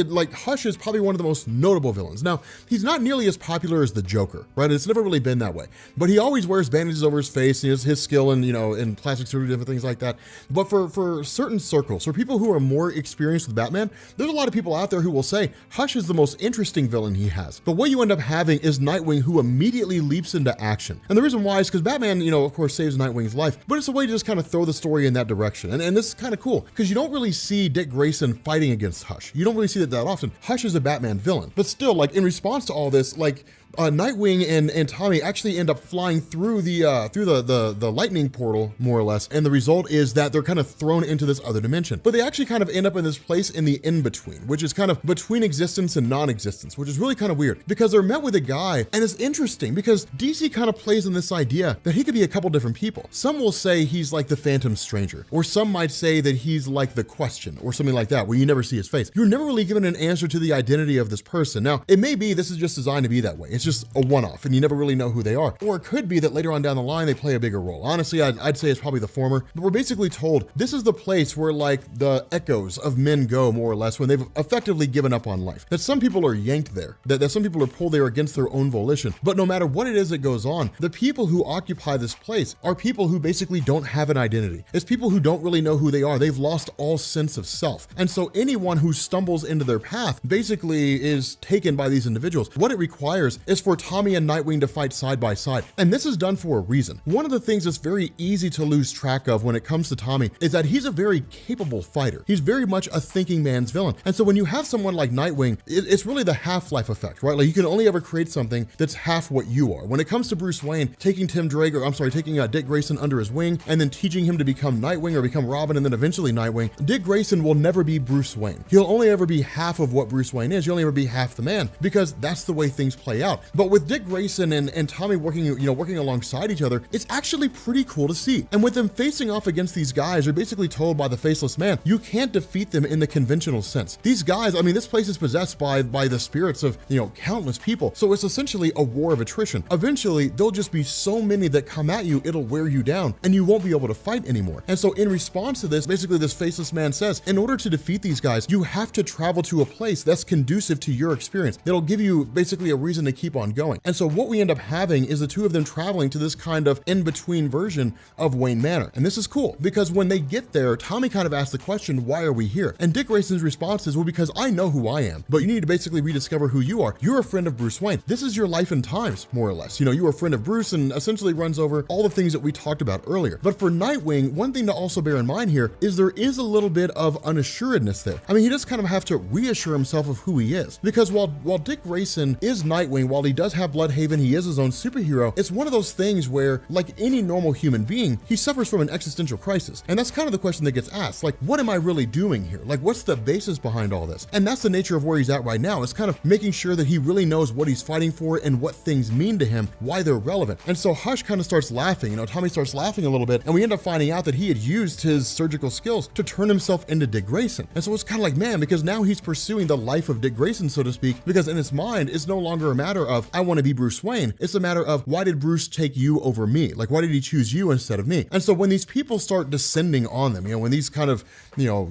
Hush is probably one of the most notable villains. Now, he's not nearly as popular as the Joker, right? It's never really been that way, but he always wears bandages over his face. He has his skill in, in plastic surgery, different things like that. But for certain circles, for people who are more experienced with Batman, there's a lot of people out there who will say Hush is the most interesting villain he has. But what you end up having is Nightwing, who immediately leaps into action. And the reason why is because Batman, of course, saves Nightwing's life, but it's a way to just kind of throw the story in that direction. And this is kind of cool because you don't really see Dick Grayson fighting against Hush. You don't really see that often. Hush is a Batman villain, but still, like, in response to all this, Nightwing and Tommy actually end up flying through the lightning portal, more or less, and the result is that they're kind of thrown into this other dimension. But they actually kind of end up in this place in the in-between, which is kind of between existence and non-existence, which is really kind of weird because they're met with a guy, and it's interesting because DC kind of plays on this idea that he could be a couple different people. Some will say he's like the Phantom Stranger, or some might say that he's like the Question, or something like that, where you never see his face. You're never really given an answer to the identity of this person. Now, it may be this is just designed to be that way. It's just a one-off and you never really know who they are. Or it could be that later on down the line, they play a bigger role. Honestly, I'd say it's probably the former, but we're basically told this is the place where the echoes of men go, more or less, when they've effectively given up on life. That some people are yanked there, that some people are pulled there against their own volition. But no matter what it is that goes on, the people who occupy this place are people who basically don't have an identity. It's people who don't really know who they are. They've lost all sense of self. And so anyone who stumbles into their path basically is taken by these individuals. What it requires is for Tommy and Nightwing to fight side by side. And this is done for a reason. One of the things that's very easy to lose track of when it comes to Tommy is that he's a very capable fighter. He's very much a thinking man's villain. And so when you have someone like Nightwing, it's really the Half-Life effect, right? Like, you can only ever create something that's half what you are. When it comes to Bruce Wayne, taking Dick Grayson under his wing and then teaching him to become Nightwing or become Robin and then eventually Nightwing, Dick Grayson will never be Bruce Wayne. He'll only ever be half of what Bruce Wayne is. He'll only ever be half the man because that's the way things play out. But with Dick Grayson and Tommy working alongside each other, it's actually pretty cool to see. And with them facing off against these guys, you're basically told by the Faceless Man, you can't defeat them in the conventional sense. These guys, this place is possessed by the spirits of, countless people. So it's essentially a war of attrition. Eventually, there'll just be so many that come at you, it'll wear you down and you won't be able to fight anymore. And so in response to this, basically this Faceless Man says, in order to defeat these guys, you have to travel to a place that's conducive to your experience. That'll give you basically a reason to keep on going. And so what we end up having is the two of them traveling to this kind of in-between version of Wayne Manor. And this is cool because when they get there, Tommy kind of asks the question, why are we here? And Dick Grayson's response is, well, because I know who I am, but you need to basically rediscover who you are. You're a friend of Bruce Wayne. This is your life and times, more or less. You're a friend of Bruce and essentially runs over all the things that we talked about earlier. But for Nightwing, one thing to also bear in mind here is there is a little bit of unassuredness there. He does kind of have to reassure himself of who he is, because while Dick Grayson is Nightwing, while he does have Bloodhaven, he is his own superhero, it's one of those things where, like any normal human being, he suffers from an existential crisis. And that's kind of the question that gets asked, like, what am I really doing here? Like, what's the basis behind all this? And that's the nature of where he's at right now. It's kind of making sure that he really knows what he's fighting for and what things mean to him, why they're relevant. And so Hush kind of starts laughing, Tommy starts laughing a little bit, and we end up finding out that he had used his surgical skills to turn himself into Dick Grayson. And so it's kind of like, man, because now he's pursuing the life of Dick Grayson, so to speak, because in his mind, it's no longer a matter of, I want to be Bruce Wayne. It's a matter of, why did Bruce take you over me? Like, why did he choose you instead of me? And so when these people start descending on them, when these kind of,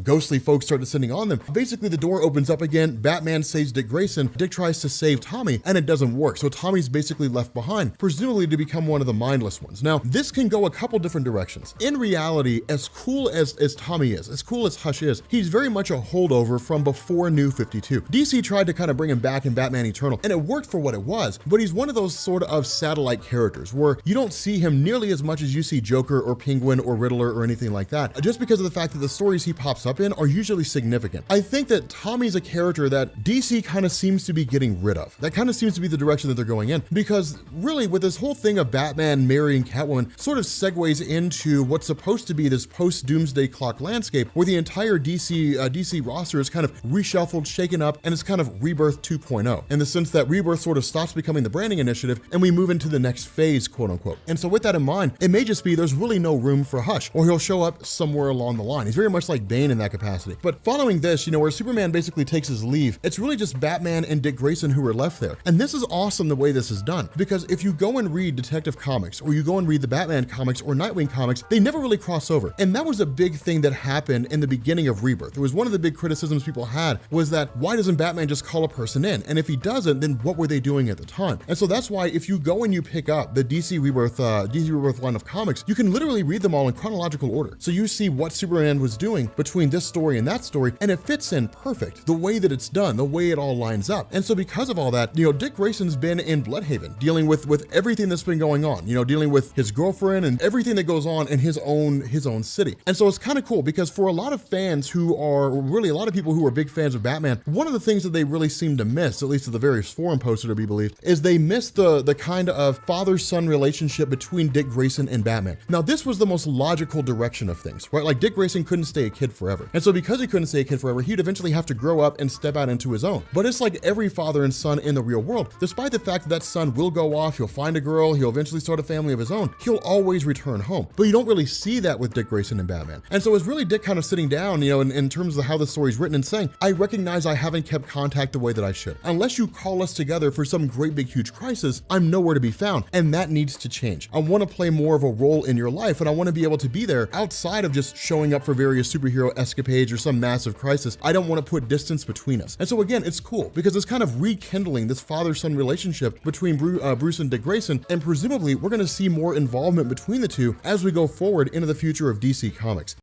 ghostly folks start descending on them, basically the door opens up again, Batman saves Dick Grayson, Dick tries to save Tommy, and it doesn't work. So Tommy's basically left behind, presumably to become one of the mindless ones. Now, this can go a couple different directions. In reality, as cool as Tommy is, as cool as Hush is, he's very much a holdover from before New 52. DC tried to kind of bring him back in Batman Eternal, and it worked for what it was, but he's one of those sort of satellite characters where you don't see him nearly as much as you see Joker or Penguin or Riddler or anything like that, just because of the fact that the stories he pops up in are usually significant. I think that Tommy's a character that DC kind of seems to be getting rid of. That kind of seems to be the direction that they're going in, because really with this whole thing of Batman marrying Catwoman sort of segues into what's supposed to be this post-Doomsday Clock landscape where the entire DC roster is kind of reshuffled, shaken up, and it's kind of Rebirth 2.0, in the sense that Rebirth sort of stops becoming the branding initiative and we move into the next phase, quote unquote. And so with that in mind, it may just be there's really no room for Hush, or he'll show up somewhere along the line. He's very much like Bane in that capacity. But following this, where Superman basically takes his leave, it's really just Batman and Dick Grayson who are left there. And this is awesome the way this is done, because if you go and read Detective Comics, or you go and read the Batman comics or Nightwing comics, they never really cross over. And that was a big thing that happened in the beginning of Rebirth. It was one of the big criticisms people had, was that why doesn't Batman just call a person in? And if he doesn't, then what were they doing at the time? And so that's why if you go and you pick up the DC Rebirth line of comics, you can literally read them all in chronological order. So you see what Superman was doing between this story and that story, and it fits in perfect. The way that it's done, the way it all lines up. And so because of all that, Dick Grayson's been in Bloodhaven, dealing with everything that's been going on, dealing with his girlfriend and everything that goes on in his own city. And so it's kind of cool, because for a lot of fans who are, really a lot of people who are big fans of Batman, one of the things that they really seem to miss, at least at the various forum posts to be believed, is they miss the kind of father-son relationship between Dick Grayson and Batman. Now, this was the most logical direction of things, right? Like, Dick Grayson couldn't stay a kid forever. And so because he couldn't stay a kid forever, he'd eventually have to grow up and step out into his own. But it's like every father and son in the real world, despite the fact that son will go off, he'll find a girl, he'll eventually start a family of his own, he'll always return home. But you don't really see that with Dick Grayson and Batman. And so it's really Dick kind of sitting down, in terms of how the story's written, and saying, I recognize I haven't kept contact the way that I should. Unless you call us together for some great big huge crisis, I'm nowhere to be found. And that needs to change. I want to play more of a role in your life, and I want to be able to be there outside of just showing up for various superhero escapades or some massive crisis. I don't want to put distance between us. And so again, it's cool because it's kind of rekindling this father-son relationship between Bruce and Dick Grayson, and presumably we're going to see more involvement between the two as we go forward into the future of DC Comics.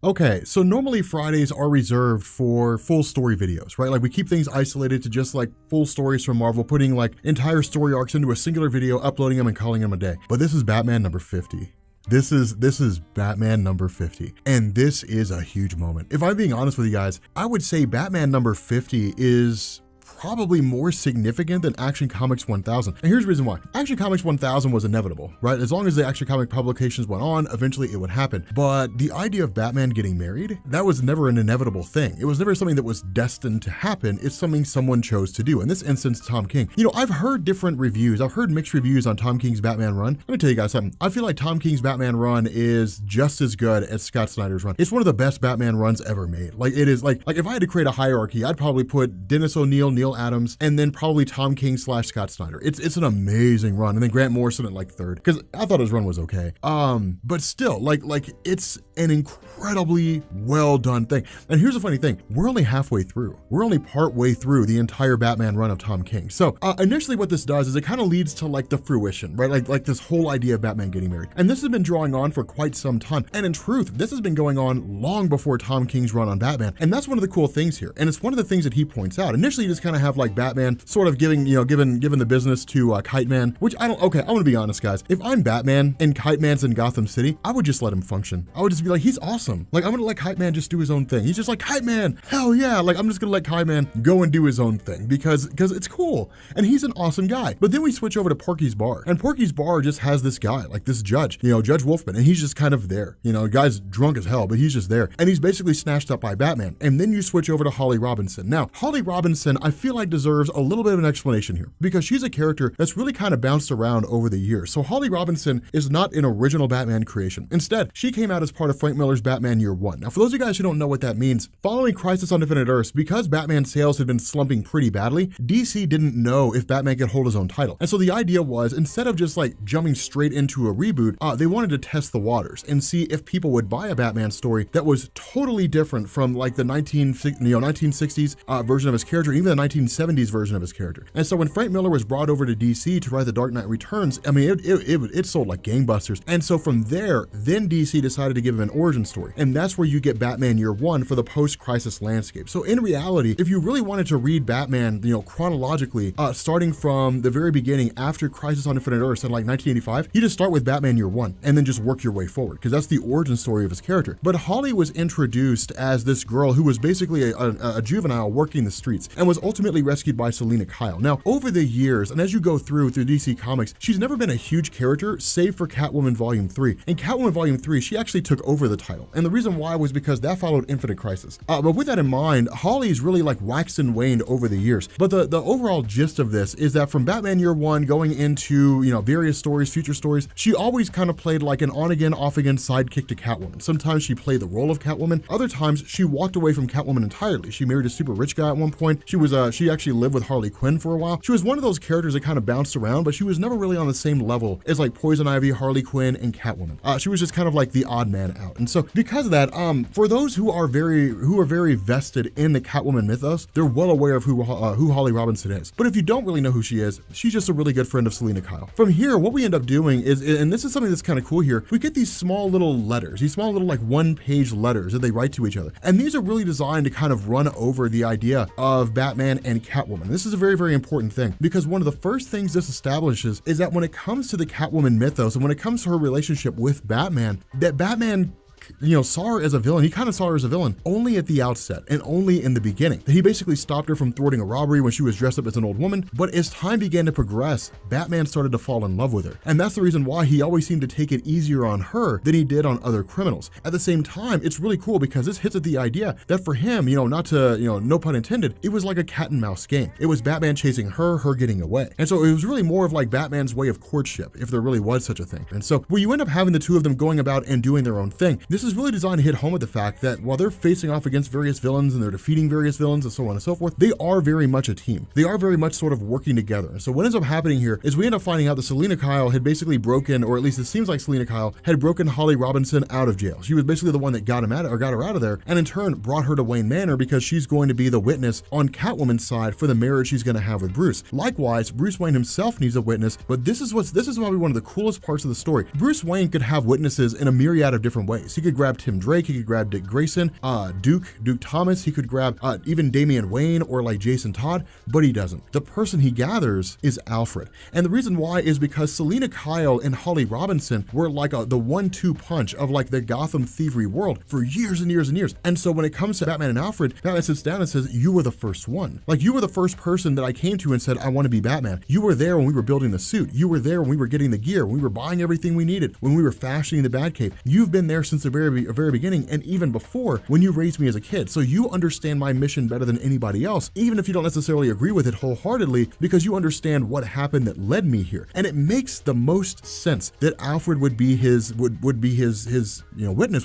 Okay, so normally Fridays are reserved for full story videos, right? Like, we keep things isolated to just like full stories from Marvel, putting like entire story arcs into a singular video, uploading them and calling them a day. But this is Batman number 50. This is Batman number 50, and this is a huge moment. If I'm being honest with you guys, I would say Batman number 50 is probably more significant than Action Comics 1000. And here's the reason why. Action Comics 1000 was inevitable, right? As long as the Action Comic publications went on, eventually it would happen. But the idea of Batman getting married, that was never an inevitable thing. It was never something that was destined to happen. It's something someone chose to do. In this instance, Tom King. I've heard different reviews. I've heard mixed reviews on Tom King's Batman run. Let me tell you guys something. I feel like Tom King's Batman run is just as good as Scott Snyder's run. It's one of the best Batman runs ever made. Like, it is like if I had to create a hierarchy, I'd probably put Dennis O'Neil, Neil Adams, and then probably Tom King / Scott Snyder. It's an amazing run. And then Grant Morrison at like third, because I thought his run was okay. But still, like it's an incredibly well done thing. And here's the funny thing. We're only halfway through. We're only part way through the entire Batman run of Tom King. So initially what this does is it kind of leads to like the fruition, right? Like this whole idea of Batman getting married. And this has been drawing on for quite some time. And in truth, this has been going on long before Tom King's run on Batman. And that's one of the cool things here. And it's one of the things that he points out. Initially, you just kind of have like Batman sort of giving the business to Kite Man, which I'm gonna be honest, guys. If I'm Batman and Kite Man's in Gotham City, I would just let him function. I would just be like, he's awesome. Like, I'm gonna let Kite Man just do his own thing. He's just like, Kite Man, hell yeah. Like, I'm just gonna let Kite Man go and do his own thing because it's cool. And he's an awesome guy. But then we switch over to Porky's Bar, and Porky's Bar just has this guy, like this judge, Judge Wolfman, and he's just kind of there. The guy's drunk as hell, but he's just there. And he's basically snatched up by Batman. And then you switch over to Holly Robinson. Now, Holly Robinson, I feel like deserves a little bit of an explanation here because she's a character that's really kind of bounced around over the years. So Holly Robinson is not an original Batman creation. Instead, she came out as part of Frank Miller's Batman Year One. Now, for those of you guys who don't know what that means, following Crisis on Infinite Earths, because Batman sales had been slumping pretty badly, DC didn't know if Batman could hold his own title. And so the idea was, instead of just like jumping straight into a reboot, they wanted to test the waters and see if people would buy a Batman story that was totally different from like the 1960s version of his character, even the 1970s version of his character. And so when Frank Miller was brought over to DC to write The Dark Knight Returns, I mean, it sold like gangbusters. And so from there, then DC decided to give him an origin story. And that's where you get Batman Year One for the post-crisis landscape. So in reality, if you really wanted to read Batman, chronologically, starting from the very beginning after Crisis on Infinite Earths in like 1985, you just start with Batman Year One and then just work your way forward because that's the origin story of his character. But Holly was introduced as this girl who was basically a juvenile working the streets and was ultimately rescued by Selina Kyle. Now, over the years, and as you go through DC Comics, she's never been a huge character, save for Catwoman Volume 3. In Catwoman Volume 3, she actually took over the title. And the reason why was because that followed Infinite Crisis. But with that in mind, Holly's really like waxed and waned over the years. But the overall gist of this is that from Batman Year One going into, you know, various stories, future stories, she always kind of played like an on-again, off-again sidekick to Catwoman. Sometimes she played the role of Catwoman. Other times she walked away from Catwoman entirely. She married a super rich guy at one point. She actually lived with Harley Quinn for a while. She was one of those characters that kind of bounced around, but she was never really on the same level as like Poison Ivy, Harley Quinn, and Catwoman. She was just kind of like the odd man out. And so because of that, for those who are very vested in the Catwoman mythos, they're well aware of who Holly Robinson is. But if you don't really know who she is, she's just a really good friend of Selina Kyle. From here, what we end up doing is, and this is something that's kind of cool here, we get these small little letters, these small little like one-page letters that they write to each other. And these are really designed to kind of run over the idea of Batman and Catwoman. This is a very, very important thing because one of the first things this establishes is that when it comes to the Catwoman mythos and when it comes to her relationship with Batman, that Batman, you know, saw her as a villain. He kind of saw her as a villain only at the outset and only in the beginning. He basically stopped her from thwarting a robbery when she was dressed up as an old woman. But as time began to progress, Batman started to fall in love with her. And that's the reason why he always seemed to take it easier on her than he did on other criminals. At the same time, it's really cool because this hits at the idea that for him, you know, not to, you know, no pun intended, it was like a cat and mouse game. It was Batman chasing her getting away. And so it was really more of like Batman's way of courtship, if there really was such a thing. And so where you end up having the two of them going about and doing their own thing, this is really designed to hit home with the fact that while they're facing off against various villains and they're defeating various villains and so on and so forth, they are very much a team. They are very much sort of working together. And so what ends up happening here is we end up finding out that Selina Kyle had basically broken, or at least it seems like Selina Kyle had broken Holly Robinson out of jail. She was basically the one that got her out of there, and in turn brought her to Wayne Manor because she's going to be the witness on Catwoman's side for the marriage she's going to have with Bruce. Likewise, Bruce Wayne himself needs a witness, but this is probably one of the coolest parts of the story. Bruce Wayne could have witnesses in a myriad of different ways. He could grab Tim Drake, he could grab Dick Grayson, Duke Thomas, he could grab even Damian Wayne or like Jason Todd, but he doesn't. The person he gathers is Alfred. And the reason why is because Selina Kyle and Holly Robinson were like the 1-2 punch of like the Gotham thievery world for years and years and years. And so when it comes to Batman and Alfred, Batman sits down and says, you were the first one. Like you were the first person that I came to and said, I want to be Batman. You were there when we were building the suit. You were there when we were getting the gear, when we were buying everything we needed, when we were fashioning the Batcave. You've been there since the very beginning, and even before when you raised me as a kid. So you understand my mission better than anybody else, even if you don't necessarily agree with it wholeheartedly, because you understand what happened that led me here. And it makes the most sense that Alfred would be his witness,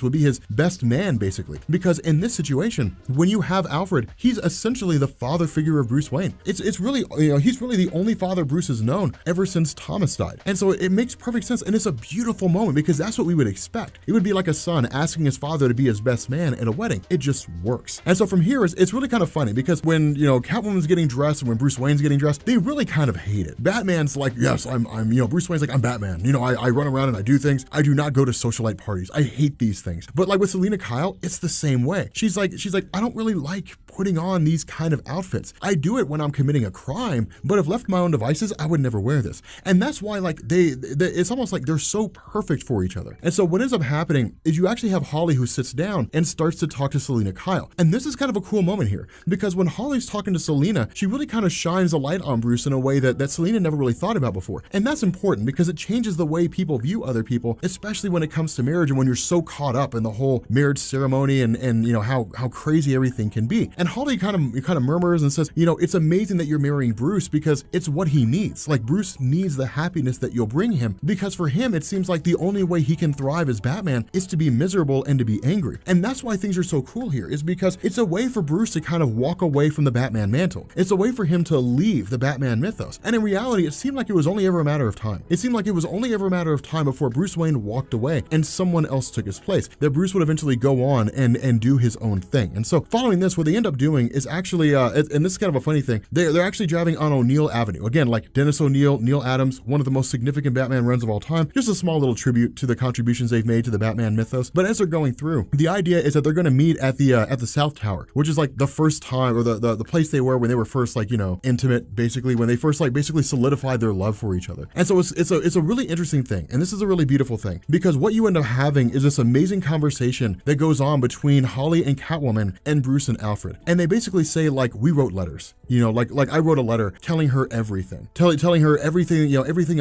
would be his best man, basically. Because in this situation, when you have Alfred, he's essentially the father figure of Bruce Wayne. It's really, he's really the only father Bruce has known ever since Thomas died. And so it makes perfect sense. And it's a beautiful moment because that's what we would expect. It would be like a son asking his father to be his best man at a wedding. It just works. And so from here, it's really kind of funny because when, Catwoman's getting dressed and when Bruce Wayne's getting dressed, they really kind of hate it. Batman's like, yes, I'm Bruce Wayne's like, I'm Batman. I run around and I do things. I do not go to socialite parties. I hate these things. But like with Selina Kyle, it's the same way. She's like, I don't really like putting on these kind of outfits. I do it when I'm committing a crime, but if left to my own devices, I would never wear this. And that's why like it's almost like they're so perfect for each other. And so what ends up happening is you actually have Holly who sits down and starts to talk to Selina Kyle. And this is kind of a cool moment here because when Holly's talking to Selina, she really kind of shines a light on Bruce in a way that Selina never really thought about before. And that's important because it changes the way people view other people, especially when it comes to marriage and when you're so caught up in the whole marriage ceremony and how crazy everything can be. And Holly kind of murmurs and says, it's amazing that you're marrying Bruce because it's what he needs. Like Bruce needs the happiness that you'll bring him because for him, it seems like the only way he can thrive as Batman is to be miserable and to be angry. And that's why things are so cool here is because it's a way for Bruce to kind of walk away from the Batman mantle. It's a way for him to leave the Batman mythos. And in reality, it seemed like it was only ever a matter of time. It seemed like it was only ever a matter of time before Bruce Wayne walked away and someone else took his place, that Bruce would eventually go on and do his own thing. And so following this, what they end up doing is actually, and this is kind of a funny thing, they're actually driving on O'Neill Avenue. Again, like Dennis O'Neill, Neil Adams, one of the most significant Batman runs of all time. Just a small little tribute to the contributions they've made to the Batman mythos. But as they're going through, the idea is that they're going to meet at the South Tower, which is like the first time or the place they were when they were first intimate, basically, when they first basically solidified their love for each other. And so it's a really interesting thing. And this is a really beautiful thing because what you end up having is this amazing conversation that goes on between Holly and Catwoman and Bruce and Alfred. And they basically say like, we wrote letters, you know, like I wrote a letter telling her everything, telling her everything, you know, everything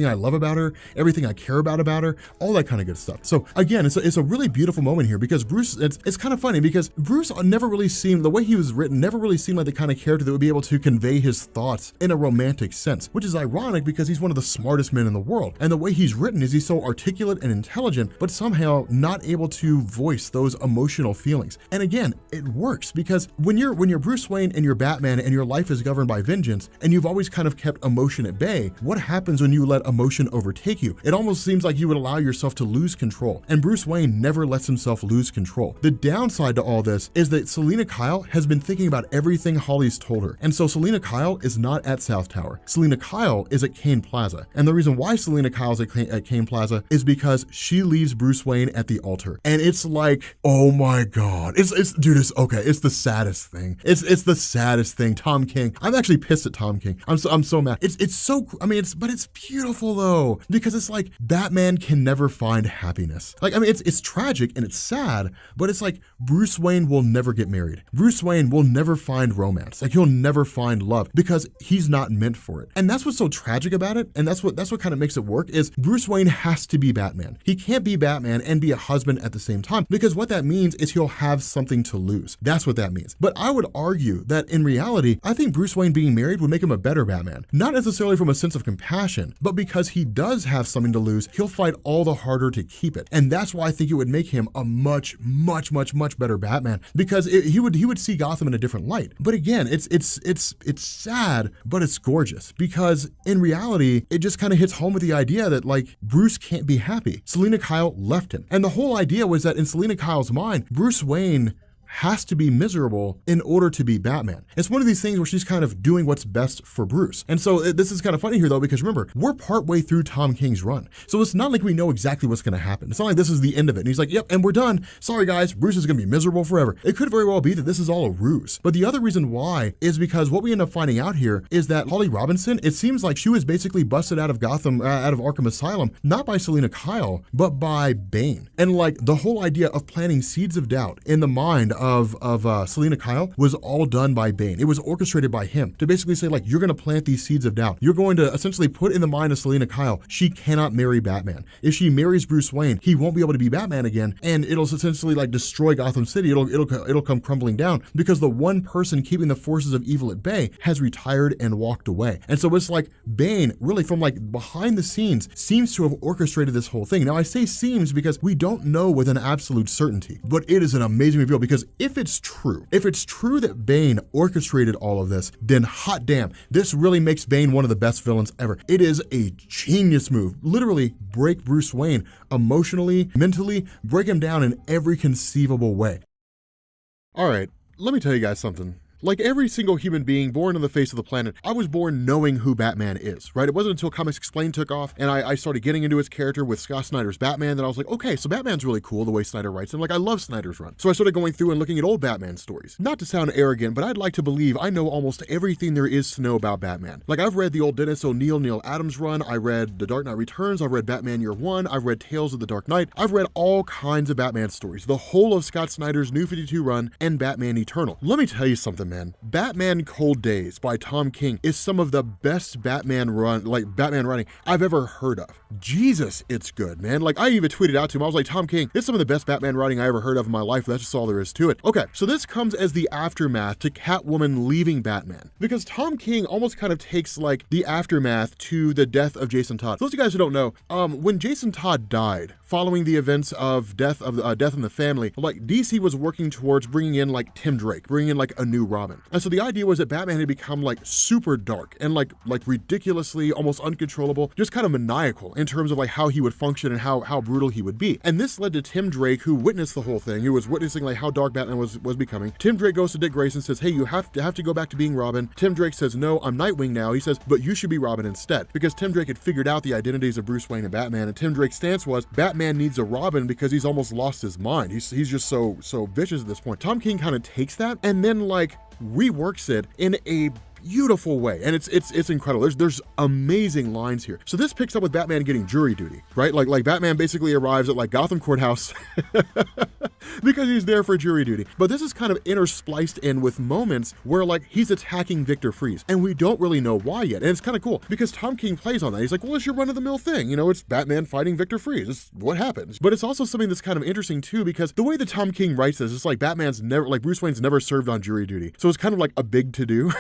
I love about her, everything I care about her, all that kind of good stuff. So again, it's a really beautiful moment here because Bruce, it's kind of funny because Bruce never really seemed, the way he was written, never really seemed like the kind of character that would be able to convey his thoughts in a romantic sense, which is ironic because he's one of the smartest men in the world. And the way he's written is he's so articulate and intelligent, but somehow not able to voice those emotional feelings. And again, it works because when you're Bruce Wayne and you're Batman and your life is governed by vengeance and you've always kind of kept emotion at bay, what happens when you let emotion overtake you? It almost seems like you would allow yourself to lose control. And Bruce Wayne never lets himself lose control. The downside to all this is that Selina Kyle has been thinking about everything Holly's told her. And so Selina Kyle is not at South Tower. Selina Kyle is at Kane Plaza. And the reason why Selina Kyle's at Kane Plaza is because she leaves Bruce Wayne at the altar. And it's like, oh my God. Dude, it's the saddest thing. It's the saddest thing. Tom King. I'm actually pissed at Tom King. I'm so mad. It's so, I mean, but it's beautiful though, because it's like Batman can never find happiness. Like, I mean, it's tragic and it's sad, but it's like Bruce Wayne will never get married. Bruce Wayne will never find romance. Like, he'll never find love because he's not meant for it. And that's what's so tragic about it. And that's what kind of makes it work is Bruce Wayne has to be Batman. He can't be Batman and be a husband at the same time, because what that means is he'll have something to lose. That's what that means. But I would argue that in reality, I think Bruce Wayne being married would make him a better Batman. Not necessarily from a sense of compassion, but because he does have something to lose, he'll fight all the harder to keep it. And that's why I think it would make him a much better Batman, because he would see Gotham in a different light. But again, it's sad, but it's gorgeous, because in reality, it just kind of hits home with the idea that like Bruce can't be happy. Selina Kyle left him. And the whole idea was that in Selina Kyle's mind, Bruce Wayne has to be miserable in order to be Batman. It's one of these things where she's kind of doing what's best for Bruce. And so this is kind of funny here though, because remember, we're partway through Tom King's run. So it's not like we know exactly what's going to happen. It's not like this is the end of it. And he's like, yep, and we're done. Sorry guys, Bruce is going to be miserable forever. It could very well be that this is all a ruse. But the other reason why is because what we end up finding out here is that Holly Robinson, it seems like she was basically busted out of Gotham, out of Arkham Asylum, not by Selina Kyle, but by Bane. And like the whole idea of planting seeds of doubt in the mind of Selina Kyle was all done by Bane. It was orchestrated by him to basically say like, you're going to plant these seeds of doubt. You're going to essentially put in the mind of Selina Kyle, she cannot marry Batman. If she marries Bruce Wayne, he won't be able to be Batman again, and it'll essentially like destroy Gotham City. It'll come crumbling down because the one person keeping the forces of evil at bay has retired and walked away. And so it's like Bane, really from like behind the scenes, seems to have orchestrated this whole thing. Now I say seems because we don't know with an absolute certainty, but it is an amazing reveal, because if it's true that Bane orchestrated all of this, then hot damn, this really makes Bane one of the best villains ever. It is a genius move. Literally break Bruce Wayne emotionally, mentally, break him down in every conceivable way. All right, let me tell you guys something. Like every single human being born on the face of the planet, I was born knowing who Batman is, right? It wasn't until Comics Explained took off and I started getting into his character with Scott Snyder's Batman that I was like, okay, so Batman's really cool the way Snyder writes him. Like, I love Snyder's run. So I started going through and looking at old Batman stories. Not to sound arrogant, but I'd like to believe I know almost everything there is to know about Batman. Like, I've read the old Dennis O'Neil, Neil Adams run. I read The Dark Knight Returns. I've read Batman Year One. I've read Tales of the Dark Knight. I've read all kinds of Batman stories, the whole of Scott Snyder's New 52 run and Batman Eternal. Let me tell you something, man. Batman Cold Days by Tom King is some of the best Batman writing I've ever heard of. Jesus, it's good, man. Like, I even tweeted out to him, I was like, Tom King, it's some of the best Batman writing I ever heard of in my life. That's just all there is to it. Okay, so this comes as the aftermath to Catwoman leaving Batman, because Tom King almost kind of takes like the aftermath to the death of Jason Todd. For those of you guys who don't know, when Jason Todd died, following the events of Death in the Family, like DC was working towards bringing in like Tim Drake, bringing in like a new Robin. And so the idea was that Batman had become like super dark and like ridiculously, almost uncontrollable, just kind of maniacal in terms of like how he would function and how brutal he would be. And this led to Tim Drake, who witnessed the whole thing, who was witnessing like how dark Batman was becoming. Tim Drake goes to Dick Grayson and says, hey, you have to go back to being Robin. Tim Drake says, no, I'm Nightwing now. He says, but you should be Robin instead, because Tim Drake had figured out the identities of Bruce Wayne and Batman, and Tim Drake's stance was Batman needs a Robin because he's almost lost his mind. He's just so vicious at this point. Tom King kind of takes that and then like reworks it in a beautiful way. And it's incredible. There's amazing lines here. So this picks up with Batman getting jury duty, right? Like Batman basically arrives at like Gotham Courthouse because he's there for jury duty. But this is kind of interspliced in with moments where like he's attacking Victor Fries, and we don't really know why yet. And it's kind of cool because Tom King plays on that. He's like, well, it's your run-of-the-mill thing. You know, it's Batman fighting Victor Fries. It's what happens. But it's also something that's kind of interesting too, because the way that Tom King writes this, it's like Bruce Wayne's never served on jury duty. So it's kind of like a big to-do.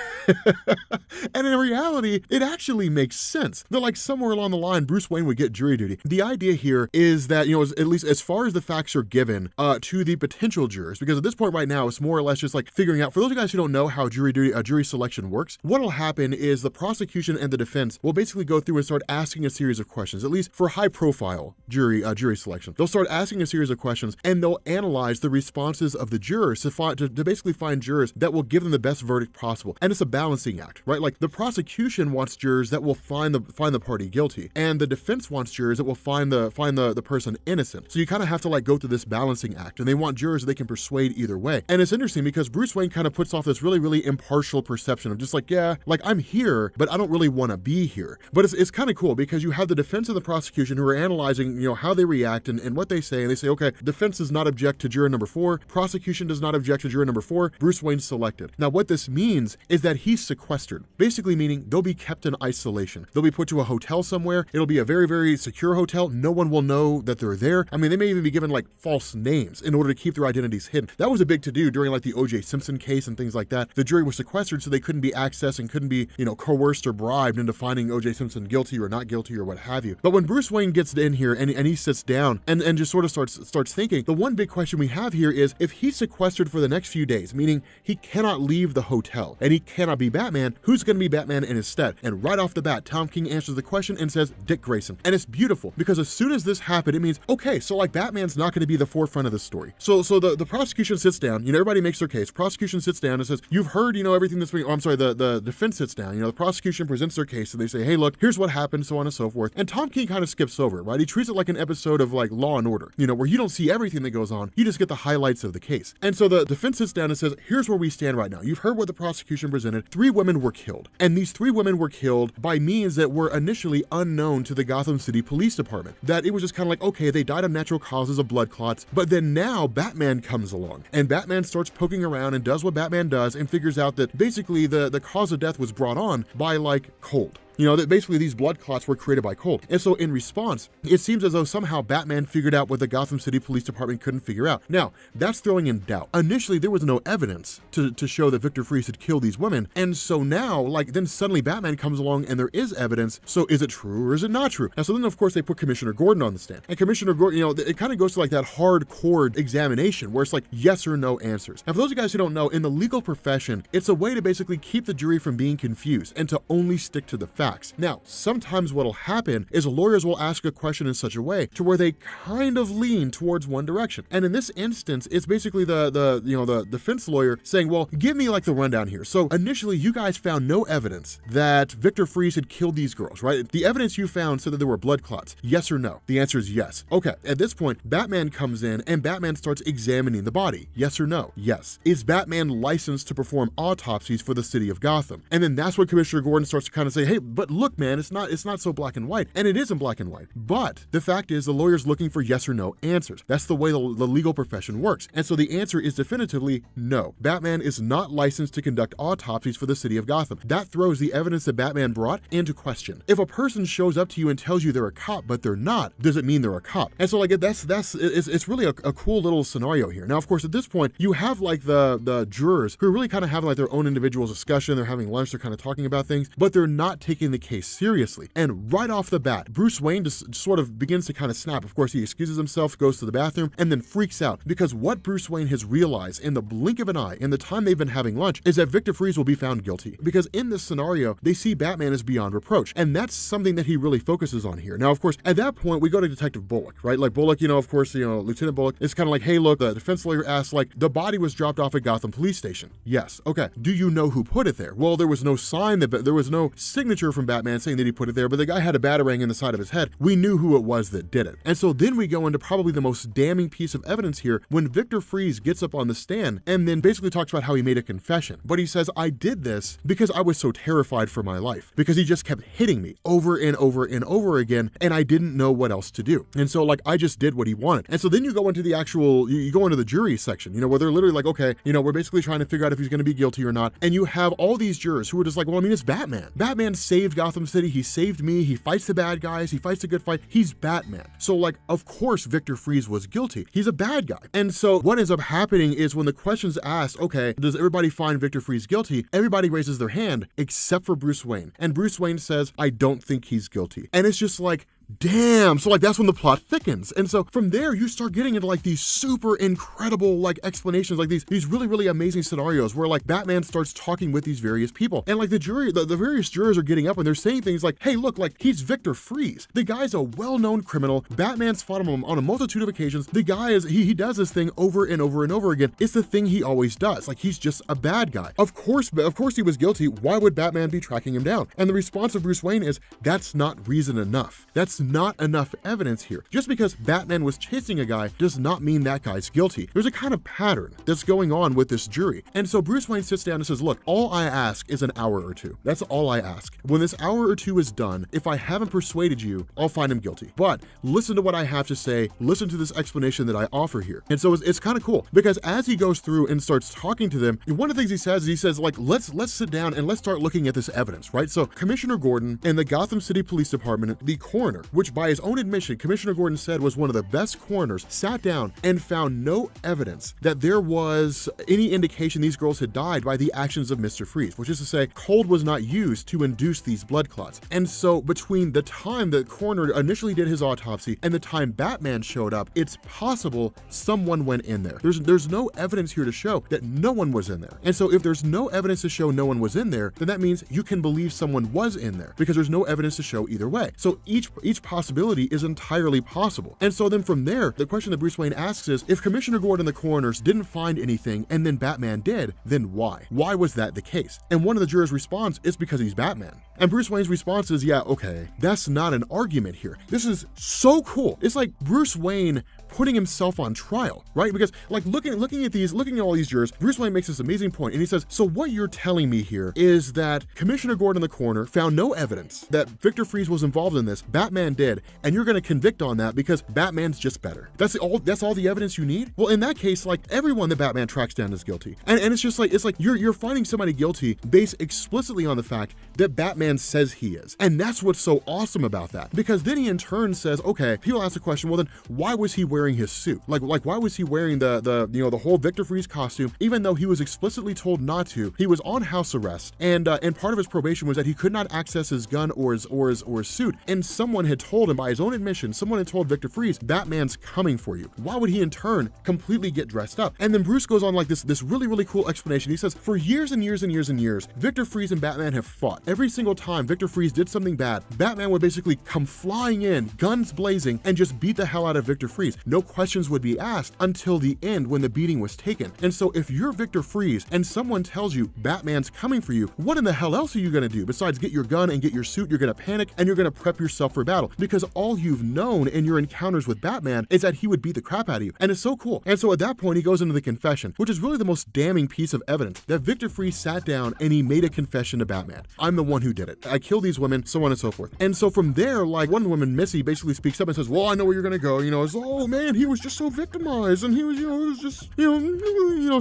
And in reality, it actually makes sense that like somewhere along the line, Bruce Wayne would get jury duty. The idea here is that, you know, at least as far as the facts are given to the potential jurors, because at this point right now, it's more or less just like figuring out, for those of you guys who don't know how jury selection works, what'll happen is the prosecution and the defense will basically go through and start asking a series of questions, at least for high profile jury selection. They'll start asking a series of questions and they'll analyze the responses of the jurors to basically find jurors that will give them the best verdict possible. And it's a balancing act, right? Like the prosecution wants jurors that will find the party guilty, and the defense wants jurors that will find the person innocent. So you kind of have to like go through this balancing act, and they want jurors that they can persuade either way. And it's interesting because Bruce Wayne kind of puts off this really, really impartial perception of just like, yeah, like I'm here, but I don't really want to be here. But it's kind of cool because you have the defense and the prosecution who are analyzing, you know, how they react and what they say, and they say, okay, defense does not object to juror number 4, prosecution does not object to juror number 4, Bruce Wayne's selected. Now what this means is that he's sequestered, basically meaning they'll be kept in isolation. They'll be put to a hotel somewhere. It'll be a very, very secure hotel. No one will know that they're there. I mean, they may even be given like false names in order to keep their identities hidden. That was a big to-do during like the O.J. Simpson case and things like that. The jury was sequestered so they couldn't be accessed and couldn't be, you know, coerced or bribed into finding O.J. Simpson guilty or not guilty or what have you. But when Bruce Wayne gets in here and he sits down and just sort of starts thinking, the one big question we have here is if he's sequestered for the next few days, meaning he cannot leave the hotel and he cannot be Batman, who's going to be Batman in his stead? And right off the bat, Tom King answers the question and says Dick Grayson. And it's beautiful because as soon as this happened, it means, okay, so like Batman's not going to be the forefront of the story. So the prosecution sits down, you know, everybody makes their case. Prosecution sits down and says, you've heard, you know, everything that's being, the defense sits down, you know, the prosecution presents their case and they say, hey, look, here's what happened, so on and so forth. And Tom King kind of skips over it, right? He treats it like an episode of like Law and Order, you know, where you don't see everything that goes on, you just get the highlights of the case. And so the defense sits down and says, here's where we stand right now. You've heard what the prosecution presented. 3 women were killed. And these 3 women were killed by means that were initially unknown to the Gotham City Police Department. That it was just kind of like, okay, they died of natural causes of blood clots, but then now Batman comes along and Batman starts poking around and does what Batman does and figures out that basically the cause of death was brought on by like cold. You know, that basically these blood clots were created by cold. And so in response, it seems as though somehow Batman figured out what the Gotham City Police Department couldn't figure out. Now, that's throwing in doubt. Initially, there was no evidence to show that Victor Fries had killed these women. And so now, like, then suddenly Batman comes along and there is evidence. So is it true or is it not true? And so then, of course, they put Commissioner Gordon on the stand. And Commissioner Gordon, you know, it kind of goes to like that hardcore examination where it's like yes or no answers. And for those of you guys who don't know, in the legal profession, it's a way to basically keep the jury from being confused and to only stick to the facts. Now, sometimes what'll happen is lawyers will ask a question in such a way to where they kind of lean towards one direction. And in this instance, it's basically the defense lawyer saying, well, give me like the rundown here. So initially, you guys found no evidence that Victor Fries had killed these girls, right? The evidence you found said that there were blood clots. Yes or no? The answer is yes. Okay, at this point, Batman comes in and Batman starts examining the body. Yes or no? Yes. Is Batman licensed to perform autopsies for the city of Gotham? And then that's what Commissioner Gordon starts to kind of say, hey, but look, man, it's not so black and white. And it isn't black and white. But the fact is the lawyer's looking for yes or no answers. That's the way the legal profession works. And so the answer is definitively no. Batman is not licensed to conduct autopsies for the city of Gotham. That throws the evidence that Batman brought into question. If a person shows up to you and tells you they're a cop, but they're not, does it mean they're a cop? And so like it's really a cool little scenario here. Now, of course, at this point, you have like the jurors who are really kind of having like their own individual discussion. They're having lunch. They're kind of talking about things, but they're not taking the case seriously. And right off the bat, Bruce Wayne just sort of begins to kind of snap. Of course, he excuses himself, goes to the bathroom, and then freaks out because what Bruce Wayne has realized in the blink of an eye, in the time they've been having lunch, is that Victor Fries will be found guilty. Because in this scenario, they see Batman as beyond reproach. And that's something that he really focuses on here. Now, of course, at that point, we go to Detective Bullock, right? Like Bullock, of course, Lieutenant Bullock is kind of like, hey, look, the defense lawyer asks, like, the body was dropped off at Gotham Police Station. Yes. Okay. Do you know who put it there? Well, there was no sign that there was no signature from Batman saying that he put it there, but the guy had a batarang in the side of his head. We knew who it was that did it. And so then we go into probably the most damning piece of evidence here when Victor Fries gets up on the stand and then basically talks about how he made a confession. But he says, I did this because I was so terrified for my life, because he just kept hitting me over and over and over again, and I didn't know what else to do. And so like, I just did what he wanted. And so then you go into the actual, you go into the jury section, where they're literally like, okay, we're basically trying to figure out if he's going to be guilty or not. And you have all these jurors who are just like, well, I mean, it's Batman. Batman saved Gotham City. He saved me. He fights the bad guys. He fights a good fight. He's Batman. So like, of course, Victor Fries was guilty. He's a bad guy. And so what ends up happening is when the question's asked, okay, does everybody find Victor Fries guilty? Everybody raises their hand except for Bruce Wayne. And Bruce Wayne says, I don't think he's guilty. And it's just like, damn. So like, that's when the plot thickens. And so from there, you start getting into like these super incredible like explanations, like these really, really amazing scenarios where like Batman starts talking with these various people. And like the jury, the various jurors are getting up and they're saying things like, hey, look, like he's Victor Fries. The guy's a well-known criminal. Batman's fought him on a multitude of occasions. The guy is, he does this thing over and over and over again. It's the thing he always does. Like he's just a bad guy. Of course he was guilty. Why would Batman be tracking him down? And the response of Bruce Wayne is, that's not reason enough. That's not enough evidence here. Just because Batman was chasing a guy does not mean that guy's guilty. There's a kind of pattern that's going on with this jury. And so Bruce Wayne sits down and says, look, all I ask is an hour or two. That's all I ask. When this hour or two is done, if I haven't persuaded you, I'll find him guilty. But listen to what I have to say. Listen to this explanation that I offer here. And so it's kind of cool because as he goes through and starts talking to them, one of the things he says like, let's sit down and let's start looking at this evidence, right? So Commissioner Gordon and the Gotham City Police Department, the coroner, which by his own admission, Commissioner Gordon said was one of the best coroners, sat down and found no evidence that there was any indication these girls had died by the actions of Mr. Freeze, which is to say, cold was not used to induce these blood clots. And so between the time the coroner initially did his autopsy and the time Batman showed up, it's possible someone went in there. There's no evidence here to show that no one was in there. And so if there's no evidence to show no one was in there, then that means you can believe someone was in there because there's no evidence to show either way. So each possibility is entirely possible. And so then from there, the question that Bruce Wayne asks is, if Commissioner Gordon and the coroners didn't find anything and then Batman did, then why? Why was that the case? And one of the jurors responds, it's because he's Batman. And Bruce Wayne's response is, yeah, okay, that's not an argument here. This is so cool. It's like Bruce Wayne putting himself on trial, right? Because like looking at all these jurors, Bruce Wayne makes this amazing point and he says, so what you're telling me here is that Commissioner Gordon and the coroner found no evidence that Victor Fries was involved in this, Batman did, and you're going to convict on that because Batman's just better. That's all the evidence you need? Well, in that case, like everyone that Batman tracks down is guilty. And it's just like, it's like you're finding somebody guilty based explicitly on the fact that Batman says he is. And that's what's so awesome about that. Because then he in turn says, okay, people ask the question, well then why was he wearing his suit? Like why was he wearing the whole Victor Fries costume, even though he was explicitly told not to? He was on house arrest, and part of his probation was that he could not access his gun or his suit. And someone had told him, by his own admission, someone had told Victor Fries, Batman's coming for you. Why would he in turn completely get dressed up? And then Bruce goes on like this really, really cool explanation. He says, for years and years and years and years, Victor Fries and Batman have fought. Every single time Victor Fries did something bad, Batman would basically come flying in, guns blazing, and just beat the hell out of Victor Fries. No questions would be asked until the end when the beating was taken. And so if you're Victor Fries and someone tells you Batman's coming for you, what in the hell else are you gonna do besides get your gun and get your suit? You're gonna panic and you're gonna prep yourself for battle because all you've known in your encounters with Batman is that he would beat the crap out of you. And it's so cool. And so at that point, he goes into the confession, which is really the most damning piece of evidence, that Victor Fries sat down and he made a confession to Batman. I'm the one who did it. I killed these women, so on and so forth. And so from there, like one of the women, Missy, basically speaks up and says, well, I know where you're gonna go. It's, oh man, he was just so victimized and he was, it was just,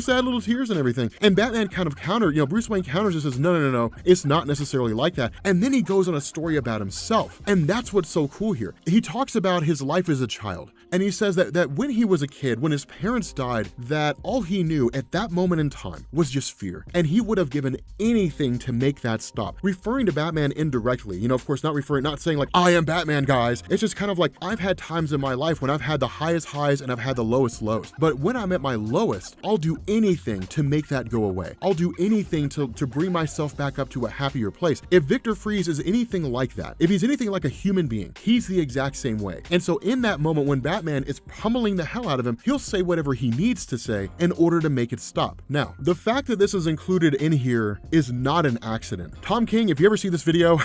sad little tears and everything. And Batman kind of Bruce Wayne counters and says, no, it's not necessarily like that. And then he goes on a story about himself. And that's what's so cool here. He talks about his life as a child. And he says that when he was a kid, when his parents died, that all he knew at that moment in time was just fear. And he would have given anything to make that stop. Referring to Batman indirectly, of course, not saying like, I am Batman, guys. It's just kind of like, I've had times in my life when I've had the highest highs and I've had the lowest lows. But when I'm at my lowest, I'll do anything to make that go away. I'll do anything to bring myself back up to a happier place. If Victor Fries is anything like that, if he's anything like a human being, he's the exact same way. And so in that moment when Batman Batman is pummeling the hell out of him, he'll say whatever he needs to say in order to make it stop. Now, the fact that this is included in here is not an accident. Tom King, if you ever see this video,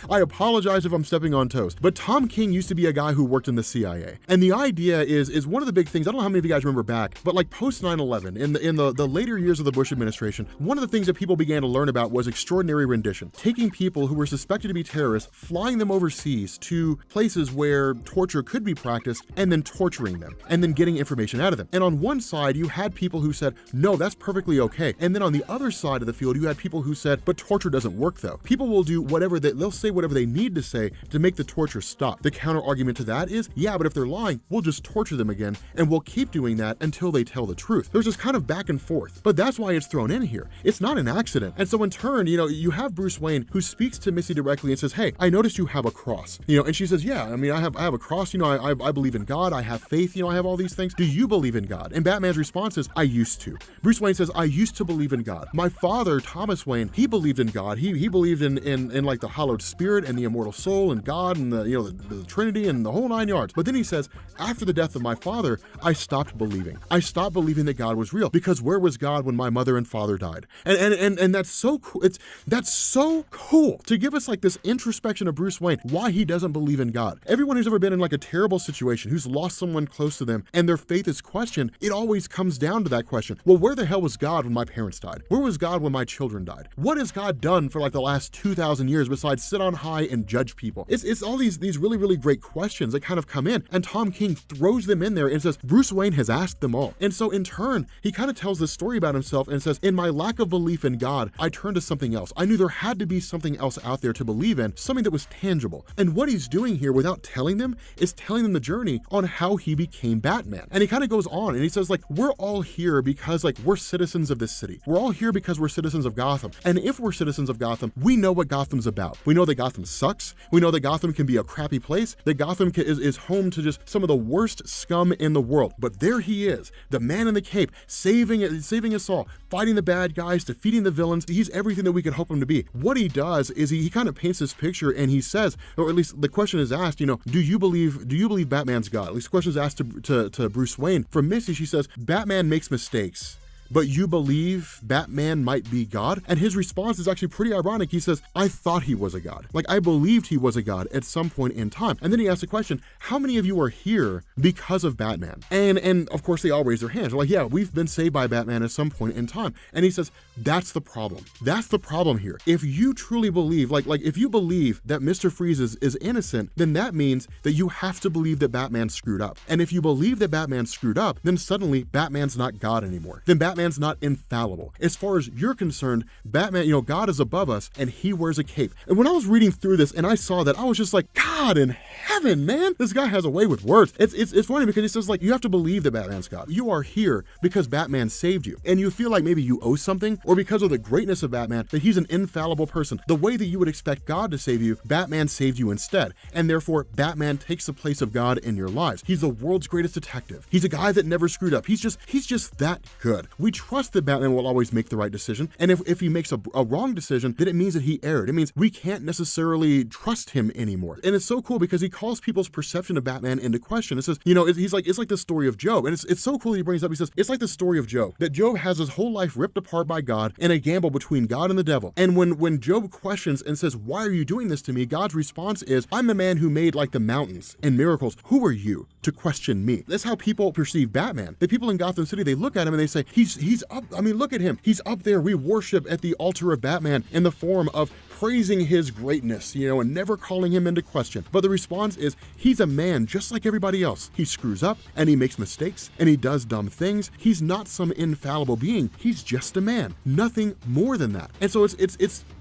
I apologize if I'm stepping on toes, but Tom King used to be a guy who worked in the CIA. And the idea is one of the big things, I don't know how many of you guys remember back, but like post 9/11, in the later years of the Bush administration, one of the things that people began to learn about was extraordinary rendition. Taking people who were suspected to be terrorists, flying them overseas to places where torture could be practiced, and then torturing them, and then getting information out of them. And on one side, you had people who said, no, that's perfectly okay. And then on the other side of the field, you had people who said, but torture doesn't work though. People will do whatever they'll say whatever they need to say to make the torture stop. The counter argument to that is, yeah, but if they're lying, we'll just torture them again, and we'll keep doing that until they tell the truth. There's this kind of back and forth, but that's why it's thrown in here. It's not an accident. And so in turn, you have Bruce Wayne who speaks to Missy directly and says, hey, I noticed you have a cross, and she says, yeah, I mean, I have a cross, I believe in God, I have faith, I have all these things. Do you believe in God? And Batman's response is, I used to. Bruce Wayne says, I used to believe in God. My father, Thomas Wayne, he believed in God. He believed in like the hallowed spirit and the immortal soul and God and the Trinity and the whole 9 yards. But then he says, after the death of my father, I stopped believing. I stopped believing that God was real, because where was God when my mother and father died? And that's so cool. That's so cool to give us like this introspection of Bruce Wayne, why he doesn't believe in God. Everyone who's ever been in like a terrible situation, who's lost someone close to them and their faith is questioned, it always comes down to that question. Well, where the hell was God when my parents died? Where was God when my children died? What has God done for like the last 2,000 years besides sit on high and judge people? It's all these really, really great questions that kind of come in, and Tom King throws them in there and says, Bruce Wayne has asked them all. And so in turn, he kind of tells this story about himself and says, in my lack of belief in God, I turned to something else. I knew there had to be something else out there to believe in, something that was tangible. And what he's doing here without telling them is telling them the journey on how he became Batman. And he kind of goes on and he says, like, we're all here because like we're citizens of this city. We're all here because we're citizens of Gotham. And if we're citizens of Gotham, we know what Gotham's about. We know that Gotham sucks. We know that Gotham can be a crappy place, that Gotham is home to just some of the worst scum in the world. But there he is, the man in the cape, saving us all, fighting the bad guys, defeating the villains. He's everything that we could hope him to be. What he does is he kind of paints this picture and he says, or at least the question is asked, do you believe Batman's God? At least the question is asked to Bruce Wayne. From Missy, she says, Batman makes mistakes, but you believe Batman might be God? And his response is actually pretty ironic. He says, I thought he was a god. Like, I believed he was a god at some point in time. And then he asks the question, how many of you are here because of Batman? And of course they all raise their hands. They're like, yeah, we've been saved by Batman at some point in time. And he says, that's the problem. That's the problem here. If you truly believe, like if you believe that Mr. Freeze is innocent, then that means that you have to believe that Batman screwed up. And if you believe that Batman screwed up, then suddenly Batman's not God anymore. Then Batman's not infallible. As far as you're concerned, Batman, God is above us and he wears a cape. And when I was reading through this and I saw that, I was just like, God in heaven, man, this guy has a way with words. It's funny because he says, like, you have to believe that Batman's God. You are here because Batman saved you. And you feel like maybe you owe something, or because of the greatness of Batman, that he's an infallible person. The way that you would expect God to save you, Batman saved you instead. And therefore, Batman takes the place of God in your lives. He's the world's greatest detective. He's a guy that never screwed up. He's just that good. We trust that Batman will always make the right decision. And if he makes a wrong decision, then it means that he erred. It means we can't necessarily trust him anymore. And it's so cool because he calls people's perception of Batman into question. It says, it's like the story of Job. And it's so cool that he brings up, he says, it's like the story of Job, that Job has his whole life ripped apart by God in a gamble between God and the devil. And when Job questions and says, why are you doing this to me? God's response is, I'm the man who made like the mountains and miracles. Who are you to question me? That's how people perceive Batman. The people in Gotham City, they look at him and they say, he's up. I mean, look at him. He's up there. We worship at the altar of Batman in the form of praising his greatness, and never calling him into question. But the response is, he's a man just like everybody else. He screws up and he makes mistakes and he does dumb things. He's not some infallible being. He's just a man. Nothing more than that. And so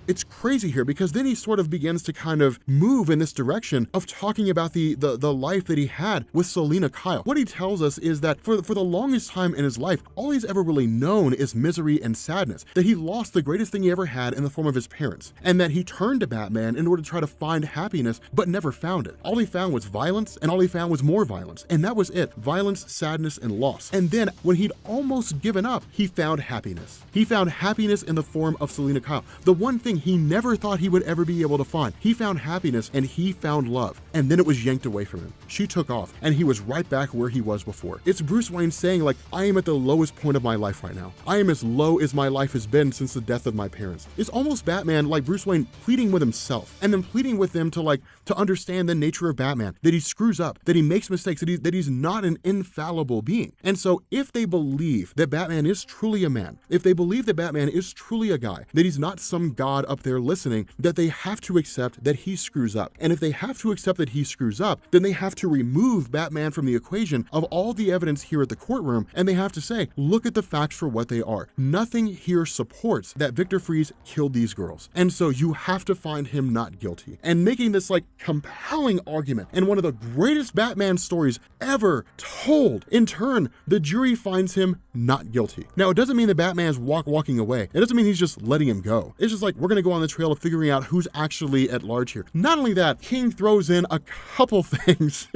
it's crazy here because then he sort of begins to kind of move in this direction of talking about the life that he had with Selina Kyle. What he tells us is that for the longest time in his life, all he's ever really known is misery and sadness, that he lost the greatest thing he ever had in the form of his parents, and that he turned to Batman in order to try to find happiness, but never found it. All he found was violence, and all he found was more violence, and that was it. Violence, sadness, and loss. And then when he'd almost given up, he found happiness. He found happiness in the form of Selina Kyle. The one thing he never thought he would ever be able to find. He found happiness and he found love. and then it was yanked away from him. She took off, and he was right back where he was before. It's Bruce Wayne saying, like, I am at the lowest point of my life right now. I am as low as my life has been since the death of my parents. It's almost Batman, like Bruce Wayne, pleading with himself, and then pleading with them to understand the nature of Batman, that he screws up, that he makes mistakes, that he's not an infallible being. And so if they believe that Batman is truly a man, if they believe that Batman is truly a guy, that he's not some god up there listening, that they have to accept that he screws up. And if they have to accept that he screws up, then they have to remove Batman from the equation of all the evidence here at the courtroom, and they have to say, look at the facts for what they are. Nothing here supports that Victor Fries killed these girls. And so you have to find him not guilty. And making this compelling argument and one of the greatest Batman stories ever told, in turn, the jury finds him not guilty. Now, it doesn't mean that Batman's walking away. It doesn't mean he's just letting him go. It's just like, we're gonna go on the trail of figuring out who's actually at large here. Not only that, King throws in a couple things.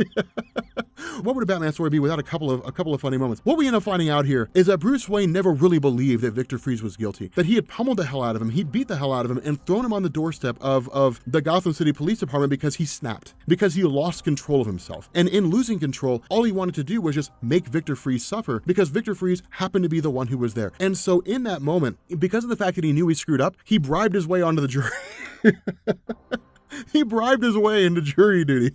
What would a Batman story be without a couple of funny moments? What we end up finding out here is that Bruce Wayne never really believed that Victor Fries was guilty, that he had pummeled the hell out of him, he'd beat the hell out of him, and thrown him on the doorstep of the Gotham City Police Department because he snapped, because he lost control of himself. And in losing control, all he wanted to do was just make Victor Fries suffer, because Victor Fries happened to be the one who was there. And so in that moment, because of the fact that he knew he screwed up, he bribed his way onto the jury. He bribed his way into jury duty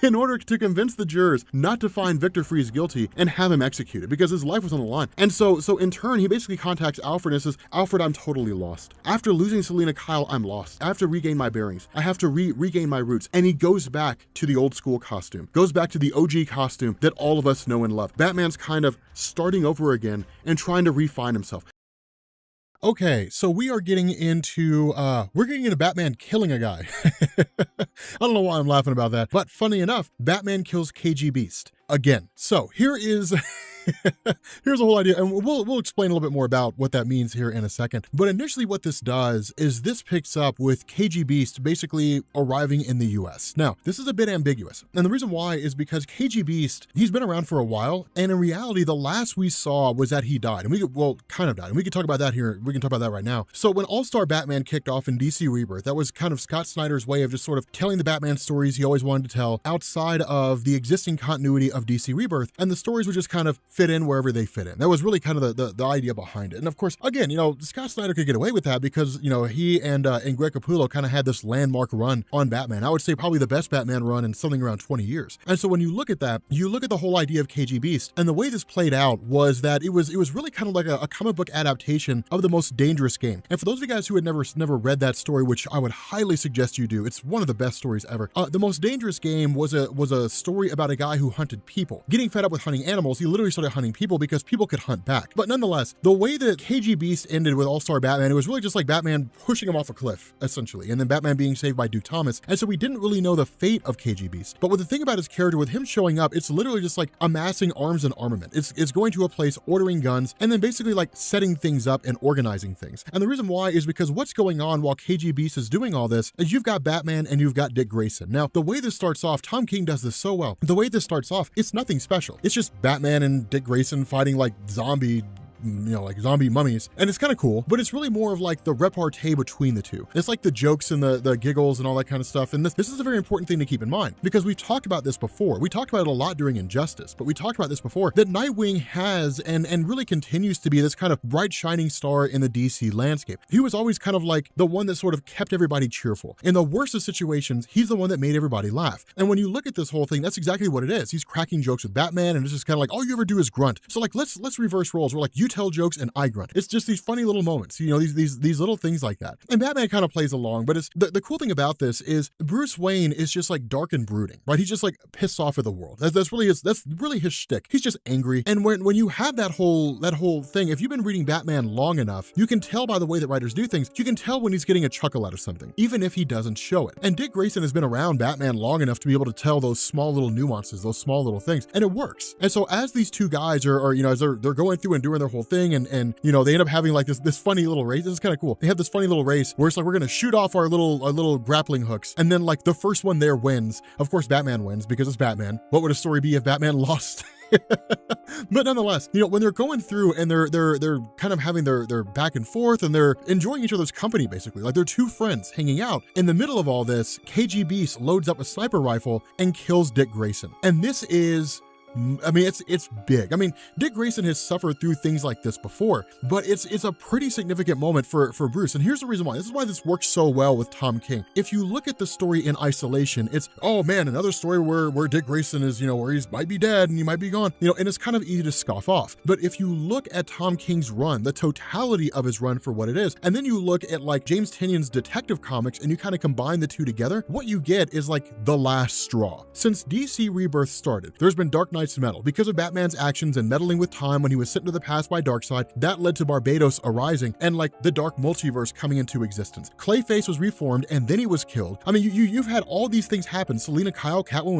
in order to convince the jurors not to find Victor Fries guilty and have him executed, because his life was on the line. And so in turn, he basically contacts Alfred and says, Alfred, I'm totally lost. After losing Selina Kyle, I'm lost. I have to regain my bearings. I have to regain my roots. And he goes back to the old school costume, goes back to the OG costume that all of us know and love. Batman's kind of starting over again and trying to refine himself. Okay, so we are getting into Batman killing a guy. I don't know why I'm laughing about that, but funny enough, Batman kills KG Beast again. So here is here's the whole idea, and we'll explain a little bit more about what that means here in a second. But initially what this does is this picks up with KG Beast basically arriving in the US. Now, this is a bit ambiguous, and the reason why is because KG Beast, he's been around for a while, and in reality, the last we saw was that he died, and kind of died, and we can talk about that here, we can talk about that right now. So when All-Star Batman kicked off in DC Rebirth, that was kind of Scott Snyder's way of just sort of telling the Batman stories he always wanted to tell outside of the existing continuity of DC Rebirth, and the stories would just kind of fit in wherever they fit in. That was really kind of the idea behind it. And of course, again, Scott Snyder could get away with that because, he and Greg Capullo kind of had this landmark run on Batman. I would say probably the best Batman run in something around 20 years. And so when you look at that, you look at the whole idea of KG Beast, and the way this played out was that it was really kind of like a comic book adaptation of The Most Dangerous Game. And for those of you guys who had never read that story, which I would highly suggest you do, it's one of the best stories ever. The Most Dangerous Game was a story about a guy who hunted people. Getting fed up with hunting animals, he literally started hunting people because people could hunt back. But nonetheless, the way that KG Beast ended with All-Star Batman, it was really just like Batman pushing him off a cliff, essentially, and then Batman being saved by Duke Thomas. And so we didn't really know the fate of KG Beast. But with the thing about his character, with him showing up, it's literally just like amassing arms and armament. It's going to a place, ordering guns, and then basically like setting things up and organizing things. And the reason why is because what's going on while KG Beast is doing all this is you've got Batman and you've got Dick Grayson. Now, the way this starts off, Tom King does this so well. The way this starts off, it's nothing special. It's just Batman and Dick Grayson fighting like zombie mummies, and it's kind of cool, but it's really more of like the repartee between the two. It's like the jokes and the giggles and all that kind of stuff, and this is a very important thing to keep in mind, because we've talked about this before. We talked about it a lot during Injustice, but we talked about this before, that Nightwing has and really continues to be this kind of bright shining star in the DC landscape. He was always kind of like the one that sort of kept everybody cheerful. In the worst of situations, he's the one that made everybody laugh. And when you look at this whole thing, that's exactly what it is. He's cracking jokes with Batman, and it's just kind of like, all you ever do is grunt. So like, let's reverse roles. We're like, you tell jokes and I grunt. It's just these funny little moments, these little things like that. And Batman kind of plays along, but it's the cool thing about this is Bruce Wayne is just like dark and brooding, right? He's just like pissed off at the world. That's really his shtick. He's just angry. And when you have that whole thing, if you've been reading Batman long enough, you can tell by the way that writers do things, you can tell when he's getting a chuckle out of something, even if he doesn't show it. And Dick Grayson has been around Batman long enough to be able to tell those small little nuances, those small little things, and it works. And so as these two guys are as they're going through and doing their whole thing, and they end up having like this funny little race. This is kind of cool. They have this funny little race where it's like, we're going to shoot off our little grappling hooks. And then like the first one there wins. Of course, Batman wins because it's Batman. What would a story be if Batman lost? But nonetheless, when they're going through and they're kind of having their back and forth and they're enjoying each other's company, basically, like they're two friends hanging out. In the middle of all this, KG Beast loads up a sniper rifle and kills Dick Grayson. And this is, it's big. Dick Grayson has suffered through things like this before, but it's a pretty significant moment for Bruce. And here's the reason why. This is why this works so well with Tom King. If you look at the story in isolation, it's, oh man, another story where Dick Grayson is, where he might be dead and he might be gone, and it's kind of easy to scoff off. But if you look at Tom King's run, the totality of his run for what it is, and then you look at like James Tynion's Detective Comics and you kind of combine the two together, what you get is like the last straw. Since DC Rebirth started, there's been Dark Knight's Metal. Because of Batman's actions and meddling with time when he was sent to the past by Darkseid, that led to Barbados arising and like the dark multiverse coming into existence. Clayface was reformed and then he was killed. You've had all these things happen. Selena Kyle, Catwoman,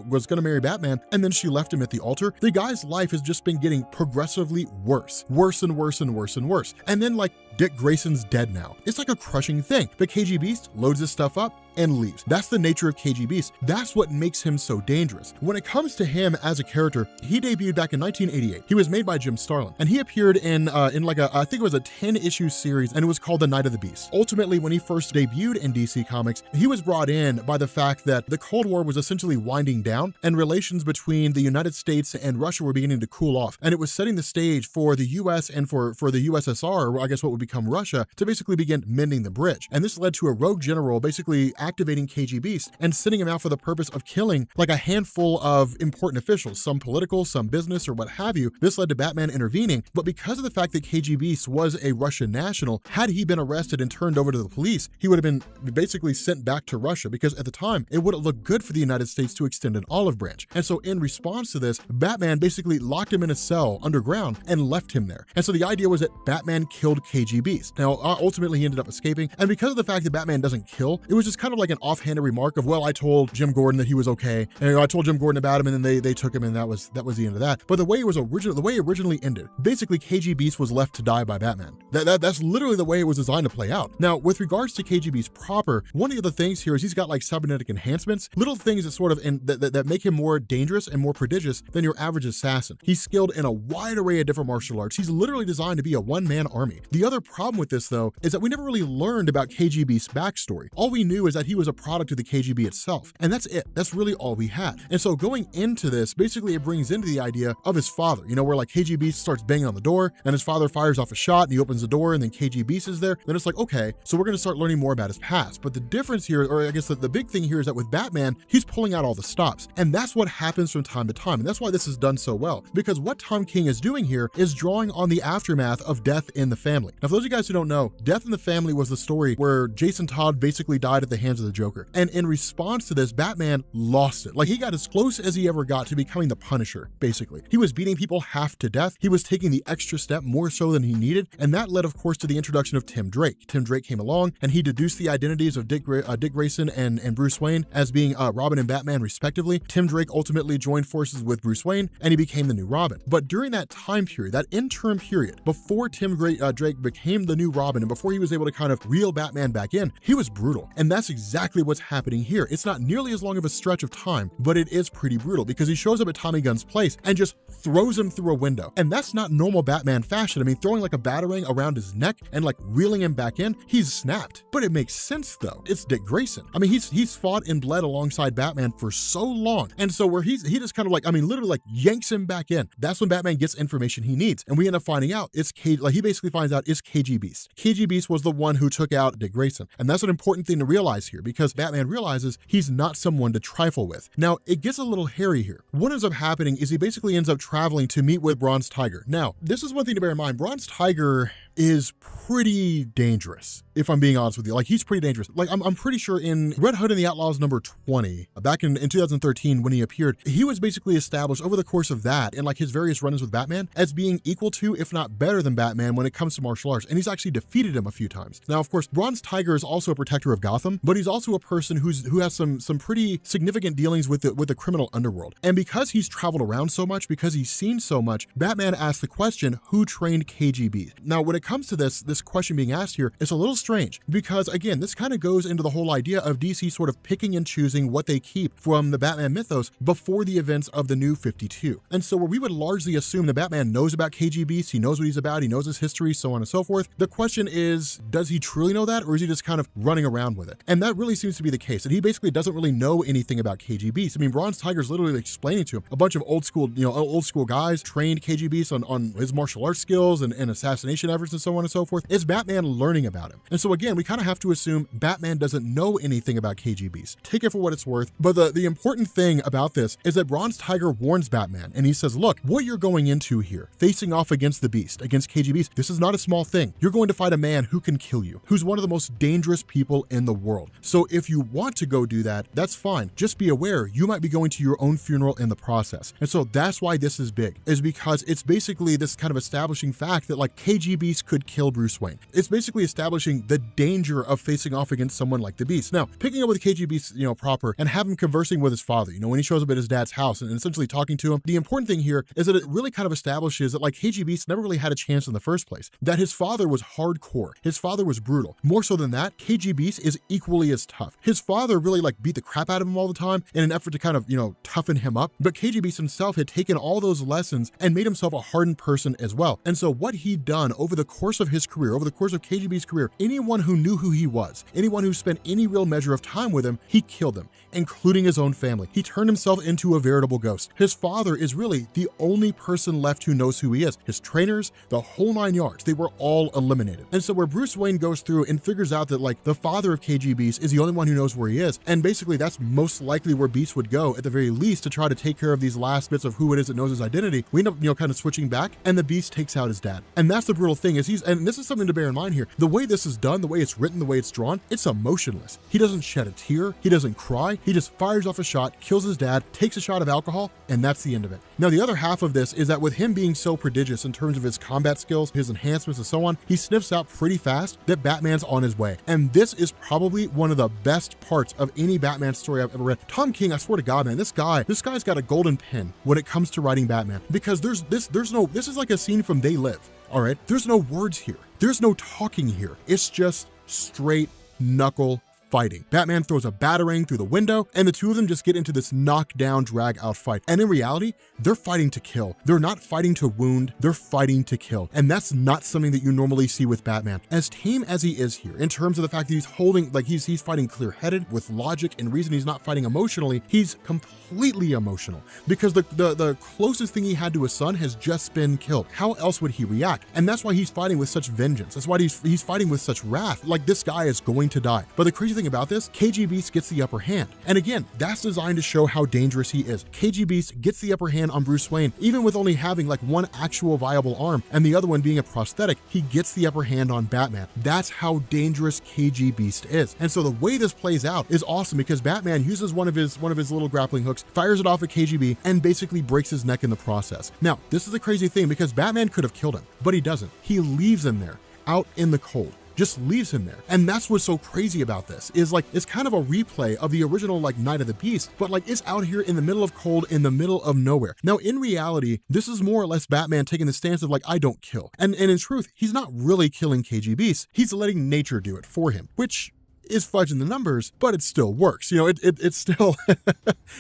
was gonna marry Batman, and then she left him at the altar. The guy's life has just been getting progressively worse and worse and worse and worse. And then like Dick Grayson's dead now. It's like a crushing thing. But KG Beast loads his stuff up and leaves. That's the nature of KG Beast. That's what makes him so dangerous. When it comes to him as a character, he debuted back in 1988. He was made by Jim Starlin, and he appeared in like I think it was a 10-issue series, and it was called The Night of the Beast. Ultimately, when he first debuted in DC Comics, he was brought in by the fact that the Cold War was essentially winding down, and relations between the United States and Russia were beginning to cool off, and it was setting the stage for the US and for the USSR, or I guess what would become Russia, to basically begin mending the bridge. And this led to a rogue general basically activating KG Beast and sending him out for the purpose of killing like a handful of important officials, some political, some business, or what have you. This led to Batman intervening, but because of the fact that KG Beast was a Russian national, had he been arrested and turned over to the police, he would have been basically sent back to Russia, because at the time, it wouldn't look good for the United States to extend an olive branch. And so in response to this, Batman basically locked him in a cell underground and left him there. And so the idea was that Batman killed KG Beast. Now, ultimately he ended up escaping, and because of the fact that Batman doesn't kill, it was just kind of like an offhanded remark of, well, I told Jim Gordon that he was okay, and I told Jim Gordon about him, and then they took him, and that was the end of that. But the way it originally ended, basically KG Beast was left to die by Batman. That's literally the way it was designed to play out. Now, with regards to KG Beast proper, one of the things here is he's got like cybernetic enhancements, little things that sort of that make him more dangerous and more prodigious than your average assassin. He's skilled in a wide array of different martial arts. He's literally designed to be a one-man army. The other problem with this, though, is that we never really learned about KG Beast's backstory. All we knew is that he was a product of the KGB itself, and that's it. That's really all we had. And so going into this, basically it brings into the idea of his father, where like KG Beast starts banging on the door, and his father fires off a shot, and he opens the door, and then KG Beast is there. Then it's like, okay, so we're going to start learning more about his past. But the difference here, or I guess the big thing here, is that with Batman, he's pulling out all the stops, and that's what happens from time to time, and that's why this is done so well, because what Tom King is doing here is drawing on the aftermath of Death in the Family. Now, for those of you guys who don't know, Death in the Family was the story where Jason Todd basically died at the hands of the Joker, and in response to this, Batman lost it. Like, he got as close as he ever got to becoming the Punisher, basically. He was beating people half to death. He was taking the extra step more so than he needed, and that led, of course, to the introduction of Tim Drake. Tim Drake came along, and he deduced the identities of Dick Grayson and Bruce Wayne as being Robin and Batman, respectively. Tim Drake ultimately joined forces with Bruce Wayne, and he became the new Robin. But during that time period, that interim period, before Tim Drake became the new Robin, and before he was able to kind of reel Batman back in, he was brutal. And that's exactly what's happening here. It's not nearly as long of a stretch of time, but it is pretty brutal, because he shows up at Tommy Gunn's place and just throws him through a window. And that's not normal Batman fashion. I mean, throwing like a batarang around his neck and like reeling him back in, he's snapped. But it makes sense though. It's Dick Grayson. I mean, he's fought and bled alongside Batman for so long. And so where he just kind of like, I mean, literally like yanks him back in. That's when Batman gets information he needs. And we end up finding out he basically finds out it's KG Beast. KG Beast was the one who took out Dick Grayson. And that's an important thing to realize here, because Batman realizes he's not someone to trifle with. Now, it gets a little hairy here. What ends up happening is he basically ends up traveling to meet with Bronze Tiger. Now, this is one thing to bear in mind. Bronze Tiger is pretty dangerous, if I'm being honest with you. Like, he's pretty dangerous. Like, I'm pretty sure in Red Hood and the Outlaws number 20, back in 2013 when he appeared, he was basically established over the course of that and like his various run-ins with Batman as being equal to, if not better than Batman when it comes to martial arts. And he's actually defeated him a few times. Now, of course, Bronze Tiger is also a protector of Gotham, but he's also a person who has some pretty significant dealings with the criminal underworld. And because he's traveled around so much, because he's seen so much, Batman asked the question, who trained KGB? Now, when it it comes to this question being asked here, it's a little strange because, again, this kind of goes into the whole idea of DC sort of picking and choosing what they keep from the Batman mythos before the events of the New 52. And so where we would largely assume the Batman knows about KG Beast, he knows what he's about, he knows his history, so on and so forth, the question is, does he truly know that, or is he just kind of running around with it? And that really seems to be the case, that he basically doesn't really know anything about KG Beast. I mean, Bronze Tiger's literally explaining to him a bunch of old school guys trained KG Beast on his martial arts skills and assassination efforts and so on and so forth. It's Batman learning about him. And so again, we kind of have to assume Batman doesn't know anything about KG Beast. Take it for what it's worth. But the important thing about this is that Bronze Tiger warns Batman, and he says, look, what you're going into here, facing off against the Beast, against KG Beast, this is not a small thing. You're going to fight a man who can kill you, who's one of the most dangerous people in the world. So if you want to go do that, that's fine. Just be aware, you might be going to your own funeral in the process. And so that's why this is big, is because it's basically this kind of establishing fact that like KG Beast could kill Bruce Wayne. It's basically establishing the danger of facing off against someone like the Beast. Now, picking up with KG Beast, proper, and have him conversing with his father, when he shows up at his dad's house and essentially talking to him, the important thing here is that it really kind of establishes that like KG Beast never really had a chance in the first place, that his father was hardcore, his father was brutal. More so than that, KG Beast is equally as tough. His father really like beat the crap out of him all the time in an effort to kind of, toughen him up, but KG Beast himself had taken all those lessons and made himself a hardened person as well. And so what he'd done over the course of his career, over the course of KG Beast's career, anyone who knew who he was, anyone who spent any real measure of time with him, he killed them, including his own family. He turned himself into a veritable ghost. His father is really the only person left who knows who he is. His trainers, the whole 9 yards, they were all eliminated. And so where Bruce Wayne goes through and figures out that like the father of KG Beast is the only one who knows where he is, and basically that's most likely where Beast would go at the very least to try to take care of these last bits of who it is that knows his identity, we end up, kind of switching back, and the Beast takes out his dad. And that's the brutal thing, is and this is something to bear in mind here, the way this is done, the way it's written, the way it's drawn, it's emotionless. He doesn't shed a tear, he doesn't cry, he just fires off a shot, kills his dad, takes a shot of alcohol, and that's the end of it. Now, the other half of this is that with him being so prodigious in terms of his combat skills, his enhancements, and so on, he sniffs out pretty fast that Batman's on his way. And this is probably one of the best parts of any Batman story I've ever read. Tom King, I swear to God, man, this guy's got a golden pen when it comes to writing Batman, because this is like a scene from They Live, all right? There's no words here. There's no talking here. It's just straight knuckle fighting. Batman throws a batarang through the window, and the two of them just get into this knockdown, drag-out fight. And in reality, they're fighting to kill. They're not fighting to wound, they're fighting to kill. And that's not something that you normally see with Batman. As tame as he is here, in terms of the fact that he's holding, like he's fighting clear-headed with logic and reason, he's not fighting emotionally, he's completely emotional. Because the closest thing he had to his son has just been killed. How else would he react? And that's why he's fighting with such vengeance. That's why he's fighting with such wrath. Like, this guy is going to die. But the crazy thing about this, KG Beast gets the upper hand. And again, that's designed to show how dangerous he is. KG Beast gets the upper hand on Bruce Wayne, even with only having like one actual viable arm and the other one being a prosthetic, he gets the upper hand on Batman. That's how dangerous KG Beast is. And so the way this plays out is awesome, because Batman uses one of his little grappling hooks, fires it off at KGB, and basically breaks his neck in the process. Now, this is a crazy thing, because Batman could have killed him, but he doesn't. He leaves him there, out in the cold. Just leaves him there. And that's what's so crazy about this, is like, it's kind of a replay of the original like Night of the Beast, but like it's out here in the middle of cold, in the middle of nowhere. Now, in reality, this is more or less Batman taking the stance of like, I don't kill. And in truth, he's not really killing KG Beast. He's letting nature do it for him, which is fudging the numbers, but it still works. It still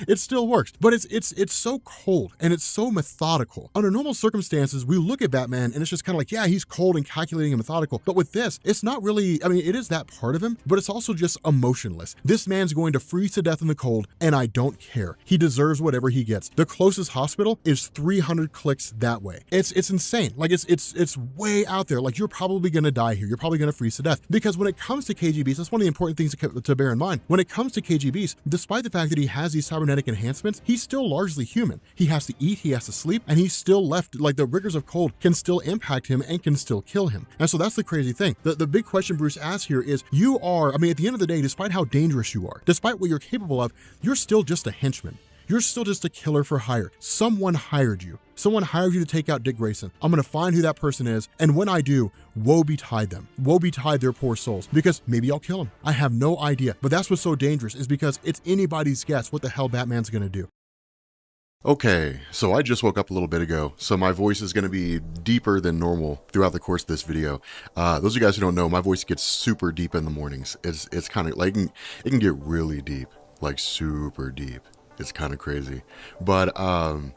it still works. But it's so cold and it's so methodical. Under normal circumstances, we look at Batman and it's just kind of like, yeah, he's cold and calculating and methodical. But with this, it's not really, I mean, it is that part of him, but it's also just emotionless. This man's going to freeze to death in the cold, and I don't care. He deserves whatever he gets. The closest hospital is 300 clicks that way. It's insane. Like it's way out there. Like, you're probably gonna die here. You're probably gonna freeze to death. Because when it comes to KG Beast, that's one of the important things to bear in mind. When it comes to KG Beast, despite the fact that he has these cybernetic enhancements, he's still largely human. He has to eat, he has to sleep, and he's still left, like, the rigors of cold can still impact him and can still kill him. And so that's the crazy thing. The big question Bruce asks here is, you are, I mean, at the end of the day, despite how dangerous you are, despite what you're capable of, you're still just a henchman. You're still just a killer for hire. Someone hired you. Someone hired you to take out Dick Grayson. I'm going to find who that person is, and when I do, woe betide them. Woe betide their poor souls, because maybe I'll kill them. I have no idea. But that's what's so dangerous, is because it's anybody's guess what the hell Batman's going to do. Okay, so I just woke up a little bit ago, so my voice is going to be deeper than normal throughout the course of this video. Those of you guys who don't know, my voice gets super deep in the mornings. It's kind of like, it can get really deep, like super deep. It's kind of crazy. But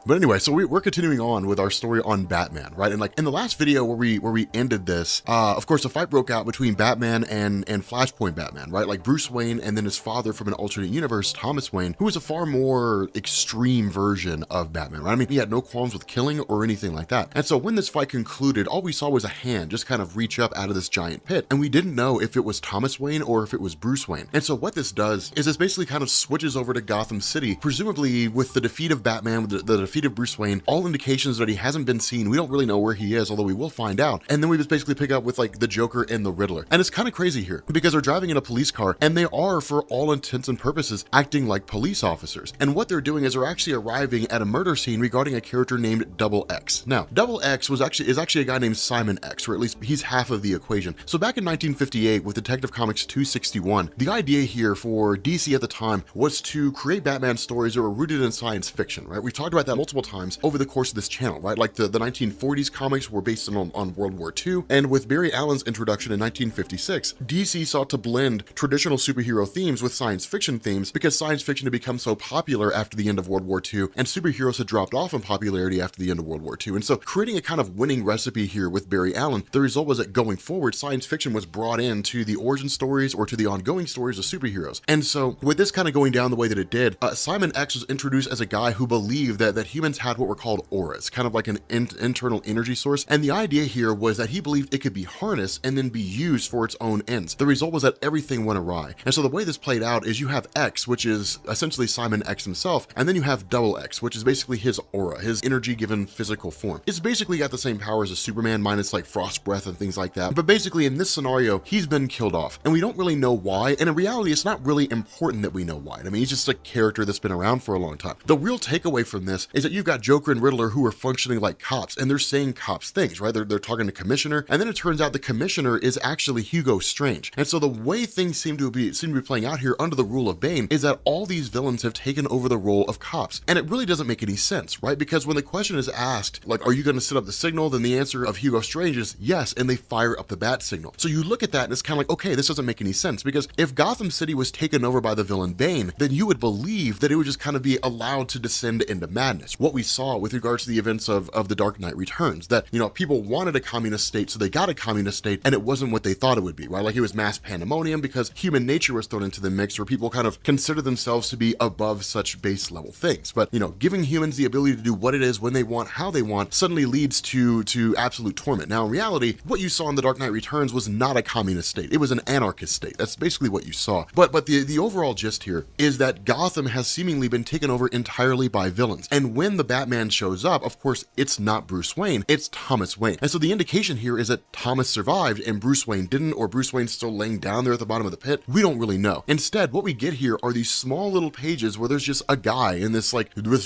anyway, so we're continuing on with our story on Batman, right? And like in the last video where we ended this, of course, a fight broke out between Batman and Flashpoint Batman, right? Like Bruce Wayne and then his father from an alternate universe, Thomas Wayne, who was a far more extreme version of Batman, right? I mean, he had no qualms with killing or anything like that. And so when this fight concluded, all we saw was a hand just kind of reach up out of this giant pit. And we didn't know if it was Thomas Wayne or if it was Bruce Wayne. And so what this does is this basically kind of switches over to Gotham City, presumably with the defeat of Batman, with the defeat of Bruce Wayne, all indications that he hasn't been seen. We don't really know where he is, although we will find out. And then we just basically pick up with like the Joker and the Riddler. And it's kind of crazy here because they're driving in a police car and they are, for all intents and purposes, acting like police officers. And what they're doing is they're actually arriving at a murder scene regarding a character named Double X. Now, Double X is actually a guy named Simon X, or at least he's half of the equation. So back in 1958 with Detective Comics 261, the idea here for DC at the time was to create Batman stories that were rooted in science fiction, right? We've talked about that multiple times over the course of this channel, right? Like the 1940s comics were based on World War II, and with Barry Allen's introduction in 1956, DC sought to blend traditional superhero themes with science fiction themes because science fiction had become so popular after the end of World War II, and superheroes had dropped off in popularity after the end of World War II. And so creating a kind of winning recipe here with Barry Allen, the result was that going forward, science fiction was brought into the origin stories or to the ongoing stories of superheroes. And so with this kind of going down the way that it did, Simon X was introduced as a guy who believed that humans had what were called auras, kind of like an internal energy source. And the idea here was that he believed it could be harnessed and then be used for its own ends. The result was that everything went awry. And so the way this played out is you have X, which is essentially Simon X himself, and then you have Double X, which is basically his aura, his energy given physical form. It's basically got the same powers as Superman, minus like frost breath and things like that. But basically in this scenario, he's been killed off, and we don't really know why. And in reality, it's not really important that we know why. I mean, he's just a character that's been around for a long time. The real takeaway from this is that you've got Joker and Riddler who are functioning like cops, and they're saying cops things, right? They're talking to Commissioner, and then it turns out the Commissioner is actually Hugo Strange. And so the way things seem to be playing out here under the rule of Bane is that all these villains have taken over the role of cops. And it really doesn't make any sense, right? Because when the question is asked, like, are you going to set up the signal? Then the answer of Hugo Strange is yes, and they fire up the bat signal. So you look at that and it's kind of like, okay, this doesn't make any sense, because if Gotham City was taken over by the villain Bane, then you would believe that it would just kind of be allowed to descend into madness. What we saw with regards to the events of The Dark Knight Returns, that, you know, people wanted a communist state, so they got a communist state, and it wasn't what they thought it would be, right? Like it was mass pandemonium because human nature was thrown into the mix, where people kind of consider themselves to be above such base level things. But, you know, giving humans the ability to do what it is when they want, how they want, suddenly leads to absolute torment. Now, in reality, what you saw in The Dark Knight Returns was not a communist state. It was an anarchist state. That's basically what you saw. But the overall gist here is that Gotham has seemingly been taken over entirely by villains. And when the Batman shows up, of course, it's not Bruce Wayne, it's Thomas Wayne. And so the indication here is that Thomas survived and Bruce Wayne didn't, or Bruce Wayne's still laying down there at the bottom of the pit. We don't really know. Instead, what we get here are these small little pages where there's just a guy in this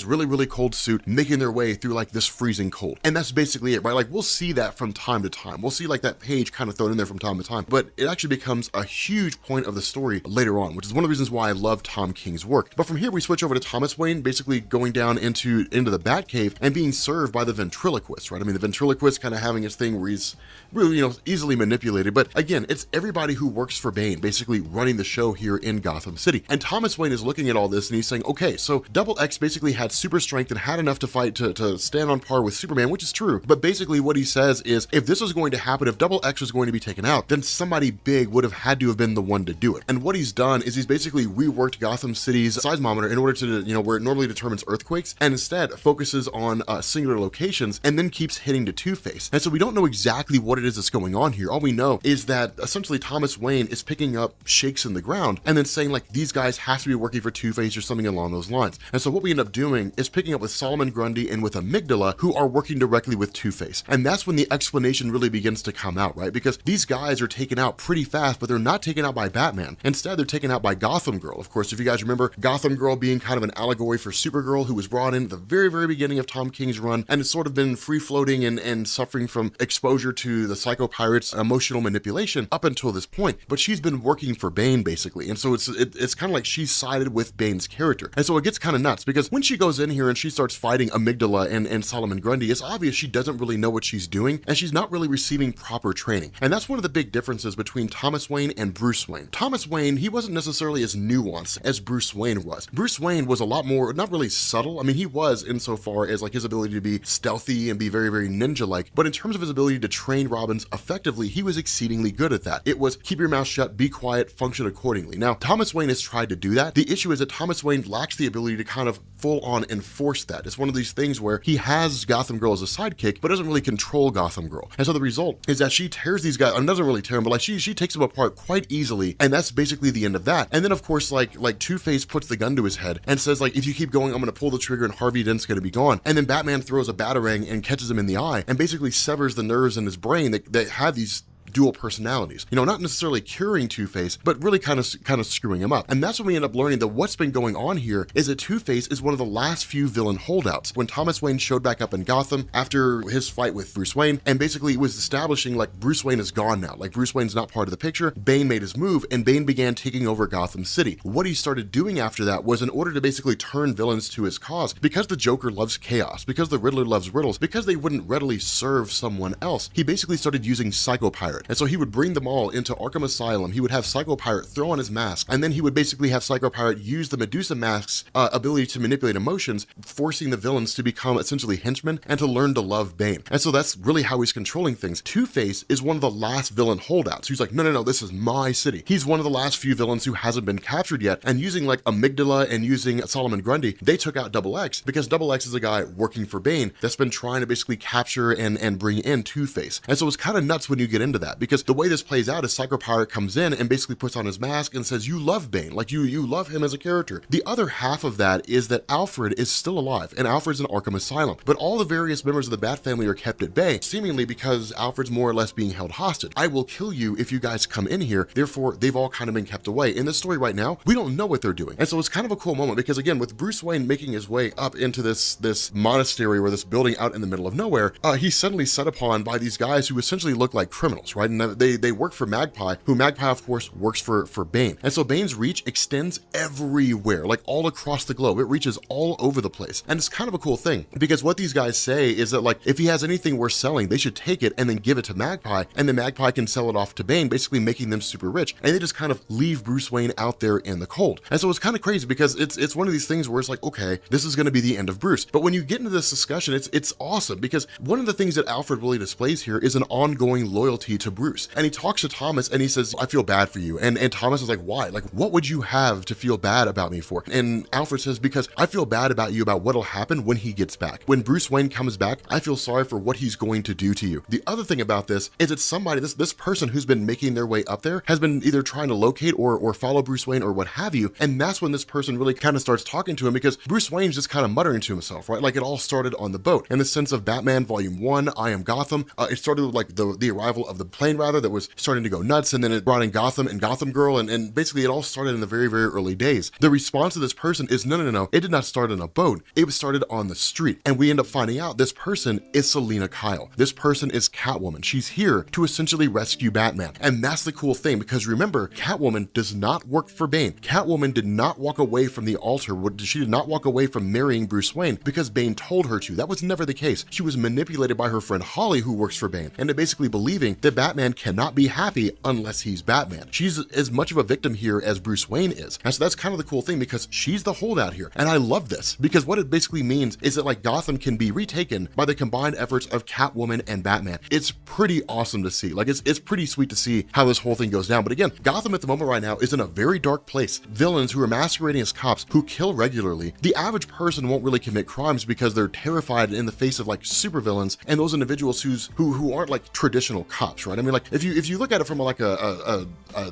really, really cold suit making their way through like this freezing cold. And that's basically it, right? Like we'll see that from time to time. We'll see like that page kind of thrown in there from time to time, but it actually becomes a huge point of the story later on, which is one of the reasons why I love Tom King's work. But from here, we switch over to Thomas Wayne, basically going down into the Batcave and being served by the ventriloquist, right? I mean, the ventriloquist kind of having his thing where he's really, you know, easily manipulated. But again, it's everybody who works for Bane basically running the show here in Gotham City. And Thomas Wayne is looking at all this and he's saying, okay, so Double X basically had super strength and had enough to fight to stand on par with Superman, which is true. But basically what he says is, if this was going to happen, if Double X was going to be taken out, then somebody big would have had to have been the one to do it. And what he's done is he's basically reworked Gotham City's seismometer in order to, you know, where it normally determines earthquakes, and instead focuses on singular locations and then keeps hitting to Two-Face. And so we don't know exactly what it is that's going on here. All we know is that essentially Thomas Wayne is picking up shakes in the ground and then saying like, these guys have to be working for Two-Face or something along those lines. And so what we end up doing is picking up with Solomon Grundy and with Amygdala, who are working directly with Two-Face. And that's when the explanation really begins to come out, right? Because these guys are taken out pretty fast, but they're not taken out by Batman. Instead, they're taken out by Gotham Girl. Of course, if you guys remember, Gotham Girl being kind of an allegory for Supergirl, who was brought in at the very, very beginning of Tom King's run, and has sort of been free-floating and suffering from exposure to the Psycho Pirate's emotional manipulation up until this point, but she's been working for Bane, basically, and so it's kind of like she's sided with Bane's character, and so it gets kind of nuts, because when she goes in here and she starts fighting Amygdala and Solomon Grundy, it's obvious she doesn't really know what she's doing, and she's not really receiving proper training, and that's one of the big differences between Thomas Wayne and Bruce Wayne. Thomas Wayne, he wasn't necessarily as nuanced as Bruce Wayne was. Bruce Wayne was a lot more, not really subtle, I mean, he was insofar as like his ability to be stealthy and be very, very ninja-like, but in terms of his ability to train Robins effectively, he was exceedingly good at that. It was keep your mouth shut, be quiet, function accordingly. Now, Thomas Wayne has tried to do that. The issue is that Thomas Wayne lacks the ability to kind of full-on enforce that. It's one of these things where he has Gotham Girl as a sidekick, but doesn't really control Gotham Girl. And so the result is that she tears these guys, doesn't really tear them, but like she takes them apart quite easily, and that's basically the end of that. And then of course, like Two-Face puts the gun to his head and says like, if you keep going, I'm gonna pull the trigger and Harvey Dent's gonna be gone. And then Batman throws a batarang and catches him in the eye and basically severs the nerves in his brain that had these dual personalities, not necessarily curing Two-Face, but really kind of screwing him up. And that's when we end up learning that what's been going on here is that Two-Face is one of the last few villain holdouts. When Thomas Wayne showed back up in Gotham after his fight with Bruce Wayne, and basically was establishing like Bruce Wayne is gone now, like Bruce Wayne's not part of the picture, Bane made his move and Bane began taking over Gotham City. What he started doing after that was in order to basically turn villains to his cause, because the Joker loves chaos, because the Riddler loves riddles, because they wouldn't readily serve someone else, he basically started using Psycho Pirate. And so he would bring them all into Arkham Asylum. He would have Psycho Pirate throw on his mask, and then he would basically have Psycho Pirate use the Medusa mask's ability to manipulate emotions, forcing the villains to become essentially henchmen and to learn to love Bane. And so that's really how he's controlling things. Two-Face is one of the last villain holdouts who's like, no, this is my city. He's one of the last few villains who hasn't been captured yet, and using like Amygdala and using Solomon Grundy, they took out Double X, because Double X is a guy working for Bane that's been trying to basically capture and bring in Two-Face. And so it's kind of nuts when you get into that, because the way this plays out is Psycho Pirate comes in and basically puts on his mask and says, you love Bane, like you love him as a character. The other half of that is that Alfred is still alive, and Alfred's in Arkham Asylum, but all the various members of the Bat family are kept at bay, seemingly because Alfred's more or less being held hostage. I will kill you if you guys come in here, therefore they've all kind of been kept away. In this story right now, we don't know what they're doing. And so it's kind of a cool moment, because again, with Bruce Wayne making his way up into this monastery or this building out in the middle of nowhere, he's suddenly set upon by these guys who essentially look like criminals, right? And they work for Magpie, who Magpie of course works for Bane. And so Bane's reach extends everywhere, like all across the globe. It reaches all over the place. And it's kind of a cool thing, because what these guys say is that like, if he has anything worth selling, they should take it and then give it to Magpie, and then Magpie can sell it off to Bane, basically making them super rich. And they just kind of leave Bruce Wayne out there in the cold. And so it's kind of crazy, because it's one of these things where it's like, okay, this is going to be the end of Bruce. But when you get into this discussion, it's awesome, because one of the things that Alfred really displays here is an ongoing loyalty to Bruce. And he talks to Thomas and he says, I feel bad for you. And Thomas is like, why? Like, what would you have to feel bad about me for? And Alfred says, because I feel bad about you about what'll happen when he gets back. When Bruce Wayne comes back, I feel sorry for what he's going to do to you. The other thing about this is it's somebody, this person who's been making their way up there has been either trying to locate or follow Bruce Wayne or what have you. And that's when this person really kind of starts talking to him, because Bruce Wayne's just kind of muttering to himself, right? Like it all started on the boat. In the sense of Batman Volume 1, I Am Gotham, it started with like the arrival of the plane rather that was starting to go nuts, and then it brought in Gotham and Gotham Girl, and basically it all started in the very, very early days. The response to this person is, no, it did not start on a boat. It was started on the street. And we end up finding out this person is Selina Kyle. This person is Catwoman. She's here to essentially rescue Batman. And that's the cool thing, because remember, Catwoman does not work for Bane. Catwoman did not walk away from the altar. She did not walk away from marrying Bruce Wayne because Bane told her to. That was never the case. She was manipulated by her friend Holly, who works for Bane, into basically believing that Batman cannot be happy unless he's Batman. She's as much of a victim here as Bruce Wayne is. And so that's kind of the cool thing, because she's the holdout here. And I love this, because what it basically means is that like Gotham can be retaken by the combined efforts of Catwoman and Batman. It's pretty awesome to see. Like it's pretty sweet to see how this whole thing goes down. But again, Gotham at the moment right now is in a very dark place. Villains who are masquerading as cops who kill regularly. The average person won't really commit crimes because they're terrified in the face of like supervillains and those individuals who aren't like traditional cops, right? right? I mean, like if you look at it from like a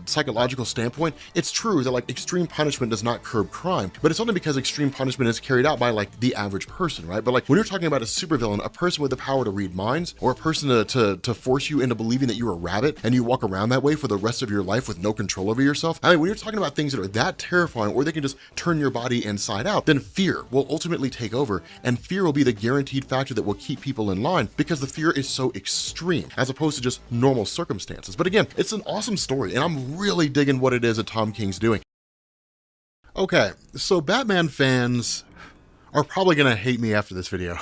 psychological standpoint, it's true that like extreme punishment does not curb crime, but it's only because extreme punishment is carried out by like the average person, right? But like when you're talking about a supervillain, a person with the power to read minds, or a person to force you into believing that you're a rabbit and you walk around that way for the rest of your life with no control over yourself. I mean, when you're talking about things that are that terrifying, or they can just turn your body inside out, then fear will ultimately take over, and fear will be the guaranteed factor that will keep people in line, because the fear is so extreme as opposed to just normal circumstances. But again, it's an awesome story, and I'm really digging what it is that Tom King's doing. Okay, so Batman fans are probably gonna hate me after this video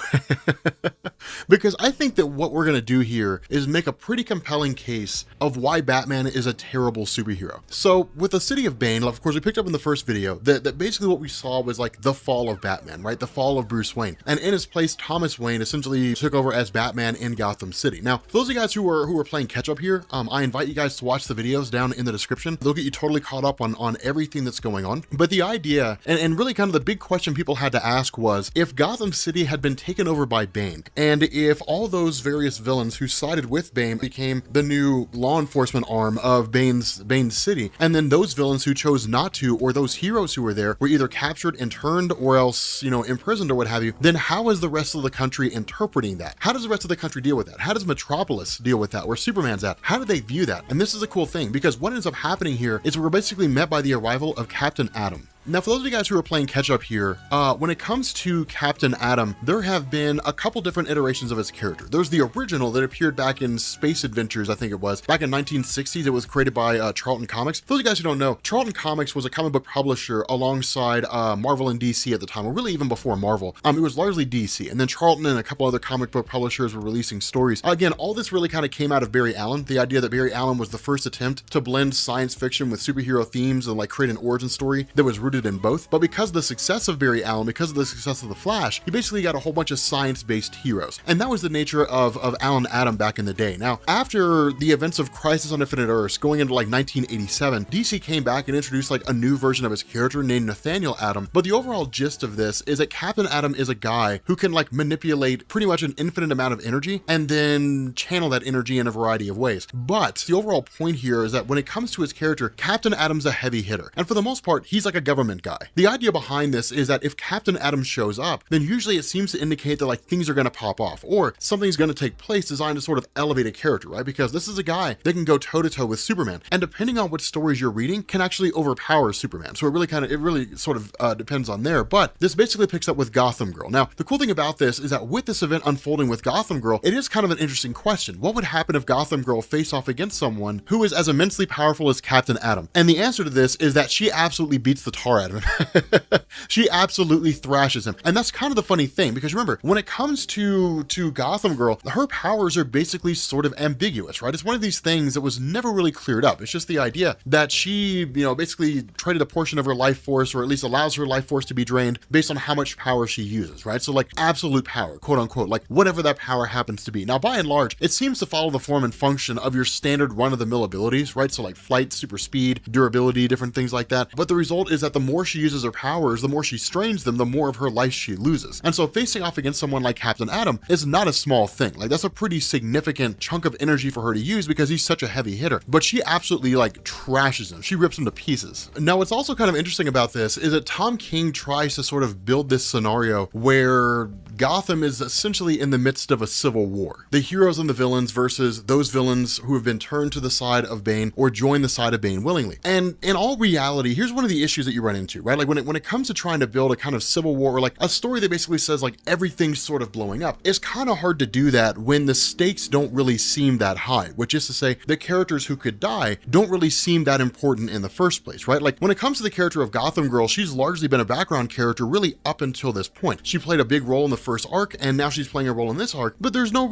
because I think that what we're gonna do here is make a pretty compelling case of why Batman is a terrible superhero. So with the city of Bane, of course, we picked up in the first video that basically what we saw was like the fall of Batman, right? The fall of Bruce Wayne, and in his place, Thomas Wayne essentially took over as Batman in Gotham City. Now, for those of you guys who are playing catch up here, I invite you guys to watch the videos down in the description. They'll get you totally caught up on everything that's going on. But the idea, and really kind of the big question people had to ask was, if Gotham City had been taken over by Bane, and if all those various villains who sided with Bane became the new law enforcement arm of Bane's city, and then those villains who chose not to, or those heroes who were there, were either captured, interned, or else, imprisoned or what have you, then how is the rest of the country interpreting that? How does the rest of the country deal with that? How does Metropolis deal with that, where Superman's at? How do they view that? And this is a cool thing, because what ends up happening here is we're basically met by the arrival of Captain Atom. Now, for those of you guys who are playing catch up here, when it comes to Captain Atom, there have been a couple different iterations of his character. There's the original that appeared back in Space Adventures, I think it was, back in 1960s. It was created by Charlton Comics. For those of you guys who don't know, Charlton Comics was a comic book publisher alongside Marvel and DC at the time, or really even before Marvel. It was largely DC, and then Charlton and a couple other comic book publishers were releasing stories. Again, all this really kind of came out of Barry Allen, the idea that Barry Allen was the first attempt to blend science fiction with superhero themes and like create an origin story that was rooted in both. But because of the success of Barry Allen, because of the success of The Flash, he basically got a whole bunch of science-based heroes. And that was the nature of Alan Atom back in the day. Now, after the events of Crisis on Infinite Earths, going into like 1987, DC came back and introduced like a new version of his character named Nathaniel Atom. But the overall gist of this is that Captain Atom is a guy who can like manipulate pretty much an infinite amount of energy and then channel that energy in a variety of ways. But the overall point here is that when it comes to his character, Captain Atom's a heavy hitter. And for the most part, he's like a government guy. The idea behind this is that if Captain Atom shows up, then usually it seems to indicate that like things are going to pop off, or something's going to take place designed to sort of elevate a character, right? Because this is a guy that can go toe to toe with Superman, and depending on what stories you're reading, can actually overpower Superman. So it really sort of depends on there. But this basically picks up with Gotham Girl. Now, the cool thing about this is that with this event unfolding with Gotham Girl, it is kind of an interesting question. What would happen if Gotham Girl faced off against someone who is as immensely powerful as Captain Atom? And the answer to this is that she absolutely beats the tar out of him. She absolutely thrashes him. And that's kind of the funny thing, because remember, when it comes to Gotham Girl, her powers are basically sort of ambiguous, right? It's one of these things that was never really cleared up. It's just the idea that she, basically traded a portion of her life force, or at least allows her life force to be drained based on how much power she uses, right? So like absolute power, quote unquote, like whatever that power happens to be. Now, by and large, it seems to follow the form and function of your standard run-of-the-mill abilities, right? So like flight, super speed, durability, different things like that. But the result is that the more she uses her powers, the more she strains them, the more of her life she loses. And so facing off against someone like Captain Atom is not a small thing. Like that's a pretty significant chunk of energy for her to use because he's such a heavy hitter. But she absolutely like trashes him. She rips him to pieces. Now, what's also kind of interesting about this is that Tom King tries to sort of build this scenario where Gotham is essentially in the midst of a civil war. The heroes and the villains versus those villains who have been turned to the side of Bane or joined the side of Bane willingly. And in all reality, here's one of the issues that you run into, right? Like when it comes to trying to build a kind of civil war, or like a story that basically says like everything's sort of blowing up, it's kind of hard to do that when the stakes don't really seem that high, which is to say the characters who could die don't really seem that important in the first place, right? Like when it comes to the character of Gotham Girl, she's largely been a background character really up until this point. She played a big role in the first arc, and now she's playing a role in this arc, but there's nothing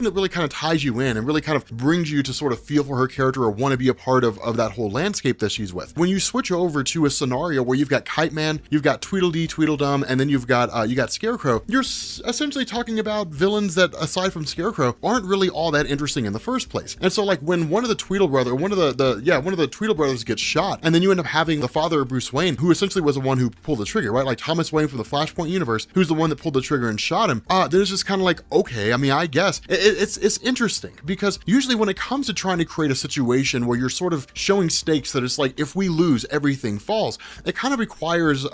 that really kind of ties you in and really kind of brings you to sort of feel for her character or want to be a part of that whole landscape that she's with. When you switch over to a scenario where you've got Kite Man, you've got Tweedledee, Tweedledum, and then you've got Scarecrow, you're essentially talking about villains that, aside from Scarecrow, aren't really all that interesting in the first place. And so like when one of the Tweedle brothers gets shot, and then you end up having the father of Bruce Wayne, who essentially was the one who pulled the trigger, right? Like Thomas Wayne from the Flashpoint universe, who's the one that pulled the trigger and shot him. Then it's just kind of like, okay, I mean, I guess it's interesting, because usually when it comes to trying to create a situation where you're sort of showing stakes that it's like, if we lose, everything falls, it kind of requires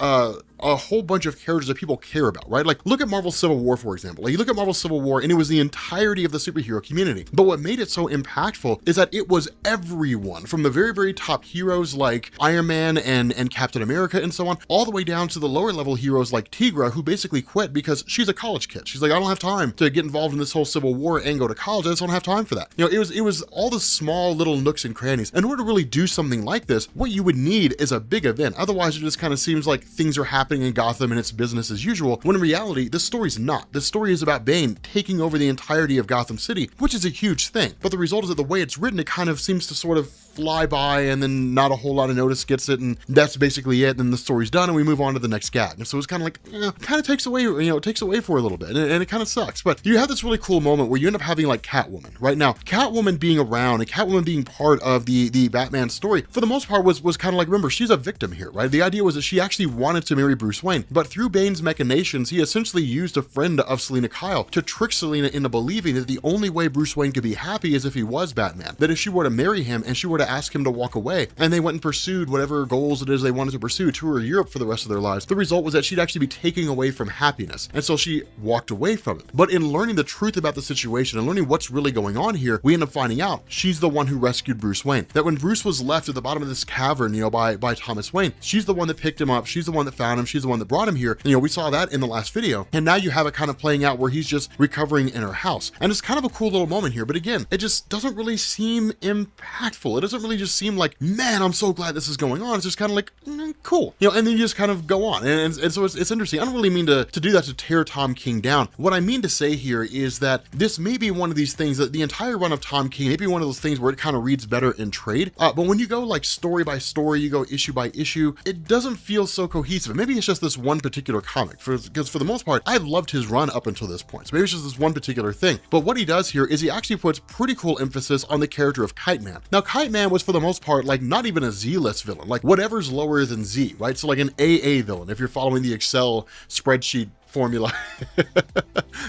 a whole bunch of characters that people care about, right? Like look at Marvel Civil War, for example. Like you look at Marvel Civil War and it was the entirety of the superhero community. But what made it so impactful is that it was everyone, from the very, very top heroes like Iron Man and Captain America and so on, all the way down to the lower level heroes like Tigra, who basically quit because she's a college kid. She's like, I don't have time to get involved in this whole Civil War and go to college. I just don't have time for that. You know, it was all the small little nooks and crannies. In order to really do something like this, what you would need is a big event. Otherwise, it just kind of seems like things are happening in Gotham and it's business as usual, when in reality, the story's not. The story is about Bane taking over the entirety of Gotham City, which is a huge thing. But the result is that the way it's written, it kind of seems to sort of fly by and then not a whole lot of notice gets it, and that's basically it. Then the story's done and we move on to the next gag. And so it's kind of like, kind of takes away, it takes away for a little bit, and it kind of sucks. But you have this really cool moment where you end up having like Catwoman. Right now, Catwoman being around and Catwoman being part of the Batman story, for the most part was kind of like, remember, she's a victim here, right? The idea was that she actually wanted to marry Bruce Wayne, but through Bane's machinations, he essentially used a friend of Selina Kyle to trick Selina into believing that the only way Bruce Wayne could be happy is if he was Batman. That if she were to marry him and she were to ask him to walk away, and they went and pursued whatever goals it is they wanted to pursue, tour Europe for the rest of their lives, the result was that she'd actually be taking away from happiness. And so she walked away from it. But in learning the truth about the situation and learning what's really going on here, we end up finding out she's the one who rescued Bruce Wayne. That when Bruce was left at the bottom of this cavern, by Thomas Wayne, she's the one that picked him up, she's the one that found him, she's the one that brought him here. And, we saw that in the last video. And now you have it kind of playing out where he's just recovering in her house. And it's kind of a cool little moment here, but again, it just doesn't really seem impactful. It doesn't really just seem like, man, I'm so glad this is going on. It's just kind of like, cool, and then you just kind of go on. And so it's interesting. I don't really mean to do that to tear Tom King down. What I mean to say here is that this may be one of these things that the entire run of Tom King may be one of those things where it kind of reads better in trade. But when you go like story by story, you go issue by issue, it doesn't feel so cohesive. Maybe it's just this one particular comic, because for the most part, I loved his run up until this point. So maybe it's just this one particular thing. But what he does here is he actually puts pretty cool emphasis on the character of Kite Man. Now, Kite Man was for the most part like not even a Z-list villain, like whatever's lower than Z, right? So like an AA villain, if you're following the Excel spreadsheet formula.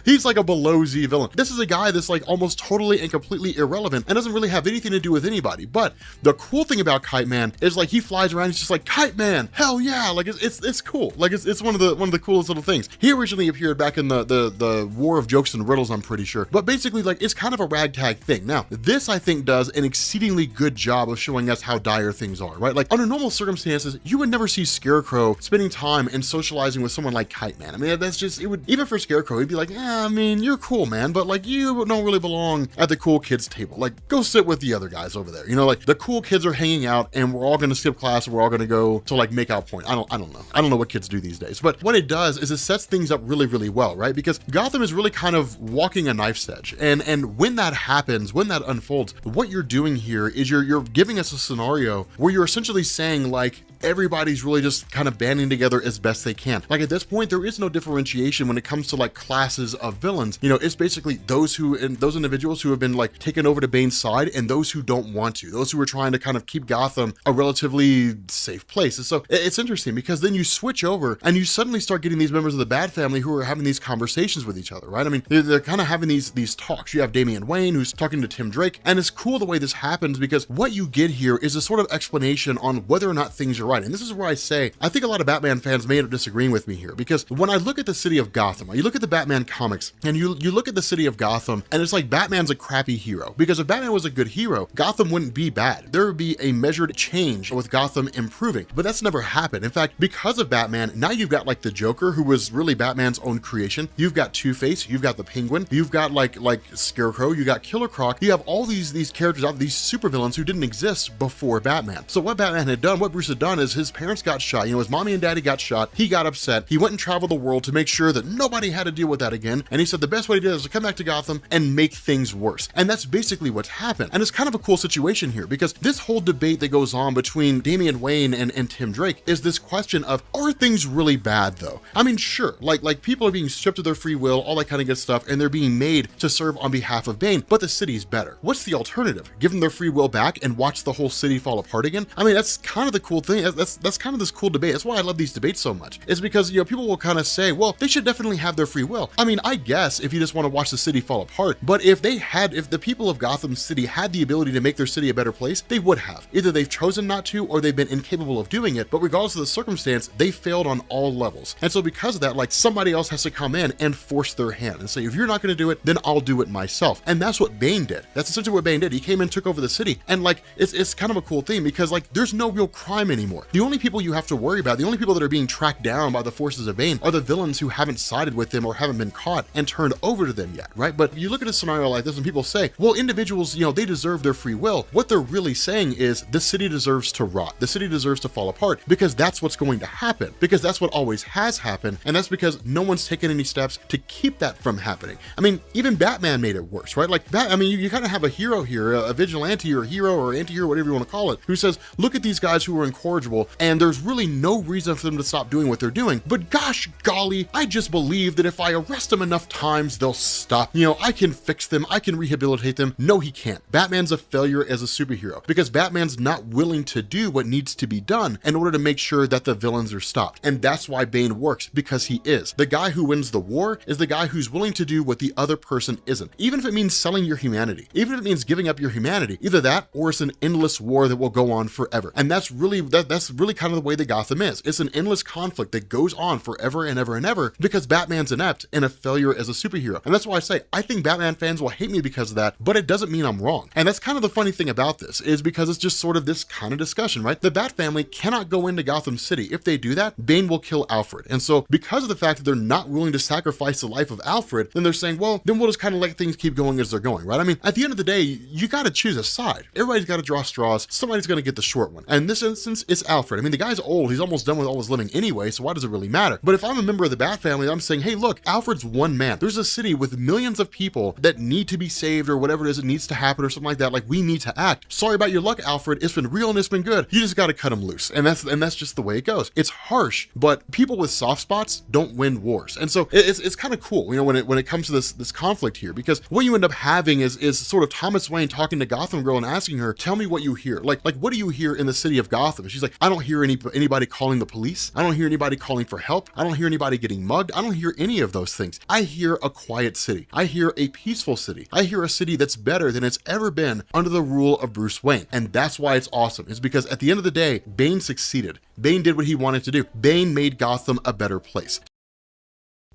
He's like a below Z villain. This is a guy that's like almost totally and completely irrelevant and doesn't really have anything to do with anybody. But the cool thing about Kite Man is like he flies around, he's just like, Kite Man, hell yeah, like it's cool. Like it's one of the coolest little things. He originally appeared back in the War of Jokes and Riddles, I'm pretty sure. But basically like it's kind of a ragtag thing. Now, this I think does an exceedingly good job of showing us how dire things are, right? Like under normal circumstances, you would never see Scarecrow spending time and socializing with someone like Kite Man. I mean, that's just, it would, even for Scarecrow, he'd be like, I mean, you're cool, man, but like you don't really belong at the cool kids table. Like go sit with the other guys over there. Like the cool kids are hanging out and we're all going to skip class and we're all going to go to like make out point. I don't know. I don't know what kids do these days, but what it does is it sets things up really, really well, right? Because Gotham is really kind of walking a knife's edge. And when that happens, when that unfolds, what you're doing here is you're giving us a scenario where you're essentially saying like, everybody's really just kind of banding together as best they can. Like at this point, there is no differentiation when it comes to like classes of villains. It's basically those individuals who have been like taken over to Bane's side and those who don't want to, those who are trying to kind of keep Gotham a relatively safe place. And so it's interesting because then you switch over and you suddenly start getting these members of the Bat family who are having these conversations with each other, right? I mean, they're kind of having these talks. You have Damian Wayne who's talking to Tim Drake, and it's cool the way this happens because what you get here is a sort of explanation on whether or not things are right. And this is where I say, I think a lot of Batman fans may end up disagreeing with me here, because when I look at the city of Gotham, or you look at the Batman comics, and you look at the city of Gotham, and it's like Batman's a crappy hero. Because if Batman was a good hero, Gotham wouldn't be bad. There would be a measured change with Gotham improving, but that's never happened. In fact, because of Batman, now you've got like the Joker, who was really Batman's own creation. You've got Two-Face, you've got the Penguin, you've got like Scarecrow, you got Killer Croc. You have all these characters out, these supervillains who didn't exist before Batman. So what Batman had done, what Bruce had done, on is his parents got shot. His mommy and daddy got shot. He got upset. He went and traveled the world to make sure that nobody had to deal with that again. And he said the best way to do it is to come back to Gotham and make things worse. And that's basically what's happened. And it's kind of a cool situation here, because this whole debate that goes on between Damian Wayne and Tim Drake is this question of, are things really bad though? I mean, sure, like people are being stripped of their free will, all that kind of good stuff, and they're being made to serve on behalf of Bane, but the city's better. What's the alternative? Give them their free will back and watch the whole city fall apart again? I mean, that's kind of the cool thing. That's kind of this cool debate. That's why I love these debates so much, is because, people will kind of say, well, they should definitely have their free will. I mean, I guess if you just want to watch the city fall apart, but if the people of Gotham City had the ability to make their city a better place, they would have. Either they've chosen not to, or they've been incapable of doing it, but regardless of the circumstance, they failed on all levels. And so because of that, like, somebody else has to come in and force their hand and say, if you're not going to do it, then I'll do it myself. And that's what Bane did. That's essentially what Bane did. He came and took over the city. And like, it's kind of a cool thing, because like, there's no real crime anymore. The only people you have to worry about, the only people that are being tracked down by the forces of Bane, are the villains who haven't sided with them or haven't been caught and turned over to them yet, right? But you look at a scenario like this and people say, well, individuals, they deserve their free will. What they're really saying is the city deserves to rot. The city deserves to fall apart, because that's what's going to happen, because that's what always has happened. And that's because no one's taken any steps to keep that from happening. I mean, even Batman made it worse, right? Like, you kind of have a hero here, a vigilante or hero or anti-hero, whatever you want to call it, who says, look at these guys who are incorrigible, and there's really no reason for them to stop doing what they're doing. But gosh golly, I just believe that if I arrest them enough times, they'll stop. I can fix them. I can rehabilitate them. No, he can't. Batman's a failure as a superhero, because Batman's not willing to do what needs to be done in order to make sure that the villains are stopped. And that's why Bane works, because he is. The guy who wins the war is the guy who's willing to do what the other person isn't. Even if it means selling your humanity, even if it means giving up your humanity, either that or it's an endless war that will go on forever. And that's really kind of the way that Gotham is. It's an endless conflict that goes on forever and ever and ever, because Batman's inept and a failure as a superhero. And that's why I say, I think Batman fans will hate me because of that, but it doesn't mean I'm wrong. And that's kind of the funny thing about this, is because it's just sort of this kind of discussion, right? The Bat family cannot go into Gotham City. If they do that, Bane will kill Alfred. And so because of the fact that they're not willing to sacrifice the life of Alfred, then they're saying, well, then we'll just kind of let things keep going as they're going, right? I mean, at the end of the day, you got to choose a side. Everybody's got to draw straws. Somebody's going to get the short one. And in this instance, it's Alfred. I mean, the guy's old. He's almost done with all his living anyway, so why does it really matter? But if I'm a member of the Bat family, I'm saying, hey, look, Alfred's one man. There's a city with millions of people that need to be saved, or whatever it is that needs to happen, or something like that. Like, we need to act. Sorry about your luck, Alfred. It's been real and it's been good. You just got to cut him loose. And that's just the way it goes. It's harsh, but people with soft spots don't win wars. And so it's kind of cool, when it comes to this conflict here, because what you end up having is sort of Thomas Wayne talking to Gotham Girl and asking her, tell me what you hear. Like what do you hear in the city of Gotham? And she's like, I don't hear anybody calling the police. I don't hear anybody calling for help. I don't hear anybody getting mugged. I don't hear any of those things. I hear a quiet city. I hear a peaceful city. I hear a city that's better than it's ever been under the rule of Bruce Wayne. And that's why it's awesome. It's because at the end of the day, Bane succeeded. Bane did what he wanted to do. Bane made Gotham a better place.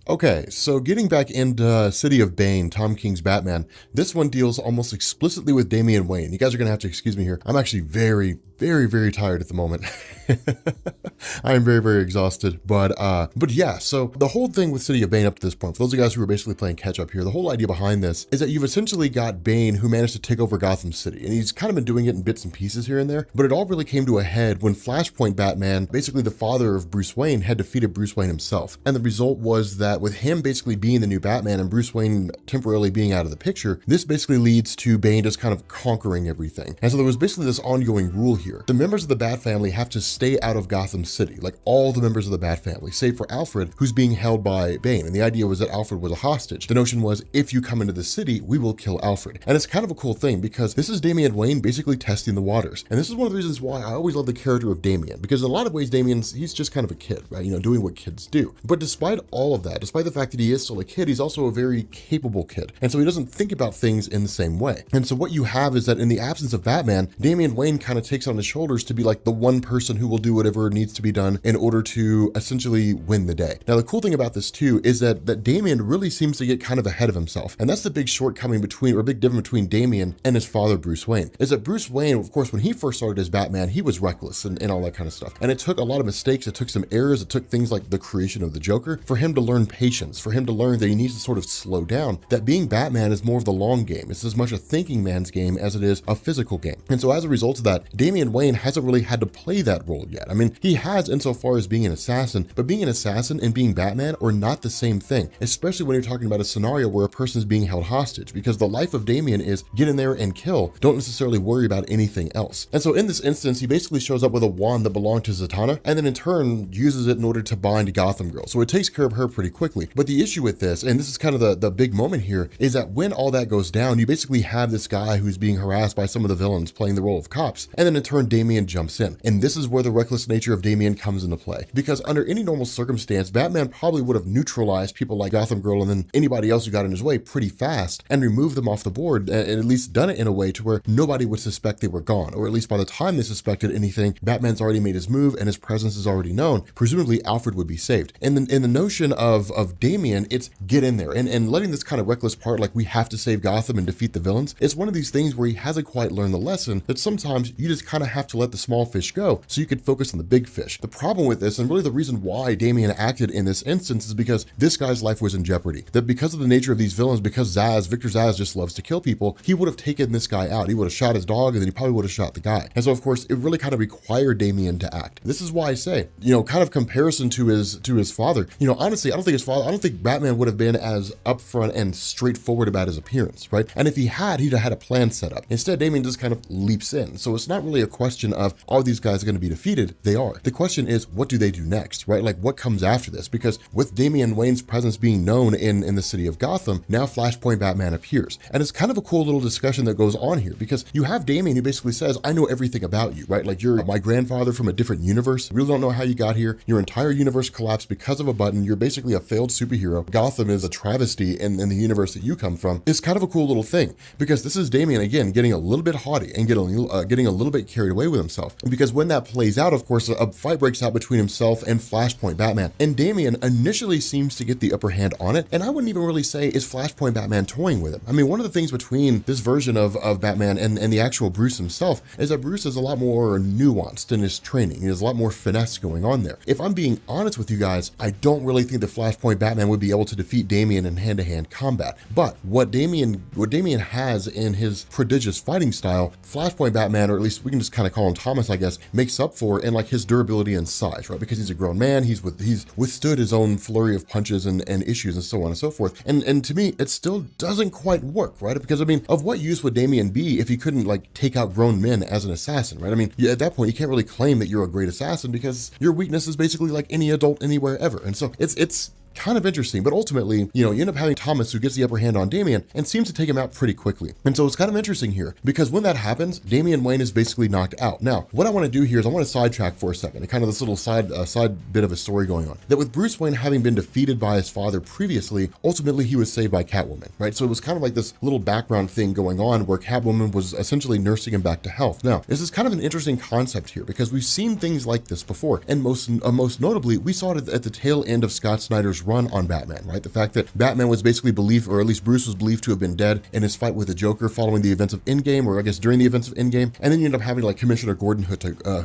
Okay, so getting back into City of Bane, Tom King's Batman, this one deals almost explicitly with Damian Wayne. You guys are going to have to excuse me here. I'm actually very, very tired at the moment. I am very, very exhausted, but yeah, so the whole thing with City of Bane up to this point, for those of you guys who are basically playing catch up here, the whole idea behind this is that you've essentially got Bane who managed to take over Gotham City, and he's kind of been doing it in bits and pieces here and there, but it all really came to a head when Flashpoint Batman, basically the father of Bruce Wayne, had defeated Bruce Wayne himself. And the result was that with him basically being the new Batman and Bruce Wayne temporarily being out of the picture, this basically leads to Bane just kind of conquering everything. And so there was basically this ongoing rule here. The members of the Bat family have to stay out of Gotham City, like all the members of the Bat family, save for Alfred, who's being held by Bane. And the idea was that Alfred was a hostage. The notion was, if you come into the city, we will kill Alfred. And it's kind of a cool thing, because this is Damian Wayne basically testing the waters. And this is one of the reasons why I always love the character of Damian, because in a lot of ways, he's just kind of a kid, right? Doing what kids do. But despite all of that, despite the fact that he is still a kid, he's also a very capable kid. And so he doesn't think about things in the same way. And so what you have is that in the absence of Batman, Damian Wayne kind of takes on his shoulders to be like the one person who will do whatever needs to be done in order to essentially win the day. Now, the cool thing about this too is that Damian really seems to get kind of ahead of himself. And that's the big shortcoming between, or big difference between Damian and his father, Bruce Wayne, is that Bruce Wayne, of course, when he first started as Batman, he was reckless and all that kind of stuff. And it took a lot of mistakes. It took some errors. It took things like the creation of the Joker for him to learn patience, for him to learn that he needs to sort of slow down, that being Batman is more of the long game. It's as much a thinking man's game as it is a physical game. And so as a result of that, Damian Damian Wayne hasn't really had to play that role yet. I mean, he has insofar as being an assassin, but being an assassin and being Batman are not the same thing, especially when you're talking about a scenario where a person is being held hostage, because the life of Damian is get in there and kill, don't necessarily worry about anything else. And so in this instance, he basically shows up with a wand that belonged to Zatanna, and then in turn uses it in order to bind Gotham Girl. So it takes care of her pretty quickly. But the issue with this, and this is kind of the big moment here, is that when all that goes down, you basically have this guy who's being harassed by some of the villains playing the role of cops, and then in turn Damian jumps in. And this is where the reckless nature of Damian comes into play, because under any normal circumstance, Batman probably would have neutralized people like Gotham Girl and then anybody else who got in his way pretty fast and removed them off the board, and at least done it in a way to where nobody would suspect they were gone, or at least by the time they suspected anything, Batman's already made his move and his presence is already known. Presumably Alfred would be saved. And in the notion of Damian, it's get in there and letting this kind of reckless part, like we have to save Gotham and defeat the villains. It's one of these things where he hasn't quite learned the lesson that sometimes you just kind of have to let the small fish go so you could focus on the big fish. The problem with this, and really the reason why Damian acted in this instance, is because this guy's life was in jeopardy. That because of the nature of these villains, because Victor Zsasz just loves to kill people, he would have taken this guy out. He would have shot his dog, and then he probably would have shot the guy. And so of course it really kind of required Damian to act. This is why I say, kind of comparison to his father, honestly, I don't think Batman would have been as upfront and straightforward about his appearance, right? And if he had, he'd have had a plan set up. Instead, Damian just kind of leaps in. So it's not really a question of, are these guys going to be defeated? They are. The question is, what do they do next, right? Like, what comes after this? Because with Damian Wayne's presence being known in the city of Gotham, now Flashpoint Batman appears. And it's kind of a cool little discussion that goes on here, because you have Damian who basically says, I know everything about you, right? Like, you're my grandfather from a different universe. We really don't know how you got here. Your entire universe collapsed because of a button. You're basically a failed superhero. Gotham is a travesty in the universe that you come from. It's kind of a cool little thing, because this is Damian, again, getting a little bit haughty and getting a little bit carried away with himself. Because when that plays out, of course, a fight breaks out between himself and Flashpoint Batman. And Damian initially seems to get the upper hand on it. And I wouldn't even really say is Flashpoint Batman toying with him. I mean, one of the things between this version of Batman and the actual Bruce himself is that Bruce is a lot more nuanced in his training. There's a lot more finesse going on there. If I'm being honest with you guys, I don't really think that Flashpoint Batman would be able to defeat Damian in hand-to-hand combat. But what Damian has in his prodigious fighting style, Flashpoint Batman, or at least we can just kind of call him Thomas, I guess, makes up for in like his durability and size, right? Because he's a grown man, he's withstood his own flurry of punches and issues and so on and so forth. And to me, it still doesn't quite work, right? Because I mean, of what use would Damian be if he couldn't like take out grown men as an assassin, right? I mean, at that point, you can't really claim that you're a great assassin because your weakness is basically like any adult anywhere ever. And so it's kind of interesting, but ultimately, you end up having Thomas who gets the upper hand on Damian and seems to take him out pretty quickly. And so it's kind of interesting here, because when that happens, Damian Wayne is basically knocked out. Now, what I want to do here is I want to sidetrack for a second, and kind of this little side bit of a story going on. That with Bruce Wayne having been defeated by his father previously, ultimately he was saved by Catwoman, right? So it was kind of like this little background thing going on where Catwoman was essentially nursing him back to health. Now, this is kind of an interesting concept here, because we've seen things like this before, and most notably, we saw it at the tail end of Scott Snyder's run on Batman, right? The fact that Batman was basically believed, or at least Bruce was believed to have been dead in his fight with the Joker following the events of Endgame, or I guess during the events of Endgame, and then you end up having like Commissioner Gordon who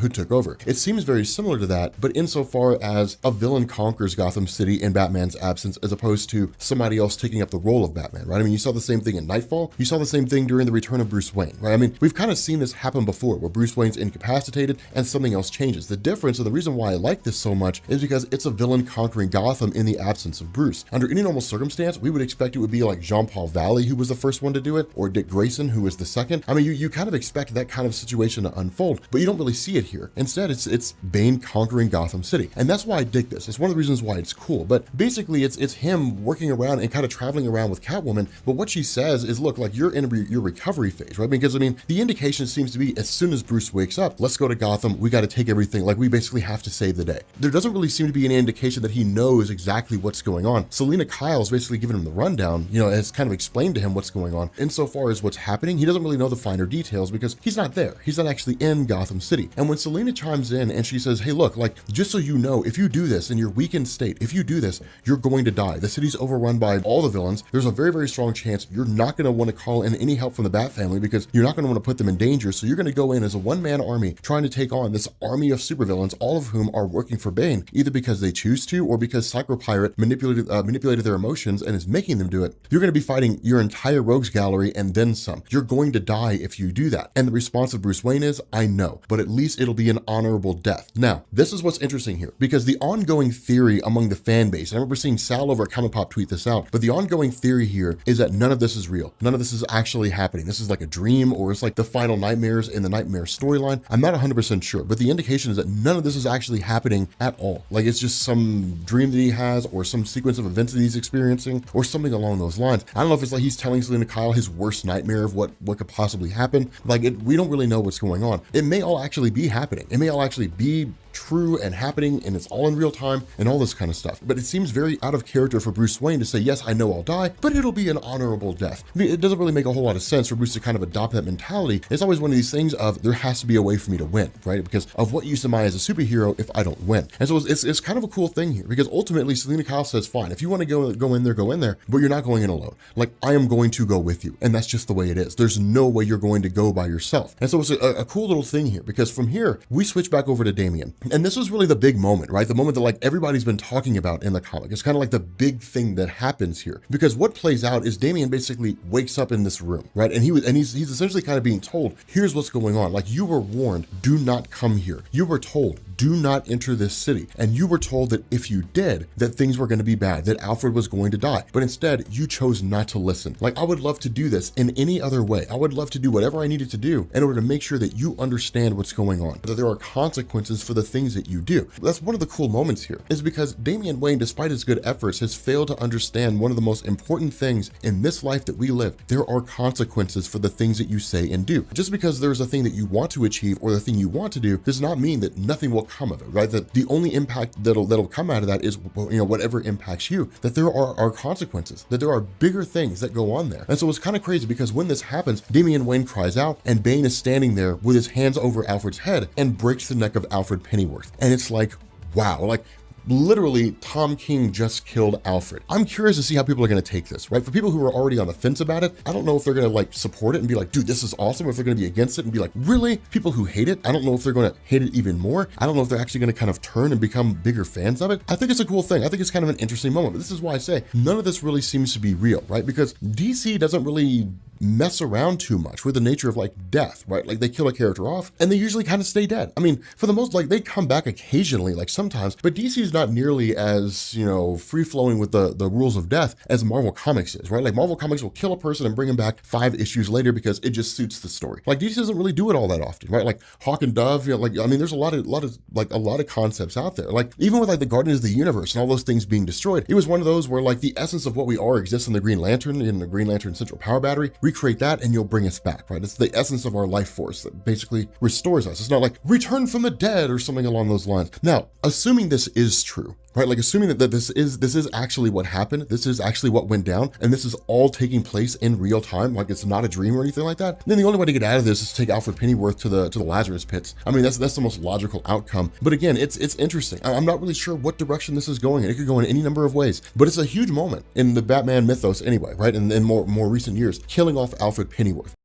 took over. It seems very similar to that, but insofar as a villain conquers Gotham City in Batman's absence, as opposed to somebody else taking up the role of Batman, right? I mean, you saw the same thing in Nightfall. You saw the same thing during the return of Bruce Wayne, right? I mean, we've kind of seen this happen before, where Bruce Wayne's incapacitated and something else changes. The difference, and the reason why I like this so much, is because it's a villain conquering Gotham in the absence of Bruce. Under any normal circumstance, we would expect it would be like Jean-Paul Valley, who was the first one to do it, or Dick Grayson, who was the second. I mean, you kind of expect that kind of situation to unfold, but you don't really see it here. Instead, it's Bane conquering Gotham City. And that's why I dig this. It's one of the reasons why it's cool. But basically, it's him working around and kind of traveling around with Catwoman. But what she says is, look, like you're in your recovery phase, right? Because I mean, the indication seems to be as soon as Bruce wakes up, let's go to Gotham. We got to take everything. Like we basically have to save the day. There doesn't really seem to be any indication that he knows exactly what's going on. Selena Kyle's basically giving him the rundown, has kind of explained to him what's going on. Insofar as what's happening, he doesn't really know the finer details because he's not there. He's not actually in Gotham City. And when Selena chimes in and she says, hey, look, like, just so you know, if you do this in your weakened state, if you do this, you're going to die. The city's overrun by all the villains. There's a very, very strong chance you're not going to want to call in any help from the Bat family because you're not going to want to put them in danger. So you're going to go in as a one-man army trying to take on this army of supervillains, all of whom are working for Bane, either because they choose to or because Psychopirate it, manipulated their emotions, and is making them do it, you're going to be fighting your entire rogues gallery and then some. You're going to die if you do that. And the response of Bruce Wayne is, I know, but at least it'll be an honorable death. Now, this is what's interesting here, because the ongoing theory among the fan base, and I remember seeing Sal over at Comic Pop tweet this out, but the ongoing theory here is that none of this is real. None of this is actually happening. This is like a dream, or it's like the final nightmares in the Nightmare storyline. I'm not 100% sure, but the indication is that none of this is actually happening at all. Like, it's just some dream that he has, or some sequence of events that he's experiencing, or something along those lines. I don't know if it's like he's telling Selena Kyle his worst nightmare of what could possibly happen. Like, we don't really know what's going on. It may all actually be happening. It may all actually be true and happening, and it's all in real time and all this kind of stuff. But it seems very out of character for Bruce Wayne to say, yes, I know I'll die, but it'll be an honorable death. I mean, it doesn't really make a whole lot of sense for Bruce to kind of adopt that mentality. It's always one of these things of, there has to be a way for me to win, right? Because of what use am I as a superhero if I don't win? And so it's kind of a cool thing here, because ultimately Selena Kyle says, fine, if you want to go in there, but you're not going in alone. Like, I am going to go with you. And that's just the way it is. There's no way you're going to go by yourself. And so it's a cool little thing here, because from here, we switch back over to Damian. And this was really the big moment, right? The moment that like everybody's been talking about in the comic. It's kind of like the big thing that happens here, because what plays out is Damian basically wakes up in this room, right? And he's essentially kind of being told, here's what's going on. Like, you were warned, do not come here. You were told, do not enter this city. And you were told that if you did, that things were going to be bad, that Alfred was going to die. But instead, you chose not to listen. Like, I would love to do this in any other way. I would love to do whatever I needed to do in order to make sure that you understand what's going on, that there are consequences for the things that you do. That's one of the cool moments here, is because Damian Wayne, despite his good efforts, has failed to understand one of the most important things in this life that we live. There are consequences for the things that you say and do. Just because there's a thing that you want to achieve or the thing you want to do does not mean that nothing will come of it, right? That the only impact that'll come out of that is, whatever impacts you, that there are consequences, that there are bigger things that go on there. And so it's kind of crazy, because when this happens, Damian Wayne cries out, and Bane is standing there with his hands over Alfred's head and breaks the neck of Alfred Pennyworth. And it's like, wow, like literally Tom King just killed Alfred. I'm curious to see how people are going to take this, right? For people who are already on the fence about it, I don't know if they're going to like support it and be like, dude, this is awesome, or if they're going to be against it and be like, really? People who hate it, I don't know if they're going to hate it even more. I don't know if they're actually going to kind of turn and become bigger fans of it. I think it's a cool thing. I think it's kind of an interesting moment. But this is why I say none of this really seems to be real, right? Because DC doesn't really mess around too much with the nature of like death, right? Like, they kill a character off and they usually kind of stay dead. I mean, for the most, like, they come back occasionally, like sometimes, but DC is not nearly as, free flowing with the rules of death as Marvel Comics is, right? Like, Marvel Comics will kill a person and bring him back 5 issues later because it just suits the story. Like, DC doesn't really do it all that often, right? Like Hawk and Dove, there's a lot of concepts out there. Like, even with like the Guardians of the Universe and all those things being destroyed, it was one of those where like the essence of what we are exists in the Green Lantern, in the Green Lantern Central Power Battery. Recreate that and you'll bring us back, right? It's the essence of our life force that basically restores us. It's not like return from the dead or something along those lines. Now, assuming this is true, right? Like, assuming that this is actually what happened, this is actually what went down, and this is all taking place in real time, like it's not a dream or anything like that, then the only way to get out of this is to take Alfred Pennyworth to the Lazarus pits. I mean, that's the most logical outcome. But again, it's interesting. I'm not really sure what direction this is going in. It could go in any number of ways, but it's a huge moment in the Batman mythos anyway, right? And in more recent years, killing off Alfred Pennyworth.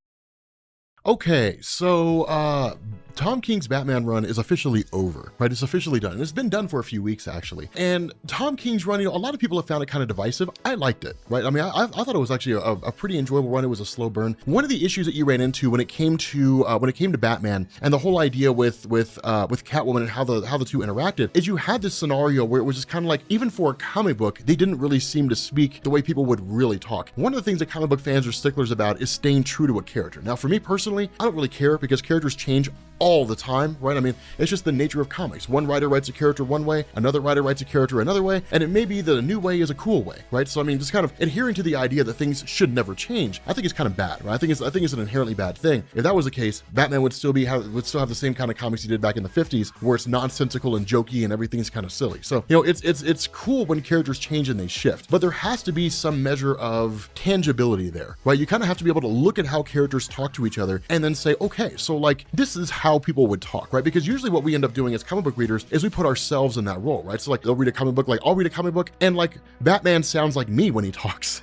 Okay, so Tom King's Batman run is officially over, right? It's officially done. And it's been done for a few weeks, actually. And Tom King's run, a lot of people have found it kind of divisive. I liked it, right? I mean, I thought it was actually a pretty enjoyable run. It was a slow burn. One of the issues that you ran into when it came to Batman and the whole idea with Catwoman and how the two interacted is you had this scenario where it was just kind of like, even for a comic book, they didn't really seem to speak the way people would really talk. One of the things that comic book fans are sticklers about is staying true to a character. Now, for me personally, I don't really care because characters change all the time, right? I mean, it's just the nature of comics. One writer writes a character one way, another writer writes a character another way, and it may be that a new way is a cool way, right? So I mean, just kind of adhering to the idea that things should never change, I think is kind of bad, right? I think it's an inherently bad thing. If that was the case, Batman would still have the same kind of comics he did back in the 50s, where it's nonsensical and jokey and everything's kind of silly. So it's cool when characters change and they shift, but there has to be some measure of tangibility there, right? You kind of have to be able to look at how characters talk to each other and then say, okay, so like this is how how people would talk, right? Because usually what we end up doing as comic book readers is we put ourselves in that role, right? So like they'll read a comic book, like I'll read a comic book and like Batman sounds like me when he talks.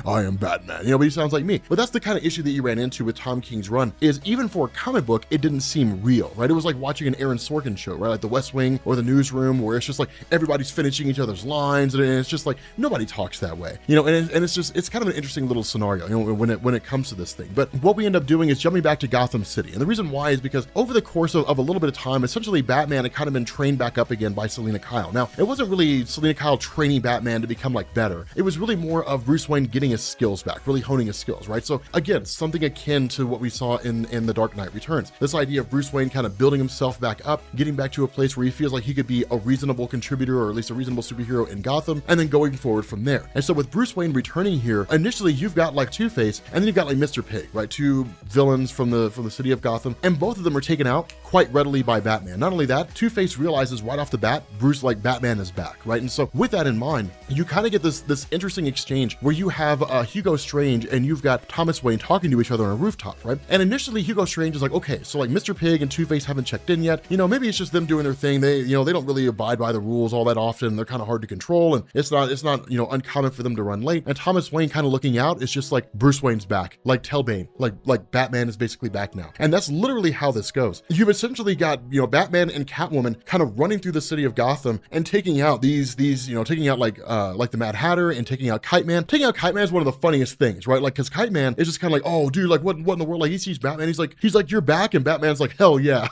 I am Batman, but he sounds like me. But that's the kind of issue that you ran into with Tom King's run, is even for a comic book, it didn't seem real, right? It was like watching an Aaron Sorkin show, right? Like The West Wing or The Newsroom, where it's just like everybody's finishing each other's lines, and it's just like nobody talks that way, and it's kind of an interesting little scenario, when it comes to this thing. But what we end up doing is jumping back to Gotham City. And the reason why is because over the course of a little bit of time, essentially Batman had kind of been trained back up again by Selina Kyle. Now, it wasn't really Selina Kyle training Batman to become like better. It was really more of Bruce Wayne getting his skills back, really honing his skills, right? So again, something akin to what we saw in The Dark Knight Returns. This idea of Bruce Wayne kind of building himself back up, getting back to a place where he feels like he could be a reasonable contributor, or at least a reasonable superhero in Gotham, and then going forward from there. And so with Bruce Wayne returning here, initially you've got like Two-Face, and then you've got like Mr. Pig, right? Two villains from the city of Gotham, and both of them are taken out quite readily by Batman. Not only that, Two-Face realizes right off the bat, Batman is back, right? And so with that in mind, you kind of get this interesting exchange where you have Hugo Strange and you've got Thomas Wayne talking to each other on a rooftop, right? And initially Hugo Strange is like, okay, so like Mr. Pig and Two-Face haven't checked in yet. Maybe it's just them doing their thing. They don't really abide by the rules all that often. They're kind of hard to control, and it's not uncommon for them to run late. And Thomas Wayne kind of looking out is just like, Bruce Wayne's back, like tell Bane, like Batman is basically back now. And that's literally how this goes. You've essentially got, Batman and Catwoman kind of running through the city of Gotham and taking out taking out like the Mad Hatter and taking out Kite Man. Taking out Kite Man is one of the funniest things, right? Like, cause Kite Man is just kind of like, oh dude, like what in the world? Like he sees Batman, he's like, you're back, and Batman's like, hell yeah.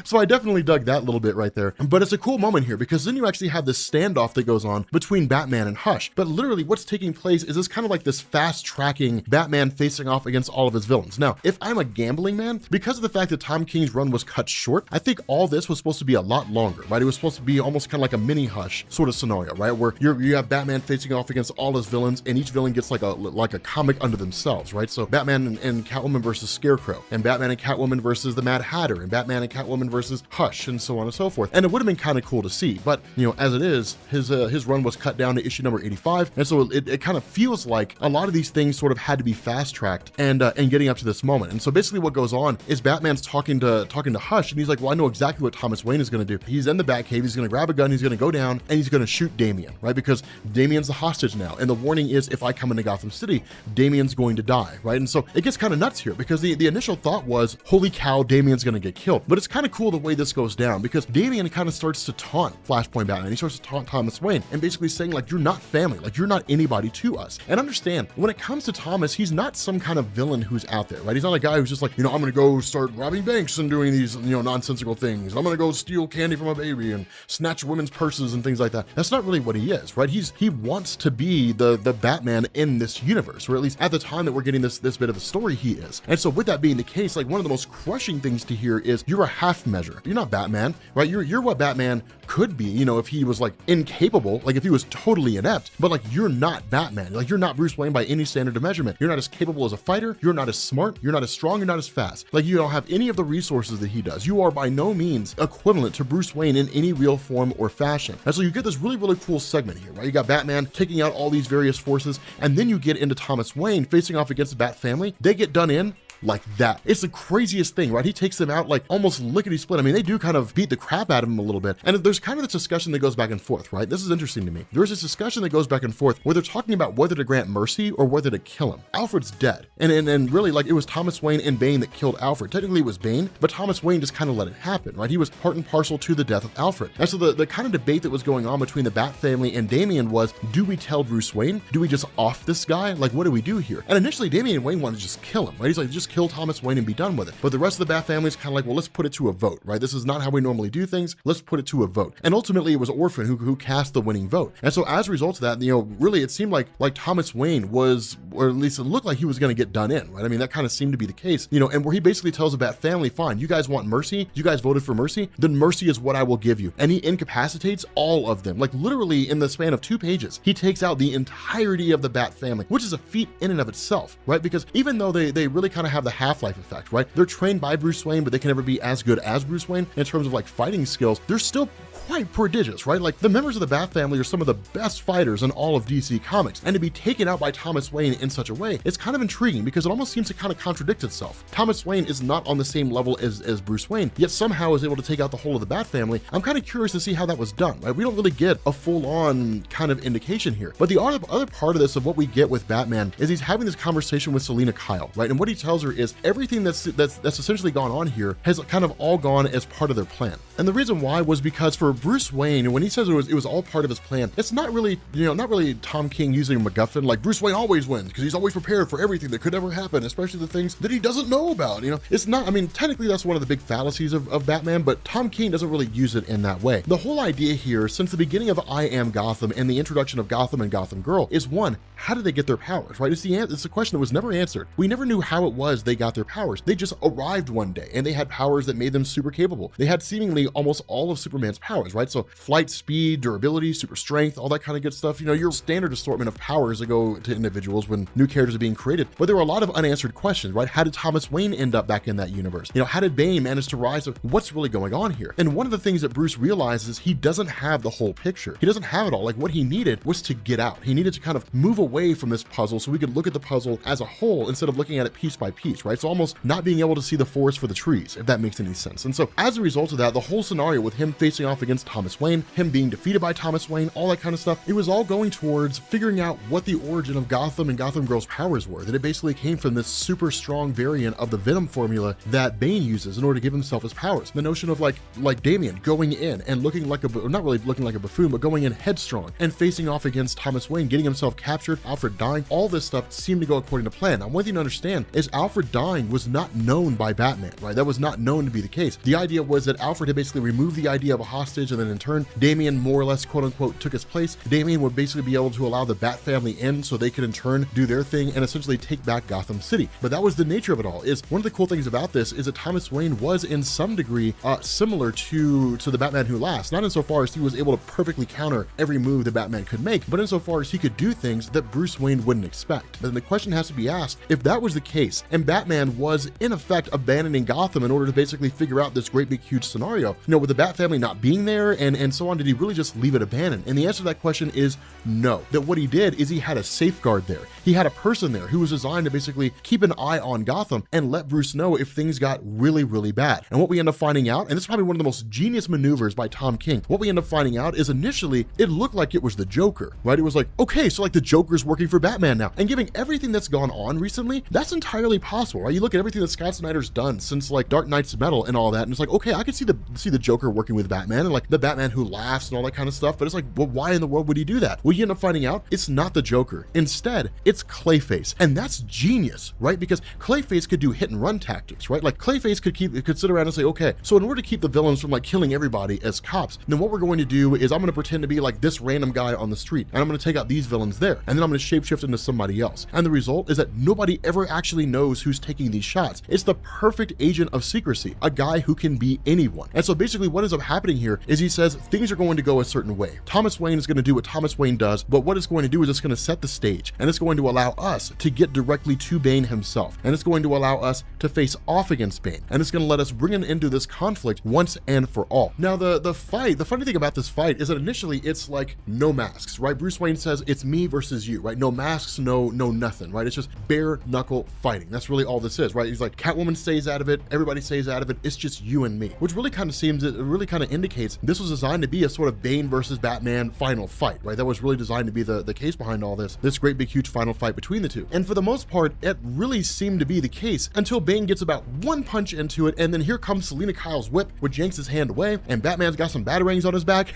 So I definitely dug that little bit right there. But it's a cool moment here, because then you actually have this standoff that goes on between Batman and Hush. But literally what's taking place is this kind of like this fast tracking Batman facing off against all of his villains. Now, if I'm a gambling man, because of the fact that Tom King's run was cut short, I think all this was supposed to be a lot longer, right? It was supposed to be almost kind of like a mini Hush sort of scenario, right? Where you have Batman facing off against all his villains, and each villain gets like a comic unto themselves, right? So Batman and Catwoman versus Scarecrow, and Batman and Catwoman versus the Mad Hatter, and Batman and Catwoman versus Hush, and so on and so forth. And it would have been kind of cool to see, but as it is, his run was cut down to issue number 85, and so it kind of feels like a lot of these things sort of had to be fast tracked and getting up to this moment. And so basically what goes on is Batman's talking to Hush, and he's like, well, I know exactly what Thomas Wayne is going to do. He's in the Batcave, he's going to grab a gun, he's going to go down, and he's going to shoot Damian, right? Because Damian's the hostage now, and the warning is, if I come into Gotham City, Damian's going to die, right? And so it gets kind of nuts here, because the initial thought was, holy cow, Damian's going to get killed. But it's kind of cool the way this goes down, because Damian kind of starts to taunt Flashpoint Batman. He starts to taunt Thomas Wayne, and basically saying like, you're not family, like you're not anybody to us. And understand, when it comes to Thomas, he's not some kind of villain who's out there, right? He's not a guy who's just like, I'm going to go start robbing banks and doing these, nonsensical things. I'm going to go steal candy from a baby and snatch women's purses and things like that. That's not really what he is, right? He wants to be the Batman in this universe, or at least at the time that we're getting this bit of a story, he is. And so with that being the case, like one of the most crushing things to hear is, you're a half measure. You're not Batman, right? You're what Batman could be, if he was like incapable, like if he was totally inept, but like you're not Batman. Like you're not Bruce Wayne by any standard of measurement. You're not as capable as a fighter. You're not as smart. You're not as strong. You're not as fast. Like you don't have any of the resources that he does. You are by no means equivalent to Bruce Wayne in any real form or fashion. And so you get this really, really cool segment here, right? You got Batman taking out all these various forces, and then you get into Thomas Wayne facing off against the Bat family. They get done in like that. It's the craziest thing, right? He takes them out like almost lickety split. I mean, they do kind of beat the crap out of him a little bit. And there's kind of this discussion that goes back and forth, right? This is interesting to me. There's this discussion that goes back and forth where they're talking about whether to grant mercy or whether to kill him. Alfred's dead. And really, like, it was Thomas Wayne and Bane that killed Alfred. Technically it was Bane, but Thomas Wayne just kind of let it happen, right? He was part and parcel to the death of Alfred. And so the kind of debate that was going on between the Bat family and Damian was, do we tell Bruce Wayne? Do we just off this guy? Like, what do we do here? And initially Damian Wayne wanted to just kill him, right? He's like, just kill Thomas Wayne and be done with it. But the rest of the Bat family is kind of like, well, let's put it to a vote, right? This is not how we normally do things. Let's put it to a vote. And ultimately it was Orphan who cast the winning vote. And so as a result of that, really it seemed like Thomas Wayne was, or at least it looked like he was going to get done in, right? I mean, that kind of seemed to be the case, and where he basically tells the Bat family, fine, you guys want mercy? You guys voted for mercy? Then mercy is what I will give you. And he incapacitates all of them. Like literally in the span of 2 pages, he takes out the entirety of the Bat family, which is a feat in and of itself, right? Because even though they really kind of have the half-life effect, right? They're trained by Bruce Wayne, but they can never be as good as Bruce Wayne in terms of like fighting skills. They're still quite prodigious, right? Like, the members of the Bat family are some of the best fighters in all of DC Comics, and to be taken out by Thomas Wayne in such a way, it's kind of intriguing because it almost seems to kind of contradict itself. Thomas Wayne is not on the same level as Bruce Wayne, yet somehow is able to take out the whole of the Bat family. I'm kind of curious to see how that was done, right? We don't really get a full-on kind of indication here, but the other part of this, of what we get with Batman, is he's having this conversation with Selina Kyle, right? And what he tells her is everything that's essentially gone on here has kind of all gone as part of their plan. And the reason why was because for Bruce Wayne, when he says it was all part of his plan, it's not really, not really Tom King using a MacGuffin, like Bruce Wayne always wins because he's always prepared for everything that could ever happen, especially the things that he doesn't know about. It's not, I mean, technically that's one of the big fallacies of Batman, but Tom King doesn't really use it in that way. The whole idea here, since the beginning of I Am Gotham and the introduction of Gotham and Gotham Girl, is one, how did they get their powers, right? It's a question that was never answered. We never knew how it was they got their powers. They just arrived one day and they had powers that made them super capable. They had seemingly almost all of Superman's powers, right? So flight, speed, durability, super strength, all that kind of good stuff. Your standard assortment of powers that go to individuals when new characters are being created. But there were a lot of unanswered questions, right? How did Thomas Wayne end up back in that universe? How did Bane manage to rise? What's really going on here? And one of the things that Bruce realizes, he doesn't have the whole picture. He doesn't have it all. Like, what he needed was to get out. He needed to kind of move away from this puzzle so we could look at the puzzle as a whole instead of looking at it piece by piece, right? So almost not being able to see the forest for the trees, if that makes any sense. And so as a result of that, the whole scenario with him facing off against Thomas Wayne, him being defeated by Thomas Wayne, all that kind of stuff, it was all going towards figuring out what the origin of Gotham and Gotham Girl's powers were, that it basically came from this super strong variant of the Venom formula that Bane uses in order to give himself his powers. The notion of like Damian going in and looking like not really looking like a buffoon, but going in headstrong and facing off against Thomas Wayne, getting himself captured, Alfred dying, all this stuff seemed to go according to plan. Now, one thing to understand is Alfred dying was not known by Batman, right? That was not known to be the case. The idea was that Alfred had basically removed the idea of a hostage, and then in turn, Damian more or less, quote unquote, took his place. Damian would basically be able to allow the Bat family in so they could in turn do their thing and essentially take back Gotham City. But that was the nature of it all. Is one of the cool things about this is that Thomas Wayne was in some degree similar to the Batman Who Laughs, not insofar as he was able to perfectly counter every move that Batman could make, but insofar as he could do things that Bruce Wayne wouldn't expect. But then the question has to be asked, if that was the case, and Batman was in effect abandoning Gotham in order to basically figure out this great big huge scenario, with the Bat family not being there and so on, did he really just leave it abandoned? And the answer to that question is no. That what he did is he had a safeguard there. He had a person there who was designed to basically keep an eye on Gotham and let Bruce know if things got really, really bad. And what we end up finding out, and this is probably one of the most genius maneuvers by Tom King, what we end up finding out is initially it looked like it was the Joker, right? It was like, okay, so like the Joker's working for Batman now. And given everything that's gone on recently, that's entirely possible, right? You look at everything that Scott Snyder's done since like Dark Knight's Metal and all that, and it's like, okay, I could see the Joker working with Batman and like the Batman Who Laughs and all that kind of stuff, but it's like, well, why in the world would he do that? Well, you end up finding out it's not the Joker. Instead, it's Clayface. And that's genius, right? Because Clayface could do hit and run tactics, right? Like Clayface could sit around and say, okay, so in order to keep the villains from like killing everybody as cops, then what we're going to do is I'm going to pretend to be like this random guy on the street, and I'm going to take out these villains there, and then I'm going to shapeshift into somebody else. And the result is that nobody ever actually knows who's taking these shots. It's the perfect agent of secrecy, a guy who can be anyone. And so basically what ends up happening here is he says things are going to go a certain way. Thomas Wayne is going to do what Thomas Wayne does, but what it's going to do is it's going to set the stage, and it's going to allow us to get directly to Bane himself, and it's going to allow us to face off against Bane, and it's going to let us bring an end to this conflict once and for all. Now the fight, the funny thing about this fight is that initially it's like no masks, right? Bruce Wayne says it's me versus you, right? No masks, no nothing, right? It's just bare knuckle fighting. That's really all this is, right? He's like, Catwoman stays out of it, everybody stays out of it, it's just you and me, which really kind of seems, it really kind of indicates this was designed to be a sort of Bane versus Batman final fight, right? That was really designed to be the case behind all this great big huge final fight between the two. And for the most part, it really seemed to be the case until Bane gets about one punch into it, and then here comes Selina Kyle's whip, which yanks his hand away, and Batman's got some batarangs on his back.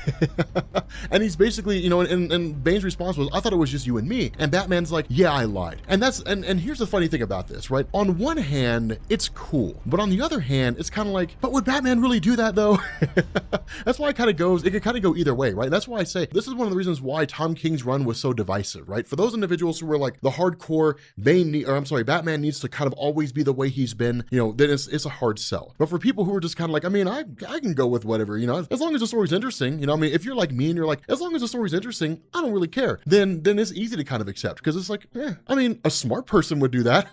And he's basically, and Bane's response was, I thought it was just you and me. And Batman's like, yeah, I lied. And that's, and here's the funny thing about this, right? On one hand, it's cool, but on the other hand, it's kind of like, but would Batman really do that though? That's why it kind of goes, it could kind of go either way, right? That's why I say, this is one of the reasons why Tom King's run was so divisive, right? For those individuals who were like the hardcore Batman needs to kind of always be the way he's been, then it's a hard sell. But for people who are just kind of like, I can go with whatever, as long as the story's interesting, if you're like me and you're like, as long as the story's interesting, I don't really care, then it's easy to kind of accept, because it's like, a smart person would do that.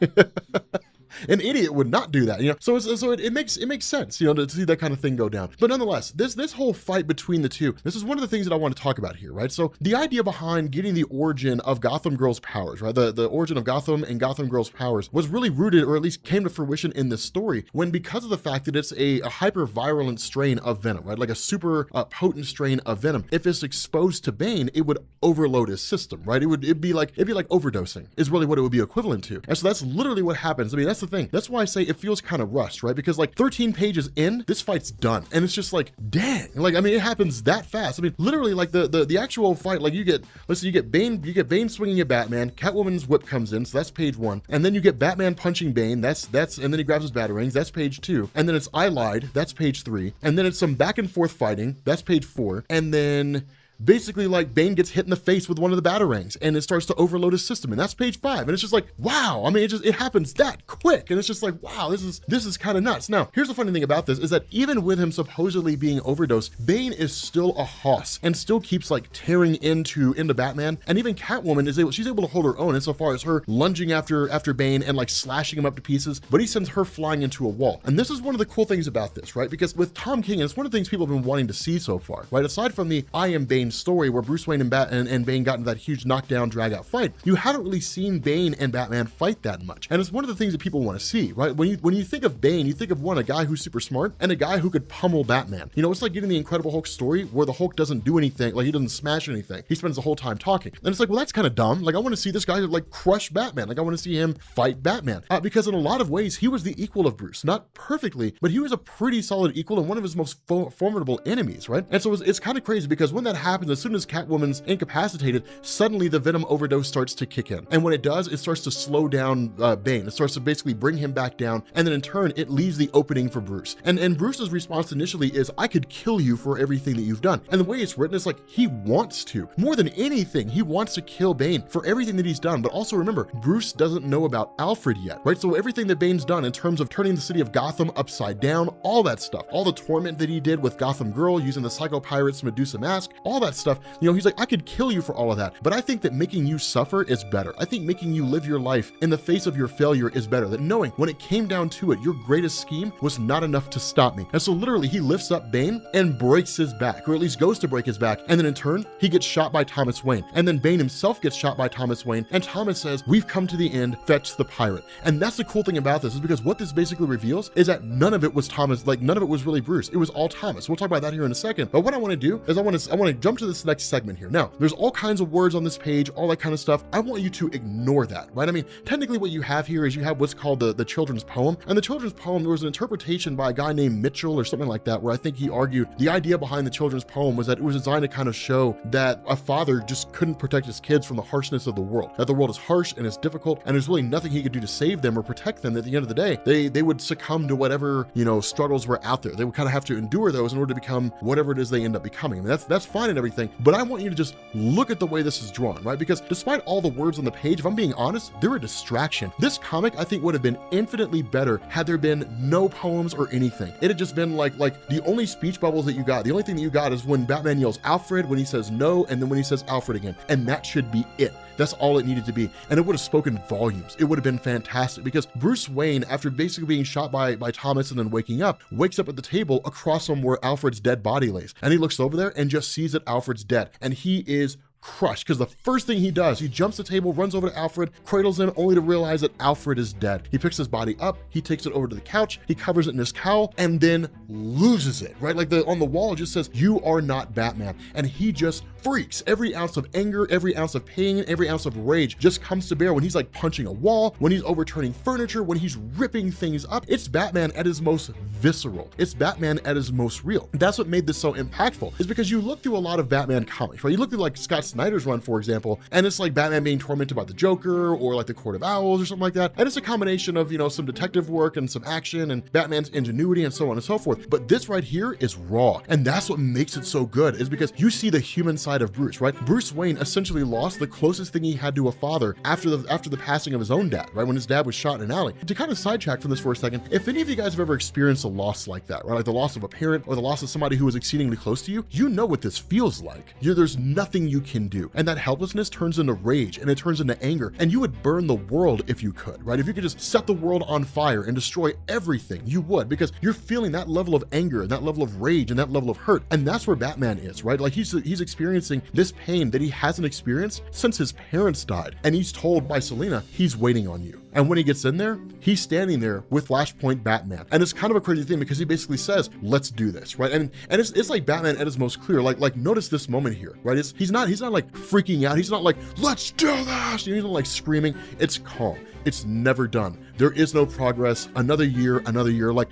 An idiot would not do that, you know? So it makes sense, you know, to see that kind of thing go down. But nonetheless, this whole fight between the two, this is one of the things that I want to talk about here, right? So the idea behind getting the origin of Gotham Girl's powers, right? The origin of Gotham and Gotham Girl's powers was really rooted, or at least came to fruition in this story, when because of the fact that it's a hyper-virulent strain of venom, right? Like a super potent strain of venom. If it's exposed to Bane, it would overload his system, right? It'd be like overdosing is really what it would be equivalent to. And so that's literally what happens. I mean, that's the thing. That's why I say it feels kind of rushed, right? Because like 13 pages in, this fight's done. And it's just like, dang. Like, I mean, it happens that fast. I mean, literally like the actual fight, like you get Bane swinging at Batman, Catwoman's whip comes in, so that's page 1. And then you get Batman punching Bane, that's and then he grabs his batarangs, that's page 2. And then it's I lied, that's page 3. And then it's some back and forth fighting, that's page 4. And then basically like Bane gets hit in the face with one of the batarangs and it starts to overload his system, and that's page 5. And it's just like, wow, I mean, it happens that quick, and it's just like, wow, this is kind of nuts. Now, here's the funny thing about this is that even with him supposedly being overdosed, Bane is still a hoss and still keeps like tearing into Batman, and even Catwoman she's able to hold her own insofar as her lunging after Bane and like slashing him up to pieces, but he sends her flying into a wall. And this is one of the cool things about this, right? Because with Tom King, and it's one of the things people have been wanting to see so far, right? Aside from the I Am Bane story where Bruce Wayne and Bane got into that huge knockdown drag out fight, you haven't really seen Bane and Batman fight that much. And it's one of the things that people want to see, right? When you think of Bane, you think of a guy who's super smart and a guy who could pummel Batman. You know, it's like getting the Incredible Hulk story where the Hulk doesn't do anything, like he doesn't smash anything. He spends the whole time talking. And it's like, well, that's kind of dumb. Like I want to see this guy like crush Batman. Like I want to see him fight Batman. Because in a lot of ways, he was the equal of Bruce. Not perfectly, but he was a pretty solid equal and one of his most formidable enemies, right? And so it's kind of crazy because when that happens, as soon as Catwoman's incapacitated, suddenly the venom overdose starts to kick in. And when it does, it starts to slow down Bane. It starts to basically bring him back down. And then in turn, it leaves the opening for Bruce. And Bruce's response initially is, I could kill you for everything that you've done. And the way it's written is like, he wants to. More than anything, he wants to kill Bane for everything that he's done. But also remember, Bruce doesn't know about Alfred yet, right? So everything that Bane's done in terms of turning the city of Gotham upside down, all that stuff, all the torment that he did with Gotham Girl using the Psycho Pirate's Medusa mask, all that stuff, you know, he's like, I could kill you for all of that, but I think that making you suffer is better. I think making you live your life in the face of your failure is better. That knowing when it came down to it, your greatest scheme was not enough to stop me. And so literally he lifts up Bane and breaks his back, or at least goes to break his back. And then in turn, he gets shot by Thomas Wayne. And then Bane himself gets shot by Thomas Wayne. And Thomas says, we've come to the end, fetch the pirate. And that's the cool thing about this, is because what this basically reveals is that none of it was Thomas, like none of it was really Bruce. It was all Thomas. We'll talk about that here in a second. But what I want to do is I want to jump to this next segment here. Now, there's all kinds of words on this page, all that kind of stuff. I want you to ignore that, right? I mean, technically what you have here is you have what's called the children's poem. And the children's poem, there was an interpretation by a guy named Mitchell or something like that, where I think he argued the idea behind the children's poem was that it was designed to kind of show that a father just couldn't protect his kids from the harshness of the world, that the world is harsh and it's difficult and there's really nothing he could do to save them or protect them. At the end of the day, they would succumb to whatever, you know, struggles were out there. They would kind of have to endure those in order to become whatever it is they end up becoming. I mean, that's fine and everything, but I want you to just look at the way this is drawn, right? Because despite all the words on the page, if I'm being honest, they're a distraction. This comic, I think, would have been infinitely better had there been no poems or anything. It had just been like the only speech bubbles that you got, the only thing that you got is when Batman yells Alfred, when he says no, and then when he says Alfred again. And that should be it. That's all it needed to be. And it would have spoken volumes. It would have been fantastic, because Bruce Wayne, after basically being shot by Thomas and then waking up, wakes up at the table across from where Alfred's dead body lays. And he looks over there and just sees that Alfred's dead. And he is crushed, because the first thing he does, he jumps the table, runs over to Alfred, cradles him, only to realize that Alfred is dead. He picks his body up, he takes it over to the couch, he covers it in his cowl, and then loses it, right? Like on the wall, it just says, you are not Batman. And he just freaks. Every ounce of anger, every ounce of pain, every ounce of rage just comes to bear when he's like punching a wall, when he's overturning furniture, when he's ripping things up. It's Batman at his most visceral. It's Batman at his most real. That's what made this so impactful, is because you look through a lot of Batman comics, right? You look through like Scott Snyder's run, for example, and it's like Batman being tormented by the Joker or like the Court of Owls or something like that. And it's a combination of, you know, some detective work and some action and Batman's ingenuity and so on and so forth. But this right here is raw. And that's what makes it so good, is because you see the human side of Bruce, right? Bruce Wayne essentially lost the closest thing he had to a father after the passing of his own dad, right? When his dad was shot in an alley. To kind of sidetrack from this for a second, if any of you guys have ever experienced a loss like that, right? Like the loss of a parent or the loss of somebody who was exceedingly close to you, you know what this feels like. There's nothing you can can do. And that helplessness turns into rage, and it turns into anger, and you would burn the world if you could, right? If you could just set the world on fire and destroy everything, you would, because you're feeling that level of anger and that level of rage and that level of hurt. And that's where Batman is, right? Like he's experiencing this pain that he hasn't experienced since his parents died. And he's told by Selina, he's waiting on you. And when he gets in there, he's standing there with Flashpoint Batman. And it's kind of a crazy thing because he basically says, let's do this, right? And it's like Batman at his most clear. Like notice this moment here, right? He's not like freaking out. He's not like, let's do this. He's not like screaming. It's calm. It's never done. There is no progress. Another year. Like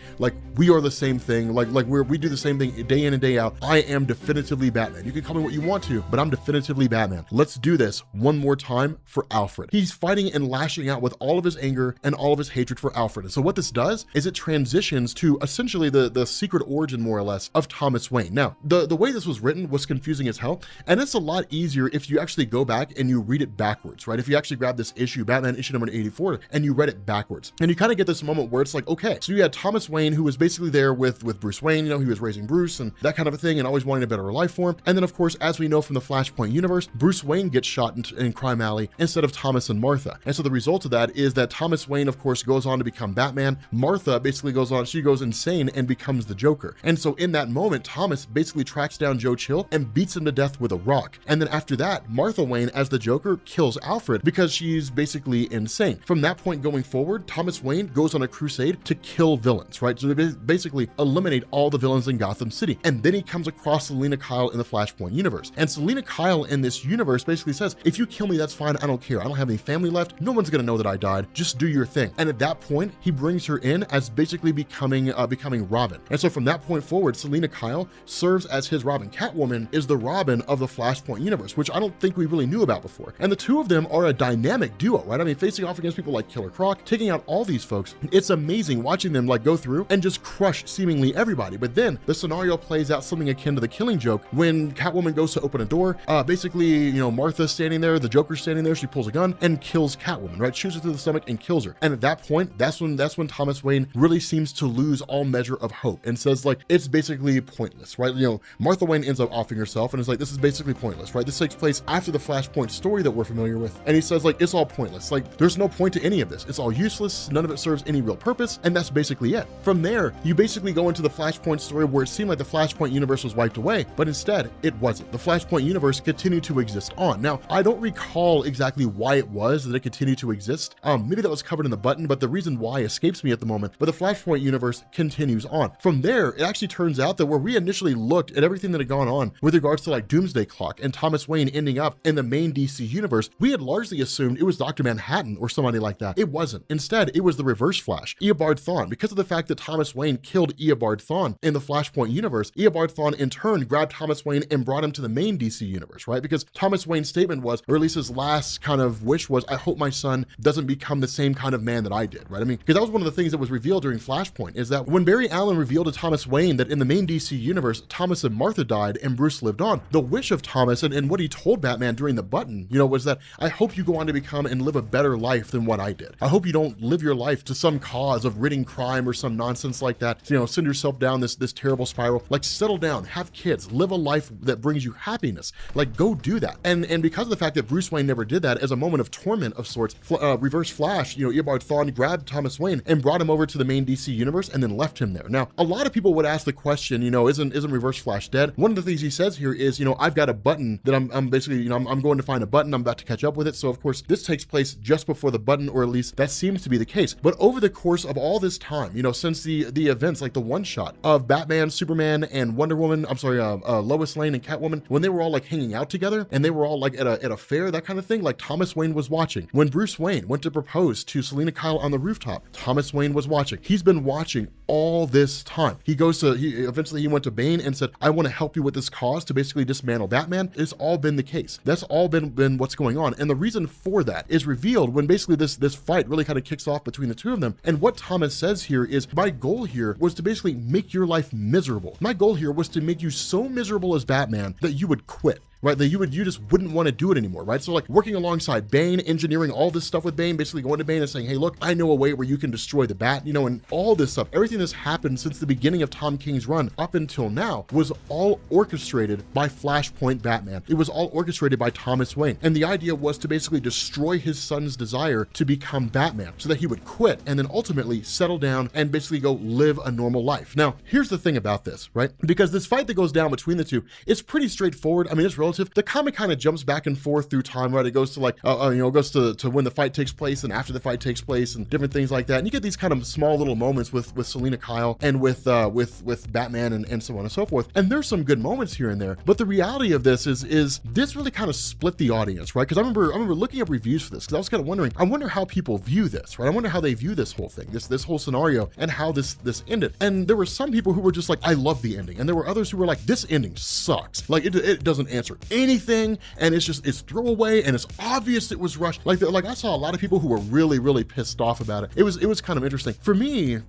we are the same thing. Like we do the same thing day in and day out. I am definitively Batman. You can call me what you want to, but I'm definitively Batman. Let's do this one more time for Alfred. He's fighting and lashing out with all of his anger and all of his hatred for Alfred. And so what this does is it transitions to essentially the secret origin, more or less, of Thomas Wayne. Now, the way this was written was confusing as hell, and it's a lot easier if you actually go back and you read it backwards, right? If you actually grab this issue, Batman issue number 84, and you read it backwards, and you kind of get this moment where it's like, okay, so you had Thomas Wayne, who was basically there with Bruce Wayne, he was raising Bruce and that kind of a thing, and always wanting a better life for him. And then, of course, as we know from the Flashpoint universe, Bruce Wayne gets shot in Crime Alley instead of Thomas and Martha. And so the result of that is that Thomas Wayne, of course, goes on to become Batman. Martha basically she goes insane and becomes the Joker. And so in that moment, Thomas basically tracks down Joe Chill and beats him to death with a rock. And then after that, Martha Wayne, as the Joker, kills Alfred because she's basically insane. From that point going forward, Thomas Wayne goes on a crusade to kill villains, right? So they basically eliminate all the villains in Gotham City. And then he comes across Selina Kyle in the Flashpoint universe. And Selina Kyle in this universe basically says, if you kill me, that's fine. I don't care. I don't have any family left. No one's gonna know that I died. Just do your thing. And at that point, he brings her in as basically becoming Robin. And so from that point forward, Selina Kyle serves as his Robin. Catwoman is the Robin of the Flashpoint universe, which I don't think we really knew about before. And the two of them are a dynamic duo, right? I mean, facing off against people like Killer Croc, taking out all these folks. It's amazing watching them like go through and just crush seemingly everybody. But then the scenario plays out something akin to the Killing Joke when Catwoman goes to open a door. Basically, Martha's standing there, the Joker's standing there, she pulls a gun and kills Catwoman, right? Shoots her through the stomach and kills her. And at that point, that's when Thomas Wayne really seems to lose all measure of hope and says, like, it's basically pointless, right? Martha Wayne ends up offing herself and is like, this is basically pointless, right? This takes place after the Flashpoint story that we're familiar with. And he says, like, it's all pointless. Like, there's no point to any of this. It's all useless. None of it serves any real purpose. And that's basically it. From there, you basically go into the Flashpoint story where it seemed like the Flashpoint universe was wiped away, but instead it wasn't. The Flashpoint universe continued to exist on. Now, I don't recall exactly why it was that it continued to exist. Maybe that was covered in the button, but the reason why escapes me at the moment. But the Flashpoint universe continues on. From there, it actually turns out that where we initially looked at everything that had gone on with regards to like Doomsday Clock and Thomas Wayne ending up in the main DC universe, we had largely assumed it was Dr. Manhattan or somebody like that. It wasn't. Instead, it was the Reverse Flash, Eobard Thawne. Because of the fact that Thomas Wayne killed Eobard Thawne in the Flashpoint universe, Eobard Thawne in turn grabbed Thomas Wayne and brought him to the main DC universe, right? Because Thomas Wayne's statement was, or at least his last kind of wish was, I hope my son doesn't become the same kind of man that I did, right? I mean, because that was one of the things that was revealed during Flashpoint, is that when Barry Allen revealed to Thomas Wayne that in the main DC universe, Thomas and Martha died and Bruce lived on, the wish of Thomas and what he told Batman during the button, was that I hope you go on to become and live a better life than what I did. I hope you don't live your life to some cause of ridding crime or some nonsense like that, send yourself down this terrible spiral. Like, settle down, have kids, live a life that brings you happiness. Like, go do that. And because of the fact that Bruce Wayne never did that, as a moment of torment of sorts, Reverse Flash, Eobard Thawne grabbed Thomas Wayne and brought him over to the main DC universe and then left him there. Now, a lot of people would ask the question, isn't Reverse Flash dead? One of the things he says here is, I've got a button that I'm basically, I'm going to find a button. I'm about to catch up with it. So of course, this takes place just before the button, or at least that seems to be the case. But over the course of all this time, since the events, like the one shot of Batman, Superman, and Wonder Woman, Lois Lane and Catwoman, when they were all like hanging out together and they were all like at a fair, that kind of thing, like Thomas Wayne was watching. When Bruce Wayne went to propose to Selina Kyle on the rooftop, Thomas Wayne was watching. He's been watching all this time. Eventually he went to Bane and said, I want to help you with this cause to basically dismantle Batman. It's all been the case. That's all been what's going on. And the reason for that is revealed when basically this fight really kind of kicks off between the two of them. And what Thomas says here is, my goal here was to basically make your life miserable. My goal here was to make you so miserable as Batman that you would quit. right? That you just wouldn't want to do it anymore, right? So like working alongside Bane, engineering all this stuff with Bane, basically going to Bane and saying, hey, look, I know a way where you can destroy the Bat, you know, and all this stuff, everything that's happened since the beginning of Tom King's run up until now was all orchestrated by Flashpoint Batman. It was all orchestrated by Thomas Wayne. And the idea was to basically destroy his son's desire to become Batman so that he would quit and then ultimately settle down and basically go live a normal life. Now, here's the thing about this, right? Because this fight that goes down between the two is pretty straightforward. I mean, it's relative. The comic kind of jumps back and forth through time, right? It goes to like, you know, it goes to when the fight takes place and after the fight takes place and different things like that. And you get these kind of small little moments with Selina Kyle and with Batman and so on and so forth. And there's some good moments here and there. But the reality of this is this really kind of split the audience, right? Because I remember looking up reviews for this because I was kind of wondering, I wonder how people view this, right? I wonder how they view this whole thing, this whole scenario and how this ended. And there were some people who were just like, I love the ending. And there were others who were like, this ending sucks. Like it doesn't answer anything. And it's throwaway and it's obvious it was rushed. Like I saw a lot of people who were really, really pissed off about it. It was kind of interesting. For me,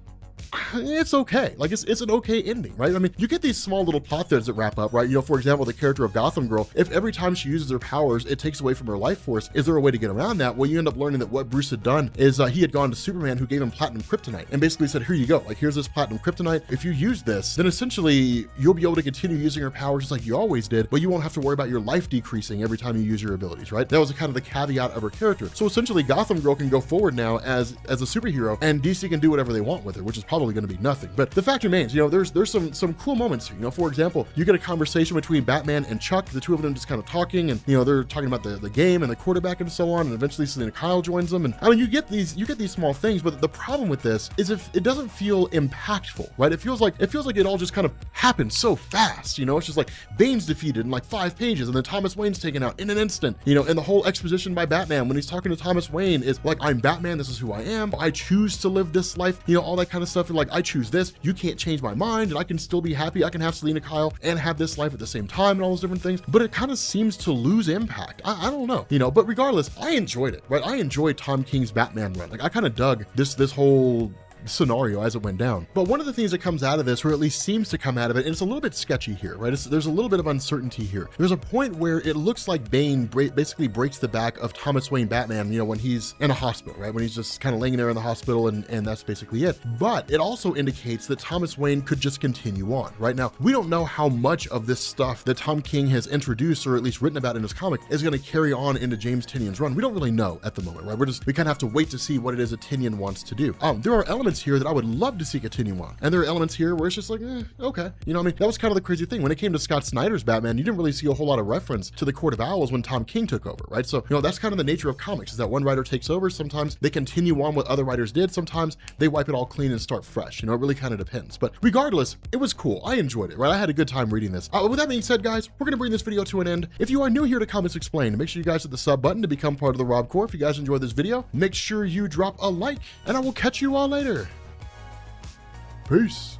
it's okay. Like it's an okay ending, right? I mean, you get these small little plot threads that wrap up, right? You know, for example, the character of Gotham Girl, if every time she uses her powers, it takes away from her life force, is there a way to get around that? Well, you end up learning that what Bruce had done is he had gone to Superman, who gave him platinum kryptonite and basically said, here you go. Like, here's this platinum kryptonite. If you use this, then essentially you'll be able to continue using her powers just like you always did, but you won't have to worry about your life decreasing every time you use your abilities, right? That was kind of the caveat of her character. So essentially Gotham Girl can go forward now as a superhero and DC can do whatever they want with her, which is probably going to be nothing. But the fact remains, you know, there's some cool moments here. You know, for example, you get a conversation between Batman and Chuck, the two of them just kind of talking, and you know, they're talking about the game and the quarterback and so on, and eventually Selina Kyle joins them. And I mean, you get these small things, but the problem with this is if it doesn't feel impactful, right? It feels like it all just kind of happened so fast. You know, it's just like Bane's defeated in like 5 pages, and then Thomas Wayne's taken out in an instant. You know, and the whole exposition by Batman when he's talking to Thomas Wayne is like, I'm Batman, this is who I am, I choose to live this life, you know, all that kind of stuff. And like, I choose this, you can't change my mind, and I can still be happy. I can have Selina Kyle and have this life at the same time and all those different things. But it kind of seems to lose impact. I don't know, you know, but regardless, I enjoyed it, right? I enjoyed Tom King's Batman run. Like I kind of dug this whole scenario as it went down. But one of the things that comes out of this, or at least seems to come out of it, and it's a little bit sketchy here, right? There's a little bit of uncertainty here. There's a point where it looks like Bane basically breaks the back of Thomas Wayne Batman, you know, when he's in a hospital, right? When he's just kind of laying there in the hospital and that's basically it. But it also indicates that Thomas Wayne could just continue on, right? Now, we don't know how much of this stuff that Tom King has introduced, or at least written about in his comic, is going to carry on into James Tynion's run. We don't really know at the moment, right? We kind of have to wait to see what it is that Tynion wants to do. There are elements here that I would love to see continue on. And there are elements here where it's just like, okay. You know what I mean? That was kind of the crazy thing. When it came to Scott Snyder's Batman, you didn't really see a whole lot of reference to the Court of Owls when Tom King took over, right? So, you know, that's kind of the nature of comics, is that one writer takes over. Sometimes they continue on what other writers did. Sometimes they wipe it all clean and start fresh. You know, it really kind of depends. But regardless, it was cool. I enjoyed it, right? I had a good time reading this. With that being said, guys, we're going to bring this video to an end. If you are new here to Comics Explained, make sure you guys hit the sub button to become part of the Rob Corps. If you guys enjoyed this video, make sure you drop a like, and I will catch you all later. Peace.